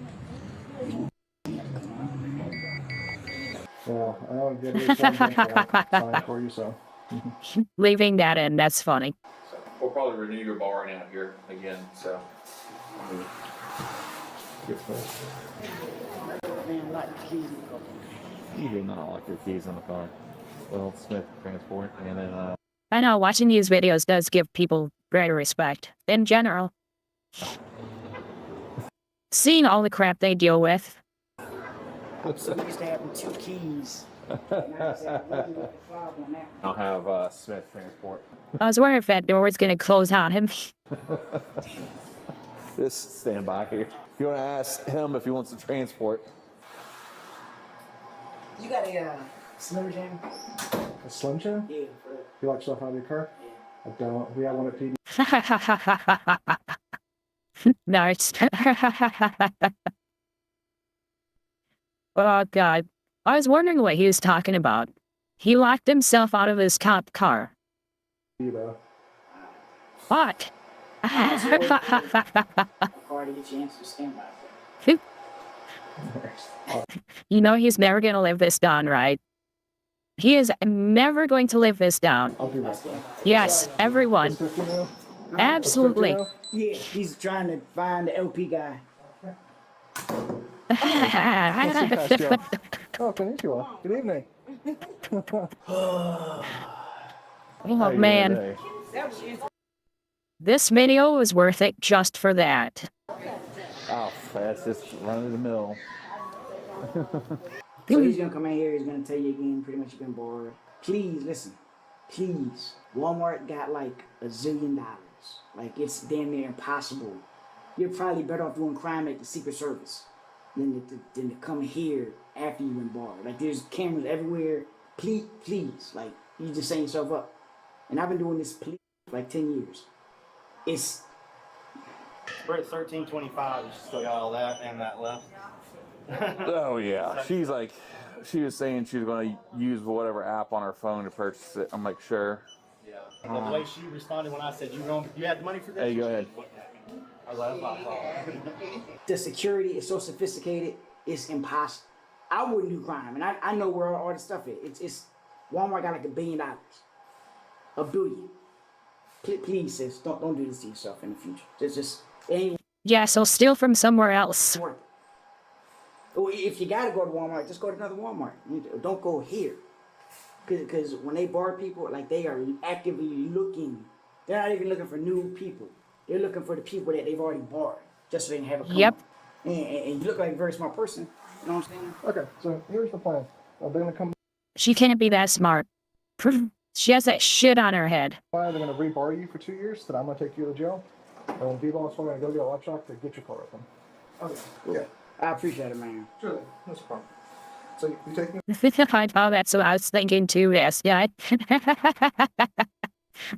Well, I don't get it. Sign for you, so. Leaving that in, that's funny. So we'll probably renew your borrowing out here again, so. Man, like the keys in the car. You do not like your keys in the car. Well, Smith Transport, and then, I know watching these videos does give people greater respect in general. Seeing all the crap they deal with. So we used to have 2 keys. I'll have Smith Transport. I was wondering if that door was going to close on him. Just stand by here. If you want to ask him if he wants to transport. You got a Slim Jim? A Slim Jim? Yeah. You like stuff out of your car? I don't. We have one at PD. Nice. Oh, God. I was wondering what he was talking about. He locked himself out of his cop car. What? You know he's never going to live this down, right? He is never going to live this down. I'll do that. Yes, everyone. Absolutely. Yeah, he's trying to find the LP guy. Oh, konnichiwa. Good evening. Oh, man. This video was worth it just for that. Oh, that's just run of the mill. So he's gonna come in here, he's gonna tell you again, pretty much you've been bored. Please, listen. Please. Walmart got like $1 zillion. Like, it's damn near impossible. You're probably better off doing crime at the Secret Service than to come here after you've been barred. Like, there's cameras everywhere. Please, like, you just setting yourself up. And I've been doing this for like 10 years. We're at 1325. You still got all that and that left. Oh yeah, she was saying she was going to use whatever app on her phone to purchase it. I'm like, sure. Yeah. The way she responded when I said, you had the money for this? Hey, go ahead. I was like, that's not The security is so sophisticated, it's impossible. I wouldn't do crime, and I know where all the stuff is. It's Walmart got like $1 billion. $1 billion. Please, sis, don't do this to yourself in the future. Just yeah, so steal from somewhere else. Or if you gotta go to Walmart, just go to another Walmart. Don't go here. Because when they bar people, like, they are actively looking. They're not even looking for new people. They're looking for the people that they've already barred, just so they can have a come Yep. on. and you look like a very smart person. You know what I'm saying? Okay, so here's the plan. They're gonna come She can't be that smart. She has that shit on her head. by, they're gonna rebar you for 2 years, then I'm gonna take you to jail. And when D-Law's gonna go get a lock shop to get your car open. Okay. Cool. Yeah. I appreciate it, man. Sure, no problem. So you taking Oh, that's what I was thinking too, yes. Yeah.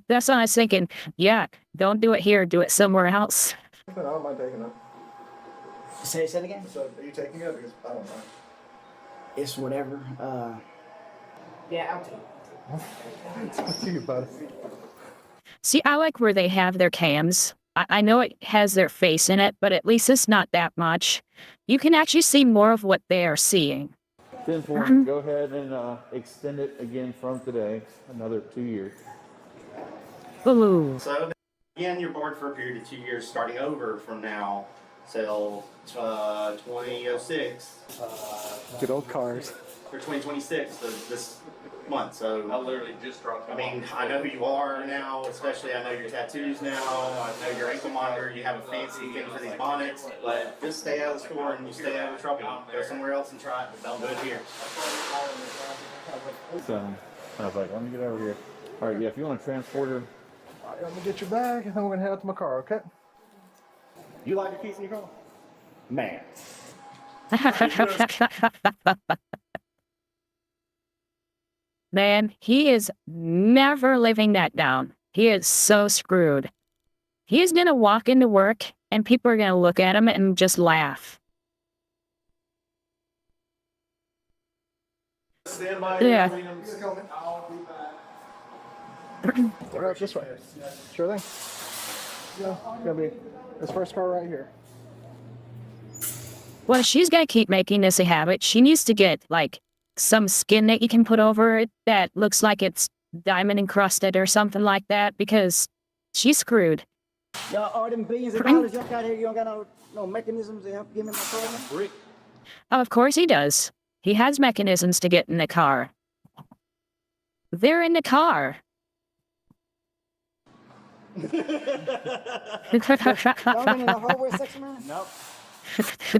That's what I was thinking. Yeah, don't do it here, do it somewhere else. I don't mind taking it. Say it again? So are you taking it? Because I don't know. It's whatever. Yeah, I'll take it. It's up to you, bud. See, I like where they have their cams. I know it has their face in it, but at least it's not that much. You can actually see more of what they are seeing. 10-4, go ahead and extend it again from today, another 2 years. Ooh. So again, you're board for a period of 2 years, starting over from now till 2006. Good old cars. For 2026, so this month. So I literally just dropped. I mean, I know who you are now, especially I know your tattoos now. I know your ankle monitor. You have a fancy thing for these bonnets, but just stay out of the store and you stay out of trouble. Go somewhere else and try it, but don't do it here. So I was like, let me get over here. All right, yeah, if you want a transporter. All right, let me get your bag, and then we're gonna head out to my car, okay? You like your keys in your car? Man. Man, he is never living that down. He is so screwed. He is gonna walk into work and people are gonna look at him and just laugh. Stand by. Yeah. Go this way. Sure thing. Yeah, it's gonna be this first car right here. Well, she's gonna keep making this a habit. She needs to get, like, some skin that you can put over it that looks like it's diamond encrusted or something like that, because she's screwed. Y'all, all them billions of dollars y'all got here, you don't got no mechanisms to help give me my car? Oh, of course he does. He has mechanisms to get in the car. They're in the car. Y'all been in the hardware section, man? Nope.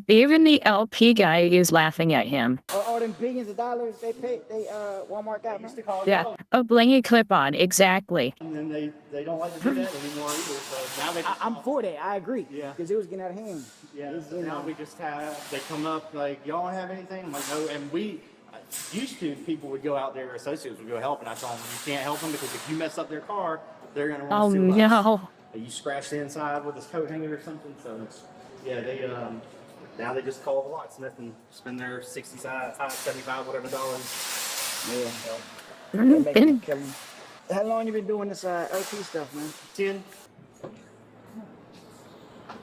Even the LP guy is laughing at him. All them billions of dollars they Walmart got, man? Yeah, a blingy clip-on, exactly. And then they don't like to do that anymore either. So now they just I'm for that. I agree. Yeah. Because it was getting out of hand. Yeah. Now we just have they come up like y'all don't have anything. I'm like no, and we used to people would go out there, associates would go help, and I told them you can't help them because if you mess up their car, they're gonna run Oh no. You scratch the inside with this coat hanger or something. So yeah, they now they just call the locksmith and spend their 65, 75, whatever dollars. Yeah. How long you been doing this LP stuff, man? 10.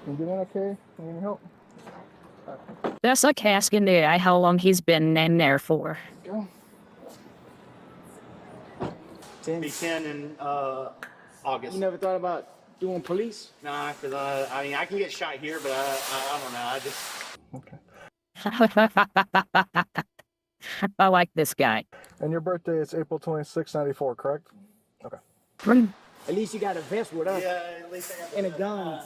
You doing okay? Need any help? That's like asking the guy how long he's been in there for. Go. 10 in August. You never thought about doing police? Nah, because I mean I can get shot here, but I don't know. I just Okay. I like this guy. And your birthday is April 26, 94, correct? Okay. At least you got a vest with us. Yeah, at least I got and a gun.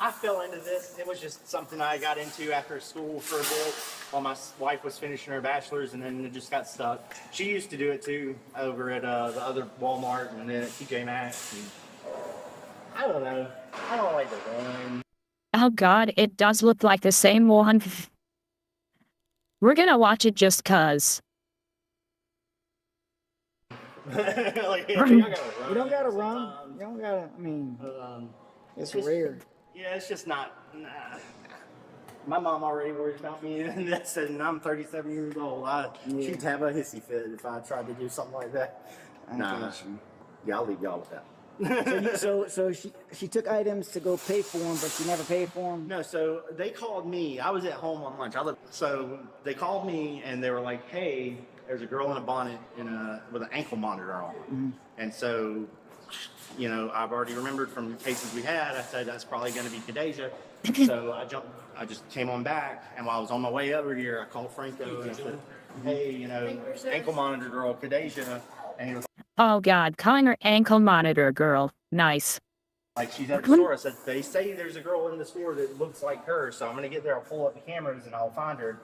I fell into this. It was just something I got into after school for a bit while my wife was finishing her bachelor's, and then it just got stuck. She used to do it too over at the other Walmart and then at TJ Maxx. I don't know. I don't like the run. Oh god, it does look like the same one. We're gonna watch it just cuz. Like, You don't gotta run. You don't gotta, I mean, it's rare. Yeah, it's just not. Nah. My mom already worries about me, and that's and I'm 37 years old. She'd have a hissy fit if I tried to do something like that. Nah. Yeah, I'll leave y'all with that. So she took items to go pay for them, but she never paid for them? No, so they called me. I was at home on lunch. So they called me and they were like, hey, there's a girl in a bonnet with an ankle monitor on. Mm-hmm. And so, you know, I've already remembered from cases we had, I said that's probably going to be Kadeja. So I just came on back, and while I was on my way over here, I called Franco and I said, hey, you know, ankle monitor girl, Kadeja. And he was Oh god, calling her ankle monitor girl. Nice. Like, she's at the store. I said, they say there's a girl in the store that looks like her, so I'm going to get there. I'll pull up the cameras and I'll find her.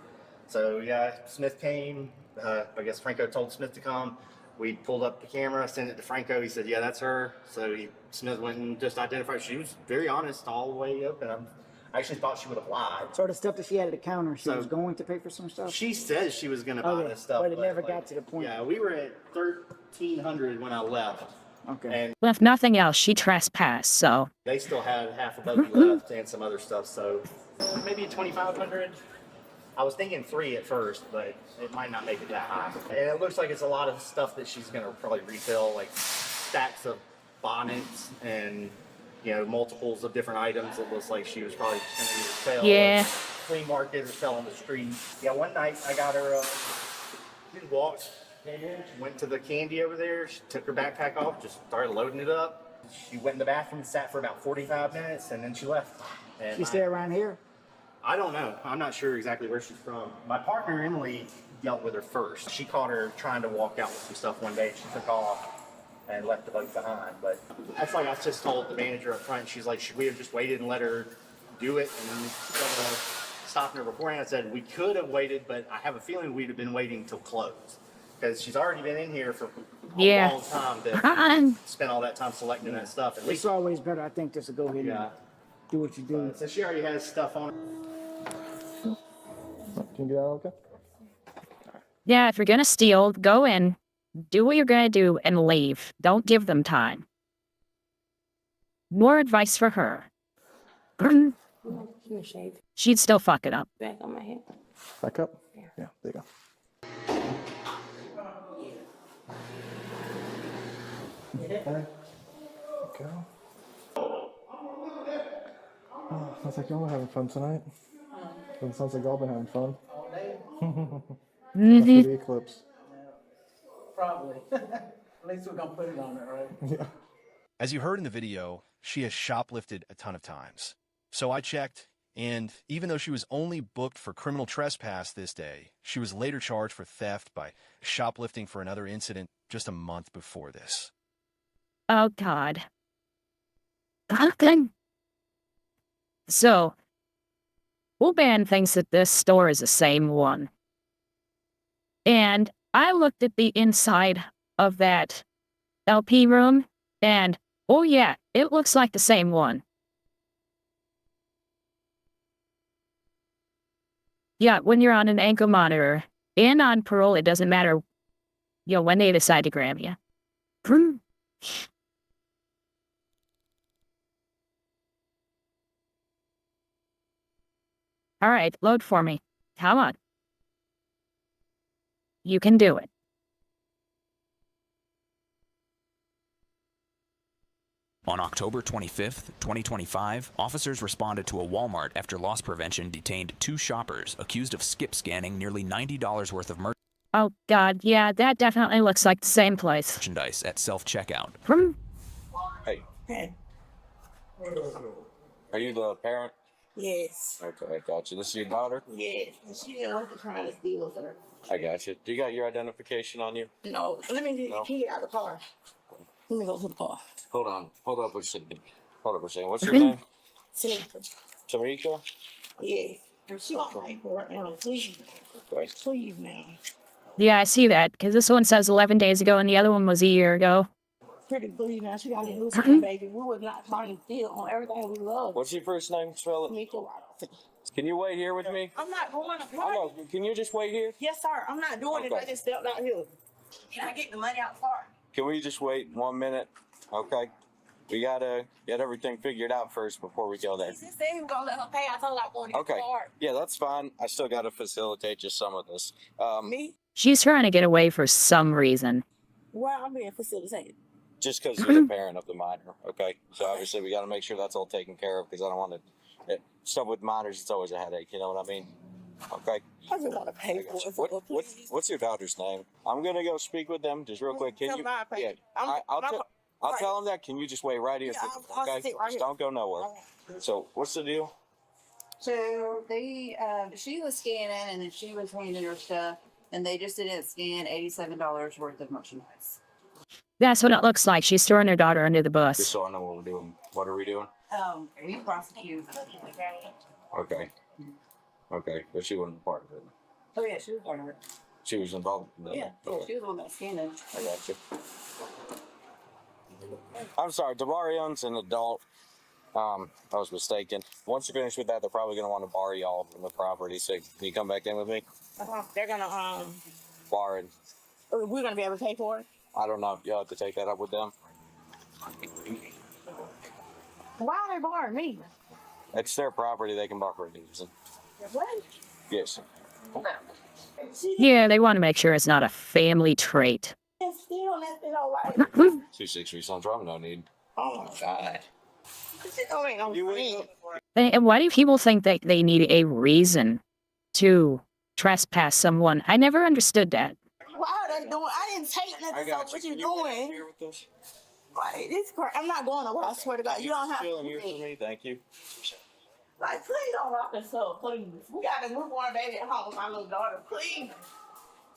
So, yeah, Smith came. I guess Franco told Smith to come. We pulled up the camera, sent it to Franco. He said, yeah, that's her. So Smith went and just identified. She was very honest all the way up, and I actually thought she would have lied. So the stuff that she had at the counter, she was going to pay for some stuff? She says she was going to buy this stuff. But it never got to the point. Yeah, we were at 1,300 when I left. Okay. And Well, if nothing else, she trespassed, so. they still had half a buggy left and some other stuff, so maybe 2,500. I was thinking 3 at first, but it might not make it that high. And it looks like it's a lot of stuff that she's going to probably retail, like stacks of bonnets and, you know, multiples of different items. It looks like she was probably just going to either sell Yeah. at the flea market or sell on the street. Yeah, one night I got her, she walked, went to the candy over there. She took her backpack off, just started loading it up. She went in the bathroom, sat for about 45 minutes, and then she left. And She stay around here? I don't know. I'm not sure exactly where she's from. My partner, Emily, dealt with her first. She caught her trying to walk out with some stuff one day. She took off and left the buggy behind. But that's like I just told the manager up front. She's like, should we have just waited and let her do it and stopped her beforehand? I said, we could have waited, but I have a feeling we'd have been waiting till close. Because she's already been in here for a long time to spend all that time selecting that stuff. It's always better, I think, just to go ahead and do what you do. So she already has stuff on her. Can you get out okay? Yeah, if you're gonna steal, go in, do what you're gonna do, and leave. Don't give them time. More advice for her. She'd still fuck it up. Back on my head. Back up? Yeah, there you go. Okay. Oh, sounds like y'all are having fun tonight. It sounds like y'all been having fun. After the eclipse. Probably. At least we're gonna put it on it, right? Yeah. As you heard in the video, she has shoplifted a ton of times. So I checked, and even though she was only booked for criminal trespass this day, she was later charged for theft by shoplifting for another incident just a month before this. Oh, God. So, Woolban thinks that this store is the same one. And I looked at the inside of that LP room, and oh yeah, it looks like the same one. Yeah, when you're on an ankle monitor and on parole, it doesn't matter, when they decide to grab you. All right, load for me. Come on. You can do it. On October 25th, 2025, officers responded to a Walmart after loss prevention detained 2 shoppers accused of skip scanning nearly $90 worth of Oh, God, yeah, that definitely looks like the same place. merchandise at self-checkout. Hey. Hey. Are you the parent? Yes. Okay, gotcha. This is your daughter? Yes. She trying to steal her. I got you. Do you got your identification on you? No. Let me get the key out of the car. Let me go to the car. Hold on. Hold up for a second. Hold up for a second. What's your name? Tamika. Tamika? Yes. She on paper right now. Please. Okay. Please now. Yeah, I see that, because this one says 11 days ago and the other one was a year ago. Pretty please now. She got to do something, baby. We was not trying to steal on everything we love. What's your first name? Spell it. Tamika. Can you wait here with me? I'm not going. I know. Can you just wait here? Yes, sir. I'm not doing it. I just stepped out here. Can I get the money out the car? Can we just wait 1 minute? Okay. We gotta get everything figured out first before we go there. She said he was gonna let her pay. I told her I wanted Okay. the card. Yeah, that's fine. I still gotta facilitate just some of this. Me? She's trying to get away for some reason. Well, I'm being facilitated. Just because you're the parent of the minor, okay? So obviously we got to make sure that's all taken care of because I don't want to stuff with minors. It's always a headache, you know what I mean? Okay. I just want to pay for it. What's your daughter's name? I'm gonna go speak with them just real quick. Can you? Yeah, I'll tell them that. Can you just wait right here? Yeah, I'll Okay. sit right Just here. don't go nowhere. So what's the deal? So they, she was scanning and then she was handing her stuff, and they just didn't scan $87 worth of merchandise. That's what it looks like. She's throwing her daughter under the Just bus. so I know what we're doing. What are we doing? We prosecute. Okay. Okay, but she wasn't part of it. Oh yeah, she was part of it. She was involved in Yeah, okay. she was the one that scanned it. I got you. I'm sorry, Davarion's an adult. I was mistaken. Once you're finished with that, they're probably going to want to bar y'all from the property. So can you come back in with me? They're gonna Bar it. we're gonna be able to pay for it. I don't know. You'll have to take that up with them. Why are they barring me? It's their property. They can bar for any reason. What? Yes. Yeah, they want to make sure it's not a family trait. Still, that's been all right. 263 Central. No need. Oh my God. Oh, ain't no friend. And why do people think that they need a reason to trespass someone? I never understood that. Why are they doing? I didn't take nothing. So what you doing? Like this part, I'm not going nowhere. I swear to God, you don't have to. Here for me. Thank you. Like, please don't rock us up, please. We got a newborn baby at home with my little daughter. Please,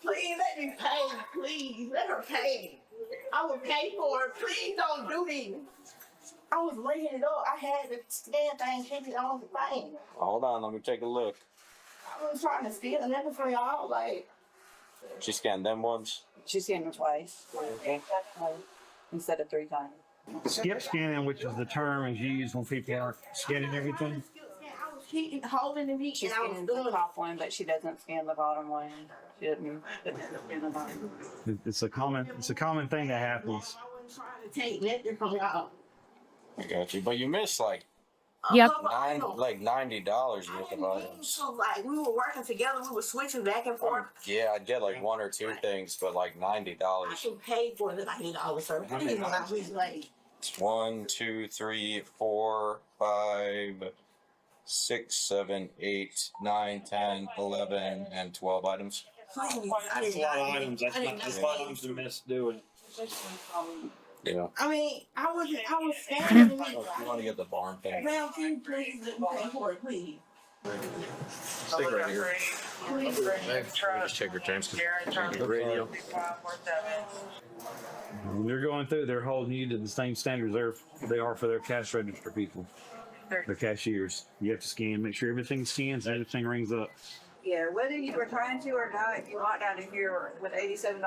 please let me pay. Please let her pay. I will pay for it. Please don't do this. I was laying it up. I had the damn thing hanging on the thing. Hold on. Let me take a look. I was trying to steal nothing for y'all. Like, She scanned them ones. she scanned me twice. Instead of 3 times. Skip scanning, which is the term is used when people are scanning everything. I was keeping holding the meat. She scans the top one, but she doesn't scan the bottom one. She doesn't scan the bottom. It's a common thing that happens. I wasn't trying to take nothing from y'all. I got you. But you missed like Yep. $90 worth of items. So like we were working together, we were switching back and forth. Yeah, I'd get like 1 or 2 things, but like $90. I can pay for the $90, sir. Please don't have to late. 1, 2, 3, 4, 5, 6, 7, 8, 9, 10, 11, and 12 items. Please, That's a lot of items. That's a lot of items to miss doing. Yeah. I mean, I was scared of me. Oh, you want to get the barn thing? Ma'am, can you please let me pay for it, please? Stick right here. Just check your times. Radio. When they're going through, they're holding you to the same standards they are for their cash register people. Their cashiers. You have to scan, make sure everything scans and everything rings up. Yeah, whether you were trying to or not, you walked out of here with $87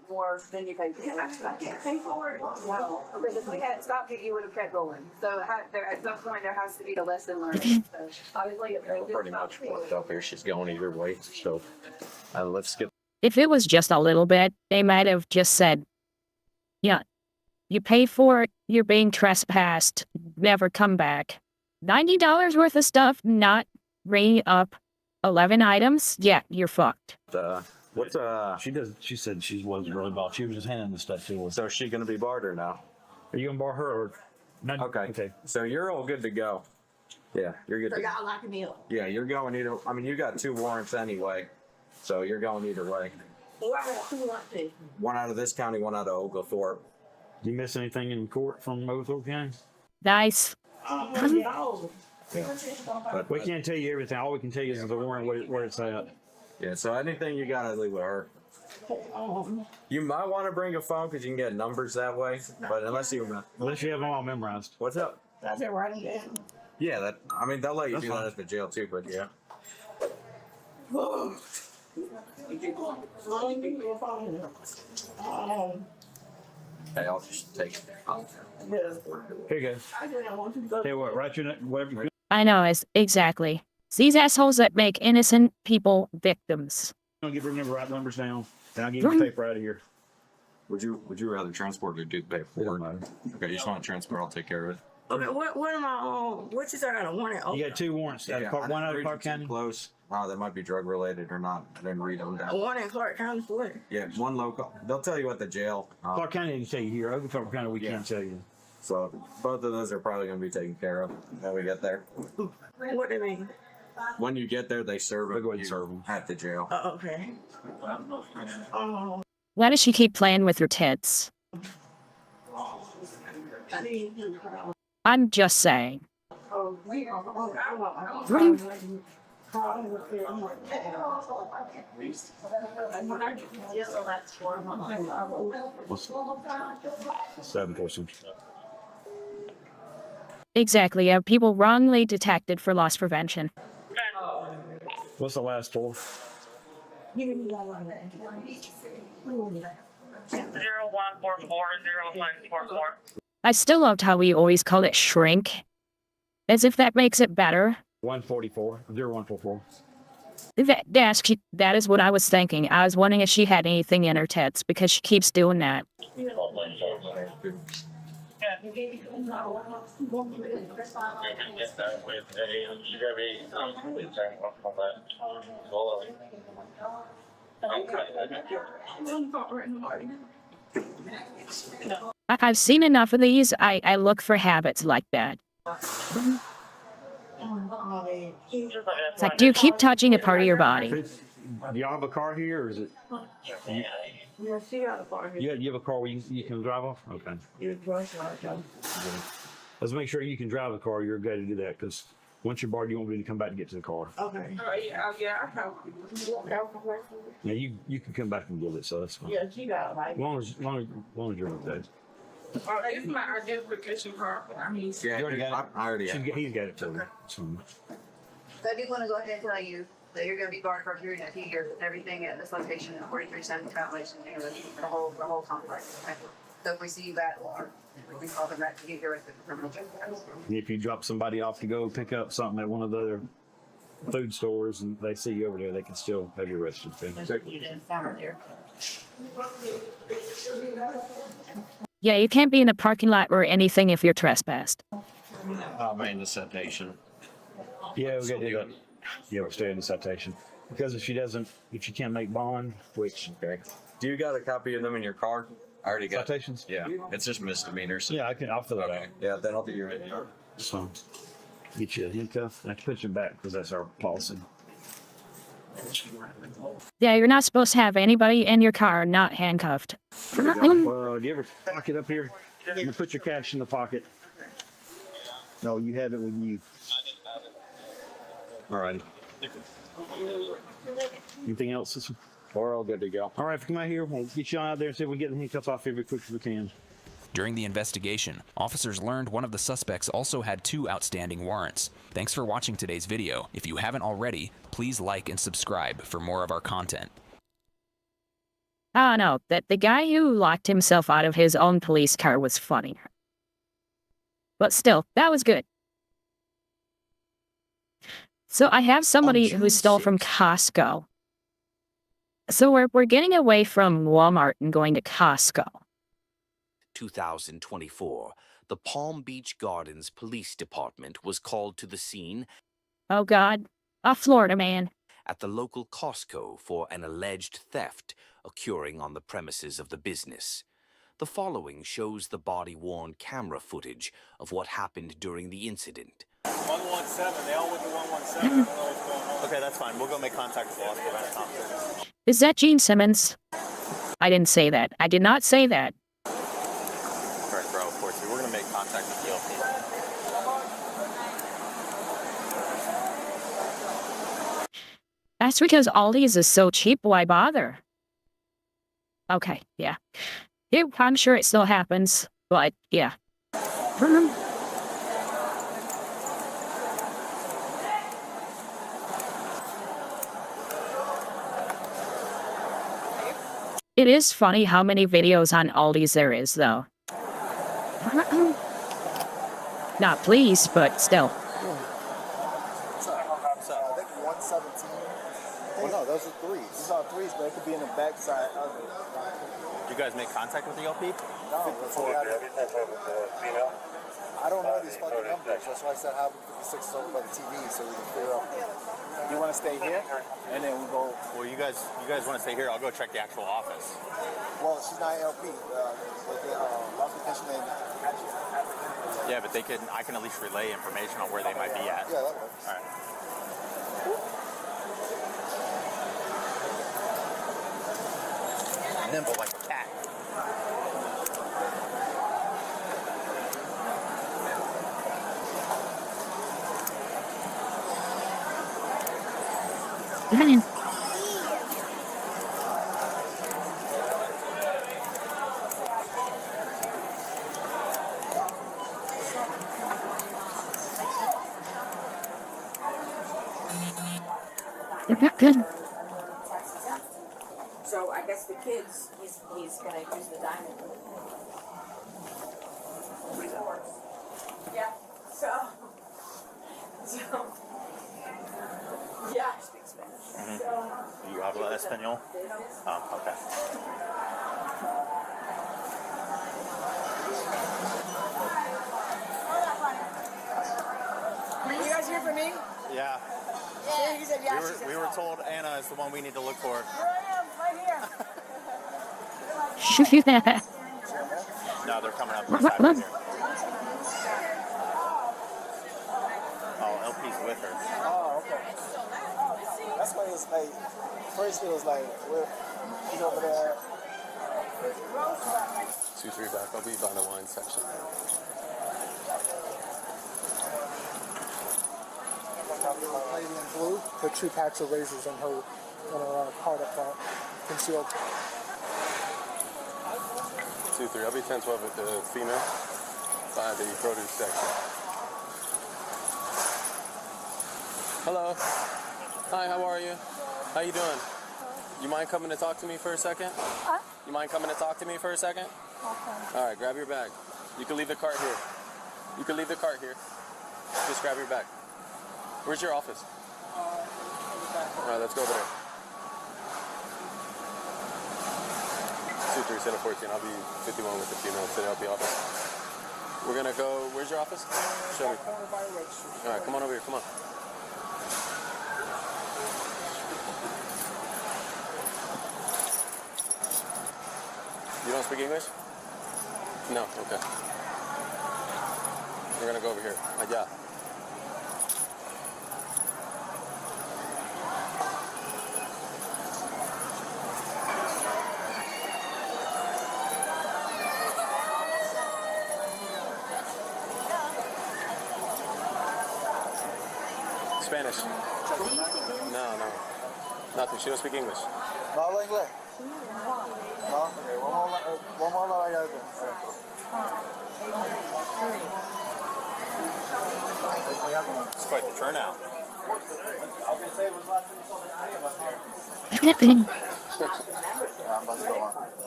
more than you paid for. I can't pay for it. No, because if we hadn't stopped it, you would have kept going. So at some point, there has to be a lesson learned. So obviously, if they Pretty much worked up here. She's going either way. So let's get. If it was just a little bit, they might have just said, yeah, you pay for it, you're being trespassed, never come back. $90 worth of stuff, not ringing up 11 items? Yeah, you're fucked. She said she wasn't really bought. She was just handing the stuff to us. So is she going to be barred or no? Are you going to bar her or not? Okay. So you're all good to go. Yeah, you're good So to go. y'all locking me up. Yeah, you're going either. I mean, you got 2 warrants anyway. So you're going either way. Who want to? 1 out of this county, 1 out of Oglethorpe. Do you miss anything in court from Oglethorpe County? Nice. No. But We can't tell you everything. All we can tell you is the warrant where it's at. yeah, so anything you got to leave with her. You might want to bring a phone because you can get numbers that way. But unless you have them all memorized. What's up? That's it, writing down. Yeah, they'll let you That's do fine. that at the jail too. But yeah. Hey, I'll just take it. Here you go. Hey, what? Write your whatever. I know, exactly. It's these assholes that make innocent people victims. I'll give her number, write numbers down, and I'll give you the paper out of here. Would you rather transport or do the paperwork? Okay, you just want to transport, I'll take care of it. Okay, what am I on? What is I got a warrant? You got 2 warrants. Yeah, One out of Clark County. Close. They might be drug related or not. I didn't read them A down. warrant in Clark County for what? Yeah, 1 local. They'll tell you at the jail. Clark County can tell you here. Oglethorpe County we can't tell you. So both of those are probably going to be taken care of when we get there. What do you mean? When you get there, they serve them at the jail. Oh, okay. Oh. Why does she keep playing with her tits? I'm just saying. Exactly. People wrongly detected for loss prevention. What's the last four? 01440544. I still loved how we always called it shrink, as if that makes it better. 144. 0144. That is what I was thinking. I was wondering if she had anything in her tits, because she keeps doing that. I've seen enough of these. I look for habits like that. It's like, do you keep touching a part of your body? Do y'all have a car here, or is it? You have a car where you can drive off? Okay. Let's make sure you can drive the car. You're good to do that, because once you're barred, you won't be able to come back to get to the car. Okay. Now you can come back and get it, so that's fine. Yeah, she got it. As long as you're okay. It's my identification card. You already got it? I already got it. He's got it too. So I do want to go ahead and tell you that you're going to be barred for a period of 2 years with everything at this location in 4370 compilation, the whole complex. Okay? So if we see you back, we can call them back to get your arrested for criminal justice. If you drop somebody off to go pick up something at one of the other food stores and they see you over there, they can still have you arrested. You didn't farm there. Yeah, you can't be in a parking lot or anything if you're trespassed. Man, the citation. Yeah, we got to do that. Yeah, we'll stay in the citation. Because if she can't make bond, which... Okay. Do you got a copy of them in your car? I already got Citations? Yeah, it's just misdemeanors. Yeah, I'll fill that out. Yeah, then I'll do your ID. So, get you a handcuff. I have to put you back because that's our policy. Yeah, you're not supposed to have anybody in your car not handcuffed. Do you ever pocket up here? You put your cash in the pocket. No, you have it with you. All right. Anything else? We're all good to go. All right, come out here. We'll get you out there and see if we can get the handcuffs off here as quick as we can. During the investigation, officers learned one of the suspects also had 2 outstanding warrants. Thanks for watching today's video. If you haven't already, please like and subscribe for more of our content. Oh no, that the guy who locked himself out of his own police car was funny. But still, that was good. So I have somebody who stole from Costco. So we're getting away from Walmart and going to Costco. 2024, the Palm Beach Gardens Police Department was called to the scene. Oh God, a Florida man. At the local Costco for an alleged theft occurring on the premises of the business. The following shows the body-worn camera footage of what happened during the incident. 117, they all went to 117. I don't know what's going on. Okay, that's fine. We'll go make contact with loss prevention officers. Is that Gene Simmons? I didn't say that. I did not say that. Alright, bro, of course. We're going to make contact with the LP. That's because Aldi's is so cheap, why bother? Okay, yeah. I'm sure it still happens, but yeah. It is funny how many videos on Aldi's there is, though. Not please, but still. I think 117. Well, no, those are threes. These are threes, but it could be in the backside of it. You guys make contact with the LP? No, I don't know these fucking numbers. That's why I said have 56 over by the TV so we can figure out. You want to stay here, and then we go. Well, you guys want to stay here? I'll go check the actual office. Well, she's not LP. Yeah, but I can at least relay information on where they might be at. Yeah, that works. All right. Nimble like a cat. They're not good. So I guess the kids, he's gonna use the diamond. Yeah. So yeah, I speak Spanish. You habla español? Oh, okay. You guys here for me? Yeah. Yeah. He said yeah. We were told Anna is the one we need to look for. Here I am, right here. No, they're coming up this side right here. Oh, LP's with her. Oh, okay. That's why it's like, first it was like, he's over there. 2-3 back. I'll be by the wine section. Lady in blue, the 2 packs of razors in her card up front, concealed. 2-3. I'll be 10-12 with the female by the produce section. Hello. Hi, how are you? How you doing? You mind coming to talk to me for a second? Huh? You mind coming to talk to me for a second? Okay. All right, grab your bag. You can leave the cart here. You can leave the cart here. Just grab your bag. Where's your office? All right, let's go over there. 2-3, center 14. I'll be 51 with the female to the LP office. We're gonna go. Where's your office? Show me. All right, come on over here. Come on. You don't speak English? No. Okay. We're gonna go over here. Allá. Spanish. No. Nothing. She don't speak English. ¿No habla inglés? No, okay, vamos a hablar allá algo. It's quite the turnout.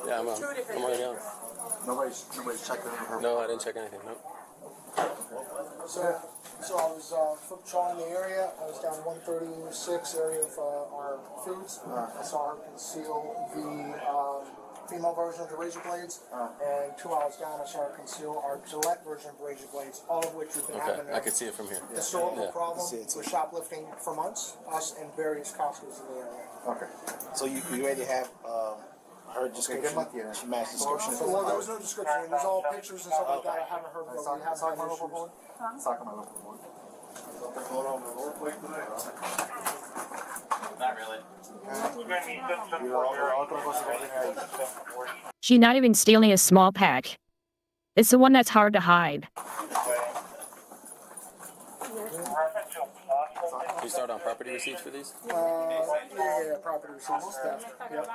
Yeah, I'm already down. Nobody's checking her. No, I didn't check anything. No. So I was foot patrolling the area. I was down 136 area of our foods. I saw her conceal the female version of the razor blades, and 2 hours down I saw her conceal our Gillette version of razor blades, all of which have been Okay, happening. I can see it from here. Historical Yeah. problem with shoplifting for months, us and various Costco's in the area. Okay. So you already have her description? She matched the description? Well, there was no description. It was all pictures and stuff like that. I haven't heard about it. We haven't had issues. Not really. She's not even stealing a small pack. It's the one that's hard to hide. Can you start on property receipts for these? Yeah, property receipts theft. Yep.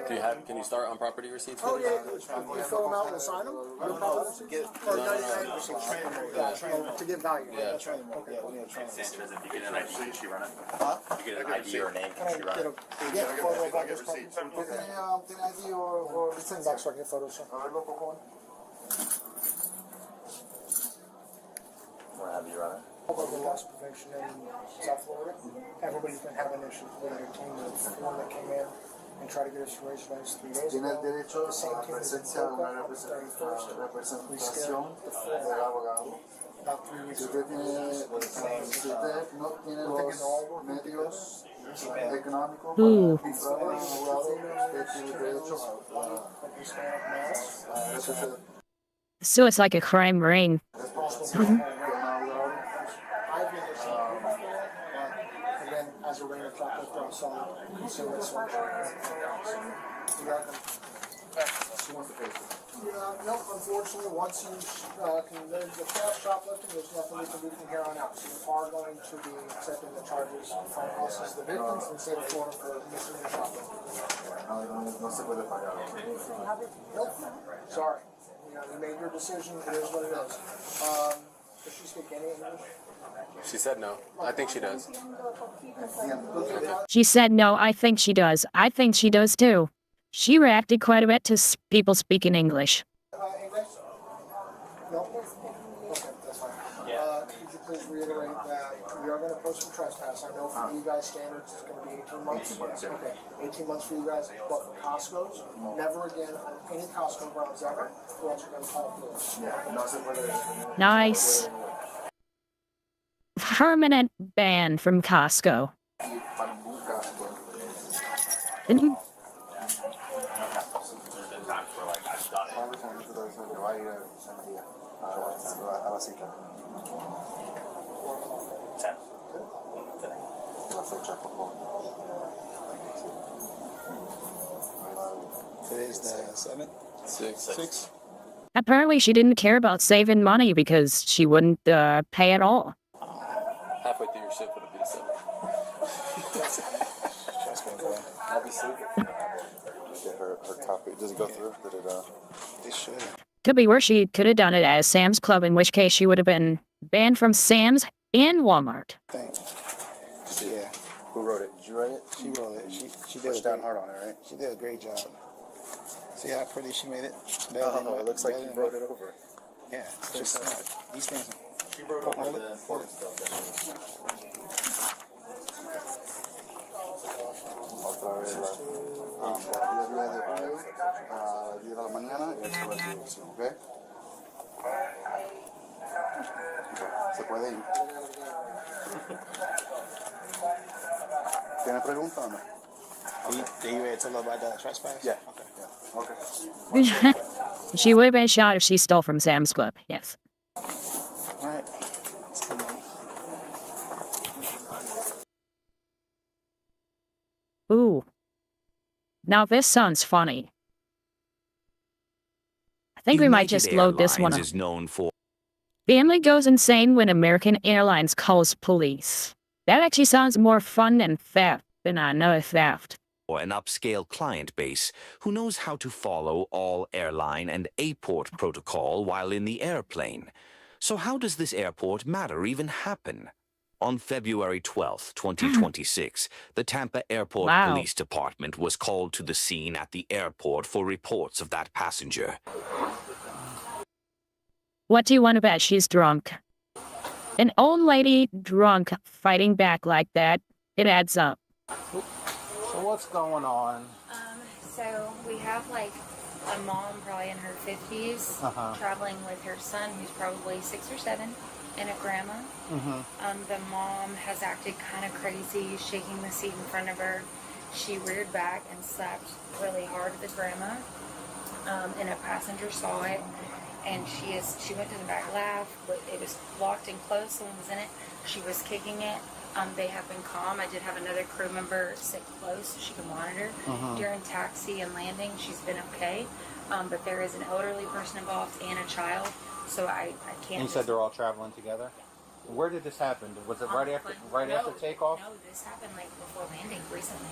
Do you have? Can you start on property receipts for Oh, these? yeah. You fill them out and assign them? Or 99 receipts to give value. Yeah. That's right. Okay. You get an ID, can she run it? Huh? You get an ID or a name, can she run it? Yeah, photo of this property. ¿Tiene ID or send back so I can get photos? Or have you run it? About the loss prevention in South Florida, everybody's been having issues with their team. The one that came in and tried to get us to raise funds 3 days ago. The same team that did Boca on the 31st. We scared the floor about 3 weeks ago. Ooh. So it's like a crime ring. As a regular chocolate drop saw, so that's what nope, unfortunately, once you there's the fast shoplifting, there's nothing we can do from here on out. So you are going to be accepting the charges from us as the victims instead of Florida for misdemeanor shoplifting. Nope. Sorry. You made your decision. It is what it is. Does she speak any English? She said no. I think she does. She said no, I think she does. I think she does too. She reacted quite a bit to people speaking English. English? No? Okay, that's fine. Could you please reiterate that we are going to post some trespass? I know for you guys standards it's going to be 18 months. 18 months, yeah. Okay, 18 months for you guys, but for Costco's, never again on any Costco grounds ever, or else you're going to call police. Nice. Permanent ban from Costco. Didn't- Today's the 7th? 6. Apparently she didn't care about saving money because she wouldn't pay at all. Halfway through your shift, it'll be the 7th. I'll be safe. Get her copy. Does it go through? Did it, it should. Could be worse. She could have done it as Sam's Club, in which case she would have been banned from Sam's and Walmart. Thanks. Yeah. Who wrote it? Did you write it? She wrote it. She did down hard on it, right? She did a great job. See how pretty she made it? Oh, it looks like you wrote it over. Yeah, it's just smart. These things. She wrote over the important stuff. Otra vez la 10 de la mañana y 8 de la noche, ¿ok? Se puede ir. ¿Tiene pregunta o no? Did you ready to tell about the trespass? Yeah. Okay. She would have been shot if she stole from Sam's Club. Yes. All right. Ooh. Now this sounds funny. I think we might just load this one up. Is known for Family goes insane when American Airlines calls police. That actually sounds more fun than theft than another theft. an upscale client base who knows how to follow all airline and airport protocol while in the airplane. So how does this airport matter even happen? On February 12, 2026, the Tampa Airport Police Department was called to the scene at the airport for reports of that passenger. What do you want to bet? She's drunk. An old lady drunk fighting back like that, it adds up. So what's going on? So we have like a mom probably in her 50s traveling with her son who's probably 6 or 7 and a grandma. The mom has acted kind of crazy, shaking the seat in front of her. She reared back and slapped really hard at the grandma, and a passenger saw it. And she went to the back laugh, but it was locked and closed, someone was in it. She was kicking it. They have been calm. I did have another crew member sit close so she could monitor. During taxi and landing, she's been okay. But there is an elderly person involved and a child, so I can't. And you said they're all traveling together? Where did this happen? Was it right after takeoff? No, this happened like before landing recently.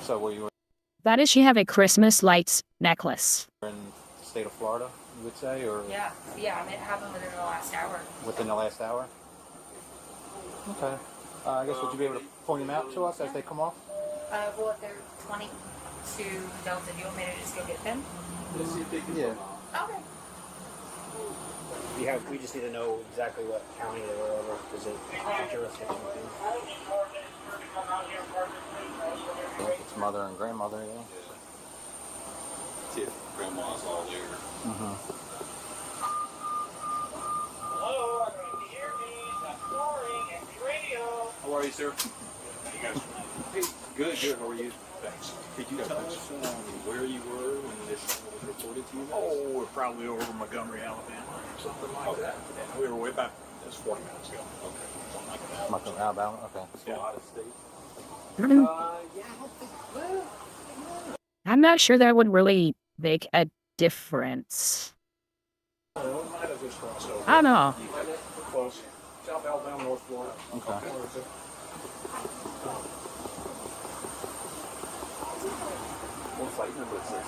So were you That is, she have a Christmas lights necklace. in the state of Florida, you would say, or Yeah, I mean, it happened within the last hour. within the last hour? Okay. I guess would you be able to point them out to us as they come off? Well, if they're 22 Delta, do you want me to just go get them? Yeah. Okay. We just need to know exactly what county they were over, because it's a jurisdiction thing. It's mother and grandmother, yeah. See if grandma's all there. Hello, can you hear me? I'm snoring at the radio. How are you, sir? Hey, good. How are you? Thanks. Could you tell us where you were when this was reported to you guys? Oh, we're probably over Montgomery, Alabama, or something like that. And we were way back, that's 40 minutes ago. Okay. Something like that. Montgomery, Alabama, okay. Yeah. Out of state. Yeah, I don't think, well, I'm not sure that would really make a difference. we might have just crossed over. I don't know. We're close. South Alabama, North Florida. Okay. Where is it? What flight number is this?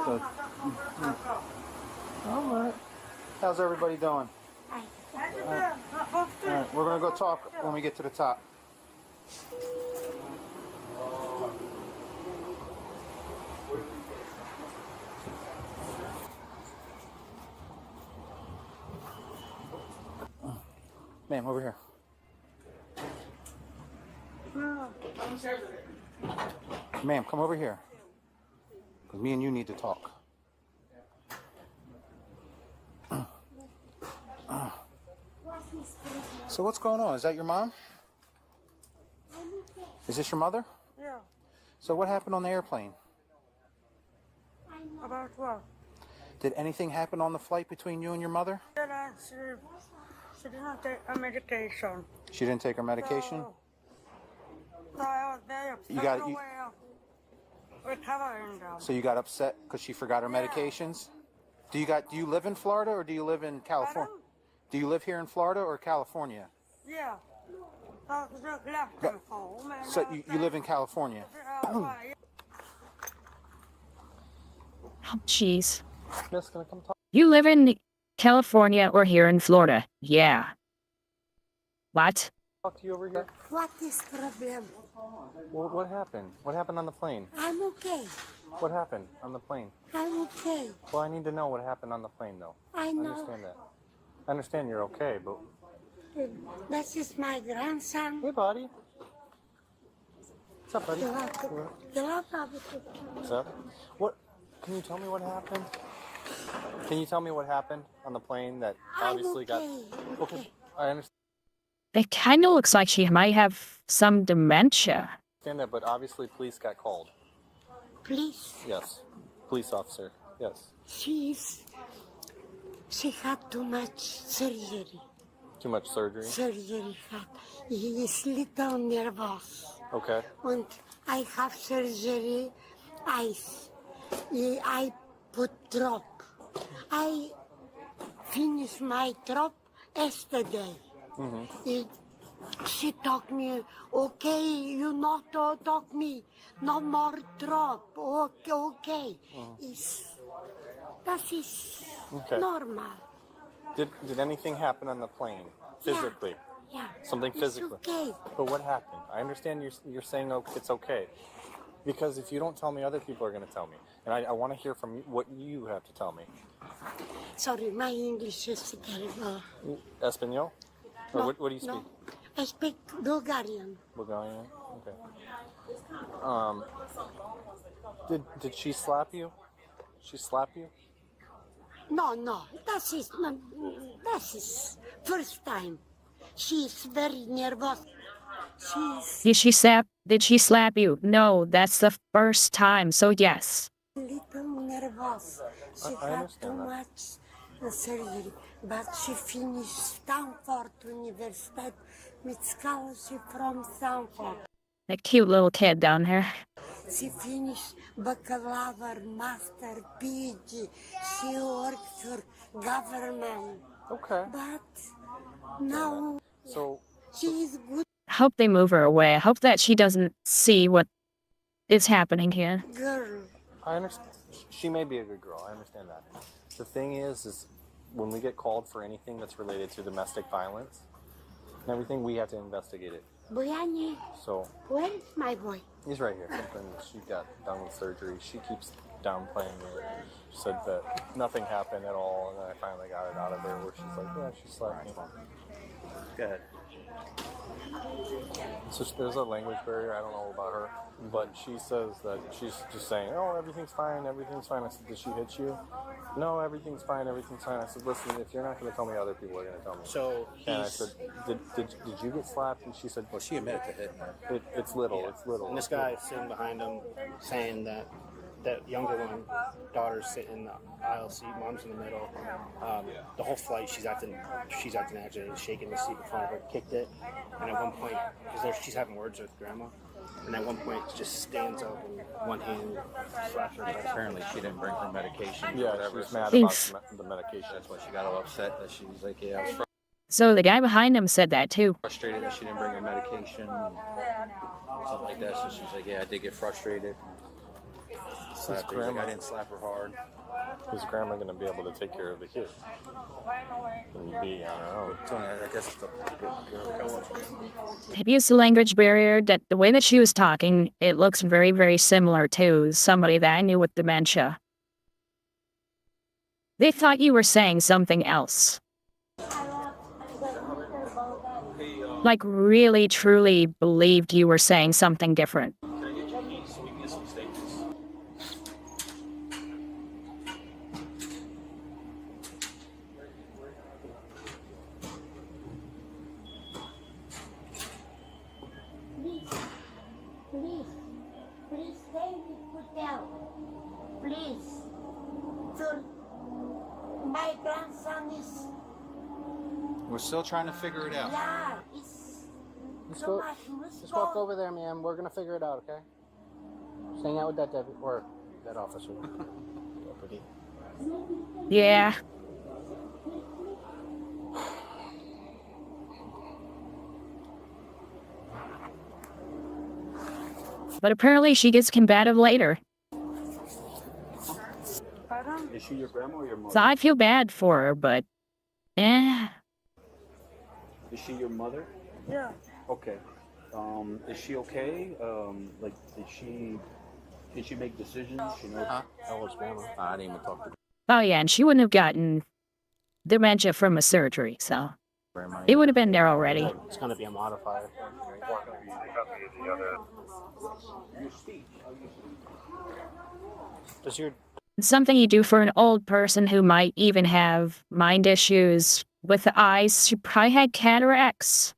So, Alright. How's everybody doing? Alright, we're gonna go talk when we get to the top. Ma'am, over here. Ma'am, come over here. Because me and you need to talk. So what's going on? Is that your mom? Is this your mother? Yeah. So what happened on the airplane? About what? Did anything happen on the flight between you and your mother? She didn't take a medication. She didn't take her medication? So I was very upset. You got- No you- way of recovering them. So you got upset because she forgot her medications? Do you live in Florida or do you live in California? Do you live here in Florida or California? Yeah. I was just left them home. And So you live in California? Oh, jeez. Miss, can I come talk? You live in California or here in Florida? Yeah. What? Talk to you over here. What is problem? What happened? What happened on the plane? I'm okay. What happened on the plane? I'm okay. Well, I need to know what happened on the plane, though. I know. understand that. I understand you're okay, but... This is my grandson. Hey, buddy. What's up, buddy? What's up? What? Can you tell me what happened? Can you tell me what happened on the plane that obviously got... Okay, I understand It kind of looks like she might have some dementia. that, but obviously police got called. Police? Yes. Police officer. Yes. She had too much surgery. Too much surgery? Surgery had. He is little nervous. Okay. And I have surgery. I put drop. I finished my drop yesterday. She told me, okay, you not talk me, no more drop. Okay. That is Okay. normal. Did anything happen on the plane? Physically? Yeah. Something It's physically? okay. But what happened? I understand you're saying it's okay. Because if you don't tell me, other people are going to tell me. And I want to hear from you what you have to tell me. Sorry, my English is terrible. Espanol? Or No, what do you speak? no. I speak Bulgarian. Bulgarian? Okay. Did she slap you? She slap you? No, that is first time. She's very nervous. Did she slap you? No, that's the first time, so yes. Little nervous. She had too much surgery, but she finished Stanford University with scholarship from Stanford. That cute little kid down there. She finished baccalaureate, master, PhD. She worked for government. Okay. But now So she is good I hope they move her away. I hope that she doesn't see what is happening here. girl. I understand. She may be a good girl. I understand that. The thing is when we get called for anything that's related to domestic violence and everything, we have to investigate it. Boyani, So where is my boy? he's right here. She got done with surgery. She keeps downplaying it. She said that nothing happened at all, and then I finally got it out of her where she's like, yeah, she slapped me. Go ahead. So there's a language barrier. I don't know about her, but she says that she's just saying, "Oh, everything's fine, everything's fine." I said, "Did she hit you?" "No, everything's fine, everything's fine." I said, "Listen, if you're not going to tell me, other people are going to tell me." So and I said, "Did you get slapped?" And she said, Well, she admitted to hitting her. It's little. It's little. And this guy sitting behind him saying that younger one, daughter's sitting in the aisle seat, mom's in the middle. The whole flight, she's acting agitated, shaking the seat in front of her, kicked it, and at one point, because she's having words with grandma, and at one point just stands up and one hand slaps her. Apparently, she didn't bring her medication. Yeah, whatever. she's mad Thanks. about the medication. That's why she got all upset. That she was like, "Yeah, I was So the guy behind him said that too. frustrated that she didn't bring her medication, something like that." So she was like, "Yeah, I did get frustrated." Slapped her. He's like, "I didn't slap her hard." Is grandma going to be able to take care of the kid? And be on her own? Tony, I guess it's They've used the language barrier that the way that she was talking, it looks very, very similar to somebody that I knew with dementia. They thought you were saying something else. Like really, truly believed you were saying something different. Please, thank you, put down. Please. So, my grandson is, We're still trying to figure it out. yeah, it's Let's so go. much Just walk over there, ma'am. We're gonna figure it out, okay? Just hang out with that deputy or that officer. Deputy. Yeah. But apparently she gets combative later. Is she your grandma or your mother? So I feel bad for her, but Is she your mother? Yeah. Okay. Is she okay? Like, can she make decisions? She knows. That was grandma. I didn't even talk to oh yeah, and she wouldn't have gotten dementia from a surgery, so grandma. it would have been there already. It's gonna be a modifier. Does your Something you do for an old person who might even have mind issues with the eyes. She probably had cataracts.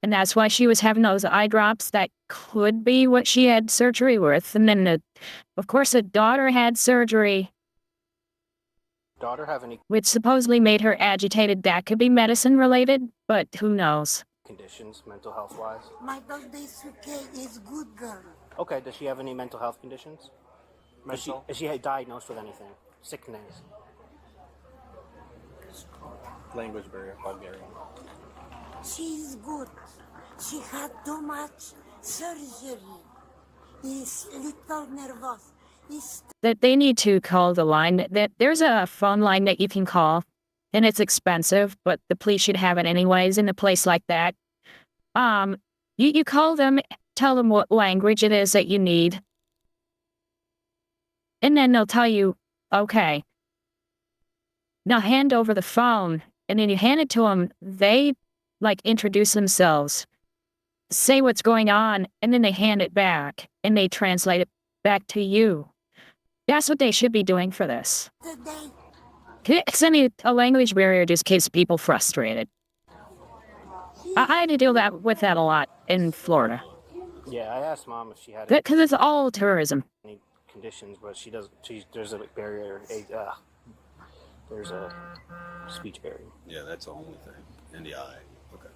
And that's why she was having those eye drops. That could be what she had surgery with. And then, of course, the daughter had surgery, daughter have any which supposedly made her agitated. That could be medicine related, but who knows? conditions, mental health wise? my daughter is okay, is good girl. Okay. Does she have any mental health conditions? Is she diagnosed with anything? Sickness? Language barrier, Bulgarian. She is good. She had too much surgery. Is little nervous. That they need to call the line. That there's a phone line that you can call, and it's expensive, but the police should have it anyways in a place like that. You call them, tell them what language it is that you need, and then they'll tell you, okay, now hand over the phone, and then you hand it to them. They introduce themselves, say what's going on, and then they hand it back, and they translate it back to you. That's what they should be doing for this. Sending a language barrier just keeps people frustrated. I had to deal with that a lot in Florida. Yeah, I asked mom if she had Because it's all tourism. any conditions, but she doesn't. There's a barrier. There's a speech barrier. Yeah, that's the only thing. In the eye. Okay.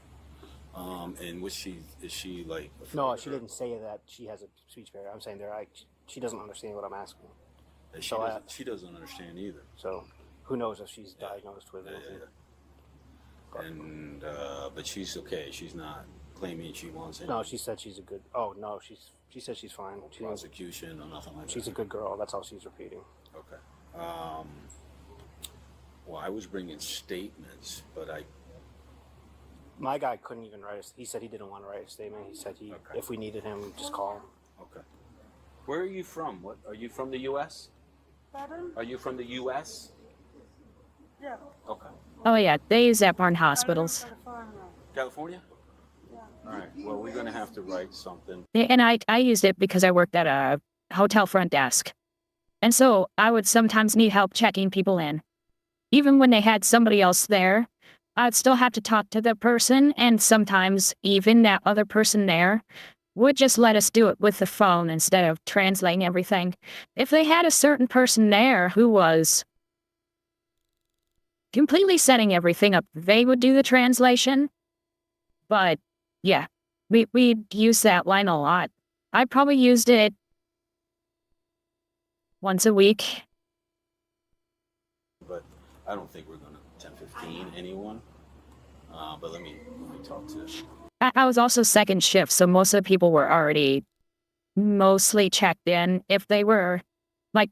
And is she like? No, she didn't say that she has a speech barrier. I'm saying she doesn't understand what I'm asking. She doesn't understand either. So who knows if she's diagnosed with anything? Yeah. And but she's okay. She's not claiming she wants any No, she said she's a good. Oh no, she said she's fine. prosecution or nothing like that. She's a good girl. That's all she's repeating. Okay. Well, I was bringing statements, but My guy couldn't even write. He said he didn't want to write a statement. He said if we needed him, just call him. Okay. Where are you from? What are you from? The U.S.? Pardon? Are you from the U.S.? Yeah. Okay. Oh yeah, they use that barn hospitals. California? All right. Well, we're gonna have to write something. Yeah, and I used it because I worked at a hotel front desk. And so I would sometimes need help checking people in. Even when they had somebody else there, I'd still have to talk to the person, and sometimes even that other person there would just let us do it with the phone instead of translating everything. If they had a certain person there who was completely setting everything up, they would do the translation. But yeah, we'd use that line a lot. I probably used it once a week. but I don't think we're gonna 10-15 anyone. But let me talk to. I was also second shift, so most of the people were already mostly checked in. If they were, like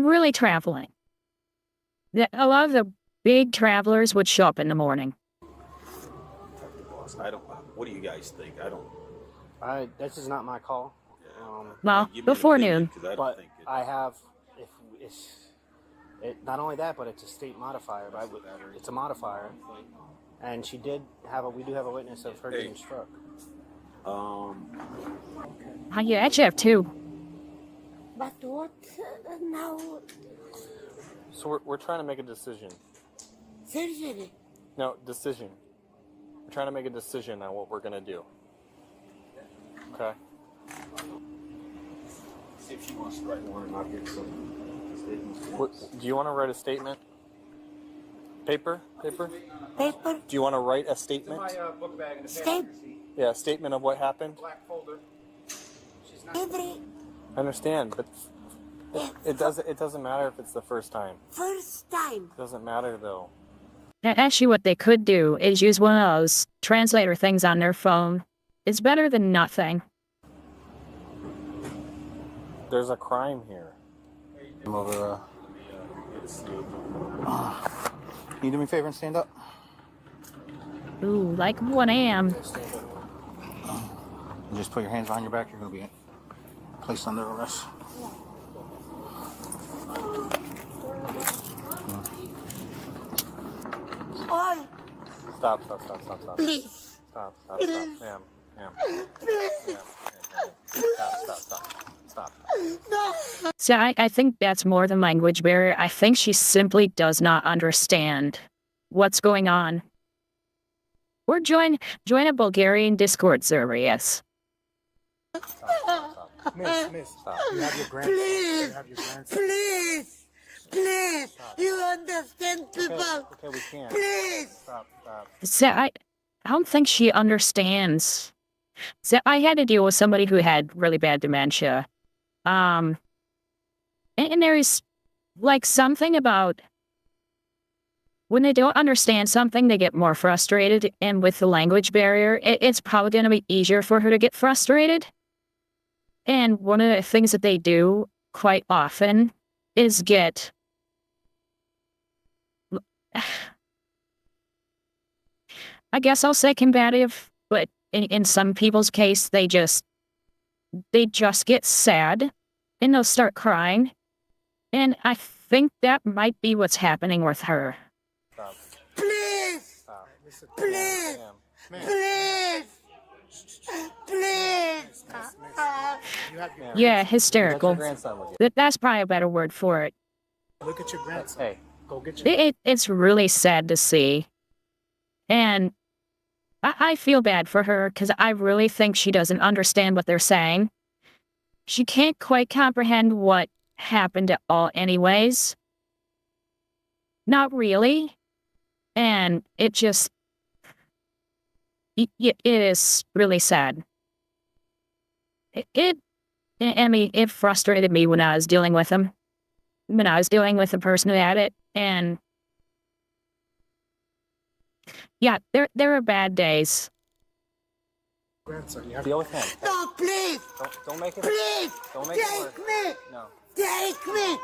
really traveling. A lot of the big travelers would show up in the morning. I don't. What do you guys think? I don't. This is not my call. Well, give me an before opinion, noon. 'cause I don't But think I have, if not only that, but it's a state modifier. It's a modifier, and we do have a witness of her getting struck. You actually have two. But what now? So we're trying to make a decision. Surgery. No, decision. We're trying to make a decision on what we're gonna do. Okay. See if she wants to write one and I'll get some statements. Do you want to write a statement? Paper? Paper? Do you want to write a statement? book bag in the Statement. Yeah, a statement of what happened. black folder. Every I understand, but it doesn't matter if it's the first time. first time. It doesn't matter though. Actually, what they could do is use one of those translator things on their phone. It's better than nothing. There's a crime here. I'm over. Can you do me a favor and stand up? Ooh, like 1 a.m. And just put your hands behind your back. You're going to be placed under arrest. Oi, Stop. please. Stop. Please. Ma'am. Please. Stop. No. See, I think that's more than language barrier. I think she simply does not understand what's going on. Or join a Bulgarian Discord server, yes. Miss, stop. You have your grandson. Please. You have your grandson. Please. You understand people. Okay, we can't. Please. Stop. See, I don't think she understands. See, I had to deal with somebody who had really bad dementia. And there's like something about when they don't understand something, they get more frustrated. And with the language barrier, it's probably going to be easier for her to get frustrated. And one of the things that they do quite often is get I guess I'll say combative, but in some people's case, they just get sad and they'll start crying. And I think that might be what's happening with her. Stop. Please. Stop. Please. Ma'am. Please. Please. Yeah, hysterical. What's your grandson with you? That's probably a better word for it. Look at your grandson. Hey. Go get your... It's really sad to see. And I feel bad for her because I really think she doesn't understand what they're saying. She can't quite comprehend what happened at all anyways. Not really. And it just... It is really sad. It frustrated me when I was dealing with him. When I was dealing with the person who had it. And... yeah, there are bad days. Grandson, you have... Deal with him. No, please. Don't make it. Please. Don't make it Take worse. me. No. Take me. No.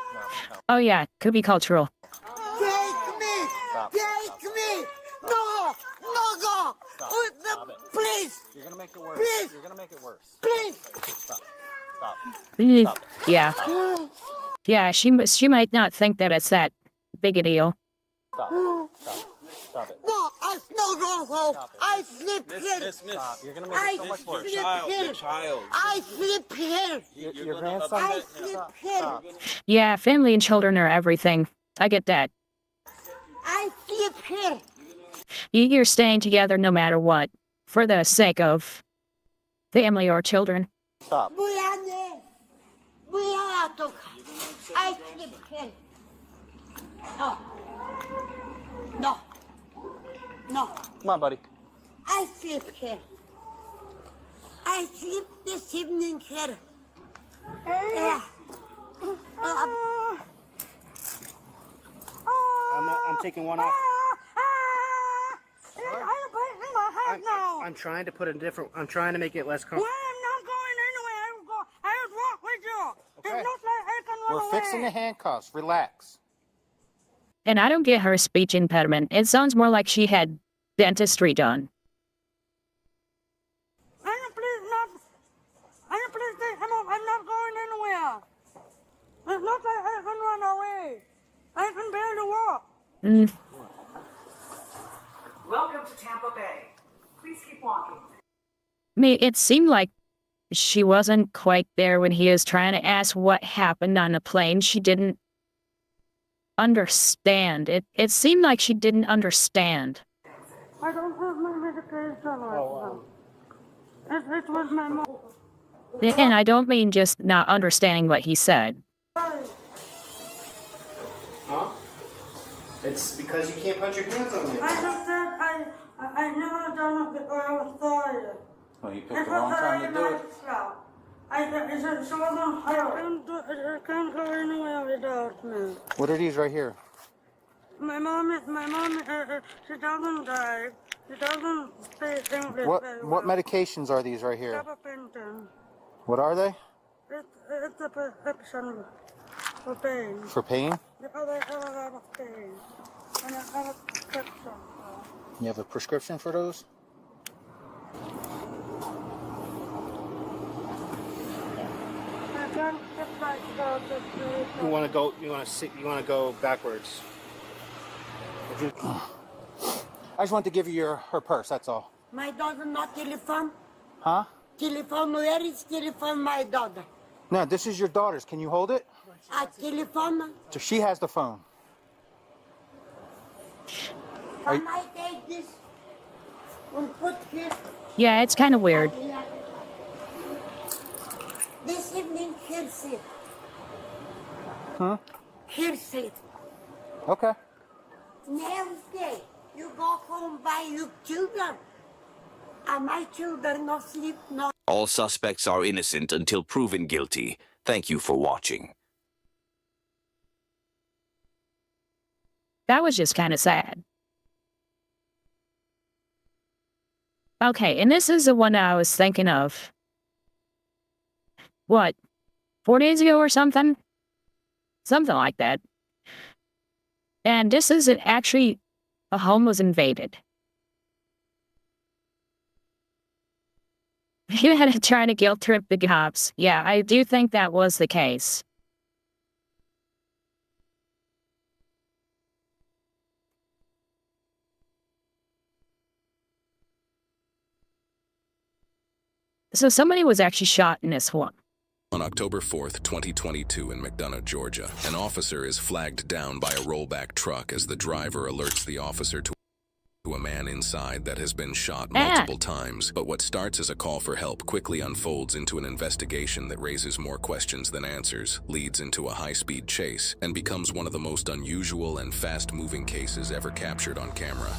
Oh yeah, could be cultural. Take me. Stop. Take me. No. Go. Stop. Oh, Stop it. Please. You're gonna make it worse. Please. You're gonna make it worse. Please. Stop. Yeah. Yeah, she might not think that it's that big a deal. Stop it. No, no, go. I sleep here. Miss. Stop. You're gonna make I it so much worse. sleep here. I sleep here. Your grandson. I sleep here. Yeah, family and children are everything. I get that. I sleep here. You're staying together no matter what, for the sake of family or children. Stop. I sleep here. No. Come on, buddy. I sleep here. I sleep this evening here. Yeah. I'm taking one off. I'm trying to put a different. I'm trying to make it less comfortable. I'm not going anywhere. I will walk with you. Okay. It's not like I can walk We're fixing the handcuffs. Relax. And I don't get her speech impediment. It sounds more like she had dentistry done. I'm not going anywhere. It's not like I can run away. I can barely walk. Welcome to Tampa Bay. Please keep walking. I mean, it seemed like she wasn't quite there when he was trying to ask what happened on the plane. She didn't understand. It seemed like she didn't understand. I don't have my medication right now. It was my mom. And I don't mean just not understanding what he said. Huh? It's because you can't put your hands on me. I just said I never done it before. I was tired. Well, you picked the wrong time to do it. I can't go anywhere without me. What are these right here? My mom, she doesn't drive. She doesn't speak English very well. What medications are these right here? Gabapentin. What are they? It's a prescription for pain. For pain? Because I have a lot of pain. And I have a prescription. You have a prescription for those? I can't get myself to sleep. You want to go? You want to sit? You want to go backwards? I just want to give you her purse. That's all. My daughter not telephone? Huh? Telephone, where is telephone, my daughter? No, this is your daughter's. Can you hold it? A telephone? So she has the phone. Can I take this and put here? Yeah, it's kind of weird. This evening, here sit. Huh? Here sit. Okay. Next day, you go home by your children. And my children no sleep, no. All suspects are innocent until proven guilty. Thank you for watching. That was just kind of sad. Okay, and this is the one I was thinking of. What? 4 days ago or something? Something like that. And this isn't actually a home was invaded. You had to try to guilt trip the cops. Yeah, I do think that was the case. So somebody was actually shot in this one. On October 4th, 2022 in McDonough, Georgia, an officer is flagged down by a rollback truck as the driver alerts the officer to a man inside that has been shot multiple times. But what starts as a call for help quickly unfolds into an investigation that raises more questions than answers, leads into a high-speed chase, and becomes one of the most unusual and fast-moving cases ever captured on camera.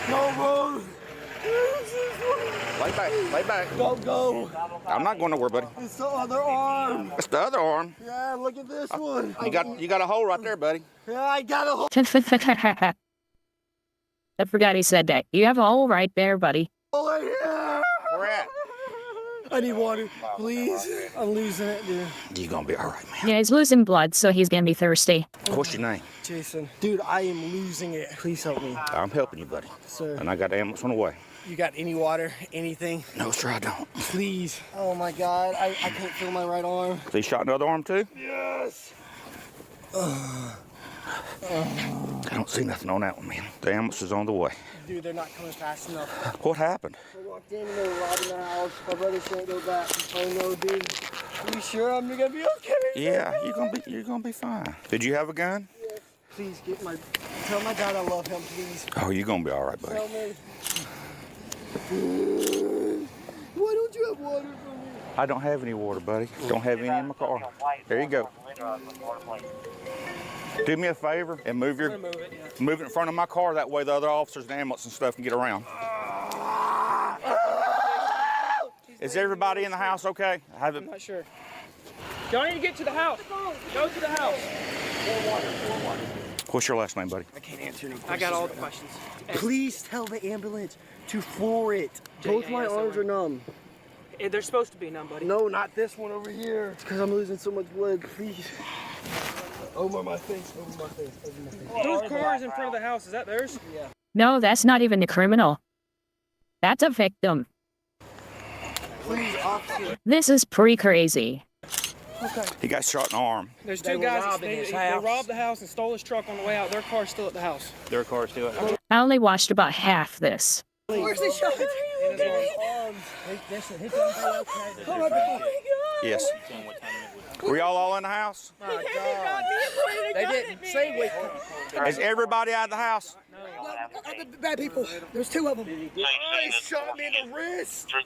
No, bro. Lay back, lay back. Go. I'm not going nowhere, buddy. It's the other arm. It's the other arm. Yeah, look at this one. You got a hole right there, buddy. Yeah, I got a hole. I forgot he said that. You have a hole right there, buddy. Right here. Where at? I need water, please. I'm losing it, dude. You're going to be all right, man. Yeah, he's losing blood, so he's gonna be thirsty. What's your name? Jason. Dude, I am losing it. Please help me. I'm helping you, buddy. Sir. And I got the ambulance on the way. You got any water? Anything? No, sir, I don't. Please. Oh, my God. I can't feel my right arm. So you shot another arm, too? Yes. I don't see nothing on that one, man. The ambulance is on the way. Dude, they're not coming fast enough. What happened? I walked in and they were robbing the house. My brother can't go back. Oh, no, dude. Are you sure I'm going to be okay? Yeah, you're gonna be fine. Did you have a gun? Yes. Please tell my dad I love him, please. Oh, you're gonna be all right, buddy. Tell me. Why don't you have water for me? I don't have any water, buddy. Don't have any in my car. There you go. Do me a favor and move it in front of my car. That way the other officers and ambulance and stuff can get around. Is everybody in the house okay? I'm not sure. Y'all need to get to the house. Go to the house. What's your last name, buddy? I can't answer no questions. I got all the questions. Please tell the ambulance to floor it. Both my arms are numb. There's supposed to be none, buddy. No, not this one over here. It's because I'm losing so much blood. Please. Over my face, over my face, over my face. Whose car is in front of the house? Is that theirs? Yeah. No, that's not even the criminal. That's a victim. Please, officer. This is pretty crazy. Okay. He got shot in the arm. There's They two were guys that robbing his they house. robbed the house and stole his truck on the way out. Their car's still at the house. Their car's still at I only watched about half this. Where's the shot? Oh yes. Were y'all all in the house? My God. They didn't say we. Is everybody out of the house? Bad people. There's two of them. He shot me in the wrist. Right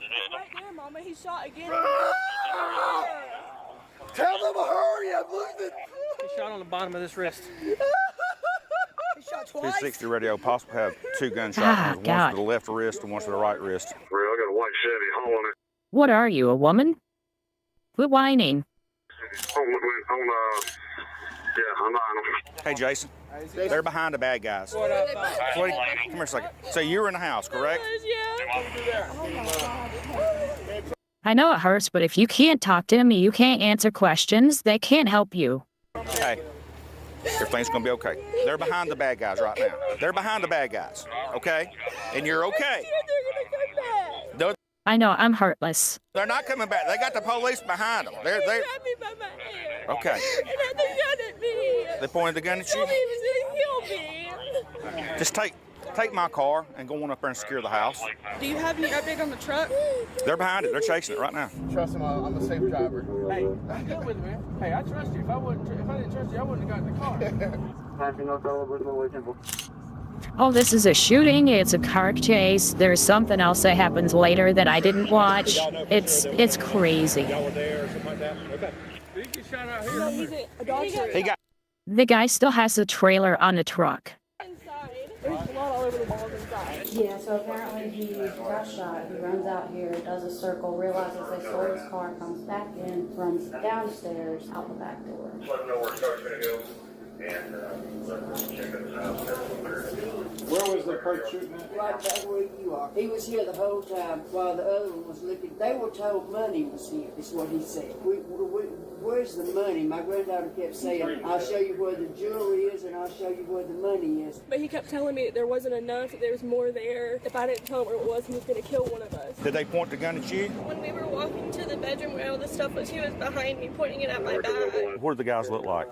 there, Mama. He shot again. Tell them to hurry. I'm losing. He shot on the bottom of this wrist. He shot twice. 260 radio possibly have two gunshots. Ah, One God. to the left wrist and one to the right wrist. I got a white Chevy hauling it. What are you, a woman? Quit whining. Yeah, I'm on Hey, Jason. They're behind the bad guys. What up, Sweetie, come here a second. So you were in the house, correct? I know it hurts, but if you can't talk to me, you can't answer questions, they can't help you. Hey, everything's gonna be okay. They're behind the bad guys right now. They're behind the bad guys, okay? And you're okay. I know, I'm heartless. They're not coming back. They got the police behind them. They're okay. They pointed the gun at you. Just take my car and go on up there and secure the house. Do you have any update on the truck? They're behind it. They're chasing it right now. Trust him. I'm a safe driver. Hey, I'm good with it, man. Hey, I trust you. If I didn't trust you, I wouldn't have gotten in the car. Oh, this is a shooting, it's a car chase, there's something else that happens later that I didn't watch. It's crazy. Y'all were there or something like that? Okay. Did he get shot out here? No, he's a dog trainer. The guy still has the trailer on the truck. There's blood all over the walls inside. Yeah, so apparently he got shot. He runs out here, does a circle, realizes they stole his car, comes back in, runs downstairs, out the back door. Let them know where the car's gonna go. And let them check out the house. Where was the cart shooting at? Right back where you are. He was here the whole time while the other one was looking. They were told money was here, is what he said. Where's the money? My granddaughter kept saying, I'll show you where the jewelry is and I'll show you where the money is. But he kept telling me that there wasn't enough, that there was more there. If I didn't tell him where it was, he was going to kill one of us. Did they point the gun at you? When we were walking to the bedroom where all the stuff was, he was behind me, pointing it at my back. What did the guys look like?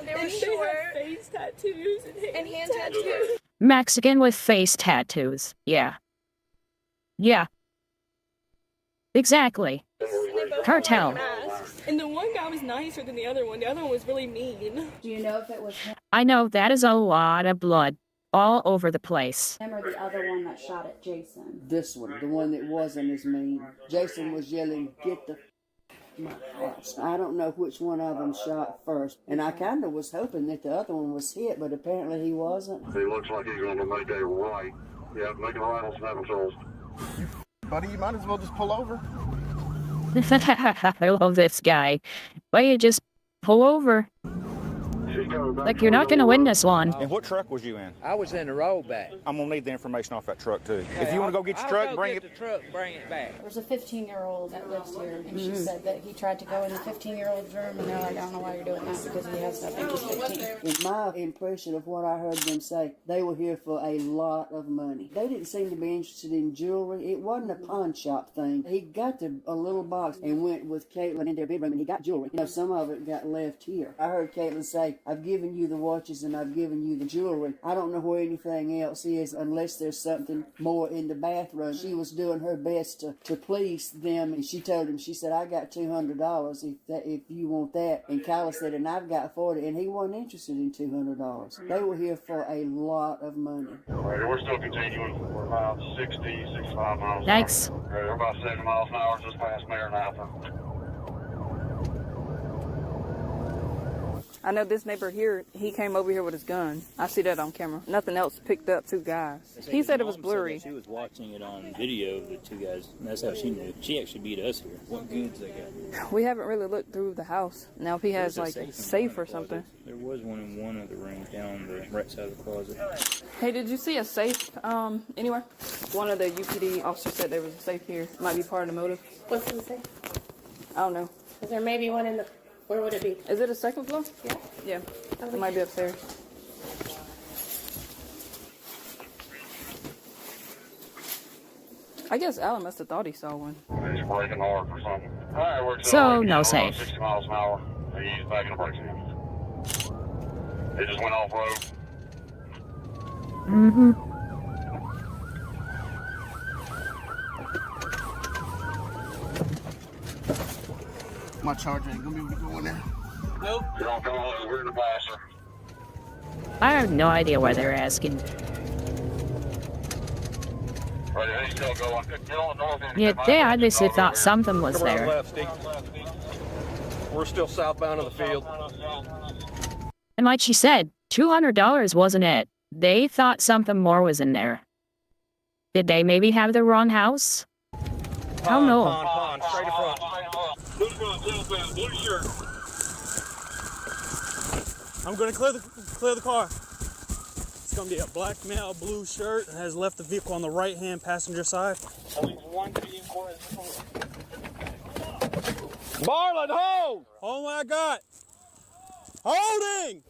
They were short, face tattoos, and hand tattoos. Mexican with face tattoos. Yeah. Yeah. Exactly. Cartel. And the one guy was nicer than the other one. The other one was really mean. Do you know if it was him I know that is a lot of blood all over the place. or the other one that shot at Jason? This one, the one that wasn't as mean. Jason was yelling, get the my house. I don't know which one of them shot first. And I kind of was hoping that the other one was hit, but apparently he wasn't. He looks like he's going to make a right. Yeah, make a right on Snap and Souls. Buddy, you might as well just pull over. I love this guy. Why you just pull over? Like you're not going to win this one. And what truck was you in? I was in the rollback. I'm gonna need the information off that truck too. If you want to go get your truck, bring it. the truck, bring it back. There's a 15-year-old that lives here, and she said that he tried to go in the 15-year-old's room, and they're like, I don't know why you're doing that, because he has nothing. He's 15. In my impression of what I heard them say, they were here for a lot of money. They didn't seem to be interested in jewelry. It wasn't a pawn shop thing. He got to a little box and went with Caitlin in their bedroom, and he got jewelry. You know, some of it got left here. I heard Caitlin say, I've given you the watches and I've given you the jewelry. I don't know where anything else is unless there's something more in the bathroom. She was doing her best to please them, and she told him, she said, I got $200 if you want that. And Kyla said, and I've got 40, and he wasn't interested in $200. They were here for a lot of money. We're still continuing. We're about 60, 65 miles. Thanks. We're about 70 miles an hour just past Maranatha. I know this neighbor here, he came over here with his gun. I see that on camera. Nothing else picked up 2 guys. He said it was blurry. She was watching it on video, the 2 guys, and that's how she knew. She actually beat us here. What goods they got? We haven't really looked through the house. Now if he has like a safe or something. There was one in one of the rooms down the right side of the closet. Hey, did you see a safe anywhere? One of the UPD officers said there was a safe here. Might be part of the motive. What's in the safe? I don't know. Is there maybe one in the... Where would it be? Is it a 2nd floor? Yeah. Yeah. It might be upstairs. I guess Alan must have thought he saw one. He's braking hard for something. Alright, we're So, no safe. 60 miles an hour. He's backing the brakes in. It just went off road. Mm-hmm. My charger ain't gonna be able to go in there. Nope. You're on call. We're in the passer. I have no idea why they're asking. Right, he's still going. Get on the north end. Yeah, they obviously thought something was Come around there. left, Steve. We're still southbound of the field. And like she said, $200 wasn't it. They thought something more was in there. Did they maybe have the wrong house? I don't know. Pond, straight in front. Blue shirt. I'm gonna clear the car. It's gonna be a black male, blue shirt, and has left the vehicle on the right-hand passenger side. Marlon, hold! Hold what I got. Holding!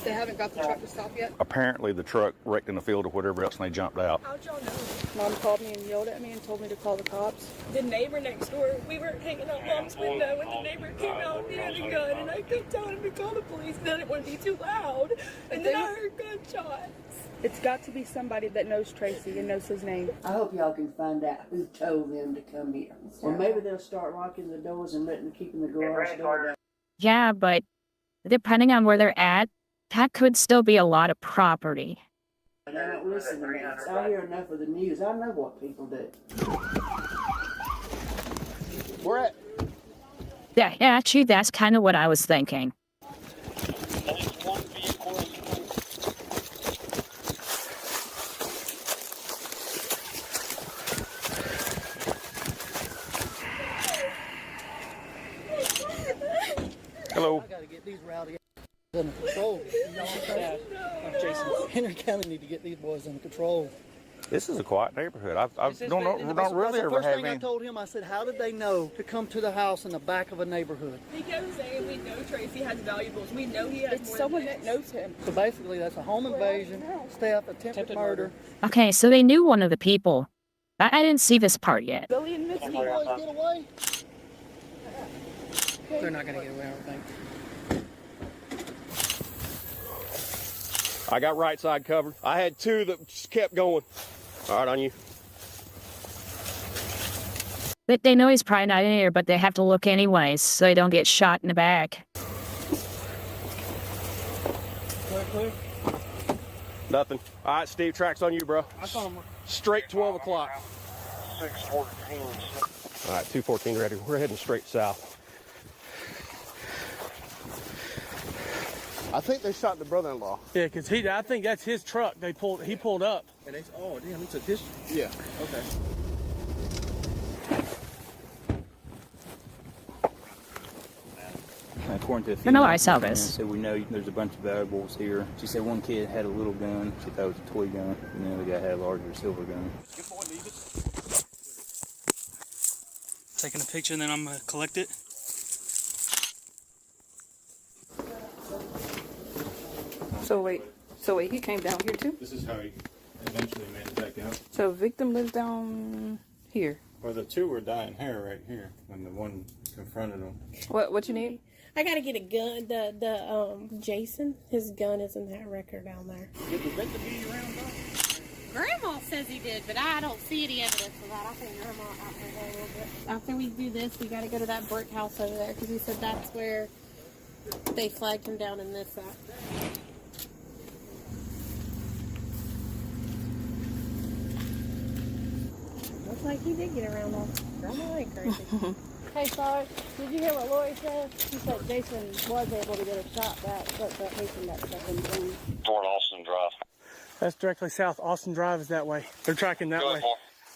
They haven't got the truck to stop yet? Apparently the truck wrecked in the field or whatever else and they jumped out. How'd y'all know? Mom called me and yelled at me and told me to call the cops. The neighbor next door, we were hanging out Mom's window, and the neighbor came out and he had a gun, and I kept telling him to call the police, and I didn't want to be too loud, and then I heard gunshots. It's got to be somebody that knows Tracy and knows his name. I hope y'all can find out who told them to come here. Or maybe they'll start locking the doors and keeping the garage door down. Yeah, but depending on where they're at, that could still be a lot of property. But I don't listen to that. I hear enough of the news. I know what people do. Where at? Yeah, actually, that's kind of what I was thinking. Hello. I gotta get these rowdy under control. Jason, Henry County need to get these boys under control. This is a quiet neighborhood. I don't really ever First have thing I any. told him, I said, how did they know to come to the house in the back of a neighborhood? He kept saying, we know Tracy has valuables. We know he has It's someone that knows him. So basically, that's a home invasion, theft, attempted murder. Okay, so they knew one of the people. I didn't see this part yet. Billy and Missy boys get away. They're not gonna get away, I don't think. I got right side covered. I had 2 that just kept going. All right, on you. They know he's probably not in here, but they have to look anyways, so they don't get shot in the back. Clear. Nothing. All right, Steve, track's on you, bro. Straight 12 o'clock. 614. All right, 214 ready. We're heading straight south. I think they shot the brother-in-law. Yeah, because I think that's his truck. He pulled up. And oh, damn, he took his. Yeah, okay. According to the I know female I saw companion, this. said we know there's a bunch of valuables here. She said one kid had a little gun. She thought it was a toy gun. And the other guy had a larger silver gun. Taking a picture and then I'm going to collect it. So wait, he came down here too? This is how he eventually made it back out. So victim lives down here. Well, the 2 were dying here, right here, when the one confronted him. What you need? I gotta get a gun. Jason, his gun is in that record down there. Did the victim be around, though? Grandma says he did, but I don't see any evidence of that. I think Grandma out there a little bit. After we do this, we gotta go to that brick house over there because he said that's where they flagged him down in this act. Looks like he did get around on. Grandma ain't crazy. Hey, Sarge, did you hear what Lori said? She said Jason was able to get a shot back, but that Jason got stuck in the thing. Toward Austin Drive. That's directly south. Austin Drive is that way. They're tracking that way.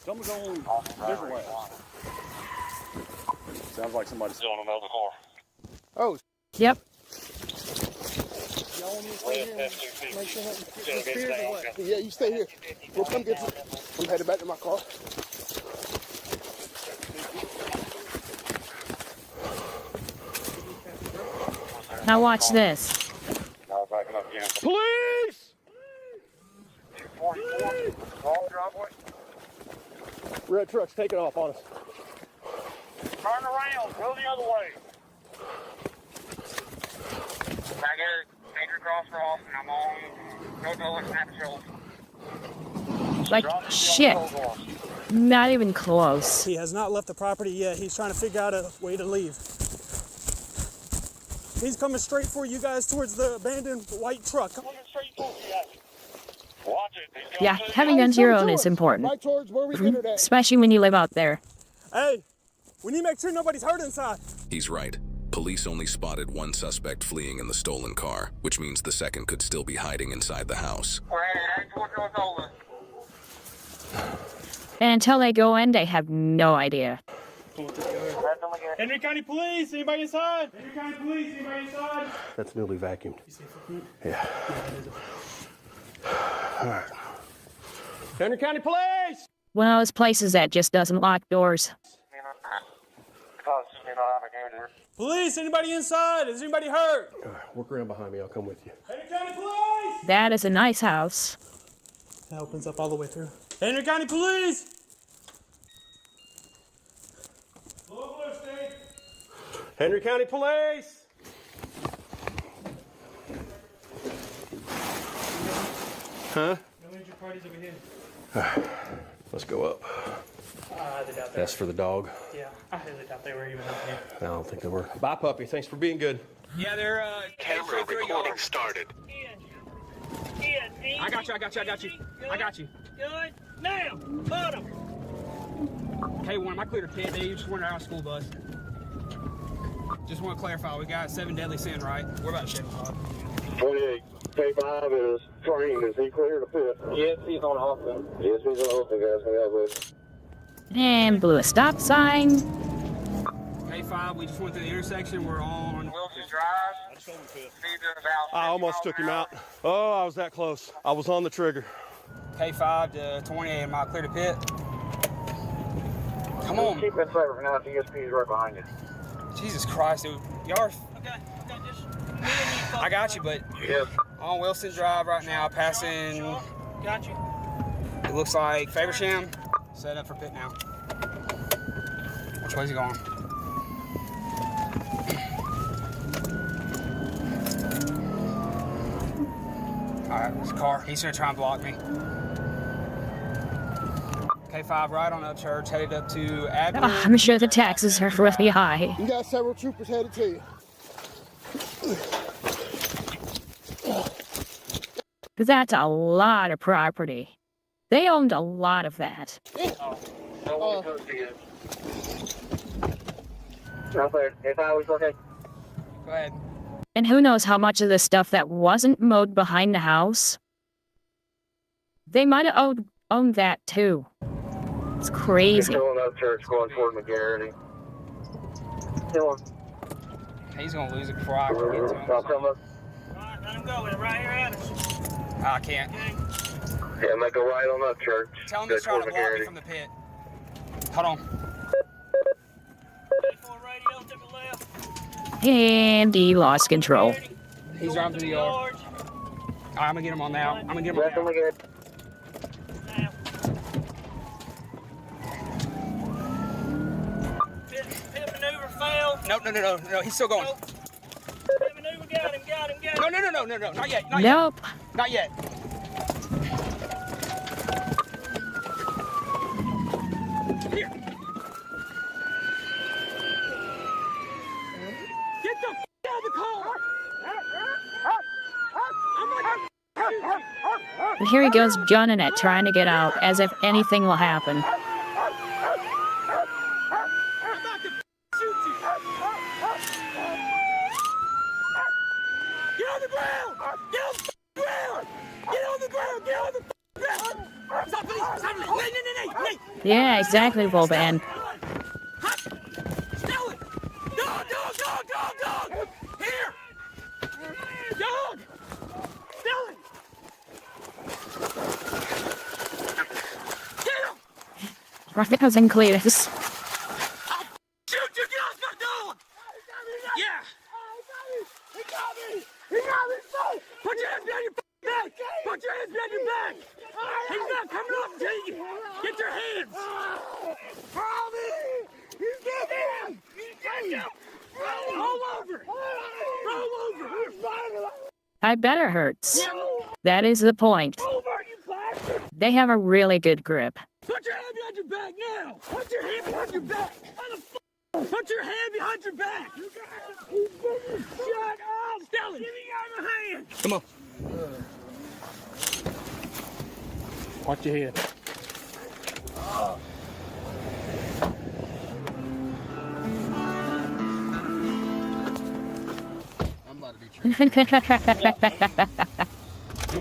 Someone's going different way. Sounds like somebody's still in another car. Oh. Yep. Y'all want me to stay here and make sure that spears or what? Yeah, you stay here. We'll come get you. I'm headed back to my car. Now watch this. Police! Red truck's taking off on us. Turn around, go the other way. Back here, major cross, and I'm on go and snap the shoulder. Like, shit. Not even close. He has not left the property yet. He's trying to figure out a way to leave. He's coming straight for you guys towards the abandoned white truck. Coming straight towards you guys. Watch it. Yeah, having guns of your own is important. Right towards where we entered at. Especially when you live out there. Hey, we need to make sure nobody's hurt inside. He's right. Police only spotted one suspect fleeing in the stolen car, which means the second could still be hiding inside the house. And until they go in, they have no idea. Henry County Police, anybody inside? Henry County Police, anybody inside? That's newly vacuumed. Yeah. All right. Henry County Police! One of those places that just doesn't lock doors. Police, anybody inside? Is anybody hurt? All right, work around behind me. I'll come with you. Henry County Police! That is a nice house. That opens up all the way through. Henry County Police! Henry County Police! Huh? No major parties over here. Let's go up. I doubt that. That's for the dog. Yeah, I highly doubt they were even up here. I don't think they were. Bye, puppy. Thanks for being good. Yeah, they're, Camera recording started. I got you. I got you. Good. Now, bottom. K1, I cleared a pit. They just went out of school bus. Just want to clarify, we got 7 deadly sin, right? We're about to ship off. 28. K5 is trained. Is he cleared the pit? Yes, he's on offense. Yes, he's on offense, guys. We have with. And blew a stop sign. K5, we just went through the intersection. We're on Wilson Drive. I almost took him out. Oh, I was that close. I was on the trigger. K5 to 28, am I clear to pit? Come on. Keep it safe for now. DSP is right behind you. Jesus Christ, dude. Y'all are... I got you, but yes. On Wilson Drive right now, passing... Got you. It looks like Faversham. Set up for pit now. Which way's he going? Alright, there's a car. He's gonna try and block me. K5 right on Upchurch, headed up to Avenue. I'm sure the taxes are really high. You got several troopers headed to you. That's a lot of property. They owned a lot of that. Go ahead. And who knows how much of the stuff that wasn't mowed behind the house? They might have owned that too. It's crazy. Still in Church going toward McGarity. He's gonna lose it before I can get to him. Alright, Let him go with it right here at us. I can't. Yeah, make a right on up Church. Tell him he's trying to block me from the pit. Hold on. And he lost control. He's driving through the yard. Alright, I'm gonna get him on now. I'm gonna get him on now. Pit maneuver failed. No, he's still going. Pit maneuver got him. No, not yet. Nope. Not yet. Here. Get the out of the car! And here he goes gunning it, trying to get out, as if anything will happen. I'm about to shoot Yeah, exactly, Volban. Dog! Here! Dog! Stellan! Graphics and clears. Shoot you! Get off my dog! Yeah! He got me! He got me! Put your hands behind your back! Put your hands behind your back! He's not coming off until you get your hands! Follow me! He's getting him! He's getting him! Roll over! Roll over! I bet it hurts. That is the point. They have a really good grip. Put your hand behind your back now! Put your hand behind your back! Put your hand behind your back! Shut up! Stellan! Give me your hand! Come on. Watch your head.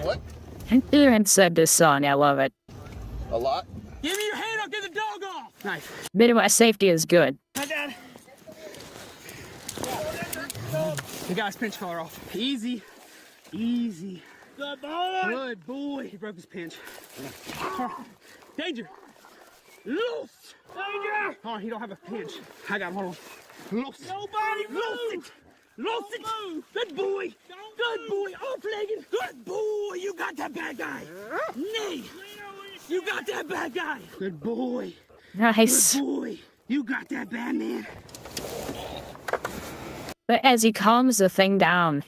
What? Aaron said to son, I love it. A lot? Give me your hand, I'll get the dog off! Nice. Midwest safety is good. Hi, Dad. The guy's pinch collar off. Easy. Easy. Good boy. Good boy. He broke his pinch. Danger. Loose. Danger. Hold on, he don't have a pinch. I got him. Hold on. Loose. Nobody loose it. Loose it. Good boy. Good boy. Off legged. Good boy. You got that bad guy. Knee. You got that bad guy. Good boy. Nice. Good boy. You got that bad man. But as he calms the thing down.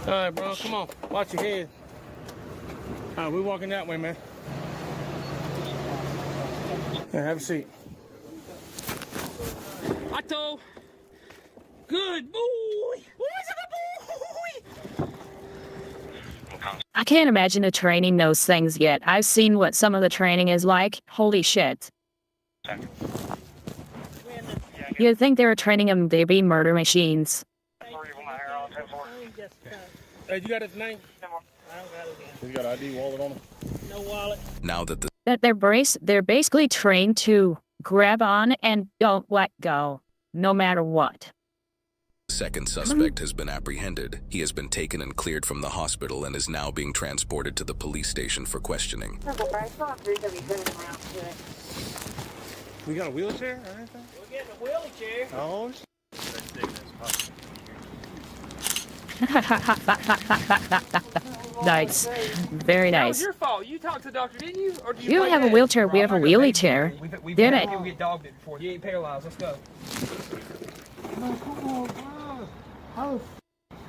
All right, bro. Come on. Watch your head. All right, we're walking that way, man. Yeah, have a seat. Otto. Good boy. Where's the boy? I can't imagine the training those things yet. I've seen what some of the training is like. Holy shit. You'd think they were training them to be murder machines. Hey, you got his name? You got ID wallet on him? No wallet. Now that the That they're basically trained to grab on and don't let go, no matter what. second suspect has been apprehended, he has been taken and cleared from the hospital and is now being transported to the police station for questioning. We got a wheelchair or anything? We're getting a wheelchair. Oh, Nice. Very That was nice. your fault. You talked to the doctor, didn't you? Or do You play have a dead? wheelchair, we have a wheelie chair. We've Did had it? people get dogged it before. You ain't paralyzed. Let's go.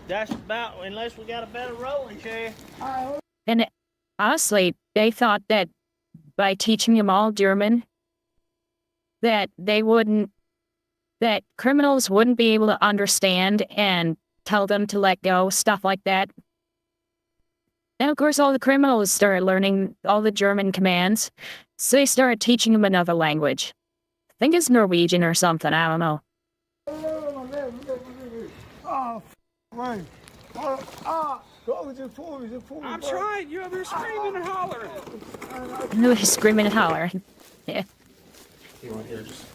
That's about, unless we got a better rolling chair. And honestly, they thought that by teaching them all German, that criminals wouldn't be able to understand and tell them to let go, stuff like that. And of course, all the criminals started learning all the German commands, so they started teaching them another language. I think it's Norwegian or something, I don't know. Right. I'm trying. You're over there screaming and hollering. No, he's screaming and hollering. Yeah. You want to hear just...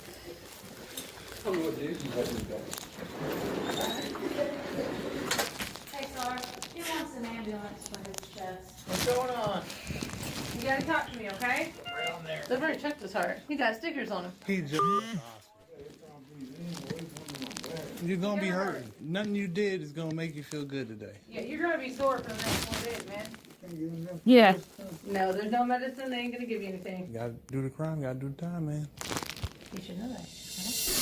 Hey, Sarge, he wants an ambulance for his chest. What's going on? You gotta talk to me, okay? Right on there. They've already checked his heart. He got stickers on him. He just. You're gonna be hurting. Nothing you did is gonna make you feel good today. Yeah, you're gonna be sore for the next 4 days, man. Yeah. No, there's no medicine. They ain't gonna give you anything. You gotta do the crime, gotta do the time, man. You should know that.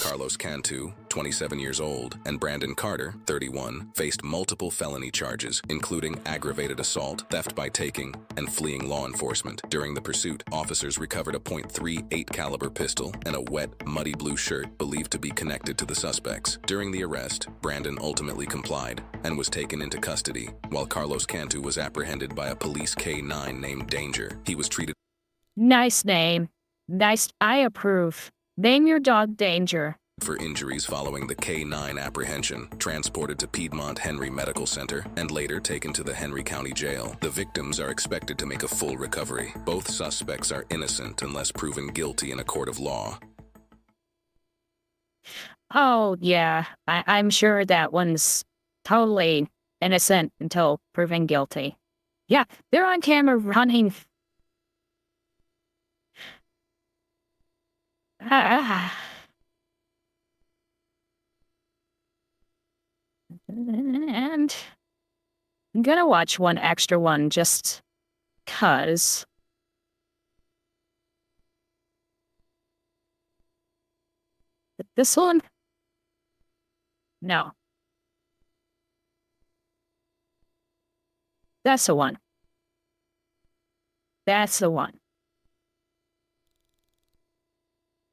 Carlos Cantu, 27 years old, and Brandon Carter, 31, faced multiple felony charges, including aggravated assault, theft by taking, and fleeing law enforcement. During the pursuit, officers recovered a .38 caliber pistol and a wet, muddy blue shirt believed to be connected to the suspects. During the arrest, Brandon ultimately complied and was taken into custody, while Carlos Cantu was apprehended by a police K-9 named Danger. He was treated. Nice name. Nice. I approve. Name your dog Danger. for injuries following the K-9 apprehension, transported to Piedmont Henry Medical Center, and later taken to the Henry County Jail. The victims are expected to make a full recovery. Both suspects are innocent unless proven guilty in a court of law. Oh, yeah. I'm sure that one's totally innocent until proven guilty. Yeah, they're on camera running. And I'm gonna watch one extra one just 'cause. This one? No. That's the one. That's the one.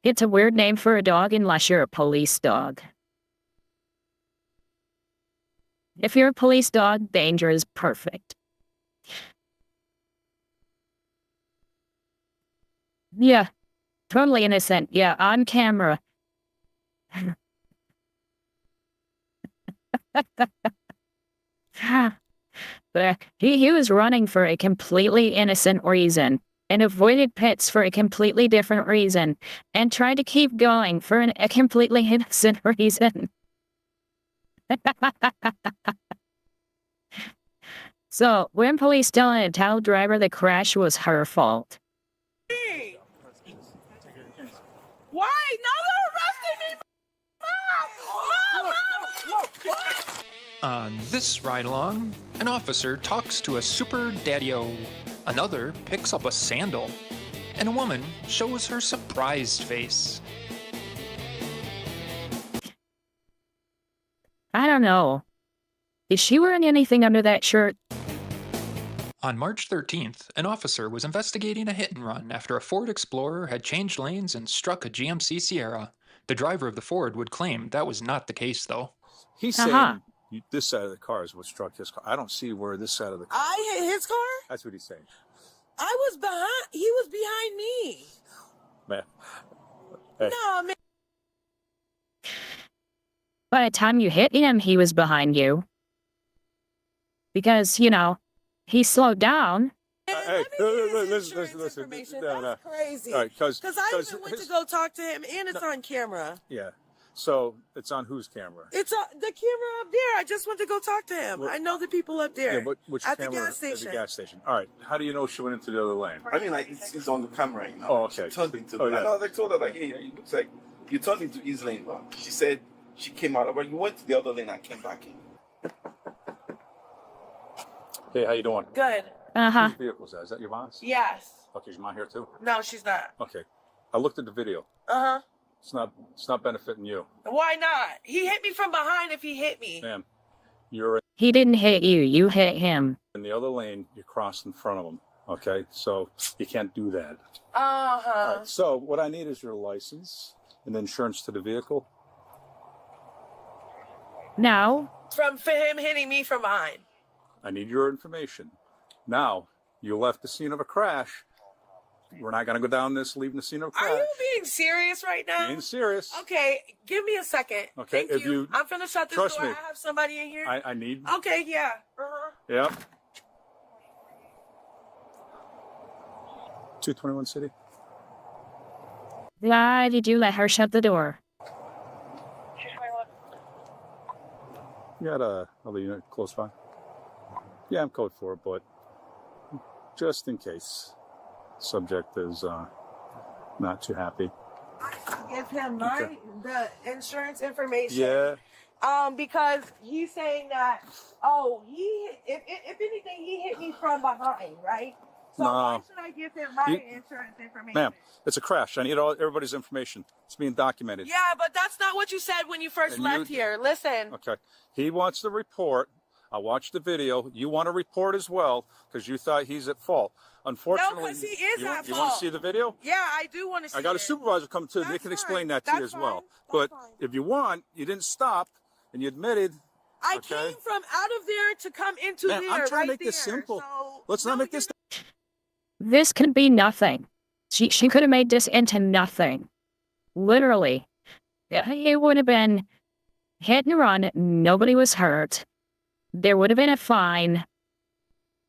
It's a weird name for a dog unless you're a police dog. If you're a police dog, Danger is perfect. Yeah, totally innocent. Yeah, on camera. But he was running for a completely innocent reason and avoided pits for a completely different reason and tried to keep going for a completely innocent reason. So, when police tell a tell driver the crash was her fault. Why? No, they're arresting me! Mom! On this ride along, an officer talks to a super daddy-o, another picks up a sandal, and a woman shows her surprised face. I don't know. Is she wearing anything under that shirt? On March 13th, an officer was investigating a hit and run after a Ford Explorer had changed lanes and struck a GMC Sierra. The driver of the Ford would claim that was not the case, though. He's saying this side of the car is what struck his car. I don't see where this side of the car. I hit his car? That's what he's saying. I was behind. He was behind me. Man. Hey. No, man. By the time you hit him, he was behind you. Because, you know, he slowed down. Hey, listen. That's crazy. All right, because I even went to go talk to him, and it's on camera. Yeah. So it's on whose camera? It's the camera up there. I just went to go talk to him. I know the people up there. Yeah, but which at camera? The gas station. At the gas station. All right. How do you know she went into the other lane? I mean, like, it's on the camera right now. Oh, okay. She turned into yeah. I know, they told her, like, hey, it looks like you turned into his lane, but she said she came out, but you went to the other lane and came back in. Hey, how you doing? Good. Uh-huh. Whose vehicle is that? Is that your mom's? Yes. Okay, is your mom here too? No, she's not. Okay. I looked at the video. Uh-huh. It's not benefiting you. Why not? He hit me from behind if he hit me. Ma'am, you're He didn't hit you. You hit him. in the other lane. You crossed in front of him. Okay? So you can't do that. Uh-huh. All right, so what I need is your license and insurance to the vehicle. No. For him hitting me from behind. I need your information. Now, you left the scene of a crash. We're not going to go down this leaving the scene of a crash. Are you being serious right now? Being serious. Okay, give me a second. Okay, Thank you. I'm finna shut this trust door. me. I have somebody in here. I need. Okay, yeah. Uh-huh. Yeah. 221 City. Why did you let her shut the door? You got another unit close by? Yeah, I'm code 4, but just in case. Subject is not too happy. Give him the insurance information. Yeah. Because he's saying that, if anything, he hit me from behind, right? So why should I give him my insurance information? Ma'am, it's a crash. I need everybody's information. It's being documented. Yeah, but that's not what you said when you first left here. Listen. Okay. He wants the report. I watched the video. You want a report as well because you thought he's at fault. Unfortunately, no, because he is at fault. You want to see the video? Yeah, I do want to see it. I got a supervisor come too. They can explain that to you as well. But if you want, you didn't stop and you admitted. I came from out of there to come into there. I'm trying to make this simple. So, Let's not make this. This could be nothing. She could have made this into nothing. Literally. it would have been hit and run. Nobody was hurt. There would have been a fine.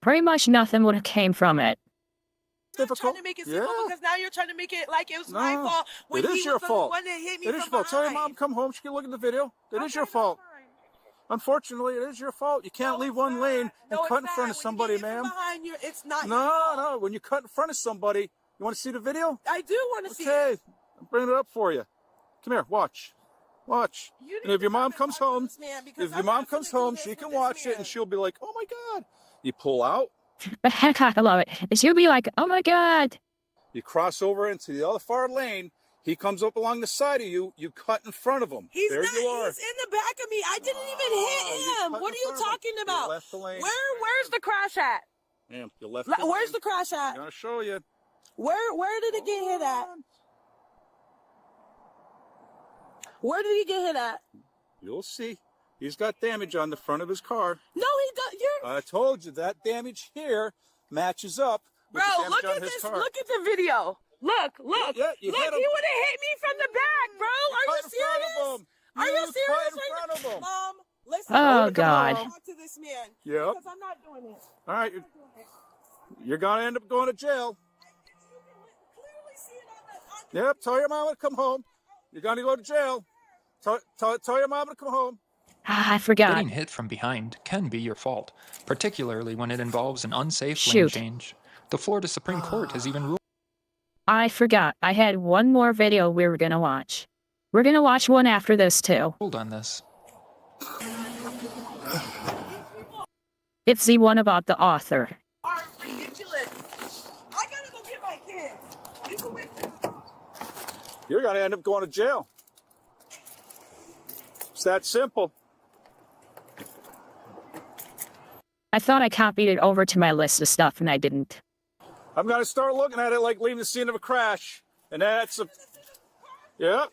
Pretty much nothing would have came from it. You're trying to make it simple because now you're trying to make it like it was my fault when it he is your was the fault. one that hit me It is from your fault. Tell your behind. mom come home. She can look at the video. It is your fault. Unfortunately, it is your fault. You can't leave one lane and cut in front of somebody, ma'am. It's not. No. When you cut in front of somebody, you want to see the video? I do want to see it. Okay, I'm bringing it up for you. Come here, watch. And if your mom comes home, she can watch it and she'll be like, "Oh my God!" You pull out. But heck, I love it. She'll be like, "Oh my God!" You cross over into the other far lane. He comes up along the side of you. You cut in front of him. He's there not. you are. He's in the back of me. I didn't even hit him. What are you talking about? You left the lane. Where's the crash at? Ma'am, you left. Where's the crash at? I'm gonna show you. Where did it get hit at? Where did he get hit at? You'll see. He's got damage on the front of his car. No, he does. I told you that damage here matches up with the damage look on at his this. car. Look at the video. Look. Yeah, Look, he would have hit me from the back, bro. Are you serious? Are you serious? Mom, listen. Oh, God. Talk to this man. Yep. Because I'm not doing it. All right. You're going to end up going to jail. Yep. Tell your mama to come home. You're going to go to jail. Tell your mama to come home. I forgot. Getting hit from behind can be your fault, particularly when it involves an unsafe lane Shoot. change. The Florida Supreme Court has even ruled. I forgot. I had one more video we were gonna watch. We're gonna watch one after this too. Hold on this. It's the one about the author. Ridiculous. I gotta go get my kids. You can wait. You're going to end up going to jail. It's that simple. I thought I copied it over to my list of stuff and I didn't. I'm going to start looking at it like leaving the scene of a crash. And that's a... Yep.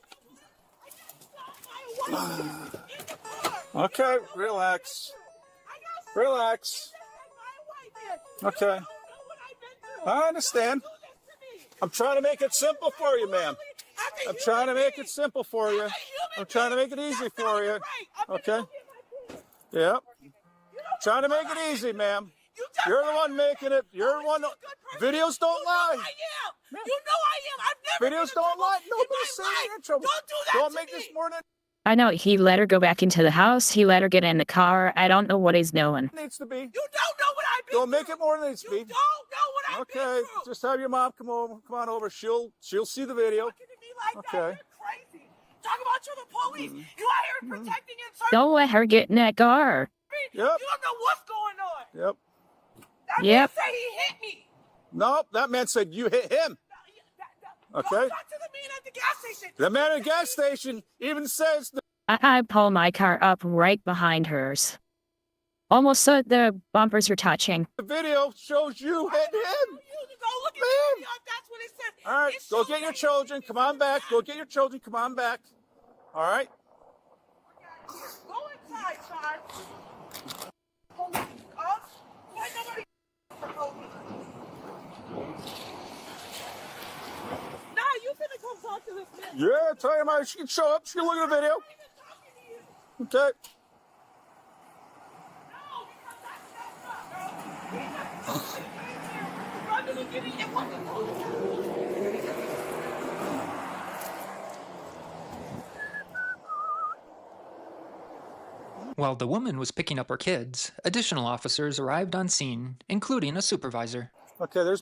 Okay, relax. Relax. Okay. I understand. I'm trying to make it simple for you, ma'am. I'm trying to make it simple for you. I'm trying to make it easy for you. Okay? Yep. Trying to make it easy, ma'am. You're the one making it. You're the one. Videos don't lie. You know I am. I've never Videos don't lie. Nobody's saying you're in trouble. Don't do that Don't to make me. this more than I know he let her go back into the house. He let her get in the car. I don't know what he's doing. it needs to be. You don't know what I've been Don't make it more than it needs to be. You don't know what I've been Okay, through. just have your mom come on over. She'll see the video. Like that. Okay. You're crazy. Talk about you're the police. You out here protecting and serving. Don't let her get in that car. Yep. You don't know what's going on. Yep. That Yep. man said he hit me. No, that man said you hit him. Okay. Go talk to the man at the gas station. The man at the gas station even says I pulled my car up right behind hers. Almost so the bumpers were touching. the video shows you hit him. Go look at the video if that's what it says. All right, go get your children. Come on back. Go get your children. Come on back. All right. Go inside, son. Police. Let nobody Nah, you finna come talk to this man. Yeah, tell your mom she can show up. She can look at the video. Okay. While the woman was picking up her kids, additional officers arrived on scene, including a supervisor. Okay, there's.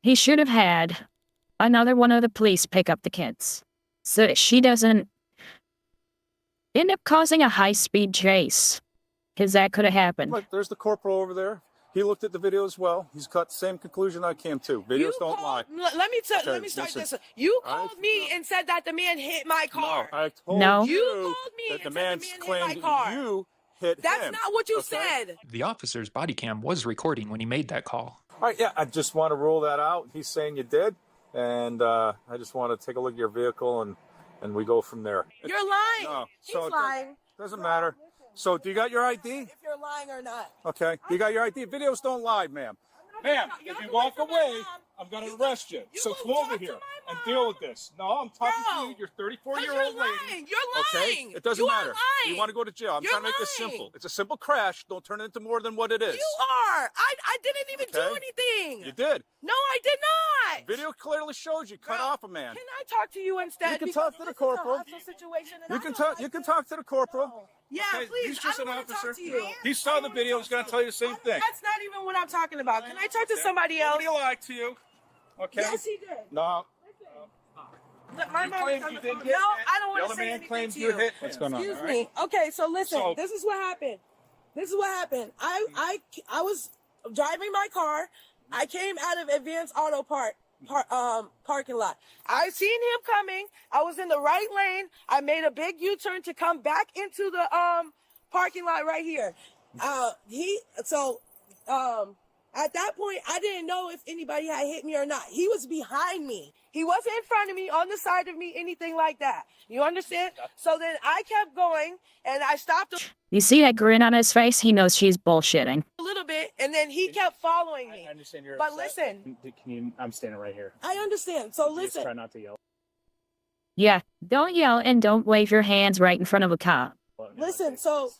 He should have had another one of the police pick up the kids so that she doesn't end up causing a high-speed chase. Because that could have happened. Look, there's the corporal over there. He looked at the video as well. He's got the same conclusion I came to. Videos don't lie. Let me Okay, start listen. this. You called me and said that the man hit my car. I told No. you, You called me that the and man said the man hit claimed my car. you hit That's him. not what you Okay? said. The officer's body cam was recording when he made that call. All right, yeah, I just want to rule that out. He's saying you did, and I just want to take a look at your vehicle, and we go from there. You're lying. No, He's so it lying. doesn't matter. So do you got your ID? If you're lying or not. Okay, you got your ID. Videos don't lie, ma'am. Ma'am, if you walk away, I'm going to arrest you. So come over here and deal with this. No, I'm talking to you. You're 34-year-old lady. You're lying. Okay? It doesn't matter. Lying. You want to go to jail. I'm trying to make this simple. It's a simple crash. Don't turn it into more than what it is. You are. I didn't even do anything. You did. No, I did not. Video clearly shows you cut off a man. Can I talk to you instead? You can talk to the corporal. You can talk to the corporal. Yeah, okay, please. He's just an officer. Talk to you. He saw the video. He's going to tell you the same thing. That's not even what I'm talking about. Can I talk to somebody else? Nobody lied to you. Okay. Yes, he did. No. My mom claims you didn't hit. No, I don't want to say anything to you. What's going on? Excuse me. Okay, so listen. This is what happened. I was driving my car. I came out of Advanced Auto parking lot. I seen him coming. I was in the right lane. I made a big U-turn to come back into the parking lot right here. At that point, I didn't know if anybody had hit me or not. He was behind me. He wasn't in front of me, on the side of me, anything like that. You understand? So then I kept going, and I stopped You see that grin on his face? He knows she's bullshitting. a little bit, and then he kept following me. I understand you're But upset. listen. I'm standing right here. I understand. So Just listen. try not to yell. Yeah, don't yell and don't wave your hands right in front of a cop. Listen, so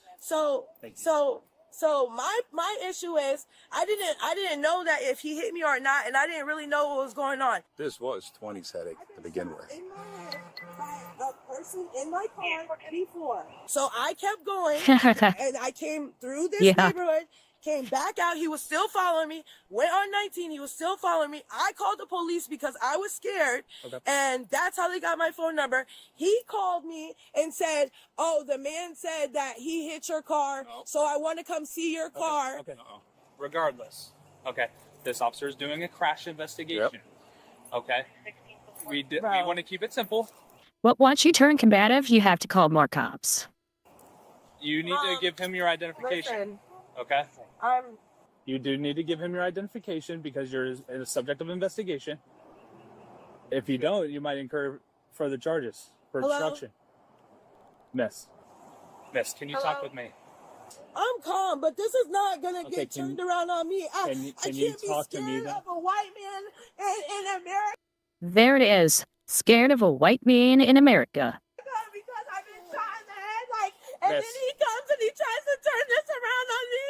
my issue is I didn't know that if he hit me or not, and I didn't really know what was going on. This was 20's headache to begin with. In my head, by a person in my car before. So I kept going, and I came through this neighborhood, came back out. He was still following me. Went on 19. He was still following me. I called the police because I was scared, and that's how they got my phone number. He called me and said, "Oh, the man said that he hit your car, so I want to come see your car." Okay. Regardless, this officer is doing a crash investigation. Okay, we want to keep it simple. But once you turn combative, you have to call more cops. You need to give him your identification. Listen, Okay. You do need to give him your identification because you're a subject of investigation. If you don't, you might incur further charges for obstruction. Miss, can you talk with me? I'm calm, but this is not gonna get turned around on me. I can't be scared of a white man in America. There it is. Scared of a white man in America. Because I've been shot in the head, and then he comes and he tries to turn this around on me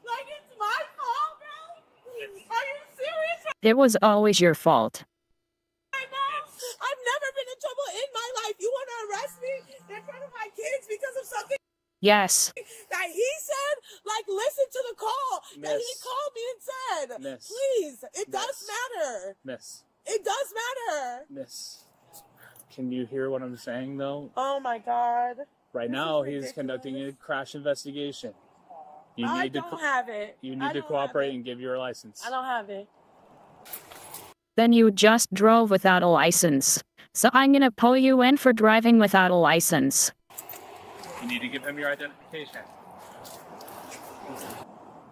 like it's my fault, bro. Are you serious? It was always your fault. I've never been in trouble in my life. You want to arrest me in front of my kids because of something Yes. that he said? Like, listen to the call that he called me and said, please, it does matter. Miss, It does matter. Miss. Can you hear what I'm saying, though? Oh, my God. Right now, he's conducting a crash investigation. I don't have it. You need to cooperate and give your license. I don't have it. Then you just drove without a license. So I'm gonna pull you in for driving without a license. You need to give him your identification.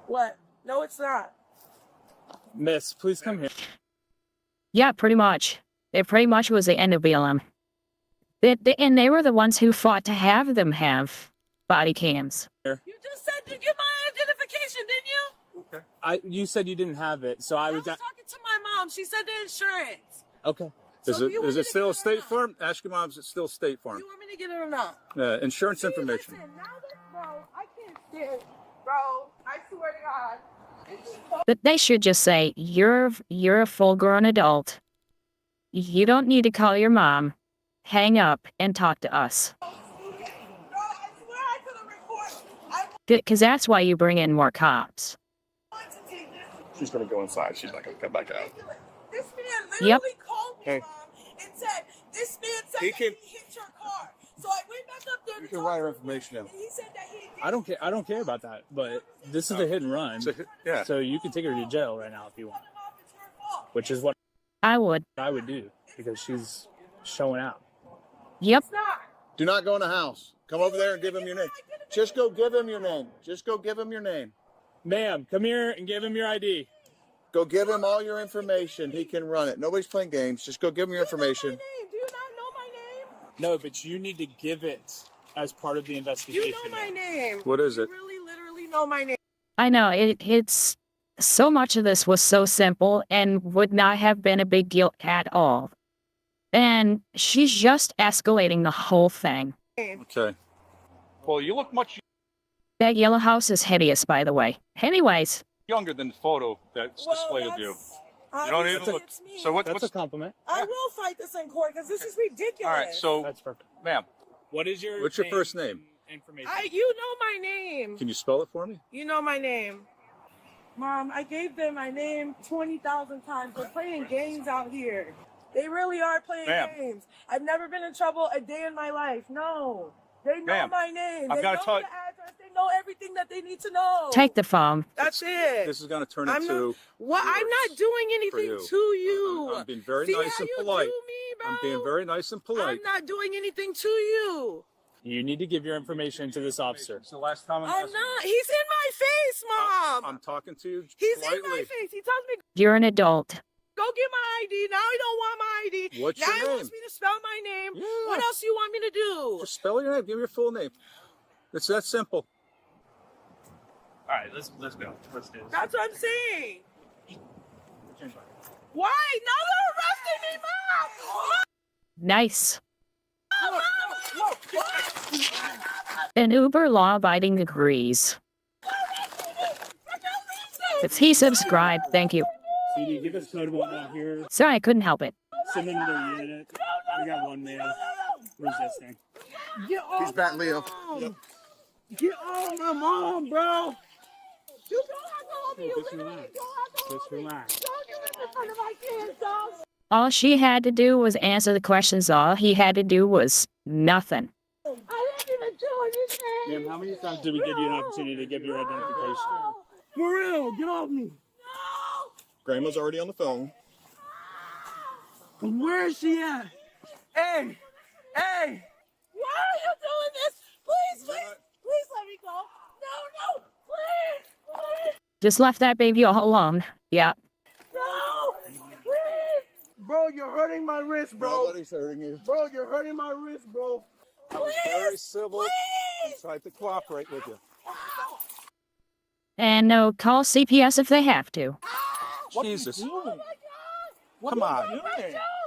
What? No, it's not. Miss, please come here. Yeah, pretty much. It pretty much was the end of BLM. And they were the ones who fought to have them have body cams. You just said to give my identification, didn't you? You said you didn't have it, so I was talking to my mom. She said the insurance. Okay. Is it still State Farm? Ask your mom, is it still State Farm? You want me to get it or not? Insurance information. Listen, now that, bro, I can't stand, bro. I swear to God. But they should just say, you're a full-grown adult. You don't need to call your mom. Hang up and talk to us. Because that's why you bring in more cops. She's going to go inside. She's not going to come back out. This man literally called me, Mom, and said, this man said He that he hit your car. So I went back up there You to can talk write to her him, information down. and he said that he I don't care about that, but this is a hit and run. Yeah. So you can take her to jail right now if you want. Which is what I would do because she's showing out. Yep. Do not go in the house. Come over there and give him your name. Just go give him your name. Just go give him your name. Ma'am, come here and give him your ID. Go give him all your information. He can run it. Nobody's playing games. Just go give him your information. Do you not know my name? No, but you need to give it as part of the investigation. You know my name. What is it? You really, literally know my name. I know, it's so much of this was so simple and would not have been a big deal at all. And she's just escalating the whole thing. Okay. Well, you look much That yellow house is hideous, by the way. Anyways, younger than the photo that's displayed of you. You don't even look. So That's what's a compliment. I will fight this in court because this is ridiculous. all right? So, That's perfect. ma'am, What's your first name? Information. You know my name. Can you spell it for me? You know my name. Mom, I gave them my name 20,000 times. They're playing games out here. They really are playing games. I've never been in trouble a day in my life. No. They know my name. I've They know gotta tell the address. They know everything that they need to know. take the phone. That's it. This is going to turn I'm into. I'm not doing anything you. to you. I'm being very See nice how and you polite. do me, bro? I'm being very nice and polite. I'm not doing anything to you. You need to give your information to this officer. it's the last time I'm not. He's in my face, Mom. I'm talking to you He's politely. in my face. He tells me, You're an adult. go get my ID. Now he don't want my ID. What's now your he name? wants me to spell my name. Yeah. What else do you want me to do? Just spell your name. Give me your full name. It's that simple. All right, let's go. Let's do this. That's what I'm saying. Why? Now they're arresting me, Mom. Nice. Mom. An uber law-abiding agrees. If he subscribed, thank you. CD, give us code one out here. Sorry, I couldn't help it. Send them to their unit. We got one man resisting. Get off He's back, my Leo. mom. Yep. Get off my mom, bro. You don't have to hold me. You Just literally relax. don't have to Just hold me. relax. Don't do this in front of my kids, dog. All she had to do was answer the questions. All he had to do was nothing. I didn't even do anything. Ma'am, how many times did we give you an opportunity to give your identification? For real, get off me. Grandma's already on the phone. Where is she at? Hey, hey. Why are you doing this? Please, please let me go. No, please, please. Just left that baby all alone. Yeah. No, please. Bro, you're hurting my wrist, bro. Nobody's hurting you. Bro, you're hurting my wrist, bro. I was very civil. I tried to cooperate with you. And no, call CPS if they have to. Jesus. Oh my God. Come on.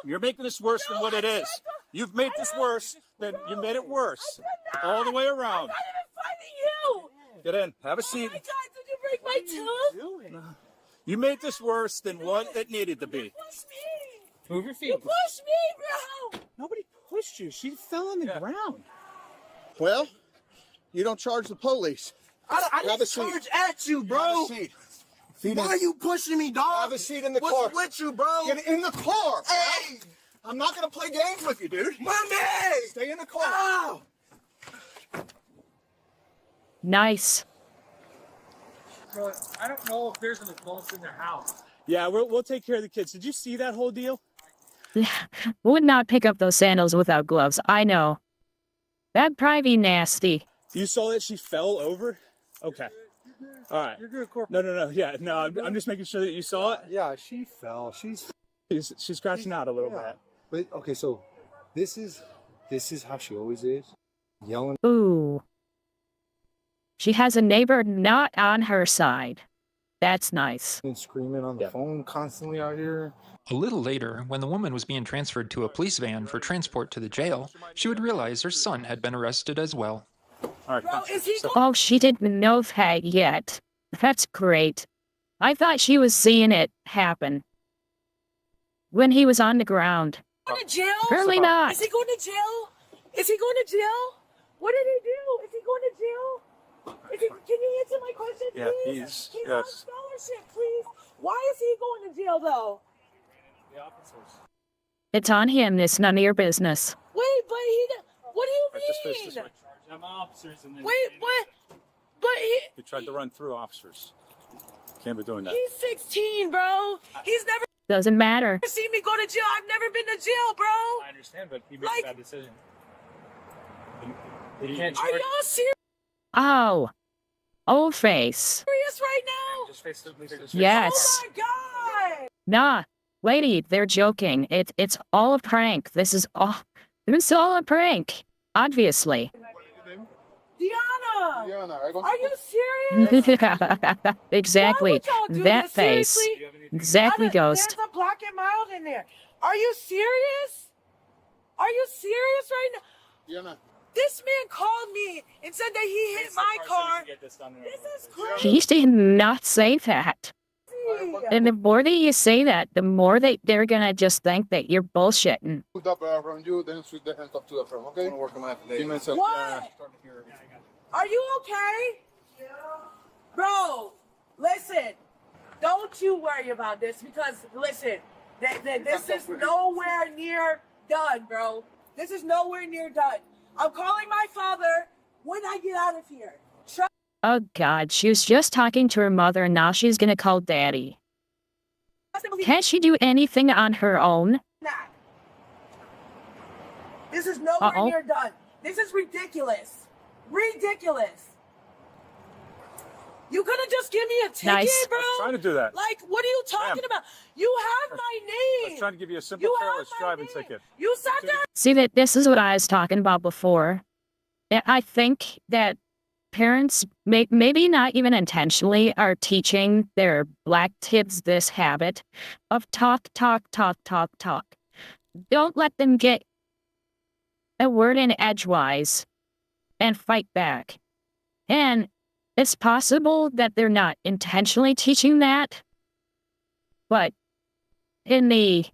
You're making this worse than what it is. You've made this worse, then you made it worse. All the way around. I'm not even fighting you. Get in. Have a seat. Oh my God, did you break my tooth? You made this worse than what it needed to be. Push me. Move your feet. You pushed me, bro. Nobody pushed you. She fell on the ground. Well, you don't charge the police. I Have a didn't seat. charge at you, bro. Have a seat. Why are you pushing me, dog? Have a seat in the What's car. with you, bro? Get in the car. Hey! I'm not going to play games with you, dude. Monday! Stay in the car. Oh! Nice. I don't know if there's an adult in their house. Yeah, we'll take care of the kids. Did you see that whole deal? Would not pick up those sandals without gloves. I know. That'd probably be nasty. You saw that she fell over? Okay. All right. You're good, Corporal. No. Yeah, no. I'm just making sure that you saw it. Yeah, she fell. She's scratching out a little bit. But okay, so this is how she always is, yelling. Ooh. She has a neighbor not on her side. That's nice. And screaming on the phone constantly out here. A little later, when the woman was being transferred to a police van for transport to the jail, she would realize her son had been arrested as well. All right, Oh, she didn't know that yet. That's great. I thought she was seeing it happen. When he was on the ground. Going to jail? Apparently not. Is he going to jail? Is he going to jail? What did he do? Is he going to jail? Can you answer my question, please? Yeah, He's on scholarship, please. Why is he going to jail, though? The officers. It's on him. It's none of your business. Wait, but what do you mean? Just face this way. I'm officers and then. Wait, what? But You tried to run through officers. Can't be doing that. he's 16, bro. He's never Doesn't matter. seen me go to jail. I've never been to jail, bro. I understand, but he made Like- a bad decision. You can't Are charge. y'all serious Oh. Old face. right now? Just face the police. Yes. Oh my God! Nah. Lady, they're joking. It's all a prank. This is all a prank. Obviously. Deanna, are you serious? Exactly. Why would y'all do That this? face. Seriously? Exactly, Ghost. There's a black and mild in there. Are you serious? Are you serious right now? This man called me and said that he hit my car. This is crazy. He did not say that. And the more that you say that, the more that they're gonna just think that you're bullshitting. From you, then switch the hands up to the front, okay? I'm work on my What? Are you okay? Bro, listen. Don't you worry about this because, listen, this is nowhere near done, bro. This is nowhere near done. I'm calling my father when I get out of here. Oh God, she was just talking to her mother and now she's gonna call daddy. Can't she do anything on her own? This is nowhere near done. This is ridiculous. Ridiculous. You couldn't just give me a ticket, Nice. bro? I was trying to do that. Like, what are you talking about? You have my name. I was trying to give you a simple careless driving ticket. You sat there. See, that this is what I was talking about before. I think that parents, maybe not even intentionally, are teaching their black kids this habit of talk. Don't let them get a word in edgewise and fight back. And it's possible that they're not intentionally teaching that, but in the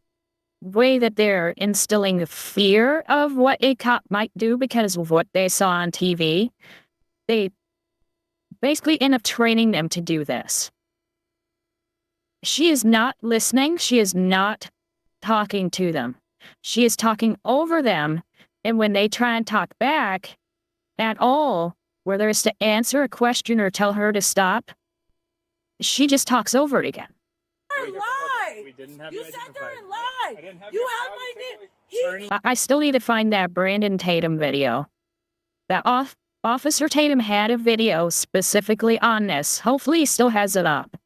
way that they're instilling the fear of what a cop might do because of what they saw on TV, they basically end up training them to do this. She is not listening. She is not talking to them. She is talking over them, and when they try and talk back at all, whether it's to answer a question or tell her to stop, she just talks over it again. You sat there and lied. You have my name. I still need to find that Brandon Tatum video. That Officer Tatum had a video specifically on this. Hopefully he still has it up.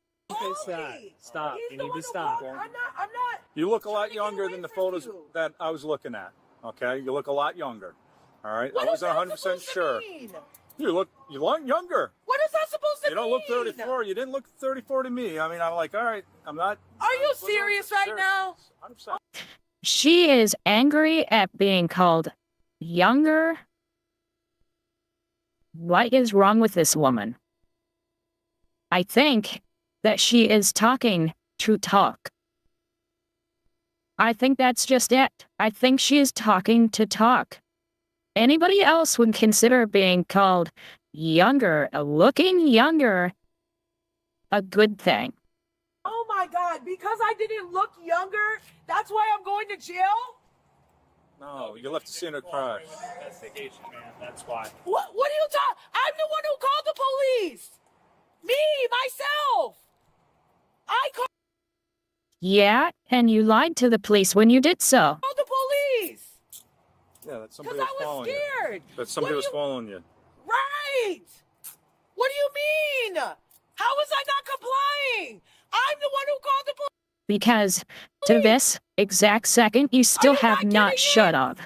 Stop. You need to stop. I'm not. You look a lot younger than the photos that I was looking at. Okay, you look a lot younger. All right, I wasn't 100% sure. You look younger. What is that supposed to mean? You don't look 34. You didn't look 34 to me. I mean, I'm like, all right, I'm not. Are you serious right now? She is angry at being called younger. What is wrong with this woman? I think that she is talking to talk. I think that's just it. I think she is talking to talk. Anybody else would consider being called younger, looking younger, a good thing. Oh my God, because I didn't look younger, that's why I'm going to jail? No, you left the scene of the crash. Investigation, man. That's why. What are you talking? I'm the one who called the police. Me, myself. I called Yeah, and you lied to the police when you did so. the police. Yeah, that somebody was following you. Scared. That somebody was following you. Right. What do you mean? How was I not complying? I'm the one who called the police. Because to this exact second, you still have not shut up.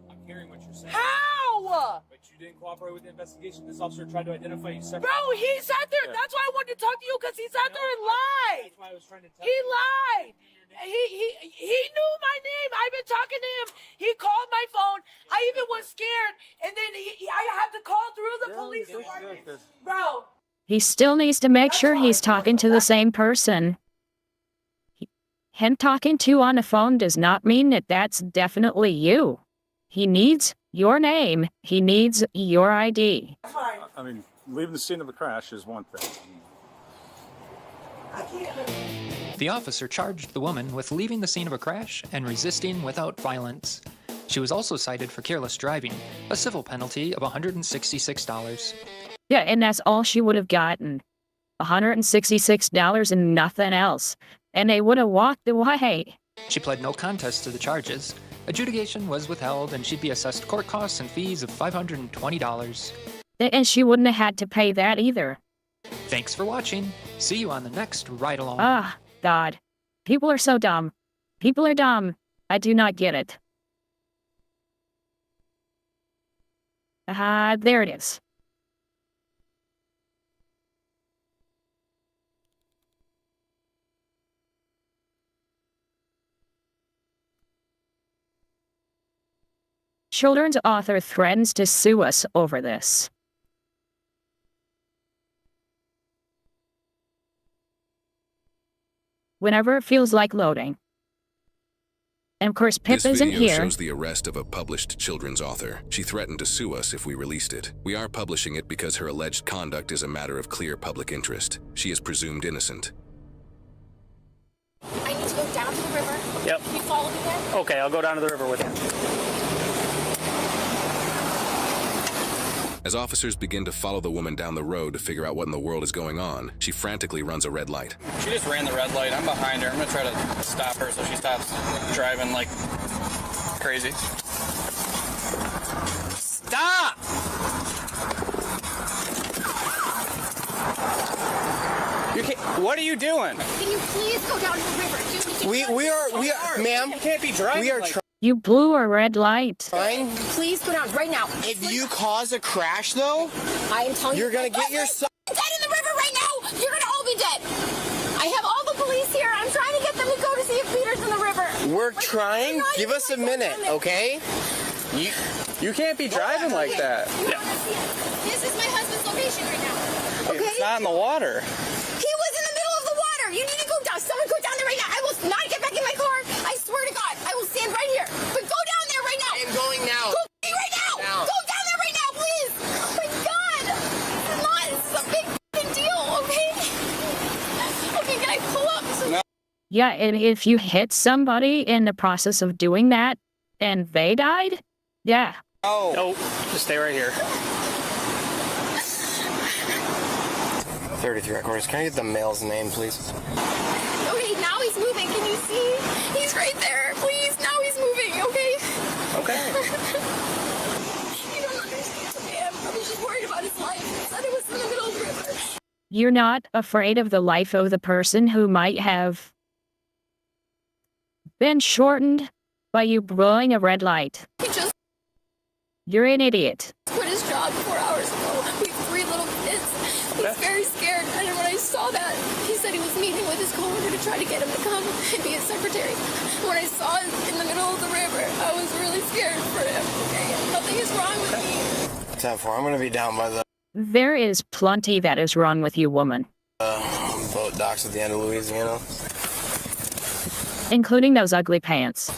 I'm hearing what you're saying. How? But you didn't cooperate with the investigation. This officer tried to identify you separately. Bro, he sat there. That's why I wanted to talk to you, because he sat there and lied. That's why I was trying to tell He you. lied. He knew my name. I've been talking to him. He called my phone. I even was scared, and then I had to call through the police department. Bro. He still needs to make sure he's talking to the same person. Him talking to you on the phone does not mean that that's definitely you. He needs your name. He needs your ID. I mean, leaving the scene of a crash is one thing. The officer charged the woman with leaving the scene of a crash and resisting without violence. She was also cited for careless driving, a civil penalty of $166. Yeah, and that's all she would have gotten. $166 and nothing else. And they would have walked away. She pled no contest to the charges. Adjudication was withheld and she'd be assessed court costs and fees of $520. And she wouldn't have had to pay that either. Thanks for watching. See you on the next Ride Along. Ah, God. People are so dumb. People are dumb. I do not get it. There it is. children's author threatens to sue us over this. Whenever it feels like loading. And of course, Pip This isn't video here. shows the arrest of a published children's author. She threatened to sue us if we released it. We are publishing it because her alleged conduct is a matter of clear public interest. She is presumed innocent. I need to go down to the river. Yep. Can you follow me there? Okay, I'll go down to the river with you. As officers begin to follow the woman down the road to figure out what in the world is going on, she frantically runs a red light. She just ran the red light. I'm behind her. I'm gonna try to stop her so she stops driving like crazy. Stop! You can't, what are you doing? Can you please go down to the river? We are, ma'am. You can't be driving. We are like You blew a red light. trying. Please go down right now. If you cause a crash, though, I am telling you're you. gonna get your son. Dead in the river right now. You're gonna all be dead. I have all the police here. I'm trying to get them to go to see if Peter's in the river. We're trying. Give us a minute, okay? you can't be driving like that. Yeah. This is my husband's location right now. Okay? It's not in the water. He was in the middle of the water. You need to go down. Someone go down there right now. I will not get back in my car. I swear to God. I will stand right here. But go down there right now. I am going now. Go right now. Go down there right now, please. Oh my God. This is a big deal, okay? Okay, can I pull up? No. Yeah, and if you hit somebody in the process of doing that and they died, yeah. Oh. Nope. Just stay right here. 33 quarters. Can I get the male's name, please? Okay, now he's moving. Can you see? He's right there. Please, now he's moving, okay? Okay. You don't understand, man. I was just worried about his life. He said it was in the middle of the river. You're not afraid of the life of the person who might have been shortened by you blowing a red light. He just You're an idiot. quit his job 4 hours ago. We have 3 little kids. He's very scared. And when I saw that, he said he was meeting with his coworker to try to get him to come and be his secretary. When I saw him in the middle of the river, I was really scared for him. Okay, nothing is wrong with me. 10-4. I'm gonna be down by the There is plenty that is wrong with you, woman. boat docks at the end of Louisiana. Including those ugly pants.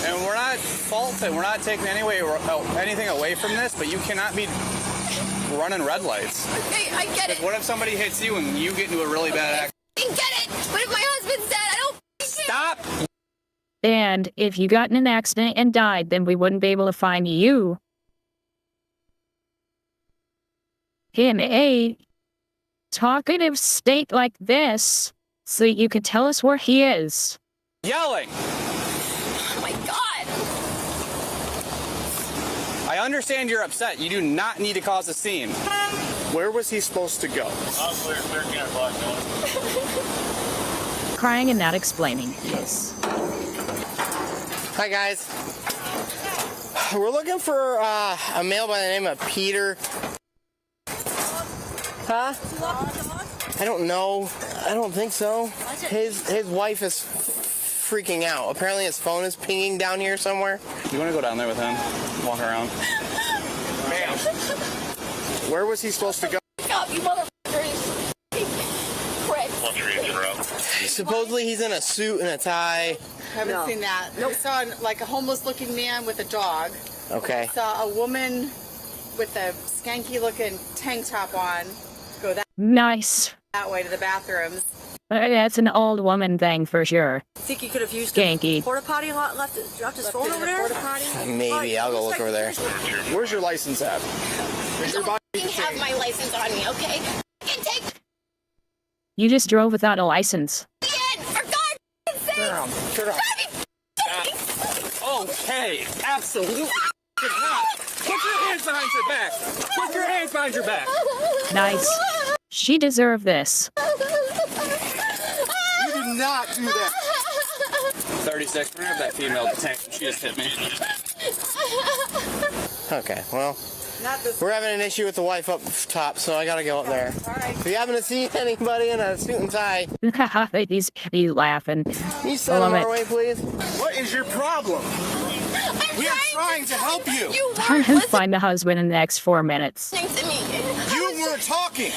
And we're not faulting. We're not taking anything away from this, but you cannot be running red lights. Okay, I get it. What if somebody hits you and you get into a really bad accident? I get it. But if my husband's dead, I don't Stop! And if you got in an accident and died, then we wouldn't be able to find you in a talkative state like this so that you could tell us where he is. Yelling! Oh my God! I understand you're upset. You do not need to cause a scene. Where was he supposed to go? Clear can't block Crying and not explaining. Yes. Hi, guys. We're looking for a male by the name of Peter. Huh? I don't know. I don't think so. His wife is freaking out. Apparently his phone is pinging down here somewhere. You want to go down there with him? Walk around. Ma'am. Where was he supposed to go? God, you motherfuckers. Prick. Supposedly he's in a suit and a tie. Haven't seen that. We saw like a homeless-looking man with a dog. Okay. We saw a woman with a skanky-looking tank top on go Nice. that way to the bathrooms. That's an old woman thing for sure. Think he could have used Skanky. the porta potty and dropped his phone over there? Porta potty. Maybe. I'll go look over there. Where's your license at? You have my license on me, okay? I can take You just drove without a license. it, for God's sake! Turn around. Okay, absolutely not. Put your hands behind your back. Put your hands behind your back. Nice. She deserved this. You did not do that. 36. We're gonna have that female detained. She just hit me. Okay, well, we're having an issue with the wife up top, so I gotta go up there. If you happen to see anybody in a suit and tie, he's laughing. can you send Love them it. our way, please? What is your problem? We are trying to help you. Trying to find the husband in the next 4 minutes. You weren't talking.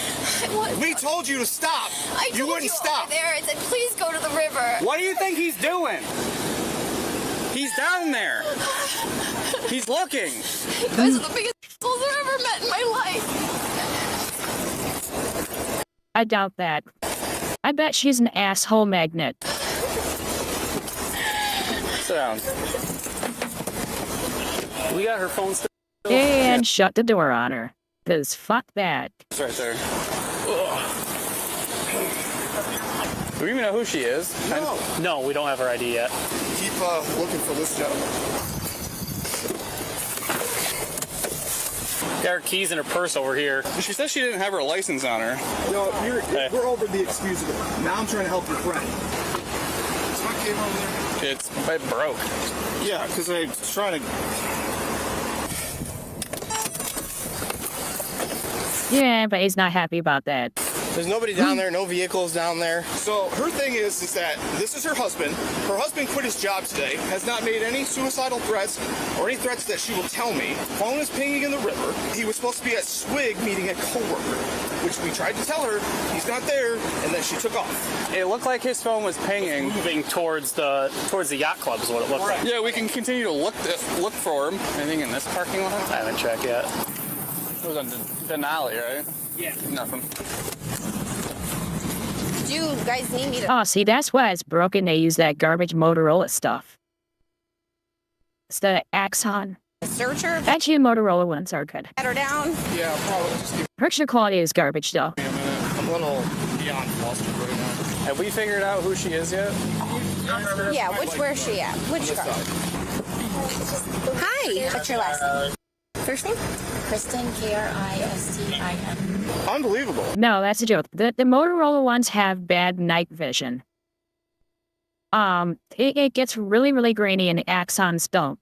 We told you to stop. You wouldn't stop. There, I said, please go to the river. What do you think he's doing? He's down there. He's looking. You guys are the biggest assholes I've ever met in my life. I doubt that. I bet she's an asshole magnet. Sit down. We got her phone still. And shut the door on her. Cause fuck that. It's right there. Do we even know who she is? No, we don't have her ID yet. Keep looking for this gentleman. Got her keys in her purse over here. She says she didn't have her license on her. No, we're over the excusable. Now I'm trying to help your friend. Is my camera over there? It broke. Yeah, because I was trying to... Yeah, but he's not happy about that. There's nobody down there, no vehicles down there. So her thing is that this is her husband. Her husband quit his job today, has not made any suicidal threats or any threats that she will tell me. Phone is pinging in the river. He was supposed to be at Swig meeting a coworker, which we tried to tell her he's not there, and then she took off. It looked like his phone was pinging, moving towards the yacht club is what it looked like. Yeah, we can continue to look for him. Anything in this parking lot? I haven't checked yet. It was on Denali, right? Yeah. Nothing. Do you guys need me to... Oh, see, that's why it's broken. They use that garbage Motorola stuff. It's the Axon. Search her? Actually, the Motorola ones are good. Get her down? Yeah, probably. Picture quality is garbage, though. I'm a little beyond flustered right now. Have we figured out who she is yet? Yeah, where's she at? Which car? Hi. What's your last name? First name? Kristen, Kristin. Unbelievable. No, that's a joke. The Motorola ones have bad night vision. It gets really, really grainy, and the Axons don't.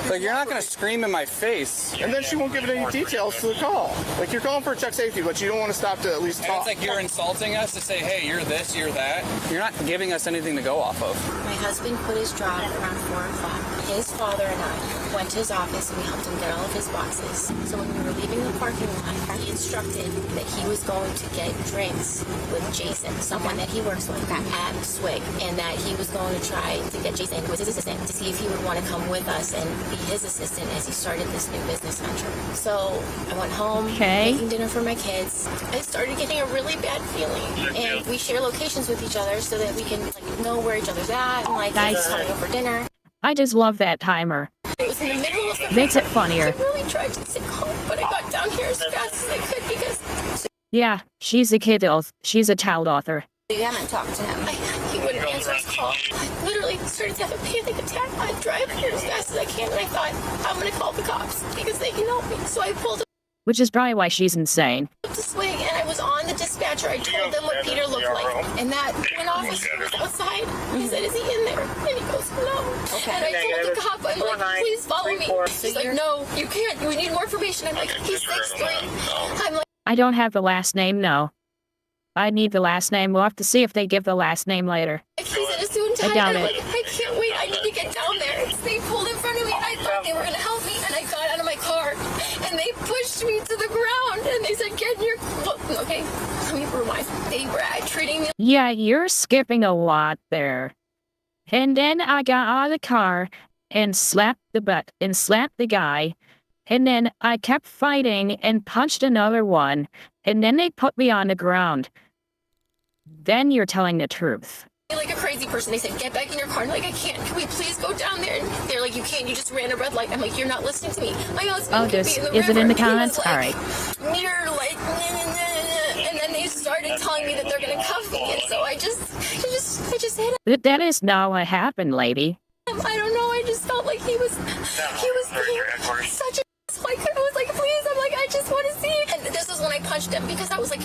Like, you're not going to scream in my face. And then she won't give it any details to the call. Like, you're calling for check safety, but you don't want to stop to at least talk. It's like you're insulting us to say, hey, you're this, you're that. You're not giving us anything to go off of. My husband quit his job around 4 o'clock. His father and I went to his office and we helped him get all of his boxes. So when we were leaving the parking lot, he instructed that he was going to get drinks with Jason, someone that he works with at Swig, and that he was going to try to get Jason, who was his assistant, to see if he would want to come with us and be his assistant as he started this new business venture. So I went home, making dinner for my kids. I started getting a really bad feeling, and we share locations with each other so that we can know where each other's at, and Nice. coming over dinner. I just love that timer. It was in the middle of the Makes it funnier. I really tried to stay calm, but I got down here as fast as I could because Yeah, she's a kid. She's a child author. you haven't talked to him. He wouldn't answer his call. I literally started to have a panic attack. I drive here as fast as I can, and I thought, I'm going to call the cops because they can help me. So I pulled up Which is probably why she's insane. to Swing, and I was on the dispatcher. I told them what Peter looked like. And that when officer was outside, he said, is he in there? And he goes, no. Okay. And I told the cop, I'm like, please follow me. He's like, no, you can't. We need more information. I'm like, he's 6'3". I'm like, I don't have the last name, no. I need the last name. We'll have to see if they give the last name later. he's in a suit and tie. I doubt and I'm it. like, I can't wait. I need to get down there. They pulled in front of me, and I thought they were going to help me. And I got out of my car, and they pushed me to the ground. And they said, get in your... Okay, let me rewind. They were treating me... Yeah, you're skipping a lot there. And then I got out of the car and slapped the guy. And then I kept fighting and punched another one. And then they put me on the ground. Then you're telling the truth. like a crazy person. They said, get back in your car. I'm like, I can't. Can we please go down there? And they're like, you can't. You just ran a red light. I'm like, you're not listening to me. My husband could be in the is it river. in the He was comments? like, All right. You're like, nah, nah, nah, nah. And then they started telling me that they're going to cuff me. And so I just hit him. That is not what happened, lady. I don't know. I just felt like he was being such a... I was like, please. I'm like, I just want to see it. And this is when I punched him because I was like,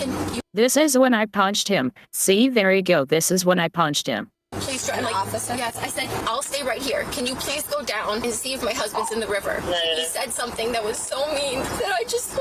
This is when I punched him. See, there you go. This is when I punched him. please try. I'm like, yes. I said, I'll stay right here. Can you please go down and see if my husband's in the river? He said something that was so mean that I just.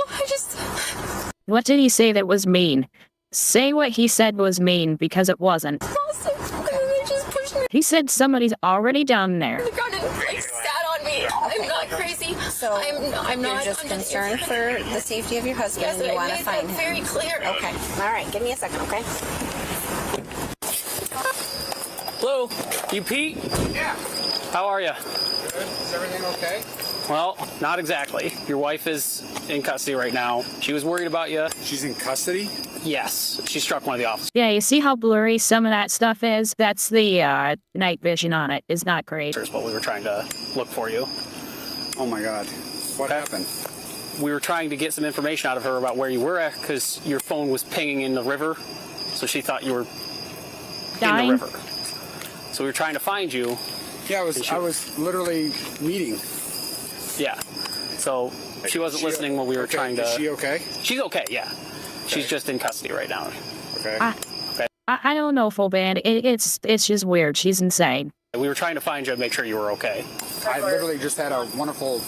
What did he say that was mean? Say what he said was mean, because it wasn't. Awesome. And then they just pushed me He said somebody's already down there. on the ground and like sat on me. I'm not safety. So I'm not just under the concerned for the safety of your husband, Yes, and you I want to made find that him. very clear. Okay. All right. Give me a second, okay? Hello, you Pete? Yeah. How are you? Good. Is everything okay? Well, not exactly. Your wife is in custody right now. She was worried about you. She's in custody? Yes. She struck one of the officers. Yeah, you see how blurry some of that stuff is? That's the night vision on it. It's not great. But we were trying to look for you. Oh my God. What happened? We were trying to get some information out of her about where you were at because your phone was pinging in the river. So she thought you were Dying? in the river. So we were trying to find you. Yeah, I was literally meeting. Yeah. So she wasn't listening when we were trying to... Is she okay? She's okay, yeah. She's just in custody right now. Okay. I don't know, full band. It's just weird. She's insane. We were trying to find you and make sure you were okay. I literally just had a wonderful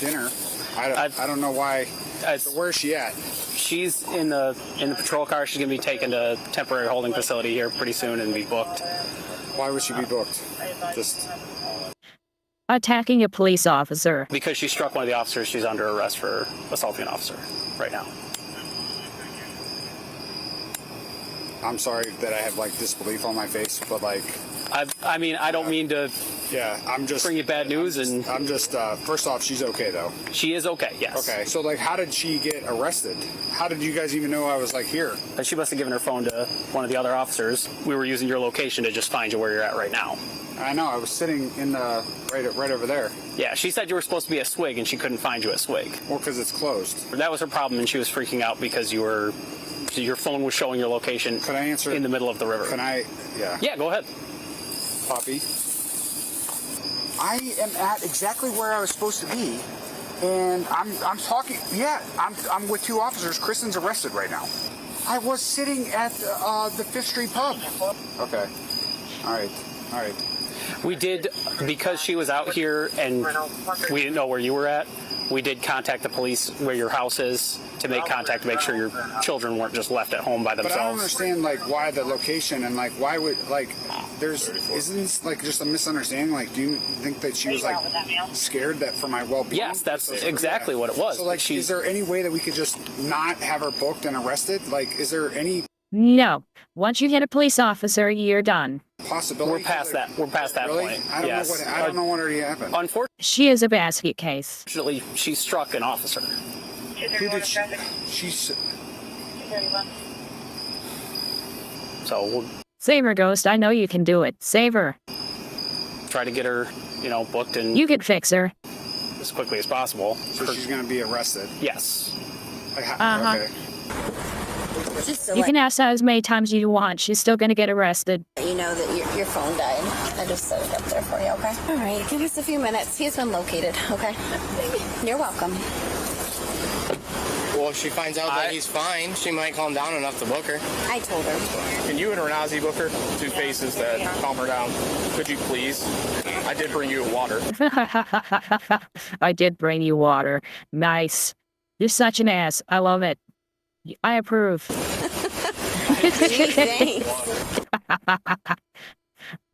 dinner. I don't know why. So where is she at? She's in the patrol car. She's going to be taken to a temporary holding facility here pretty soon and be booked. Why would she be booked? Just... Attacking a police officer. Because she struck one of the officers, she's under arrest for assaulting an officer right now. I'm sorry that I have like disbelief on my face, but like... I mean, I don't mean to... Yeah, I'm just... bring you bad news I'm just, first off, she's okay though. She is okay, yes. Okay, so like how did she get arrested? How did you guys even know I was like here? She must have given her phone to one of the other officers. We were using your location to just find you where you're at right now. I know, I was sitting in the, right over there. Yeah, she said you were supposed to be at Swig and she couldn't find you at Swig. Well, because it's closed. That was her problem and she was freaking out because your phone was showing your location Can I answer in the middle of the river. Can I? Yeah. Yeah, go ahead. Poppy, I am at exactly where I was supposed to be, and I'm talking. Yeah, I'm with two officers. Kristen's arrested right now. I was sitting at the Fifth Street pub. Okay. All right. We did, because she was out here and we didn't know where you were at, we did contact the police where your house is to make contact to make sure your children weren't just left at home by themselves. But I don't understand, like, why the location and, like, why would, like, isn't this, like, just a misunderstanding? Like, do you think that she was, like, scared that for my well-being? Yes, that's exactly what it was. So, like, is there any way that we could just not have her booked and arrested? Like, is there any... No. Once you hit a police officer, you're done. Possibility? We're past that. We're past that really? point. I don't know what already happened. She is a basket case. Unfortunately, she struck an officer. Who did she... So we'll Save her, Ghost. I know you can do it. Save her. try to get her, booked and You can fix her. as quickly as possible. So she's going to be arrested? Yes. Uh-huh. Okay. You can ask her as many times as you want. She's still going to get arrested. You know that your phone died. I just set it up there for you, okay? All right, give us a few minutes. He's been located, okay? You're welcome. Well, if she finds out that he's fine, she might calm down enough to book her. I told her. Can you and Renazi book her? Two faces that calm her down. Could you please? I did bring you water. I did bring you water. Nice. You're such an ass. I love it. I approve.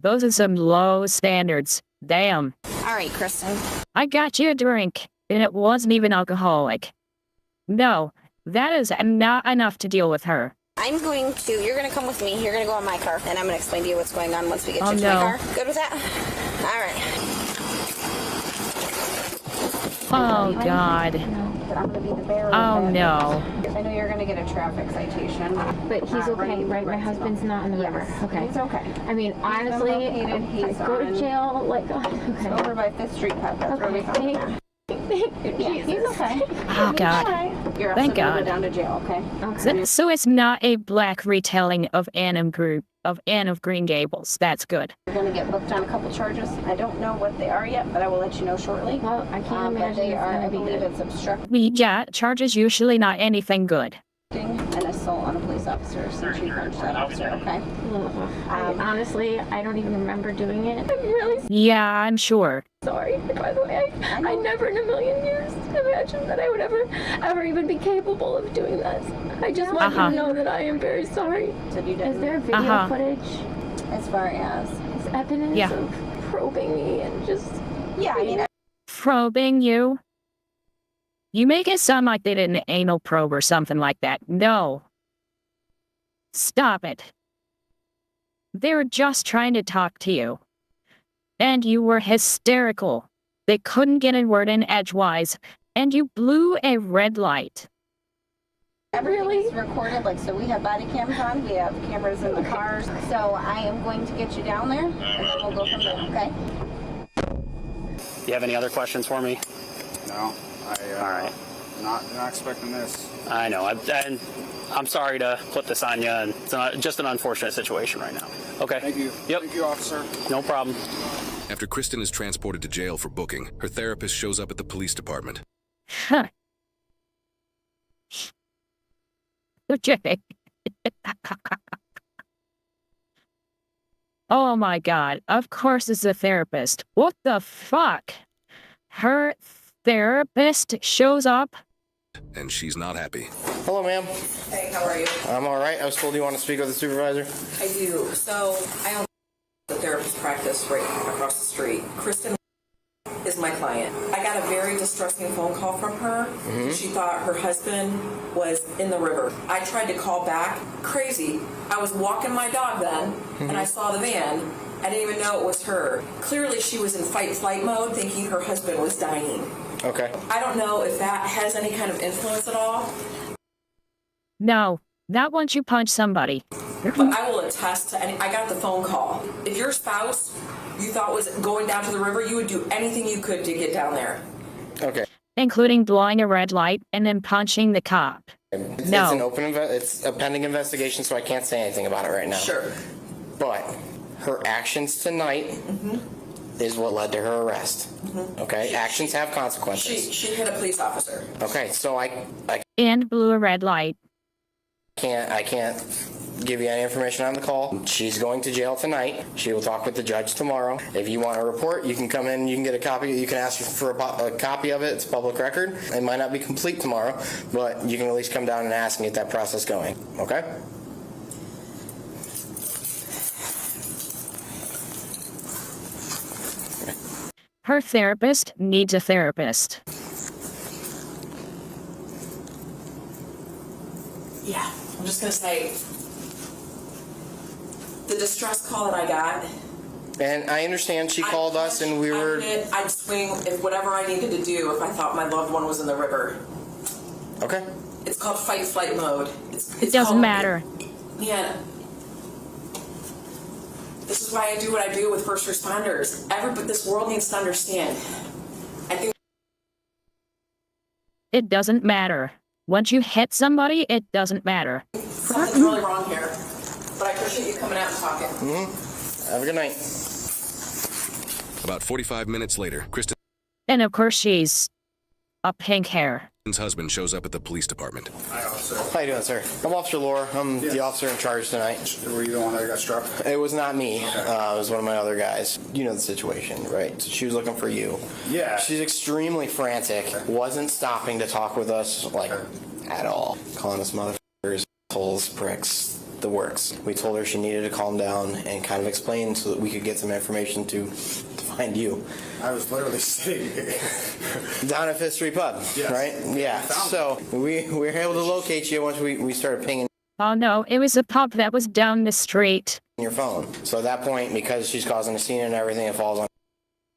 Those are some low standards. Damn. All right, Kristen. I got you a drink, and it wasn't even alcoholic. No, that is not enough to deal with her. You're going to come with me. You're going to go in my car, and I'm going to explain to you what's going on once we get Oh, you to no. my car. Good with that? All right. Oh, God. Oh, no. I know you're going to get a traffic citation. But he's okay, right? My husband's not in the river. Okay. He's okay. I mean, honestly, if I go to jail, like, okay. Over by 5th Street Pub. That's where we found him. He's okay. Oh, God. You're Thank upset to go God. down to jail, okay? So it's not a black retelling of Anne of Green Gables. That's good. You're going to get booked on a couple charges. I don't know what they are yet, but I will let you know shortly. Well, I can't imagine they are. I believe it's obstructing Yeah, charges usually not anything good. and assault on a police officer since you punched that officer, okay? Honestly, I don't even remember doing it. I'm really Yeah, I'm sure. sorry. By the way, I never in a million years imagined that I would ever even be capable of doing this. I just want you to know that I am very sorry. Is there video footage as far as evidence of probing me and just... Yeah, I mean... probing you? You make it sound like they did an anal probe or something like that. No. Stop it. They were just trying to talk to you. And you were hysterical. They couldn't get a word in edgewise, and you blew a red light. Everything's recorded, like, so we have body cams on, we have cameras in the cars, so I am going to get you down there, and then we'll go from there, okay? You have any other questions for me? No. All right. Not expecting this. I know. I'm sorry to put this on you, and it's just an unfortunate situation right now. Okay. Thank you. Yep. Thank you, officer. No problem. After Kristen is transported to jail for booking, her therapist shows up at the police department. Huh. Oh my god, of course it's a therapist. What the fuck? Her therapist shows up? And she's not happy. Hello, ma'am. Hey, how are you? I'm all right. I was told you want to speak with the supervisor. I do. So, I own the therapist practice right across the street. Kristen is my client. I got a very distressing phone call from her. Mm-hmm. She thought her husband was in the river. I tried to call back. Crazy. I was walking my dog then, and I saw the van. I didn't even know it was her. Clearly, she was in fight-flight mode, thinking her husband was dying. Okay. I don't know if that has any kind of influence at all. No, not once you punch somebody. But I will attest to I got the phone call. If your spouse you thought was going down to the river, you would do anything you could to get down there. Okay. Including blowing a red light and then punching the cop. It's No. it's a pending investigation, so I can't say anything about it right now. Sure. But her actions tonight is what led to her arrest. Okay? Actions have consequences. She hit a police officer. Okay, so I And blew a red light. can't give you any information on the call. She's going to jail tonight. She will talk with the judge tomorrow. If you want a report, you can come in, you can get a copy. You can ask for a copy of it. It's public record. It might not be complete tomorrow, but you can at least come down and ask and get that process going. Okay? Her therapist needs a therapist. Yeah, I'm just gonna say, the distress call that I got. And I understand she called us and we were... I'd swing if whatever I needed to do if I thought my loved one was in the river. Okay. It's called fight-flight mode. It doesn't matter. Man, this is why I do what I do with first responders. But this world needs to understand. I think It doesn't matter. Once you hit somebody, it doesn't matter. something's really wrong here. But I appreciate you coming out and talking. Have a good night. About 45 minutes later, Kristen's And of course she's a pink hair. husband shows up at the police department. Hi, officer. How you doing, sir? I'm Officer Laura. I'm the officer in charge tonight. Were you the one that got struck? It was not me. It was one of my other guys. You know the situation, right? So she was looking for you. Yeah. She's extremely frantic. Wasn't stopping to talk with us, like, at all. Calling us motherfuckers, holes, pricks, the works. We told her she needed to calm down and kind of explain so that we could get some information to find you. I was literally sitting down at Fifth Street Pub, Yes. right? Yeah. So we were able to locate you once we started pinging Oh no, it was a pub that was down the street. your phone. So at that point, because she's causing a scene and everything, it falls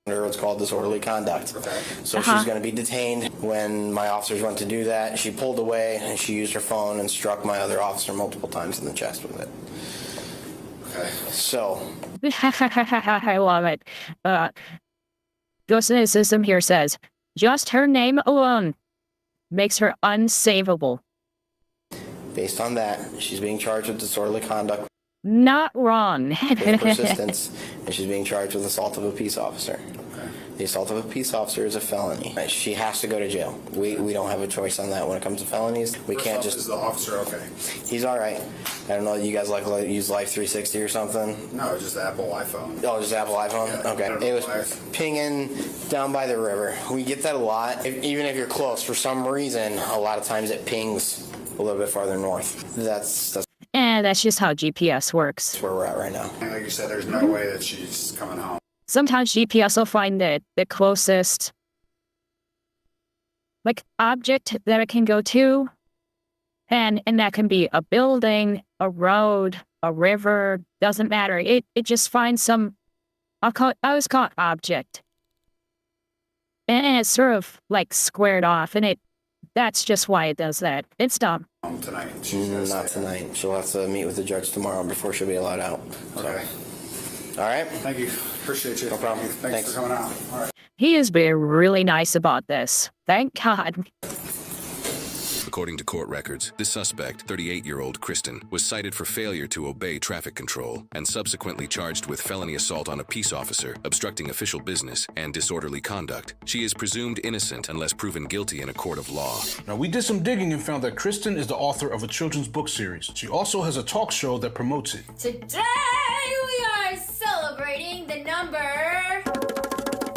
under what's called disorderly conduct. Okay. So she's going to be detained. When my officers went to do that, she pulled away and she used her phone and struck my other officer multiple times in the chest with it. Okay. So I love it. The system here says, just her name alone makes her unsavable. based on that, she's being charged with disorderly conduct Not wrong. with persistence, and she's being charged with assault of a peace officer. The assault of a peace officer is a felony. She has to go to jail. We don't have a choice on that when it comes to felonies. We can't just... Is the officer okay? He's all right. I don't know, you guys like use Life 360 or something? No, just Apple iPhone. Oh, just Apple iPhone? Yeah, Okay. It was pinging down by the river. We get that a lot. Even if you're close, for some reason, a lot of times it pings a little bit farther north. That's And that's just how GPS works. where we're at right now. And like you said, there's no way that she's coming home. Sometimes GPS will find the closest like object that it can go to. And that can be a building, a road, a river, doesn't matter. It just finds some, I always call it object. And it's sort of like squared off, and that's just why it does that. It's dumb. Tonight? Not tonight. She'll have to meet with the judge tomorrow before she'll be allowed out. Okay. All right? Thank you. Appreciate you. No problem. Thanks for coming out. All right. He is being really nice about this. Thank God. According to court records, this suspect, 38-year-old Kristen, was cited for failure to obey traffic control and subsequently charged with felony assault on a peace officer, obstructing official business, and disorderly conduct. She is presumed innocent unless proven guilty in a court of law. Now, we did some digging and found that Kristen is the author of a children's book series. She also has a talk show that promotes it. Today we are celebrating the number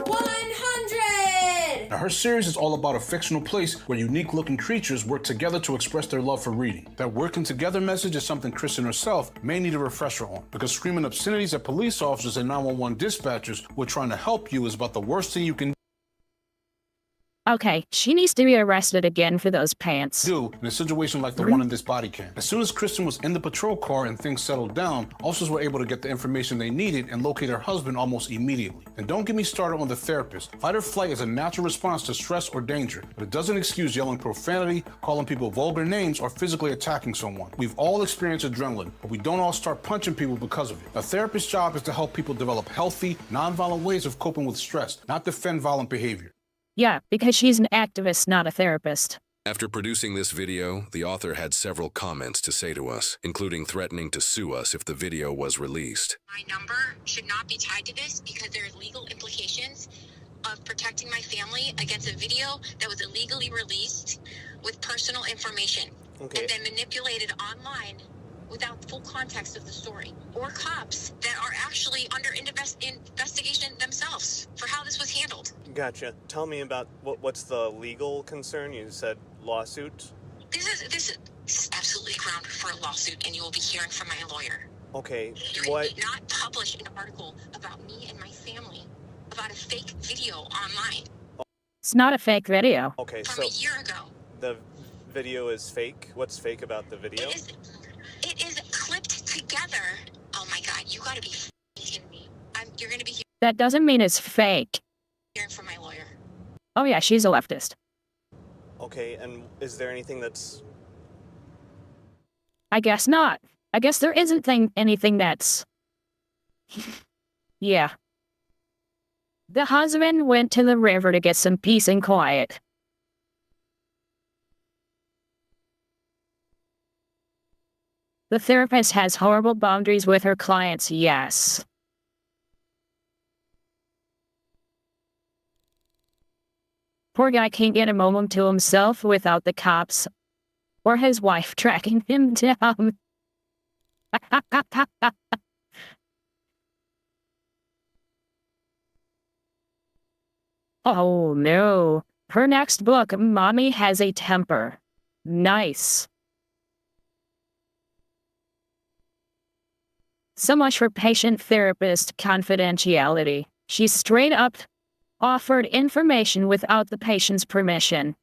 100! Now, her series is all about a fictional place where unique-looking creatures work together to express their love for reading. That working together message is something Kristen herself may need a refresher on, because screaming obscenities at police officers and 911 dispatchers who are trying to help you is about the worst thing you can Okay, she needs to be arrested again for those pants. do in a situation like the one in this body cam. As soon as Kristen was in the patrol car and things settled down, officers were able to get the information they needed and locate her husband almost immediately. And don't get me started on the therapist. Fight or flight is a natural response to stress or danger, but it doesn't excuse yelling profanity, calling people vulgar names, or physically attacking someone. We've all experienced adrenaline, but we don't all start punching people because of it. A therapist's job is to help people develop healthy, nonviolent ways of coping with stress, not defend violent behavior. Yeah, because she's an activist, not a therapist. After producing this video, the author had several comments to say to us, including threatening to sue us if the video was released. My number should not be tied to this because there are legal implications of protecting my family against a video that was illegally released with personal information and then manipulated online without full context of the story, or cops that are actually under investigation themselves for how this was handled. Gotcha. Tell me about what's the legal concern? You said lawsuit? This is absolutely ground for a lawsuit, and you will be hearing from my lawyer. Okay, You did not publish an article about me and my family about a fake video online. It's not a fake video. Okay, From a year ago. The video is fake? What's fake about the video? It is clipped together. Oh my God, you gotta be kidding me. You're gonna be That doesn't mean it's fake. hearing from my lawyer. Oh yeah, she's a leftist. Okay, and is there anything that's... I guess not. I guess there isn't anything that's... Yeah. The husband went to the river to get some peace and quiet. The therapist has horrible boundaries with her clients, yes. Poor guy can't get a moment to himself without the cops or his wife tracking him down. Oh no. Her next book, Mommy Has a Temper. Nice. So much for patient-therapist confidentiality. She straight up offered information without the patient's permission.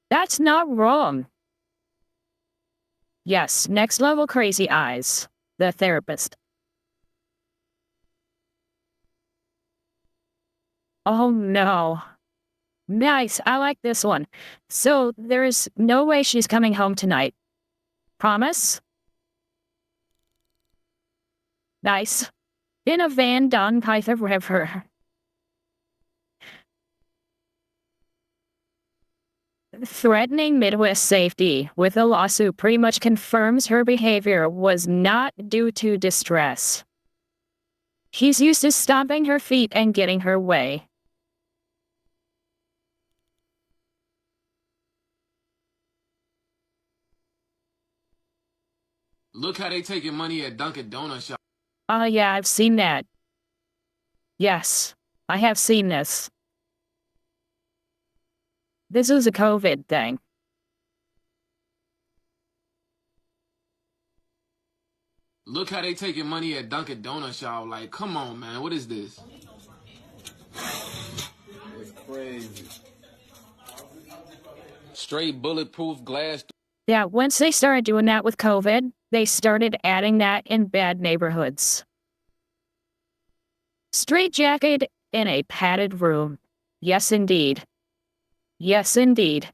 That's not wrong. Yes, next level crazy eyes. The therapist. Oh no. Nice, I like this one. So, there is no way she's coming home tonight. Promise? Nice. In a van down by the river. Threatening Midwest safety with a lawsuit pretty much confirms her behavior was not due to distress. He's used to stomping her feet and getting her way. Look how they taking money at Dunkin' Donuts shop. Oh yeah, I've seen that. Yes, I have seen this. This is a COVID thing. Look how they taking money at Dunkin' Donuts shop. Like, come on, man, what is this? It's crazy. straight bulletproof glass. Yeah, once they started doing that with COVID, they started adding that in bad neighborhoods. Straight jacket in a padded room. Yes, indeed. Yes, indeed.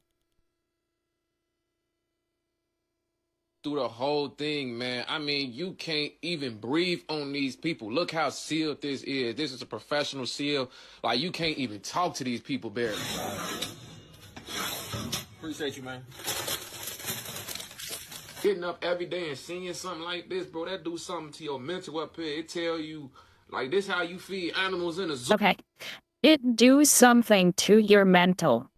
Through the whole thing, man. I mean, you can't even breathe on these people. Look how sealed this is. This is a professional seal. Like, you can't even talk to these people, barely. Appreciate you, man. Getting up every day and seeing something like this, bro, that do something to your mental up here. It tell you, like, this how you feed animals in a zoo. Okay. It do something to your mental.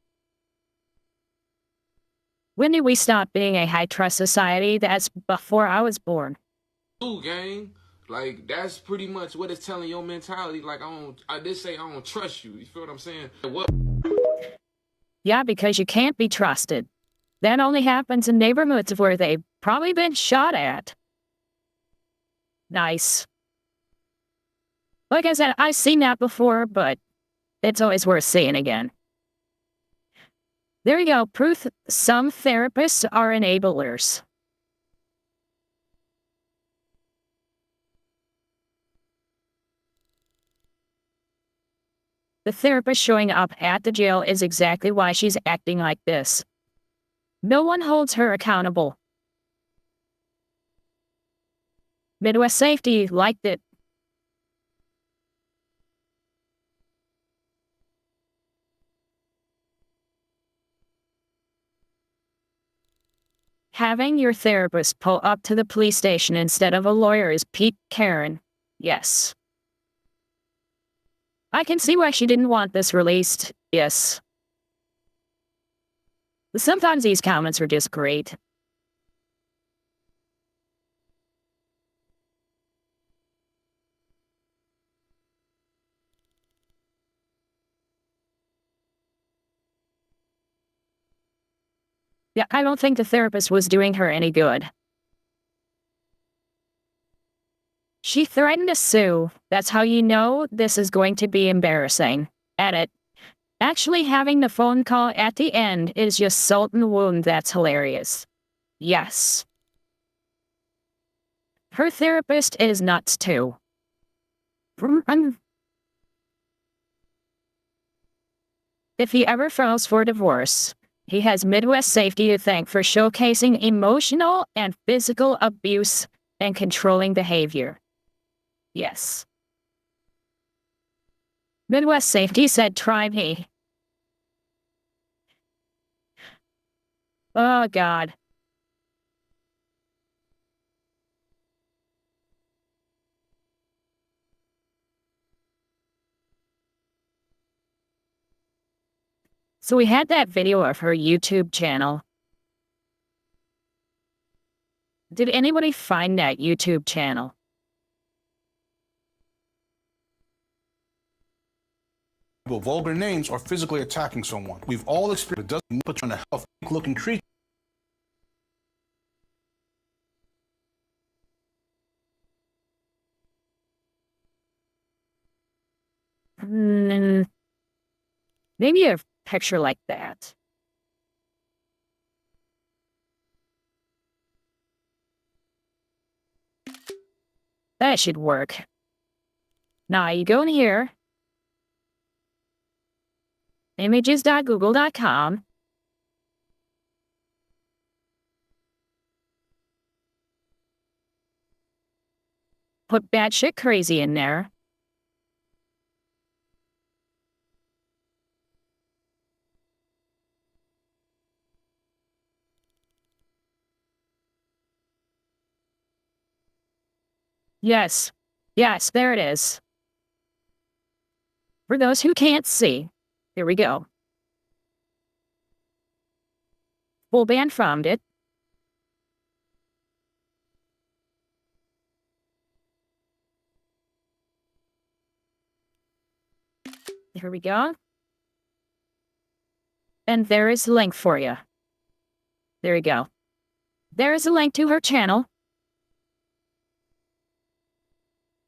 When did we stop being a high-trust society? That's before I was born. Zoo, gang. Like, that's pretty much what it's telling your mentality. Like, I did say I don't trust you. You feel what I'm saying? What? Yeah, because you can't be trusted. That only happens in neighborhoods where they've probably been shot at. Nice. Like I said, I've seen that before, but it's always worth seeing again. There you go. Proof some therapists are enablers. The therapist showing up at the jail is exactly why she's acting like this. No one holds her accountable. Midwest Safety liked it. Having your therapist pull up to the police station instead of a lawyer is Pete Karen. Yes. I can see why she didn't want this released. Yes. Sometimes these comments are just great. Yeah, I don't think the therapist was doing her any good. She threatened to sue. That's how you know this is going to be embarrassing. Edit. Actually having the phone call at the end is just salt in the wound. That's hilarious. Yes. Her therapist is nuts too. If he ever files for divorce, he has Midwest Safety to thank for showcasing emotional and physical abuse and controlling behavior. Yes. Midwest Safety said, try me. Oh, God. So we had that video of her YouTube channel. Did anybody find that YouTube channel? Vulgar names or physically attacking someone. We've all experienced it. Doesn't put you on a healthy looking creature. Maybe a picture like that. That should work. Now you go in here. Images.google.com. Put batshit crazy in there. Yes. Yes, there it is. For those who can't see, here we go. Full band found it. Here we go. And there is the link for you. There you go. There is a link to her channel.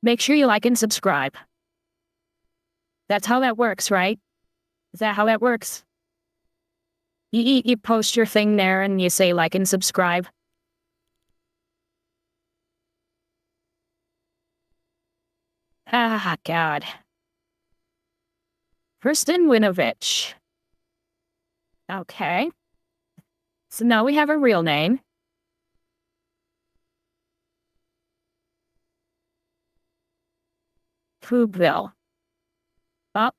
Make sure you like and subscribe. That's how that works, right? Is that how that works? You post your thing there and you say like and subscribe. Ah, God. Kristen Winovich. Okay. So now we have a real name. Poopville. Well,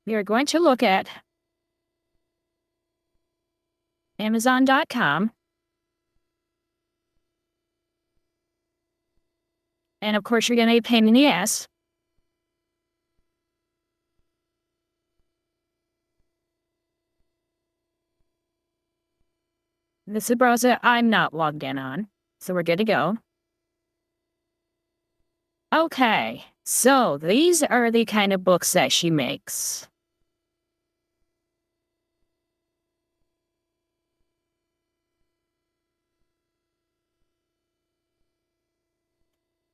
we are going to look at Amazon.com. And of course, you're going to be a pain in the ass. This is a browser I'm not logged in on, so we're good to go. Okay, so these are the kind of books that she makes.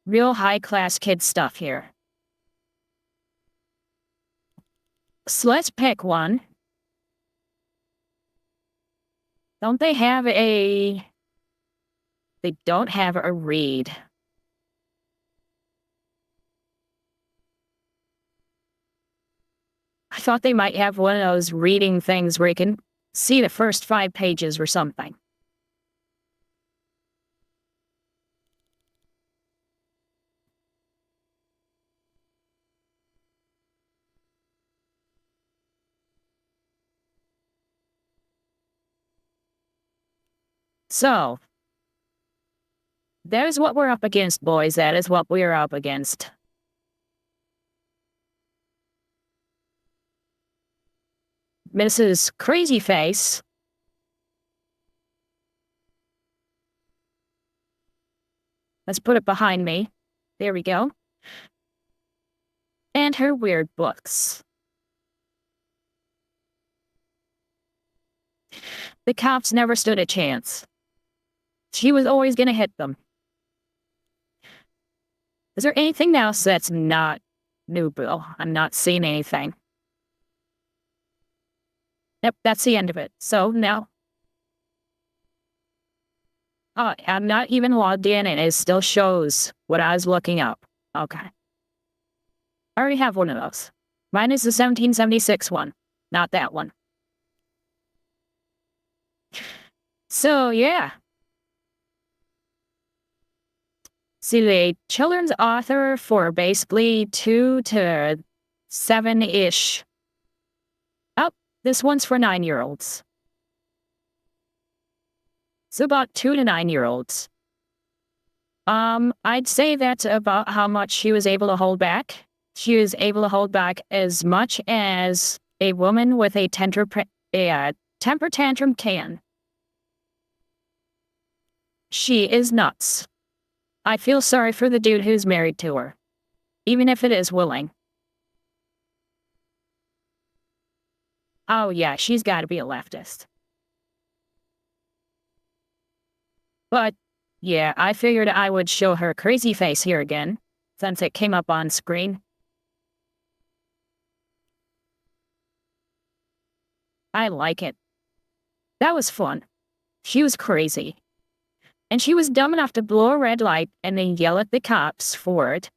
Real high-class kid stuff here. So let's pick one. Don't they have a... They don't have a read. I thought they might have one of those reading things where you can see the first 5 pages or something. So, that is what we're up against, boys. That is what we're up against. Mrs. Crazy Face. Let's put it behind me. There we go. And her weird books. The cops never stood a chance. She was always gonna hit them. Is there anything else that's not new, Bill? I'm not seeing anything. Yep, that's the end of it. So now... Oh, I'm not even logged in and it still shows what I was looking up. Okay. I already have one of those. Mine is the 1776 one, not that one. So, yeah. See, the children's author for basically 2 to 7-ish. Oh, this one's for 9-year-olds. So about 2 to 9-year-olds. I'd say that's about how much she was able to hold back. She was able to hold back as much as a woman with a temper tantrum can. She is nuts. I feel sorry for the dude who's married to her, even if it is willing. Oh yeah, she's got to be a leftist. But, yeah, I figured I would show her crazy face here again, since it came up on screen. I like it. That was fun. She was crazy. And she was dumb enough to blow a red light and then yell at the cops for it,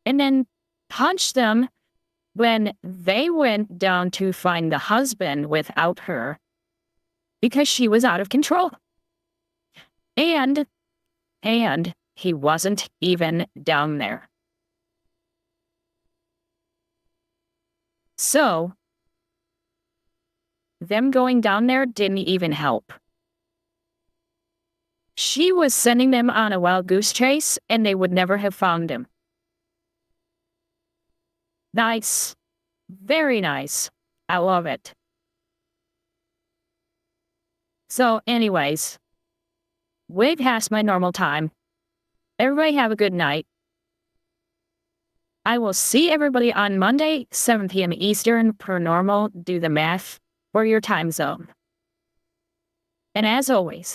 and then punch them when they went down to find the husband without her, because she was out of control. And he wasn't even down there. So, them going down there didn't even help. She was sending them on a wild goose chase, and they would never have found him. Nice. Very nice. I love it. So, anyways, way past my normal time. Everybody have a good night. I will see everybody on Monday, 7 p.m. Eastern, per normal. Do the math for your time zone. And as always,